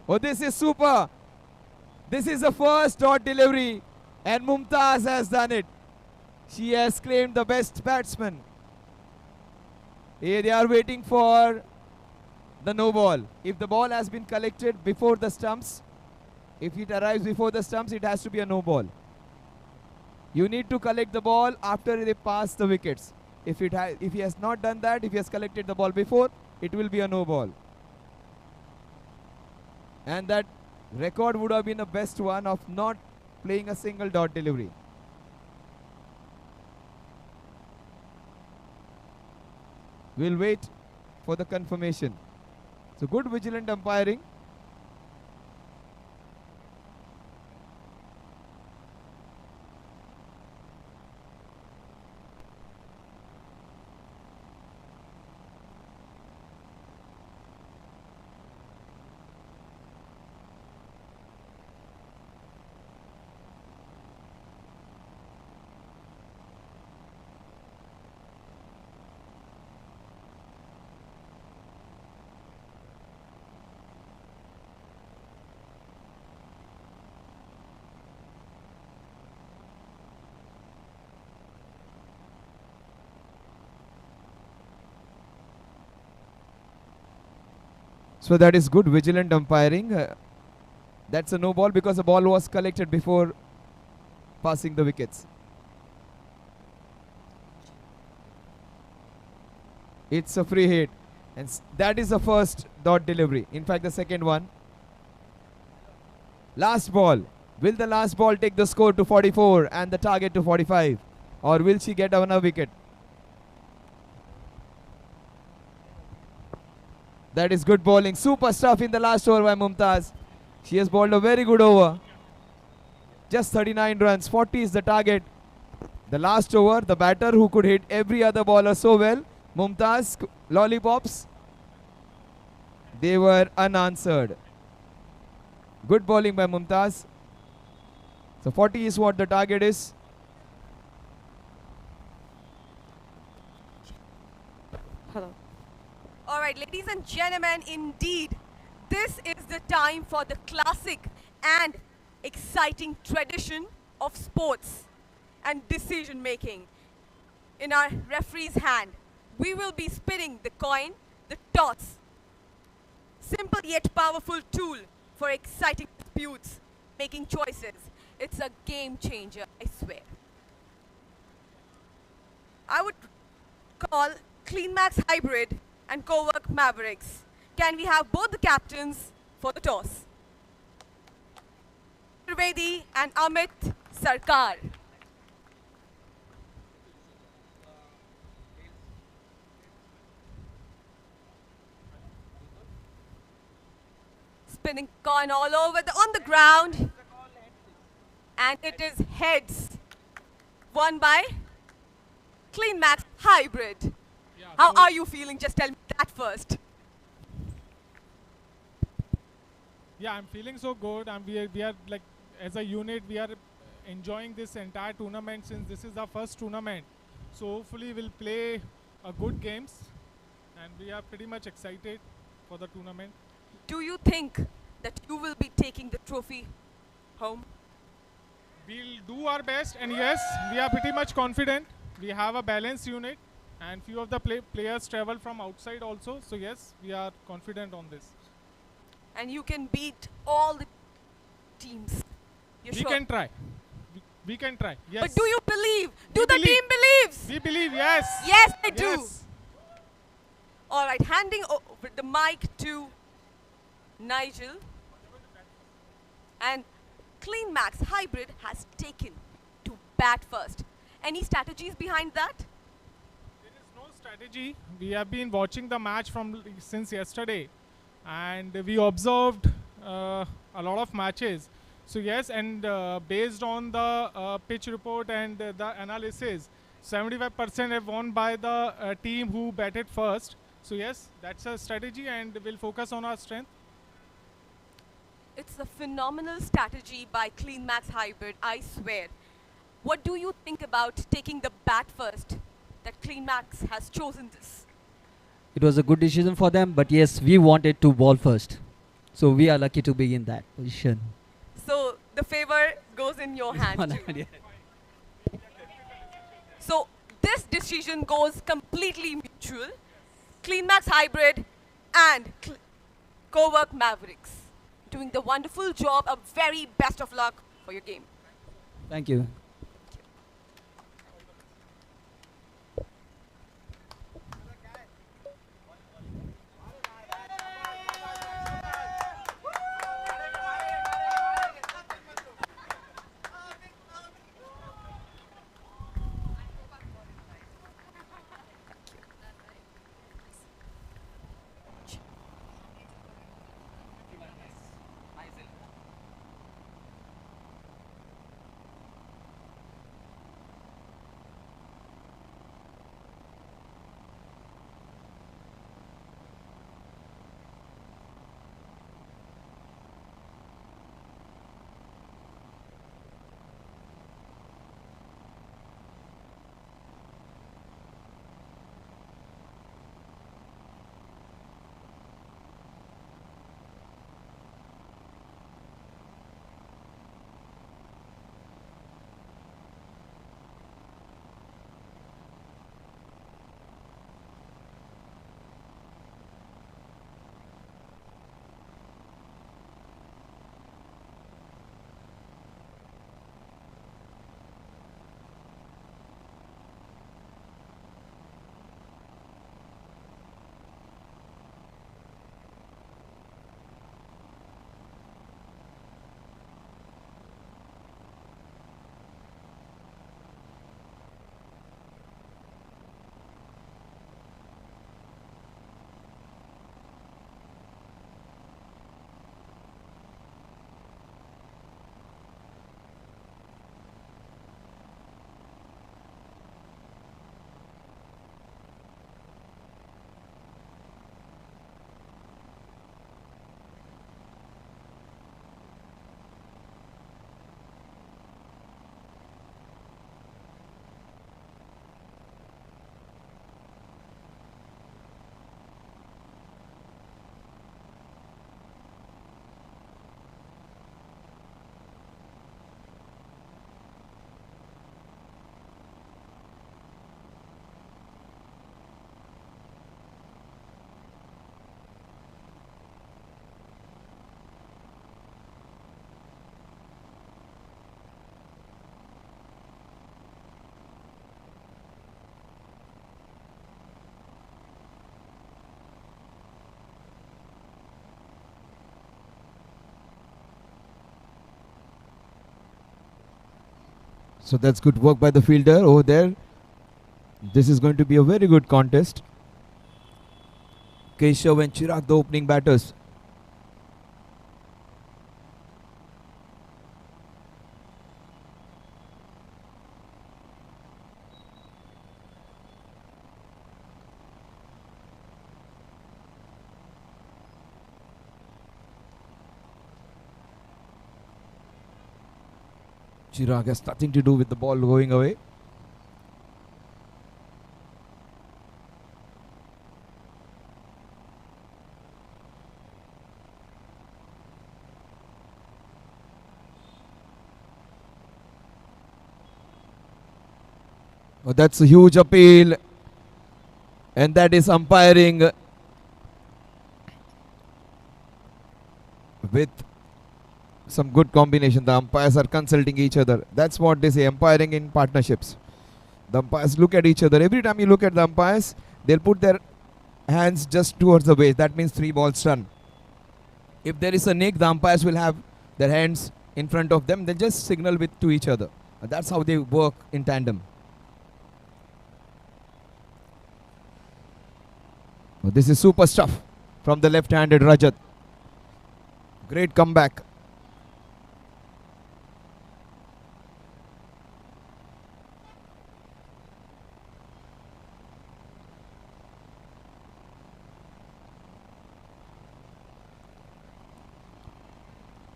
Oh, this is super. This is the first dot delivery and Mumtaz has done it. She has claimed the best batsman. Here they are waiting for the no ball. If the ball has been collected before the stumps, if it arrives before the stumps, it has to be a no ball. You need to collect the ball after they pass the wickets. If he has not done that, if he has collected the ball before, it will be a no ball. And that record would have been the best one of not playing a single dot delivery. We'll wait for the confirmation. So good vigilant umpiring. So that is good vigilant umpiring. That's a no ball because the ball was collected before passing the wickets. It's a free hit. And that is the first dot delivery. In fact, the second one. Last ball. Will the last ball take the score to 44 and the target to 45? Or will she get another wicket? That is good bowling. Super stuff in the last over by Mumtaz. She has bowled a very good over. Just 39 runs. 40 is the target. The last over, the batter who could hit every other bowler so well, Mumtaz, lollipops, they were unanswered. Good bowling by Mumtaz. So 40 is what the target is. Hello. All right, ladies and gentlemen, indeed, this is the time for the classic and exciting tradition of sports and decision making. In our referee's hand, we will be spinning the coin, the toss. Simple yet powerful tool for exciting disputes, making choices. It's a game changer, I swear. I would call CleanMax Hybrid and Cowork Mavericks. Can we have both the captains for the toss? Trivedi and Amit Sarkar. Spinning coin all over on the ground. And it is heads. Won by CleanMax Hybrid. How are you feeling? Just tell me that first. Yeah, I'm feeling so good. We are like, as a unit, we are enjoying this entire tournament since this is our first tournament. So hopefully we'll play a good games, and we are pretty much excited for the tournament. Do you think that you will be taking the trophy home? We'll do our best, and yes, we are pretty much confident. We have a balanced unit, and few of the players travel from outside also. So yes, we are confident on this. And you can beat all the teams. You're we sure? can try. We can try. Yes. But do you believe? Do We the believe. team believes? We believe. Yes. Yes, they do. Yes. All right, handing over the mic to Nigel. And CleanMax Hybrid has taken to bat first. Any strategies behind that? strategy. We have been watching the match from since yesterday, and we observed a lot of matches. So yes, and based on the pitch report and the analysis, 75% have won by the team who batted first. So yes, that's a strategy, and we'll focus on our strength. It's a phenomenal strategy by CleanMax Hybrid, I swear. What do you think about taking the bat first? That CleanMax has chosen this. It was a good decision for them, but yes, we wanted to ball first. So we are lucky to be in that position. So the favor goes in your hand too. So this decision goes completely mutual. CleanMax Hybrid and Cowork Mavericks doing the wonderful job. A very best of luck for your game. Thank you. So that's good work by the fielder over there. This is going to be a very good contest. Keshav and Chirag, the opening batters. Chirag has nothing to do with the ball going away. Oh, that's a huge appeal. And that is umpiring with some good combination. The umpires are consulting each other. That's what they say, umpiring in partnerships. The umpires look at each other. Every time you look at the umpires, they'll put their hands just towards the waist. That means 3 balls run. If there is a nick, the umpires will have their hands in front of them. They just signal with to each other. And that's how they work in tandem. Oh, this is super stuff from the left-handed Rajat. Great comeback.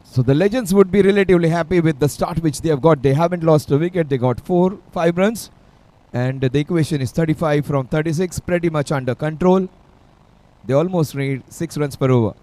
So the Legends would be relatively happy with the start which they have got. They haven't lost a wicket. They got 5 runs. And the equation is 35 from 36, pretty much under control. They almost need 6 runs per over.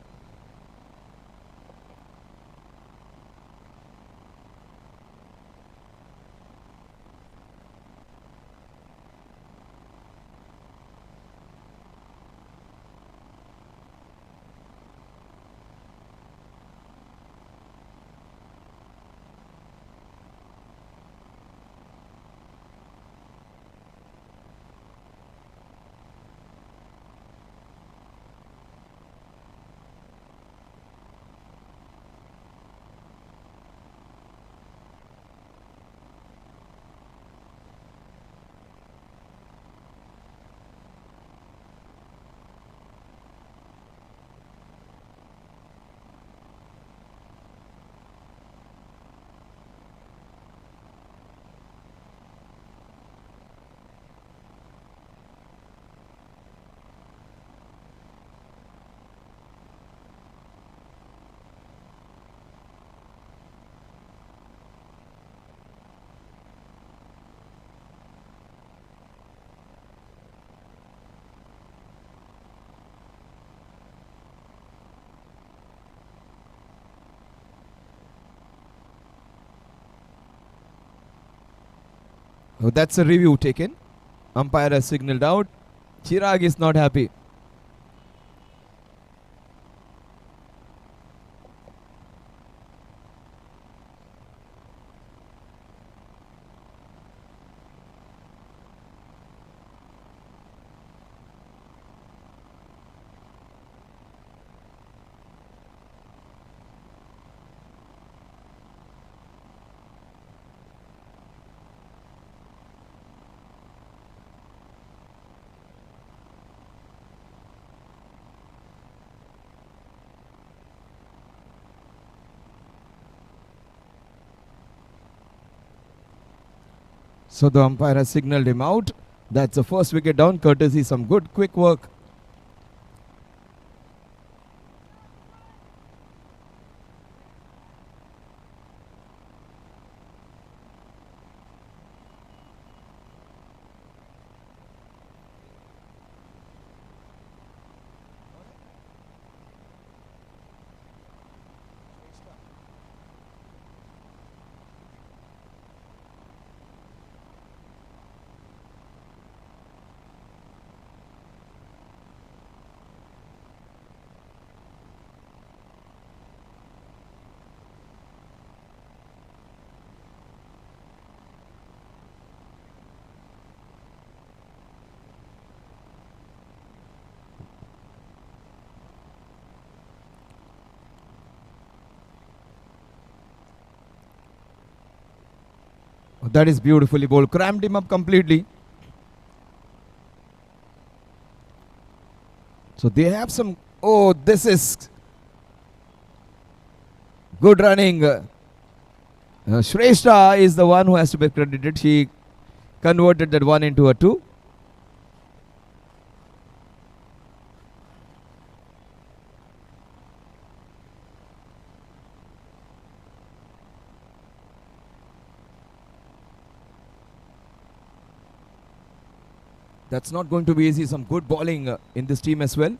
Oh, that's a review taken. Umpire has signaled out. Chirag is not happy. So the umpire has signaled him out. That's the first wicket down, courtesy some good quick work. That is beautifully bowled. Crammed him up completely. So they have some... Oh, this is good running. Shrestha is the one who has to be credited. She converted that one into a 2. That's not going to be easy. Some good bowling in this team as well.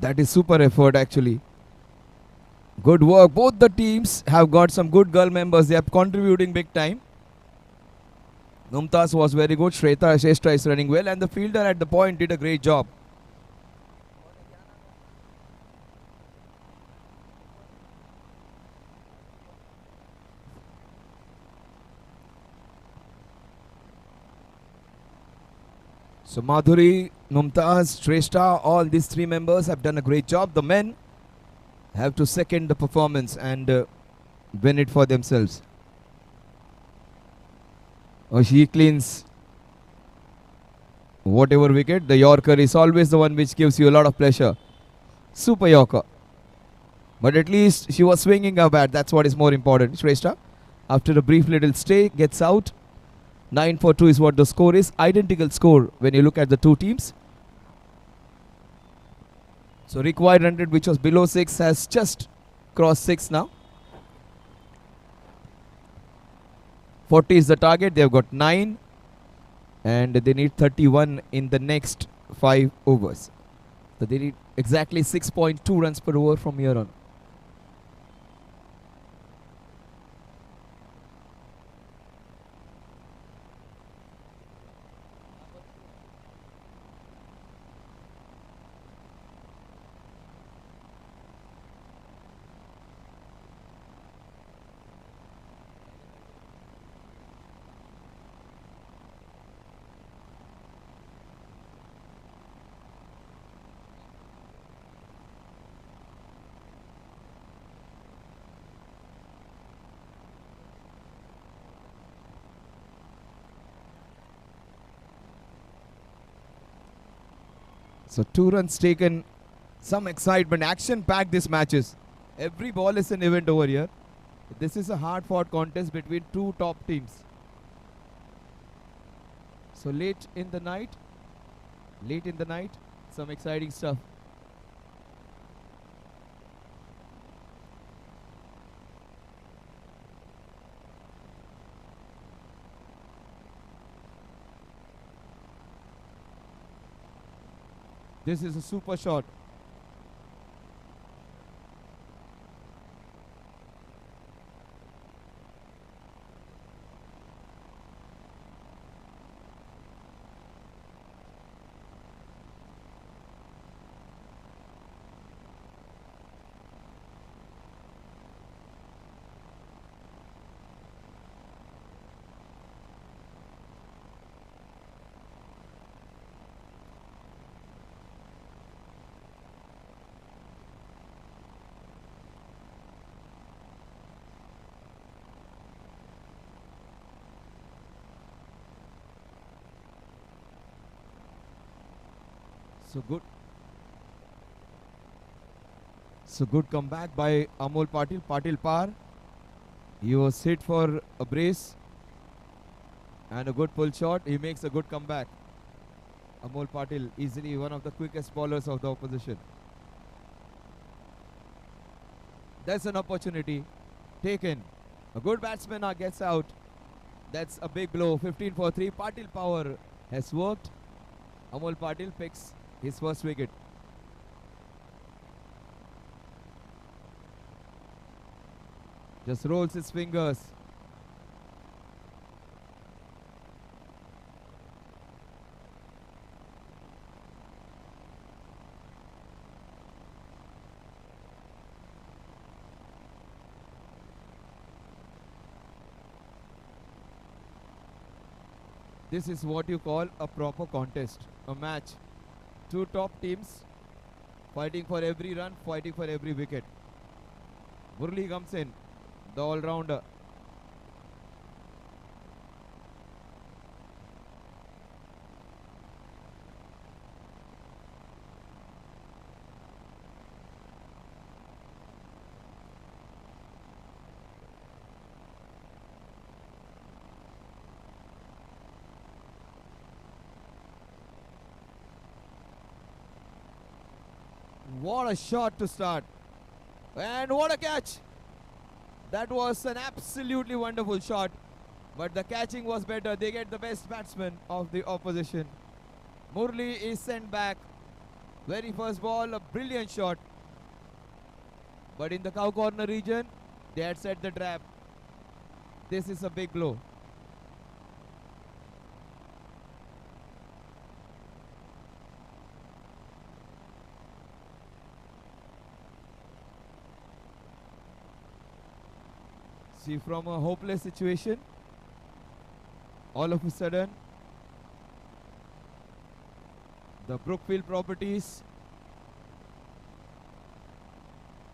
That is super effort actually. Good work. Both the teams have got some good girl members. They are contributing big time. Mumtaz was very good. Shrestha is running well. And the fielder at the point did a great job. So Madhuri, Mumtaz, Shrestha, all these 3 members have done a great job. The men have to second the performance and win it for themselves. Oh, she cleans whatever wicket. The Yorker is always the one which gives you a lot of pleasure. Super Yorker. But at least she was swinging her bat. That's what is more important. Shrestha, after a brief little stay, gets out. 9 for 2 is what the score is. Identical score when you look at the two teams. So required 100, which was below 6, has just crossed 6 now. 40 is the target. They've got 9. And they need 31 in the next 5 overs. So they need exactly 6.2 runs per over from here on. So 2 runs taken, some excitement, action-packed this matches. Every ball is an event over here. This is a hard-fought contest between two top teams. So late in the night, some exciting stuff. This is a super shot. So good comeback by Amol Patil. Patil par. He was hit for a brace and a good pull shot. He makes a good comeback. Amol Patil, easily one of the quickest bowlers of the opposition. There's an opportunity taken. A good batsman now gets out. That's a big blow. 15 for 3. Patil power has worked. Amol Patil picks his first wicket. Just rolls his fingers. This is what you call a proper contest, a match. Two top teams fighting for every run, fighting for every wicket. Murli comes in, the all-rounder. What a shot to start. And what a catch. That was an absolutely wonderful shot. But the catching was better. They get the best batsman of the opposition. Murli is sent back. Very first ball, a brilliant shot. But in the cow corner region, they had set the trap. This is a big blow. See, from a hopeless situation, all of a sudden, the Brookfield properties,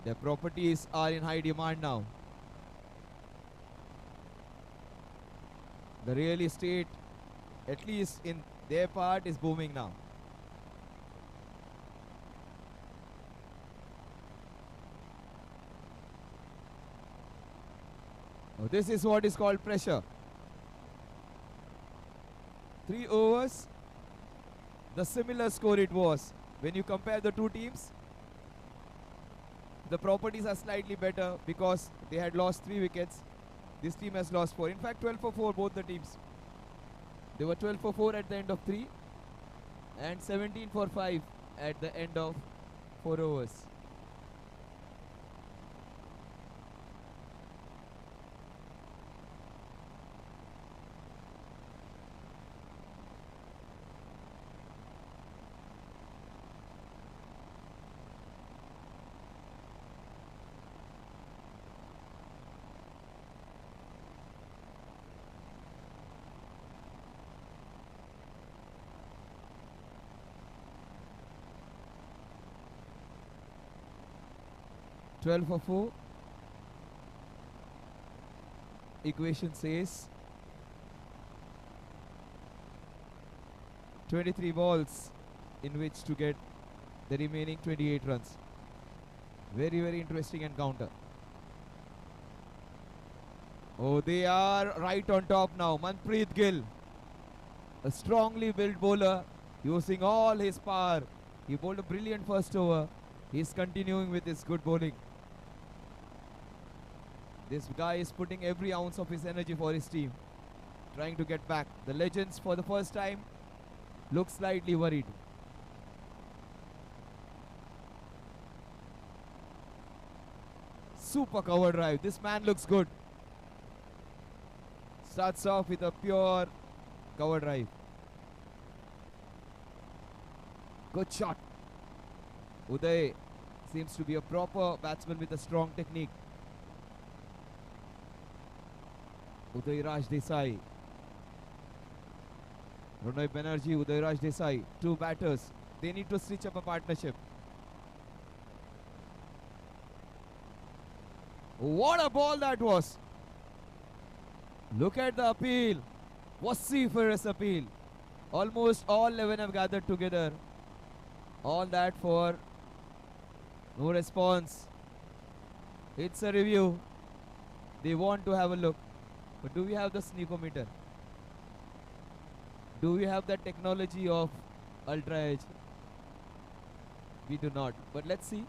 their properties are in high demand now. The real estate, at least in their part, is booming now. Oh, this is what is called pressure. 3 overs, the similar score it was. When you compare the two teams, the properties are slightly better because they had lost 3 wickets. This team has lost 4. In fact, 12 for 4, both the teams. They were 12 for 4 at the end of 3 and 17 for 5 at the end of 4 overs. For 4. Equation says 23 balls in which to get the remaining 28 runs. Very, very interesting encounter. Oh, they are right on top now. Manpreet Gill, a strongly built bowler, using all his power. He bowled a brilliant first over. He's continuing with his good bowling. This guy is putting every ounce of his energy for his team, trying to get back. The Legends, for the first time, look slightly worried. Super cover drive. This man looks good. Starts off with a pure cover drive. Good shot. Uday seems to be a proper batsman with a strong technique. Uday Raj Desai. Ronoy Banerjee, Uday Raj Desai. 2 batters. They need to stitch up a partnership. What a ball that was. Look at the appeal. Vociferous appeal. Almost all 11 have gathered together. All that for no response. It's a review. They want to have a look. But do we have the sneakometer? Do we have that technology of Ultra Edge? We do not. But let's see.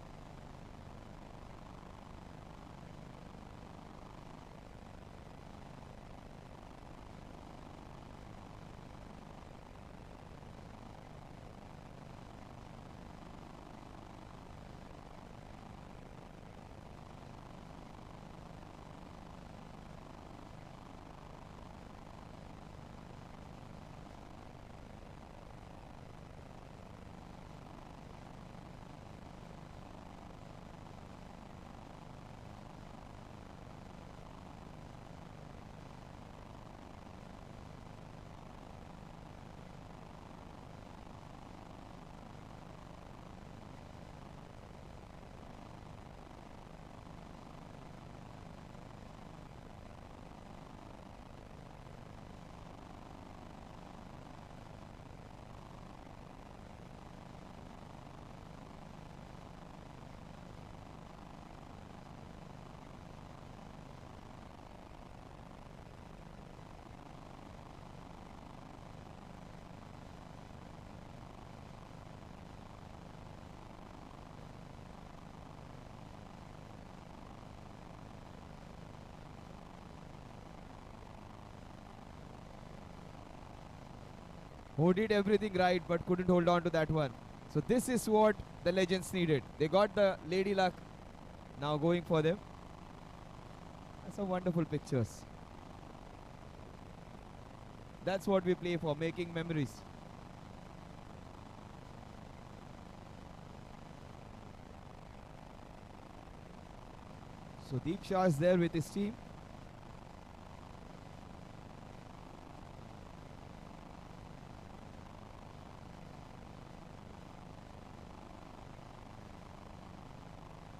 Who did everything right but couldn't hold on to that one. So this is what the Legends needed. They got the lady luck. Now going for them. That's some wonderful pictures. That's what we play for, making memories. So Deep Shah is there with his team.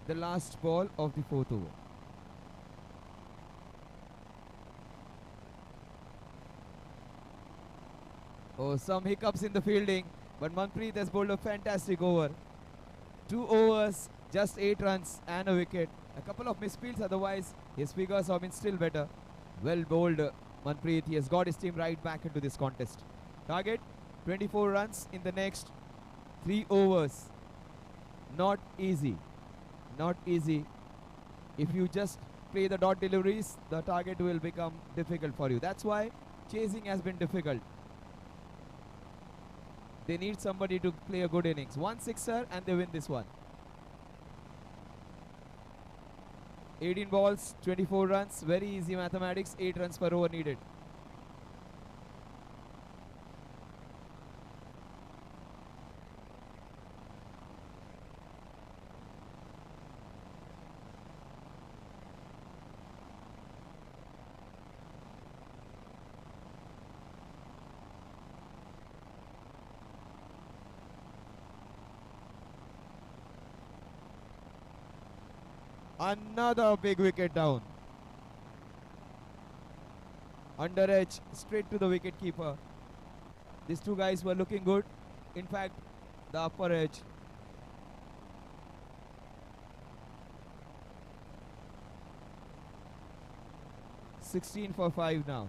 The last ball of the 4th over. Oh, some hiccups in the fielding, but Manpreet has bowled a fantastic over. 2 overs, just 8 runs and a wicket. A couple of misfields, otherwise his figures have been still better. Well bowled, Manpreet. He has got his team right back into this contest. Target 24 runs in the next 3 overs. Not easy. Not easy. If you just play the dot deliveries, the target will become difficult for you. That's why chasing has been difficult. They need somebody to play a good innings. 1 sixer and they win this one. 18 balls, 24 runs. Very easy mathematics. 8 runs per over needed. Another big wicket down. Under edge, straight to the wicket keeper. These two guys were looking good. In fact, the upper edge. "16 for 5 now.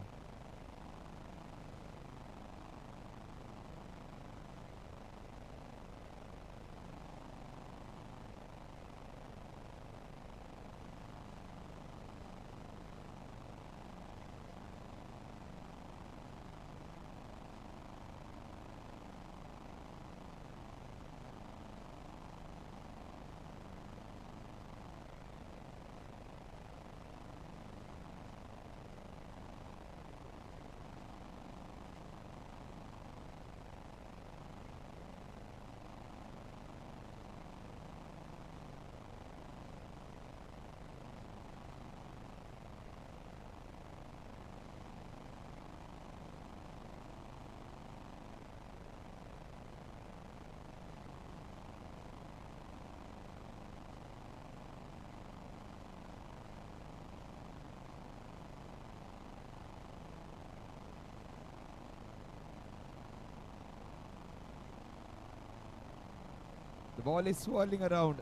The ball is swirling around.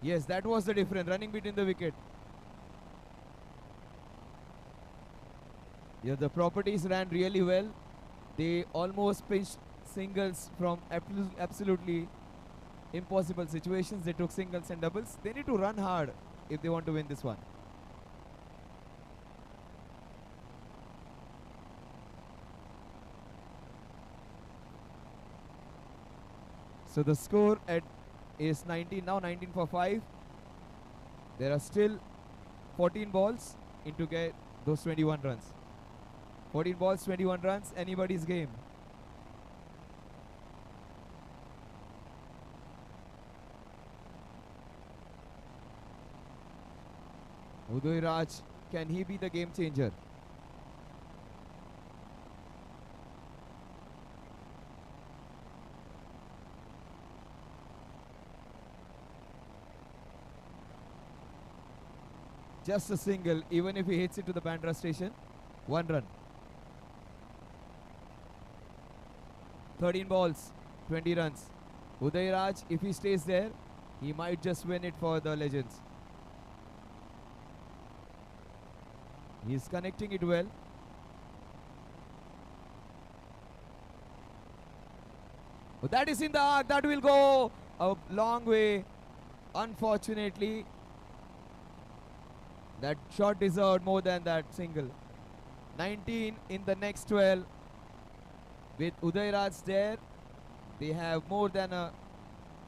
Yes, that was the difference. Running between the wicket. Yeah, the properties ran really well. They almost pinched singles from absolutely impossible situations. They took singles and doubles. They need to run hard if they want to win this one. So the score is 19 now, 19 for 5. There are still 14 balls in to get those 21 runs. 14 balls, 21 runs, anybody's game. Uday Raj, can he be the game changer? Just a single, even if he hits it to the Bandra station. 1 run. 13 balls, 20 runs. Uday Raj, if he stays there, he might just win it for the Legends. He's connecting it well. Oh, that is in the arc. That will go a long way. Unfortunately, that shot deserved more than that single. 19 in the next 12. With Uday Raj there, they have more than a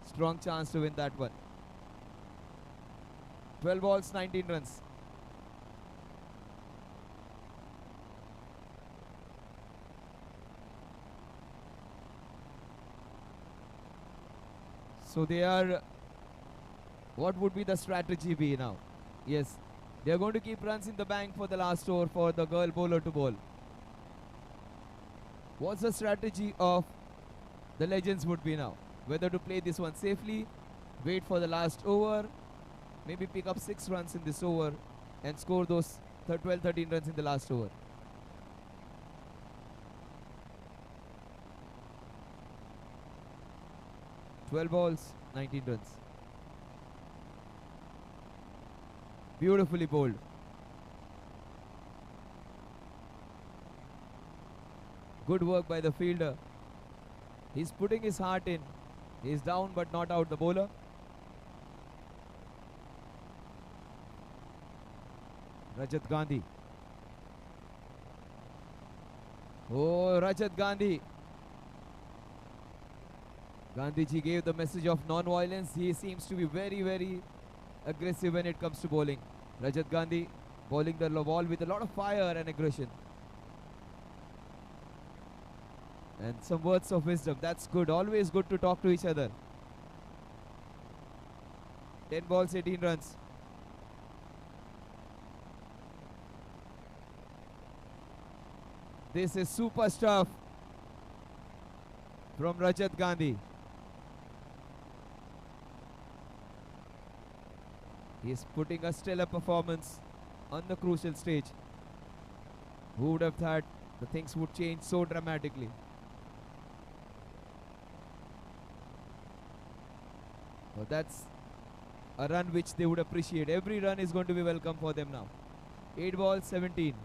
strong chance to win that one. 12 balls, 19 runs. So they are, what would be the strategy be now? Yes, they are going to keep runs in the bank for the last over for the girl bowler to bowl. What's the strategy of the Legends would be now? Whether to play this one safely, wait for the last over, maybe pick up 6 runs in this over and score those 12-13 runs in the last over. 12 balls, 19 runs. Beautifully bowled. Good work by the fielder. He's putting his heart in. He's down but not out, the bowler. Rajat Gandhi. Oh, Rajat Gandhi. Gandhiji gave the message of non-violence. He seems to be very, very aggressive when it comes to bowling. Rajat Gandhi bowling the ball with a lot of fire and aggression. And some words of wisdom. That's good. Always good to talk to each other. 10 balls, 18 runs. This is super stuff from Rajat Gandhi. He is putting a stellar performance on the crucial stage. Who would have thought the things would change so dramatically? Well, that's a run which they would appreciate. Every run is going to be welcome for them now. 8 balls, 17.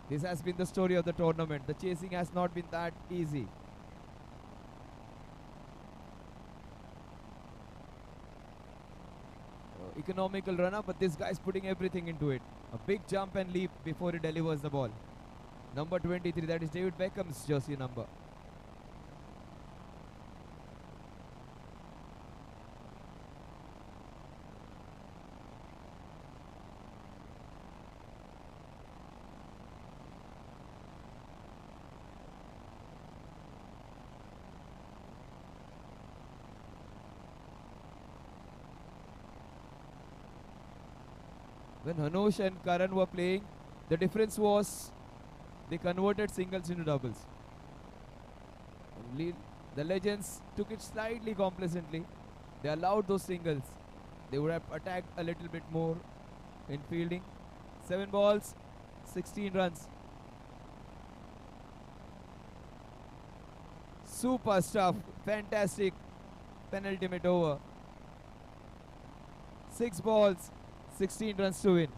This has been the story of the tournament. The chasing has not been that easy. Economical runner, but this guy's putting everything into it. A big jump and leap before he delivers the ball. Number 23, that is David Beckham's jersey number. When Hanush and Karan were playing, the difference was they converted singles into doubles. The legends took it slightly complacently. They allowed those singles. They would have attacked a little bit more in fielding. 7 balls, 16 runs. Super stuff. Fantastic penultimate over. 6 balls, 16 runs to win.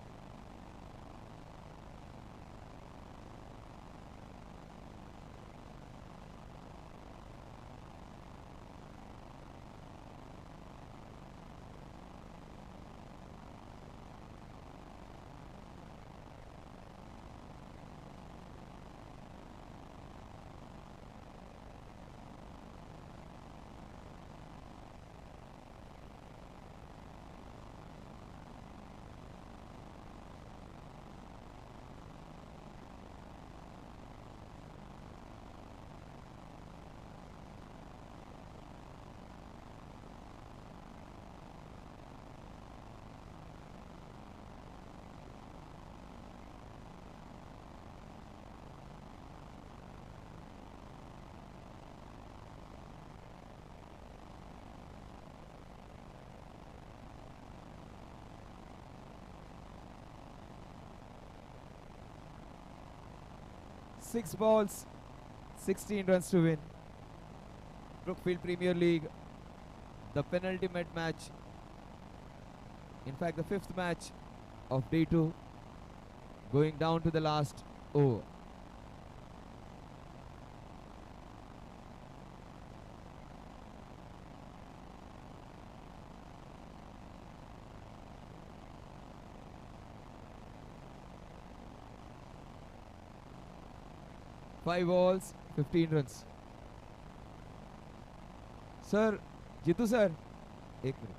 Six balls, 16 runs to win. Brookfield Premier League, the penultimate match. In fact, the 5th match of day 2, going down to the last over. Five balls, 15 runs. Sir, Jitu sir, 1 minute.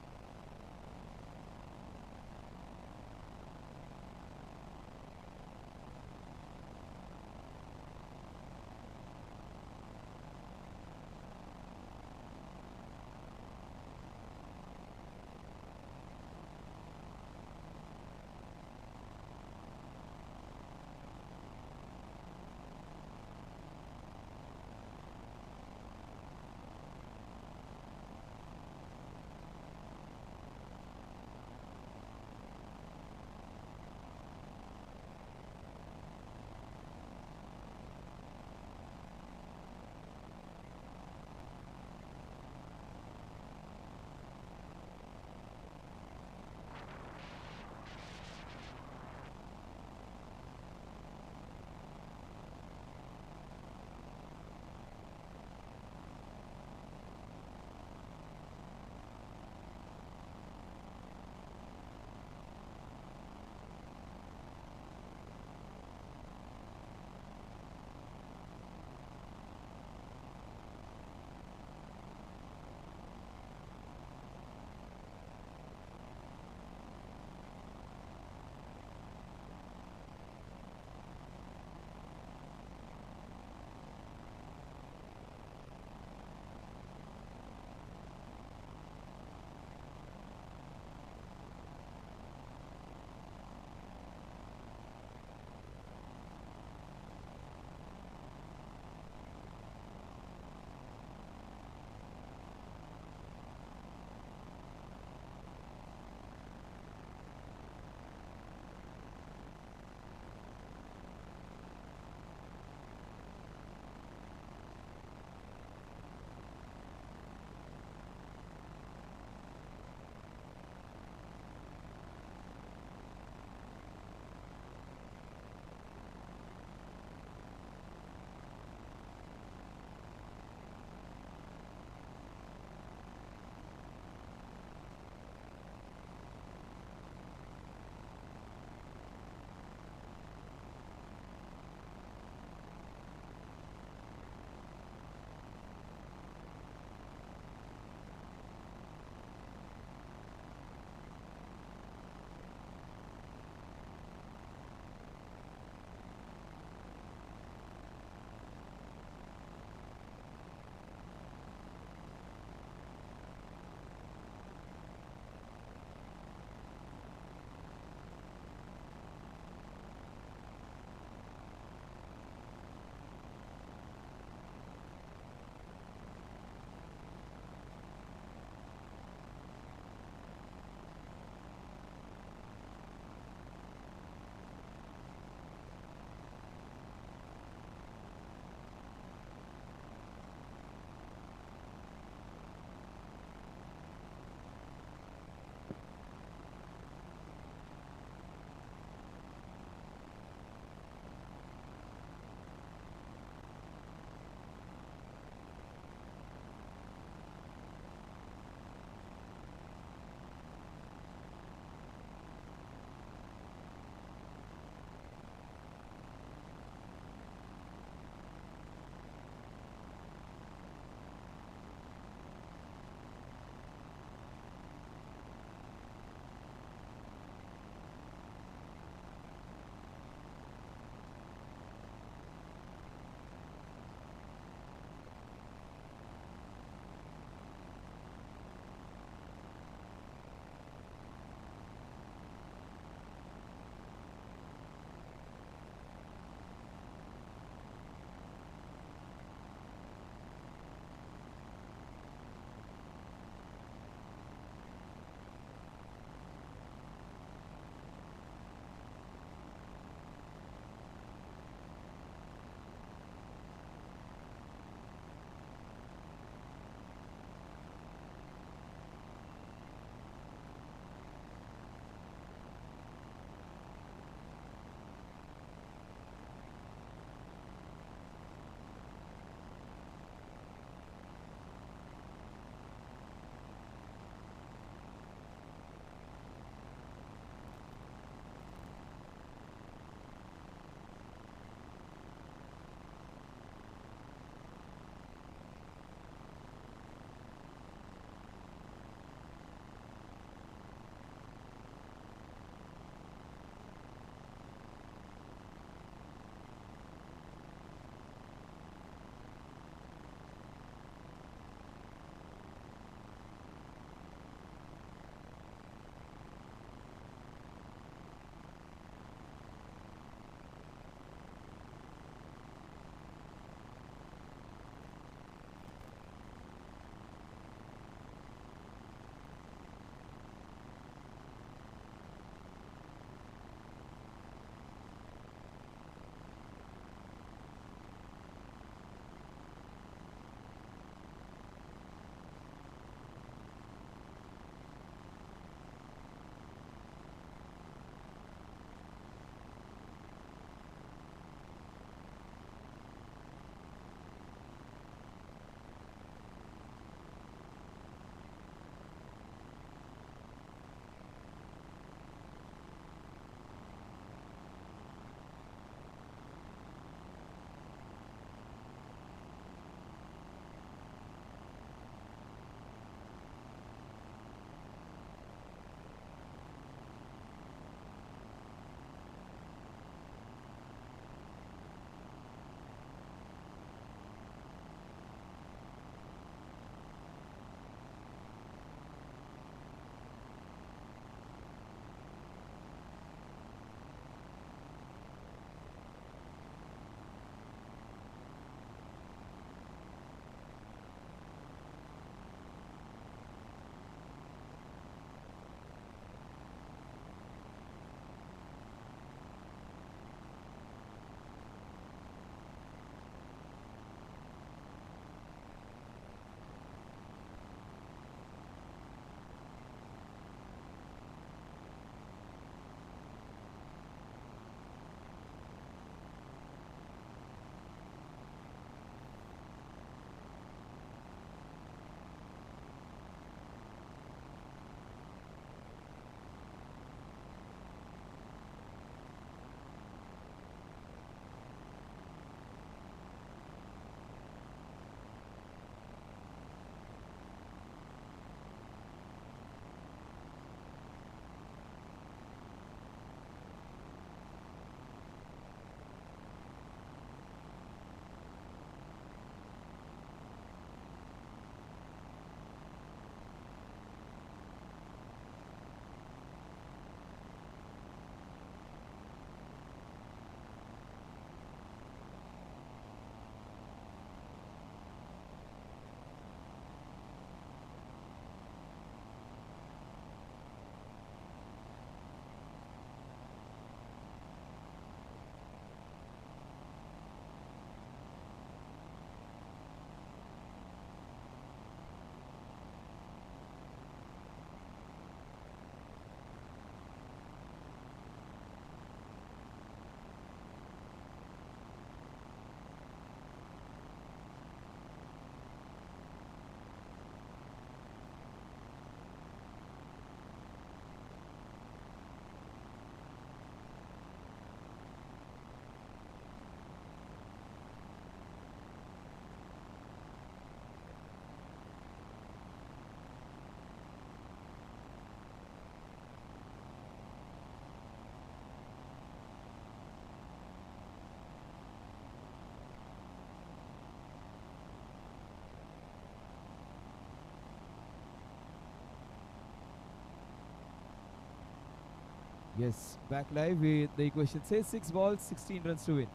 Yes, back live. The equation says 6 balls, 16 runs to win.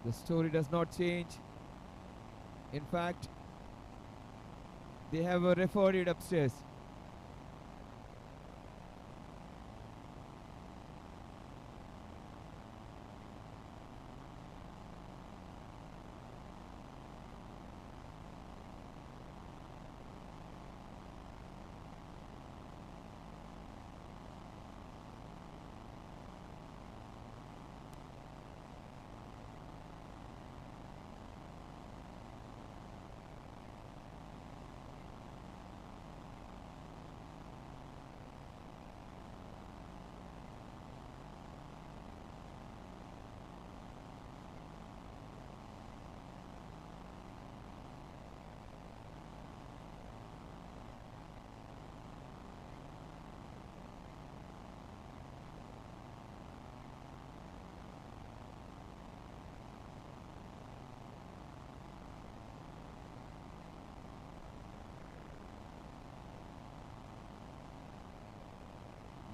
The story does not change. In fact, they have a referee upstairs.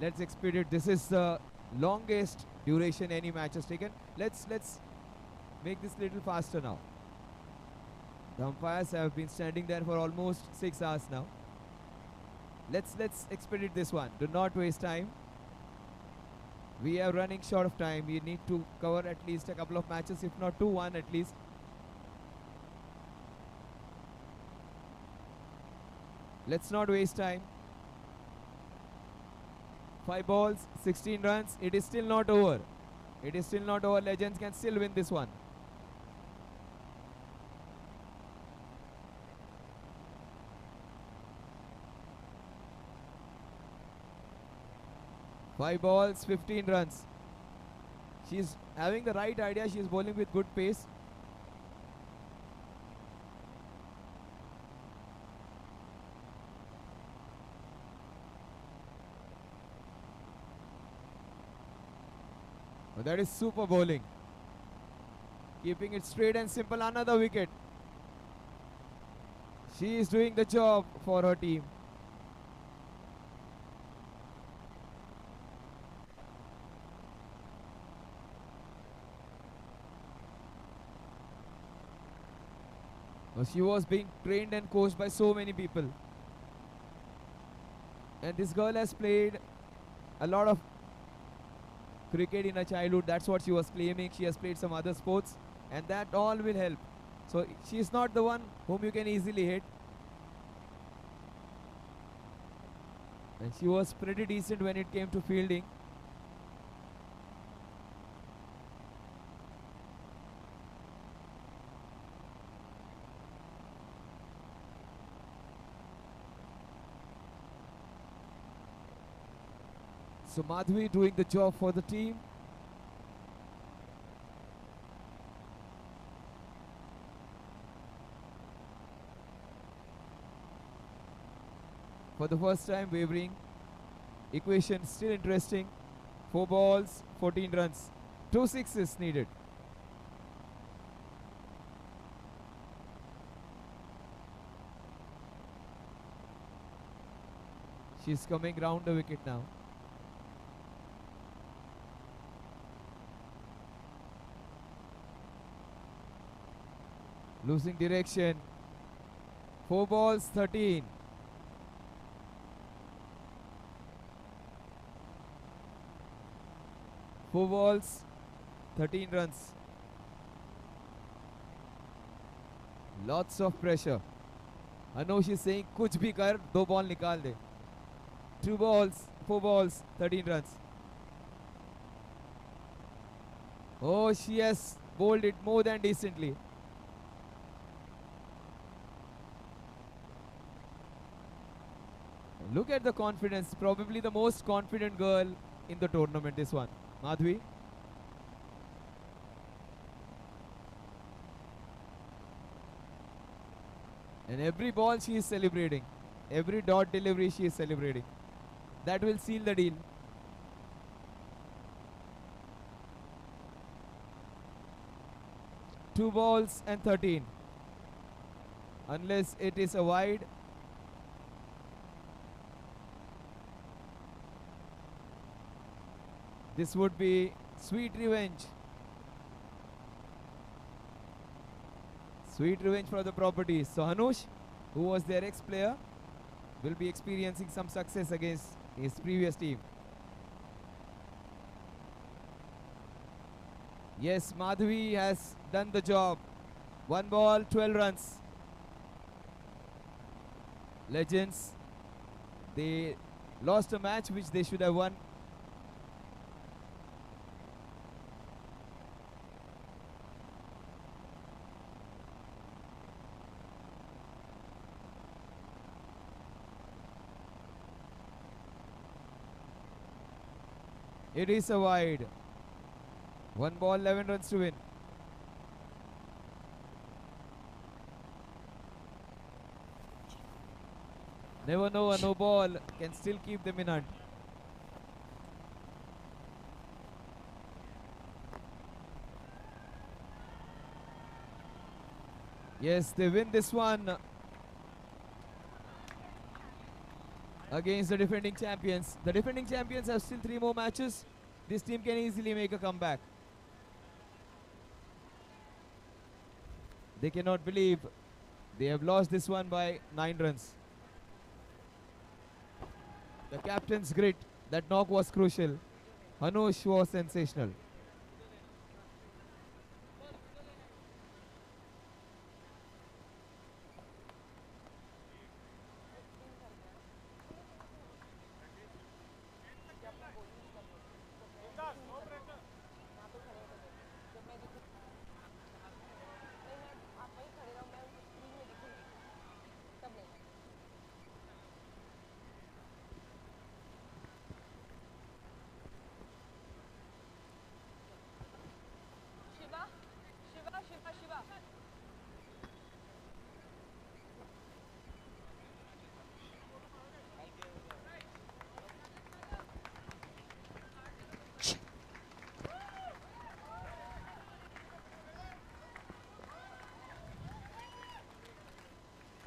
Let's expedite. This is the longest duration any match has taken. Let's make this little faster now. The umpires have been standing there for almost 6 hours now. Let's expedite this one. Do not waste time. We are running short of time. We need to cover at least a couple of matches, if not 1 at least. Let's not waste time. 5 balls, 16 runs. It is still not over. It is still not over. Legends can still win this one. Five balls, 15 runs. She's having the right idea. She's bowling with good pace. Oh, that is super bowling. Keeping it straight and simple. Another wicket. She is doing the job for her team. She was being trained and coached by so many people. And this girl has played a lot of cricket in her childhood. That's what she was claiming. She has played some other sports, and that all will help. So she is not the one whom you can easily hit. And she was pretty decent when it came to fielding. So Madhvi doing the job for the team. For the first time wavering. Equation still interesting. 4 balls, 14 runs. 2 sixes needed. She's coming round the wicket now. Losing direction. 4 balls, 13. Four balls, 13 runs. Lots of pressure. Anush is saying, kuch bhi kar, 2 ball nikal de. 2 balls, 4 balls, 13 runs. Oh, she has bowled it more than decently. Look at the confidence. Probably the most confident girl in the tournament, this one. Madhvi. And every ball she is celebrating. Every dot delivery she is celebrating. That will seal the deal. Two balls and 13. Unless it is a wide. This would be sweet revenge. Sweet revenge for the properties. So Hanush, who was their ex-player, will be experiencing some success against his previous team. Yes, Madhavi has done the job. 1 ball, 12 runs. Legends, they lost a match which they should have won. It is a wide. 1 ball, 11 runs to win. Never know, a no ball can still keep them in hunt. Yes, they win this one against the defending champions. The defending champions have still 3 more matches. This team can easily make a comeback. They cannot believe they have lost this one by 9 runs. The captain's grit, that knock was crucial. Hanush was sensational.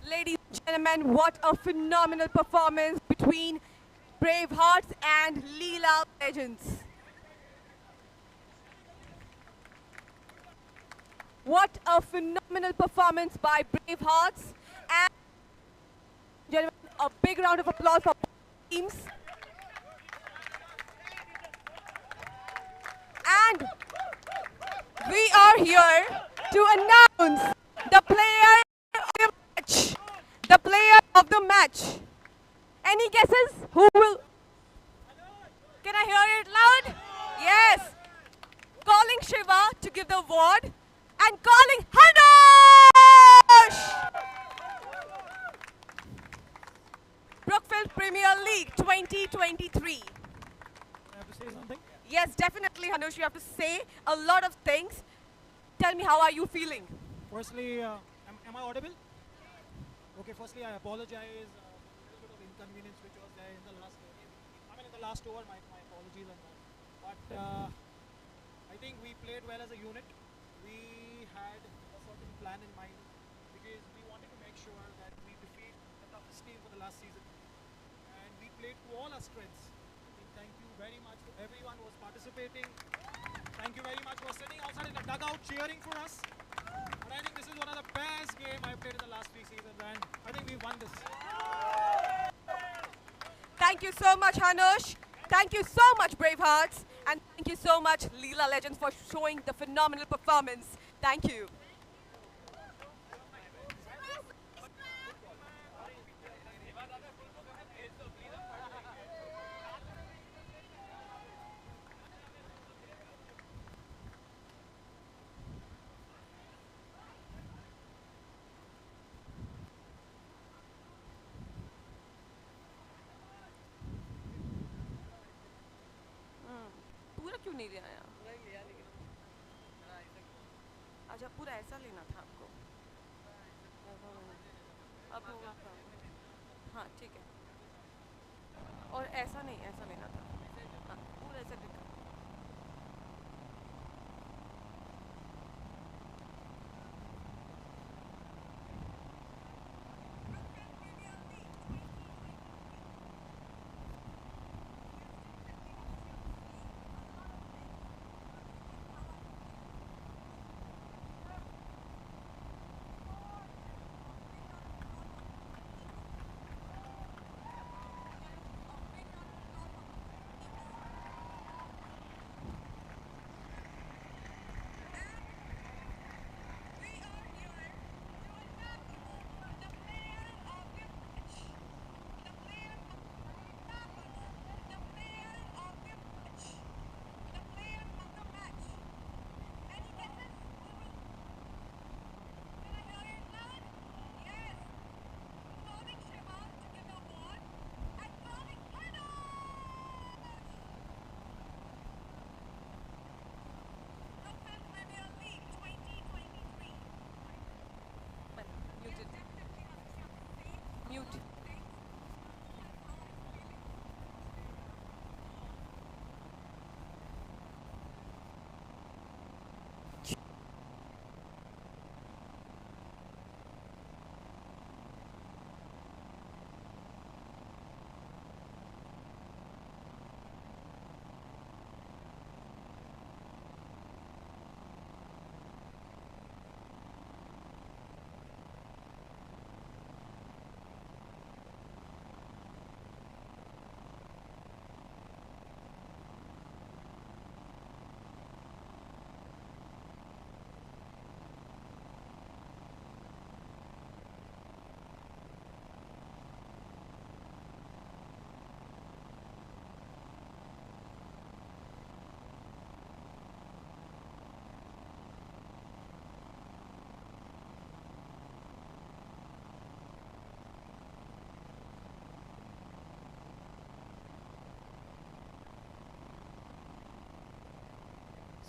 Ladies and gentlemen, what a phenomenal performance between Bravehearts and Leela Legends. What a phenomenal performance by Bravehearts, and gentlemen, a big round of applause for both teams. And we are here to announce the player of the match. The player of the match. Any guesses? Who will? Can I hear it loud? Yes. Calling Shiva to give the award and calling Hanush! Brookfield Premier League 2023. I have to say something? Yes, definitely, Hanush. You have to say a lot of things. Tell me, how are you feeling? Firstly, am I audible? Okay, firstly, I apologize for a little bit of inconvenience which was there in the last game. I mean, in the last over, my apologies on that. But I think we played well as a unit. We had a certain plan in mind because we wanted to make sure that we defeat the toughest team for the last season. And we played to all our strengths. I think thank you very much to everyone who was participating. Thank you very much for sitting outside in the dugout cheering for us. But I think this is one of the best games I've played in the last 3 seasons, and I think we won this. Thank you so much, Hanush. Thank you so much, Bravehearts. And thank you so much, Leela Legends, for showing the phenomenal performance. Thank you. पूरा क्यों नहीं ले आया? अच्छा, पूरा ऐसा लेना था आपको. अब होगा प्रॉब्लम। हाँ ठीक है, और ऐसा नहीं, ऐसा लेना था। हाँ पूरा ऐसा दिखा। Mute.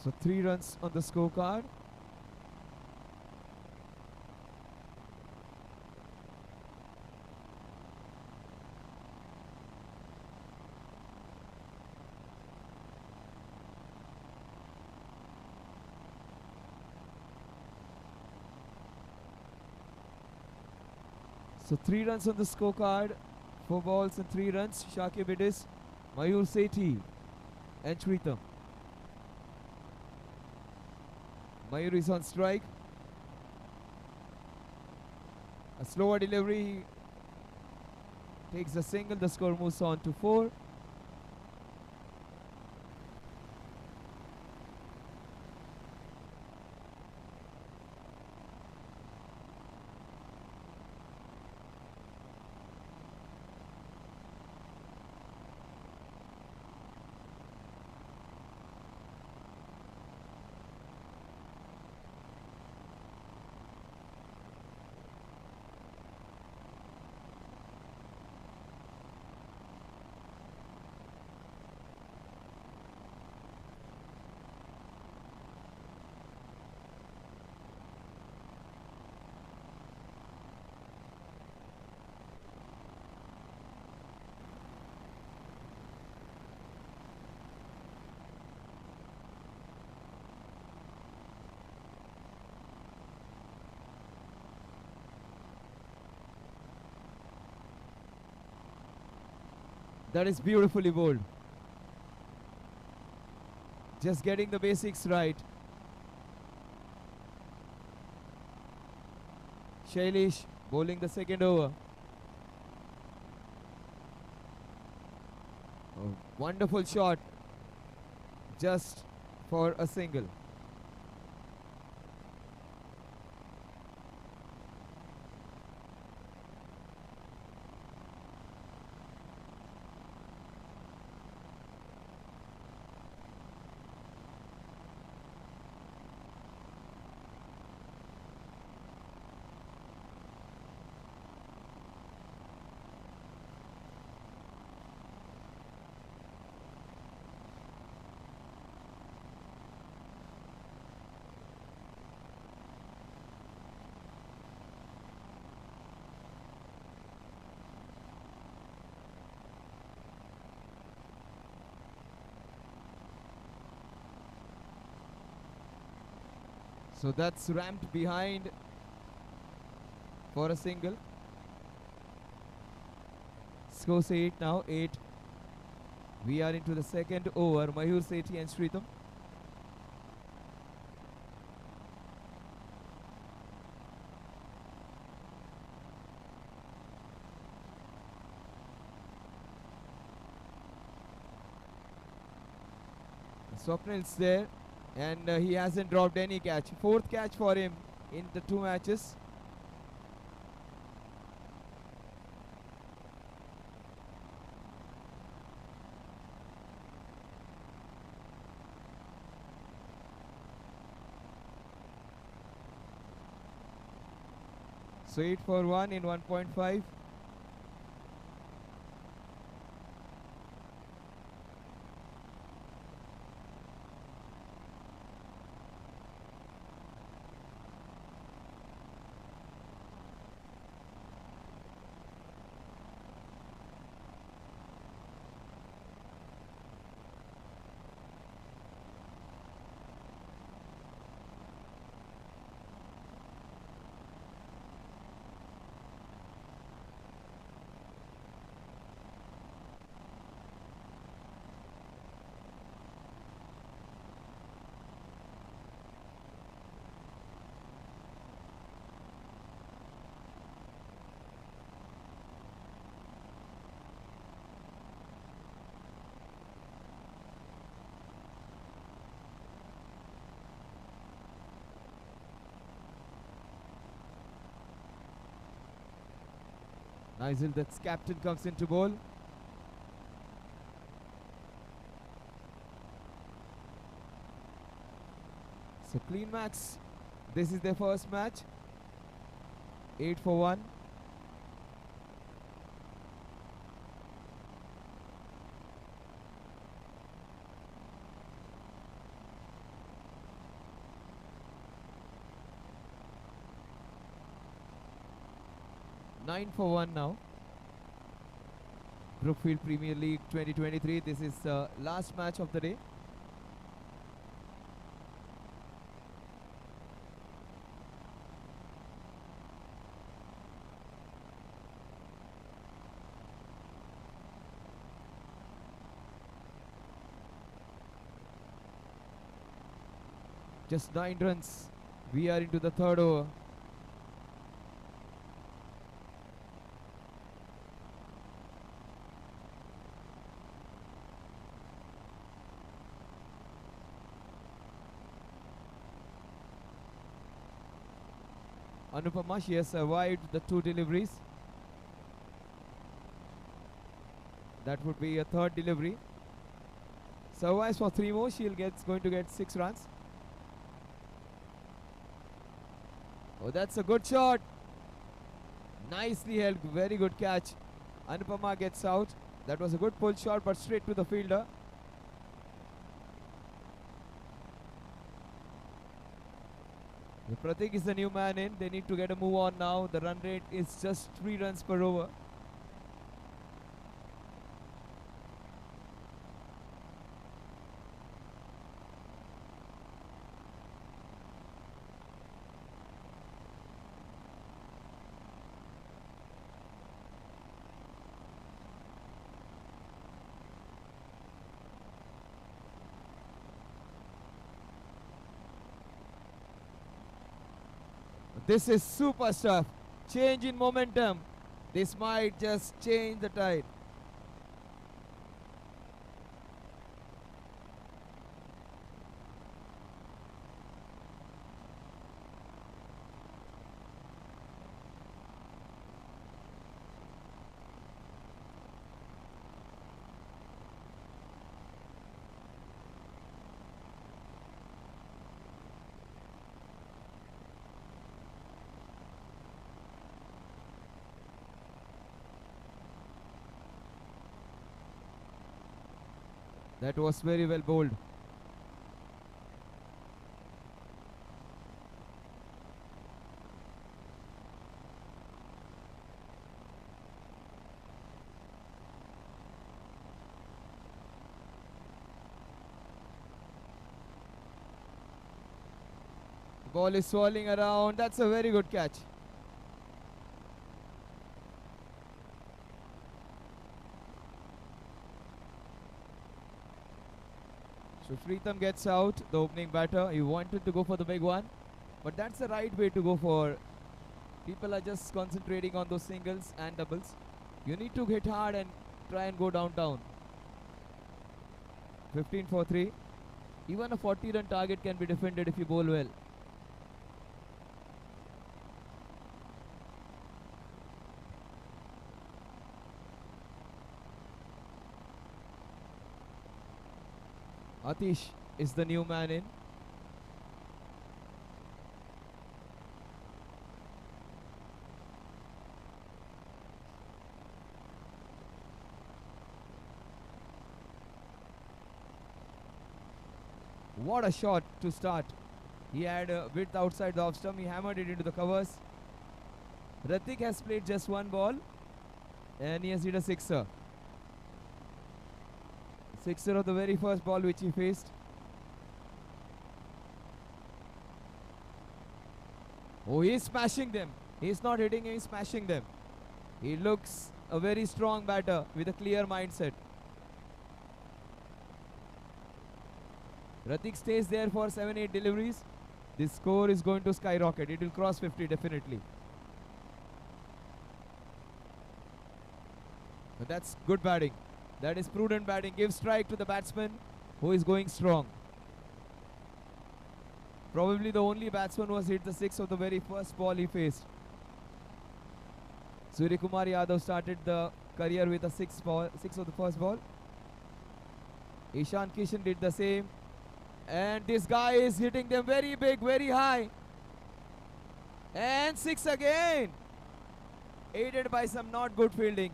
So 3 runs on the scorecard. So 3 runs on the scorecard, 4 balls and 3 runs. Shakib it is, Mayur Sethi and Shritam. Mayur is on strike. A slower delivery takes a single. The score moves on to 4. That is beautifully bowled. Just getting the basics right. Shailesh bowling the second over. A wonderful shot. Just for a single. So that's ramped behind for a single. Scores 8 now, 8. We are into the second over. Mayur Sethi and Sritam. Swapnil's there, and he hasn't dropped any catch. Fourth catch for him in the 2 matches. So 8 for 1 in 1.5. Nigel, that's captain, comes into ball. So clean max. This is their first match. 8 for 1. Nine for 1 now. Brookfield Premier League 2023. This is the last match of the day. Just 9 runs. We are into the third over. Anupama, she has survived the 2 deliveries. That would be a third delivery. Survives for 3 more. She'll going to get 6 runs. Oh, that's a good shot. Nicely held. Very good catch. Anupama gets out. That was a good pull shot, but straight to the fielder. Pratik is the new man in. They need to get a move on now. The run rate is just 3 runs per over. This is super stuff. Change in momentum. This might just change the tide. That was very well bowled. ball is swirling around. That's a very good catch. So Preetham gets out, the opening batter. He wanted to go for the big one, but that's the right way to go for. People are just concentrating on those singles and doubles. You need to hit hard and try and go downtown. 15 for 3. Even a 40-run target can be defended if you bowl well. Atish is the new man in. What a shot to start. He had a width outside the off stump. He hammered it into the covers. Ratik has played just one ball and he has hit a sixer. Sixer of the very first ball which he faced. Oh, he's smashing them. He's not hitting, he's smashing them. He looks a very strong batter with a clear mindset. Ratik stays there for 7-8 deliveries. This score is going to skyrocket. It will cross 50 definitely. But that's good batting. That is prudent batting. Give strike to the batsman who is going strong. Probably the only batsman who has hit the six of the very first ball he faced. Suryakumar Yadav started the career with a six of the first ball. Ishan Kishan did the same. And this guy is hitting them very big, very high. And six again. Aided by some not good fielding.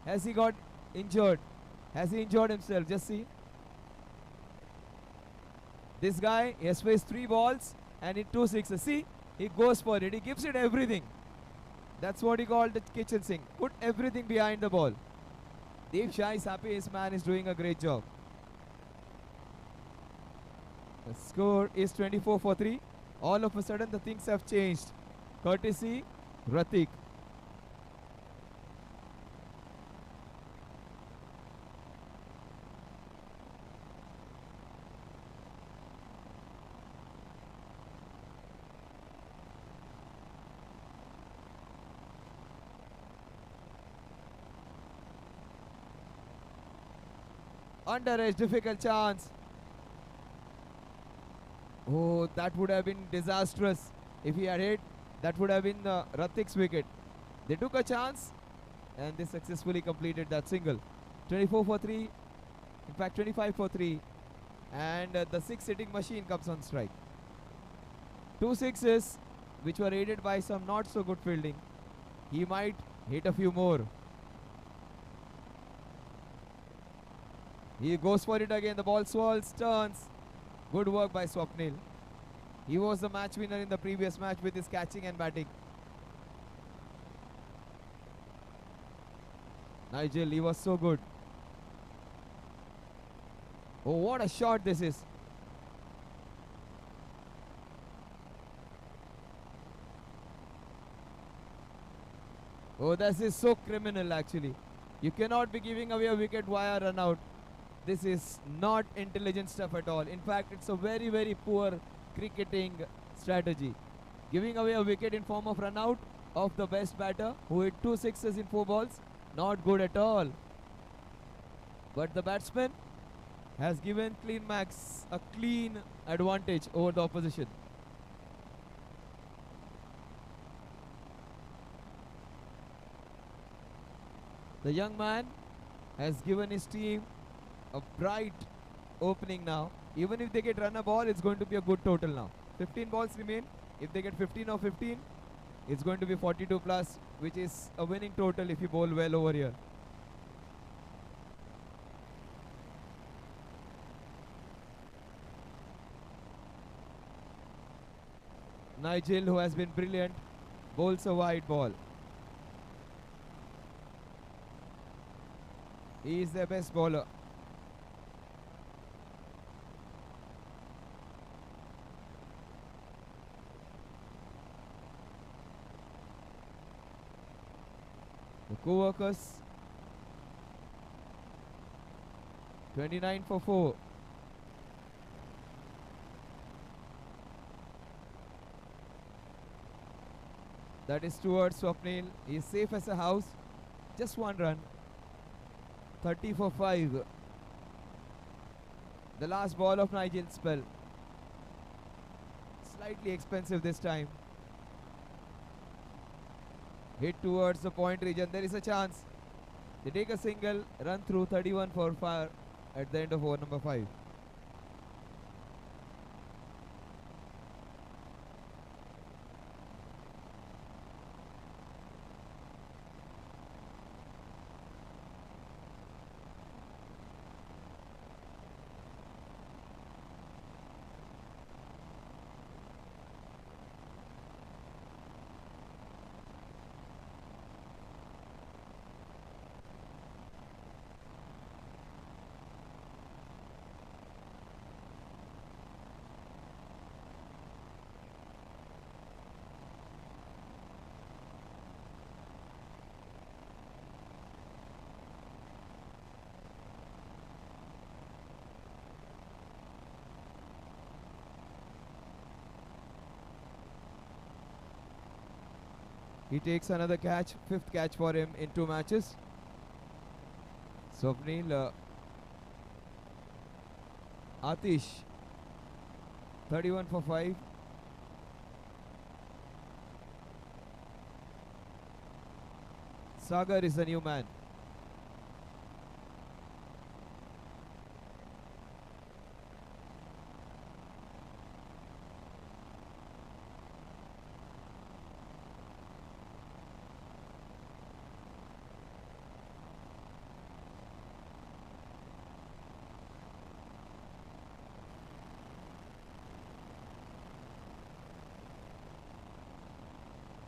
Has he got injured? Has he injured himself? Just see. This guy, he has faced 3 balls and hit 2 sixes. See, he goes for it. He gives it everything. That's what he called the kitchen sink. Put everything behind the ball. Dev Shah is happy. His man is doing a great job. The score is 24 for 3. All of a sudden the things have changed. Courtesy Ratik. Under edge, difficult chance. Oh, that would have been disastrous if he had hit. That would have been Ratik's wicket. They took a chance and they successfully completed that single. 24 for 3. In fact, 25 for 3. And the 6 hitting machine comes on strike. 2 sixes which were aided by some not so good fielding. He might hit a few more. He goes for it again. The ball swirls, turns. Good work by Swapnil. He was the match winner in the previous match with his catching and batting. Nigel, he was so good. Oh, what a shot this is. Oh, this is so criminal actually. You cannot be giving away a wicket via run out. This is not intelligent stuff at all. In fact, it's a very, very poor cricketing strategy. Giving away a wicket in form of run out of the best batter who hit 2 sixes in 4 balls, not good at all. But the batsman has given Clean Max a clean advantage over the opposition. The young man has given his team a bright opening now. Even if they get run a ball, it's going to be a good total now. 15 balls remain. If they get 15 or 15, it's going to be 42 plus, which is a winning total if you bowl well over here. Nigel, who has been brilliant, bowls a wide ball. He is their best bowler. co-workers. 29 for 4. That is towards Swapnil. He is safe as a house. Just one run. 30 for 5. The last ball of Nigel's spell. Slightly expensive this time. Hit towards the point region. There is a chance. They take a single, run through 31 for 5 at the end of over number 5. He takes another catch, 5th catch for him in 2 matches. Swapnil Atish, 31 for 5. Sagar is the new man.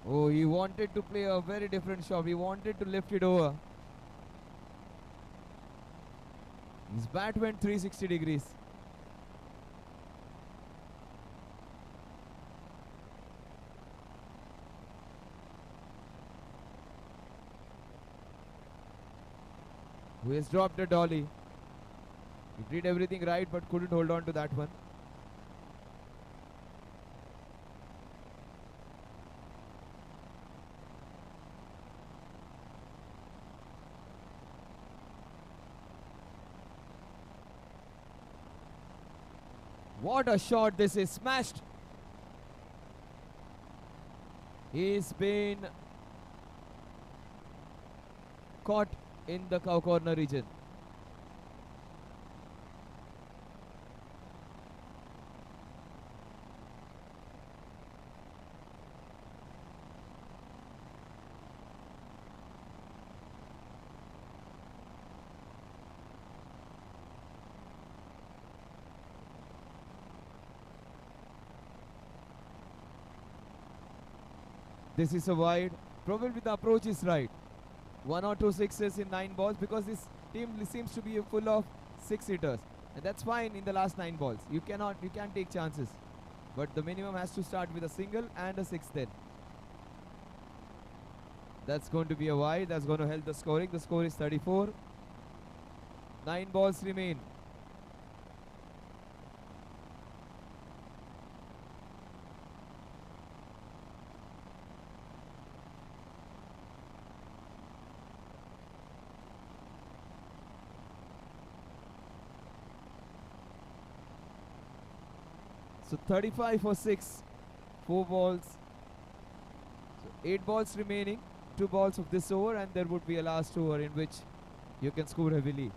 Oh, he wanted to play a very different shot. He wanted to lift it over. His bat went 360 degrees. Who has dropped a dolly. He did everything right but couldn't hold on to that one. What a shot this is, smashed. He's been caught in the cow corner region. This is a wide. Probably the approach is right. 1 or 2 sixes in 9 balls because this team seems to be full of 6 hitters. And that's fine in the last 9 balls. You can't take chances. But the minimum has to start with a single and a 6 then. That's going to be a wide. That's going to help the scoring. The score is 34. 9 balls remain. So 35 for 6, 4 balls. So 8 balls remaining, 2 balls of this over, and there would be a last over in which you can score heavily.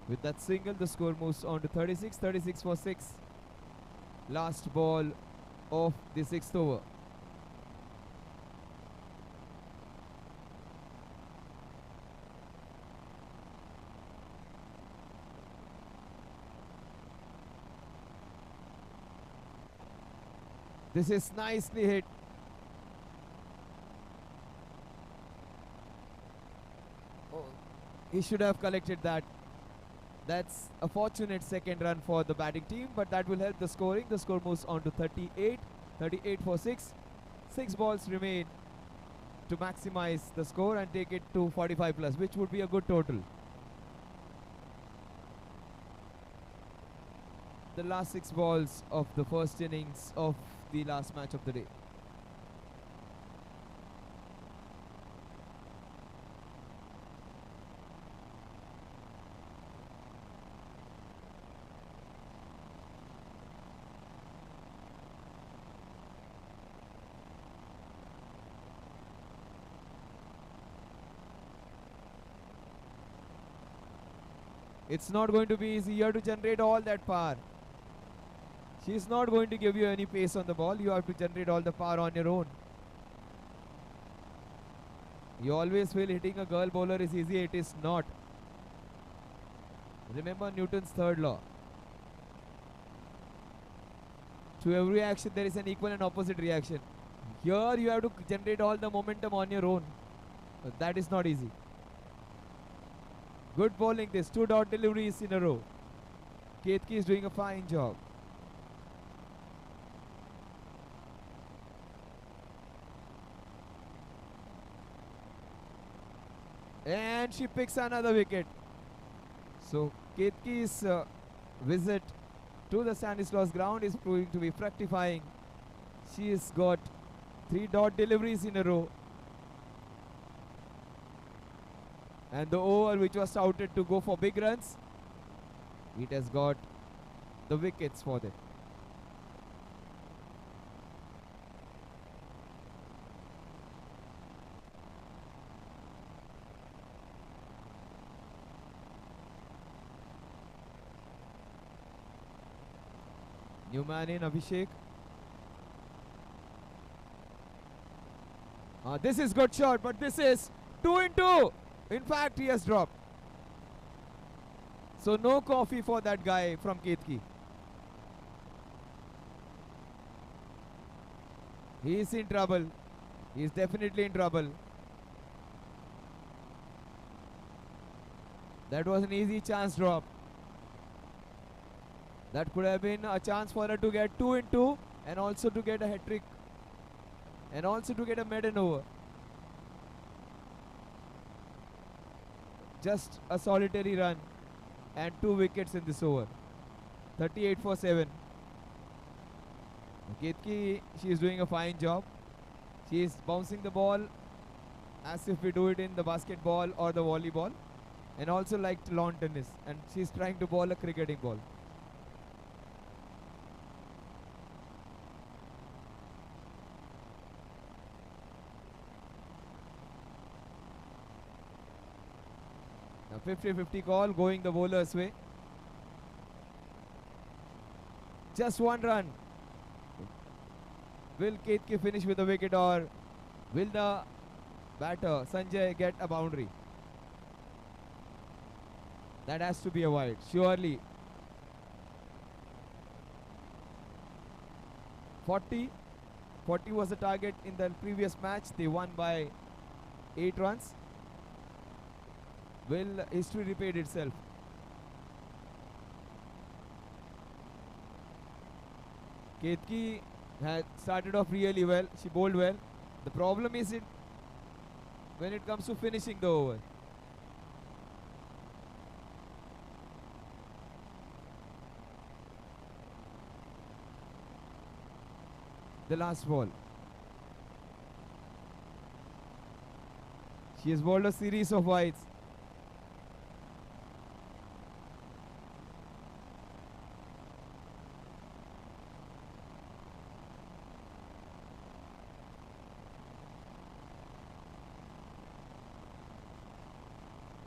With that single, the score moves on to 36, 36 for 6. Last ball of the 6th over. This is nicely hit. Oh, he should have collected that. That's a fortunate second run for the batting team, but that will help the scoring. The score moves on to 38. 38 for 6. 6 balls remain to maximize the score and take it to 45 plus, which would be a good total. The last 6 balls of the first innings of the last match of the day. It's not going to be easy. You have to generate all that power. She's not going to give you any pace on the ball. You have to generate all the power on your own. You always feel hitting a girl bowler is easy. It is not. Remember Newton's third law. To every action there is an equal and opposite reaction. Here you have to generate all the momentum on your own. But that is not easy. Good bowling this. 2 dot deliveries in a row. Ketki is doing a fine job. And she picks another wicket. So Ketki's visit to the Stanislaus ground is proving to be fructifying. She has got 3 dot deliveries in a row. And the over which was touted to go for big runs, it has got the wickets for them. New man in Abhishek. This is good shot, but this is 2 in 2. In fact, he has dropped. So no coffee for that guy from Ketki. He is in trouble. He is definitely in trouble. That was an easy chance drop. That could have been a chance for her to get 2 in 2 and also to get a hat trick and also to get a maiden over. Just a solitary run and 2 wickets in this over. 38 for 7. Ketki, she is doing a fine job. She is bouncing the ball as if we do it in the basketball or the volleyball, and also like lawn tennis, and she is trying to bowl a cricketing ball. Now 50-50 call going the bowler's way. Just 1 run. Will Ketki finish with a wicket, or will the batter Sanjay get a boundary? That has to be a wide, surely. 40 was the target in the previous match. They won by 8 runs. Will history repeat itself? Ketki had started off really well. She bowled well. The problem is when it comes to finishing the over. The last ball. She has bowled a series of wides.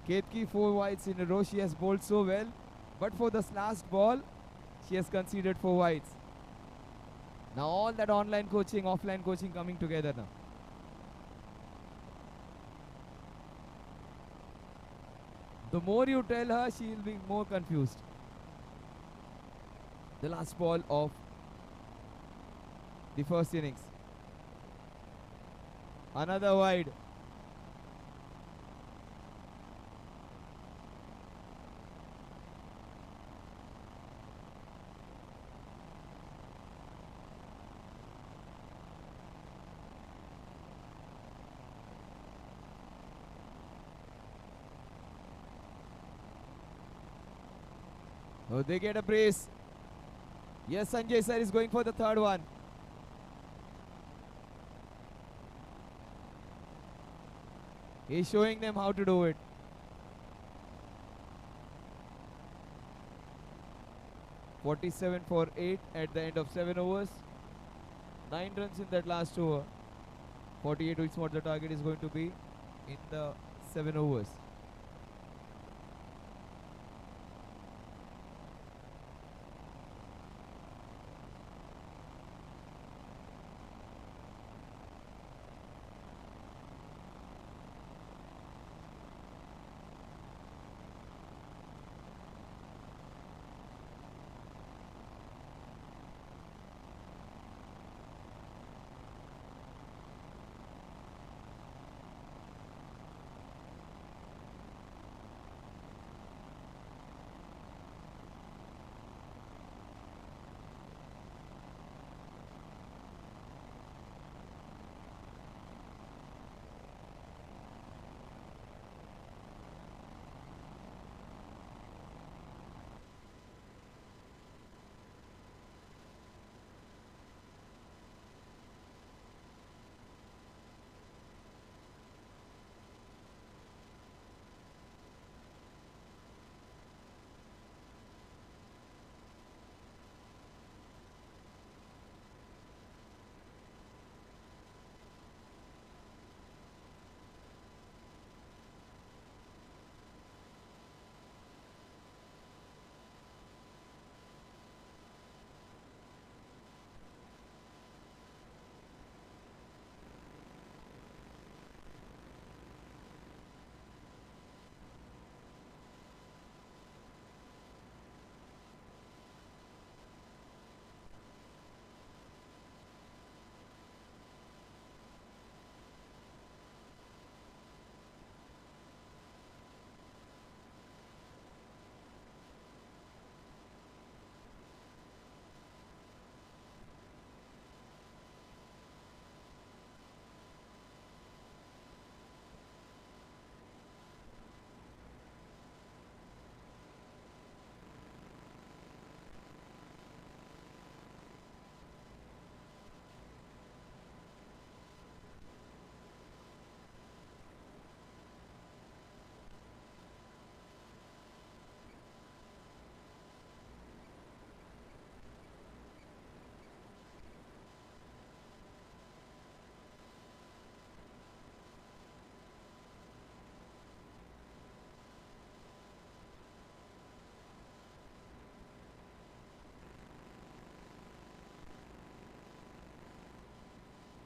Ketki 4 wides in a row. She has bowled so well, but for this last ball, she has conceded 4 wides. Now all that online coaching, offline coaching coming together now. The more you tell her, she will be more confused. The last ball of the first innings. Another wide. Oh, they get a brace. Yes, Sanjay sir is going for the third one. He's showing them how to do it. (47 for 8 at the end of 7 overs. 9 runs in that last over. 48 is what the target is going to be in the 7 overs.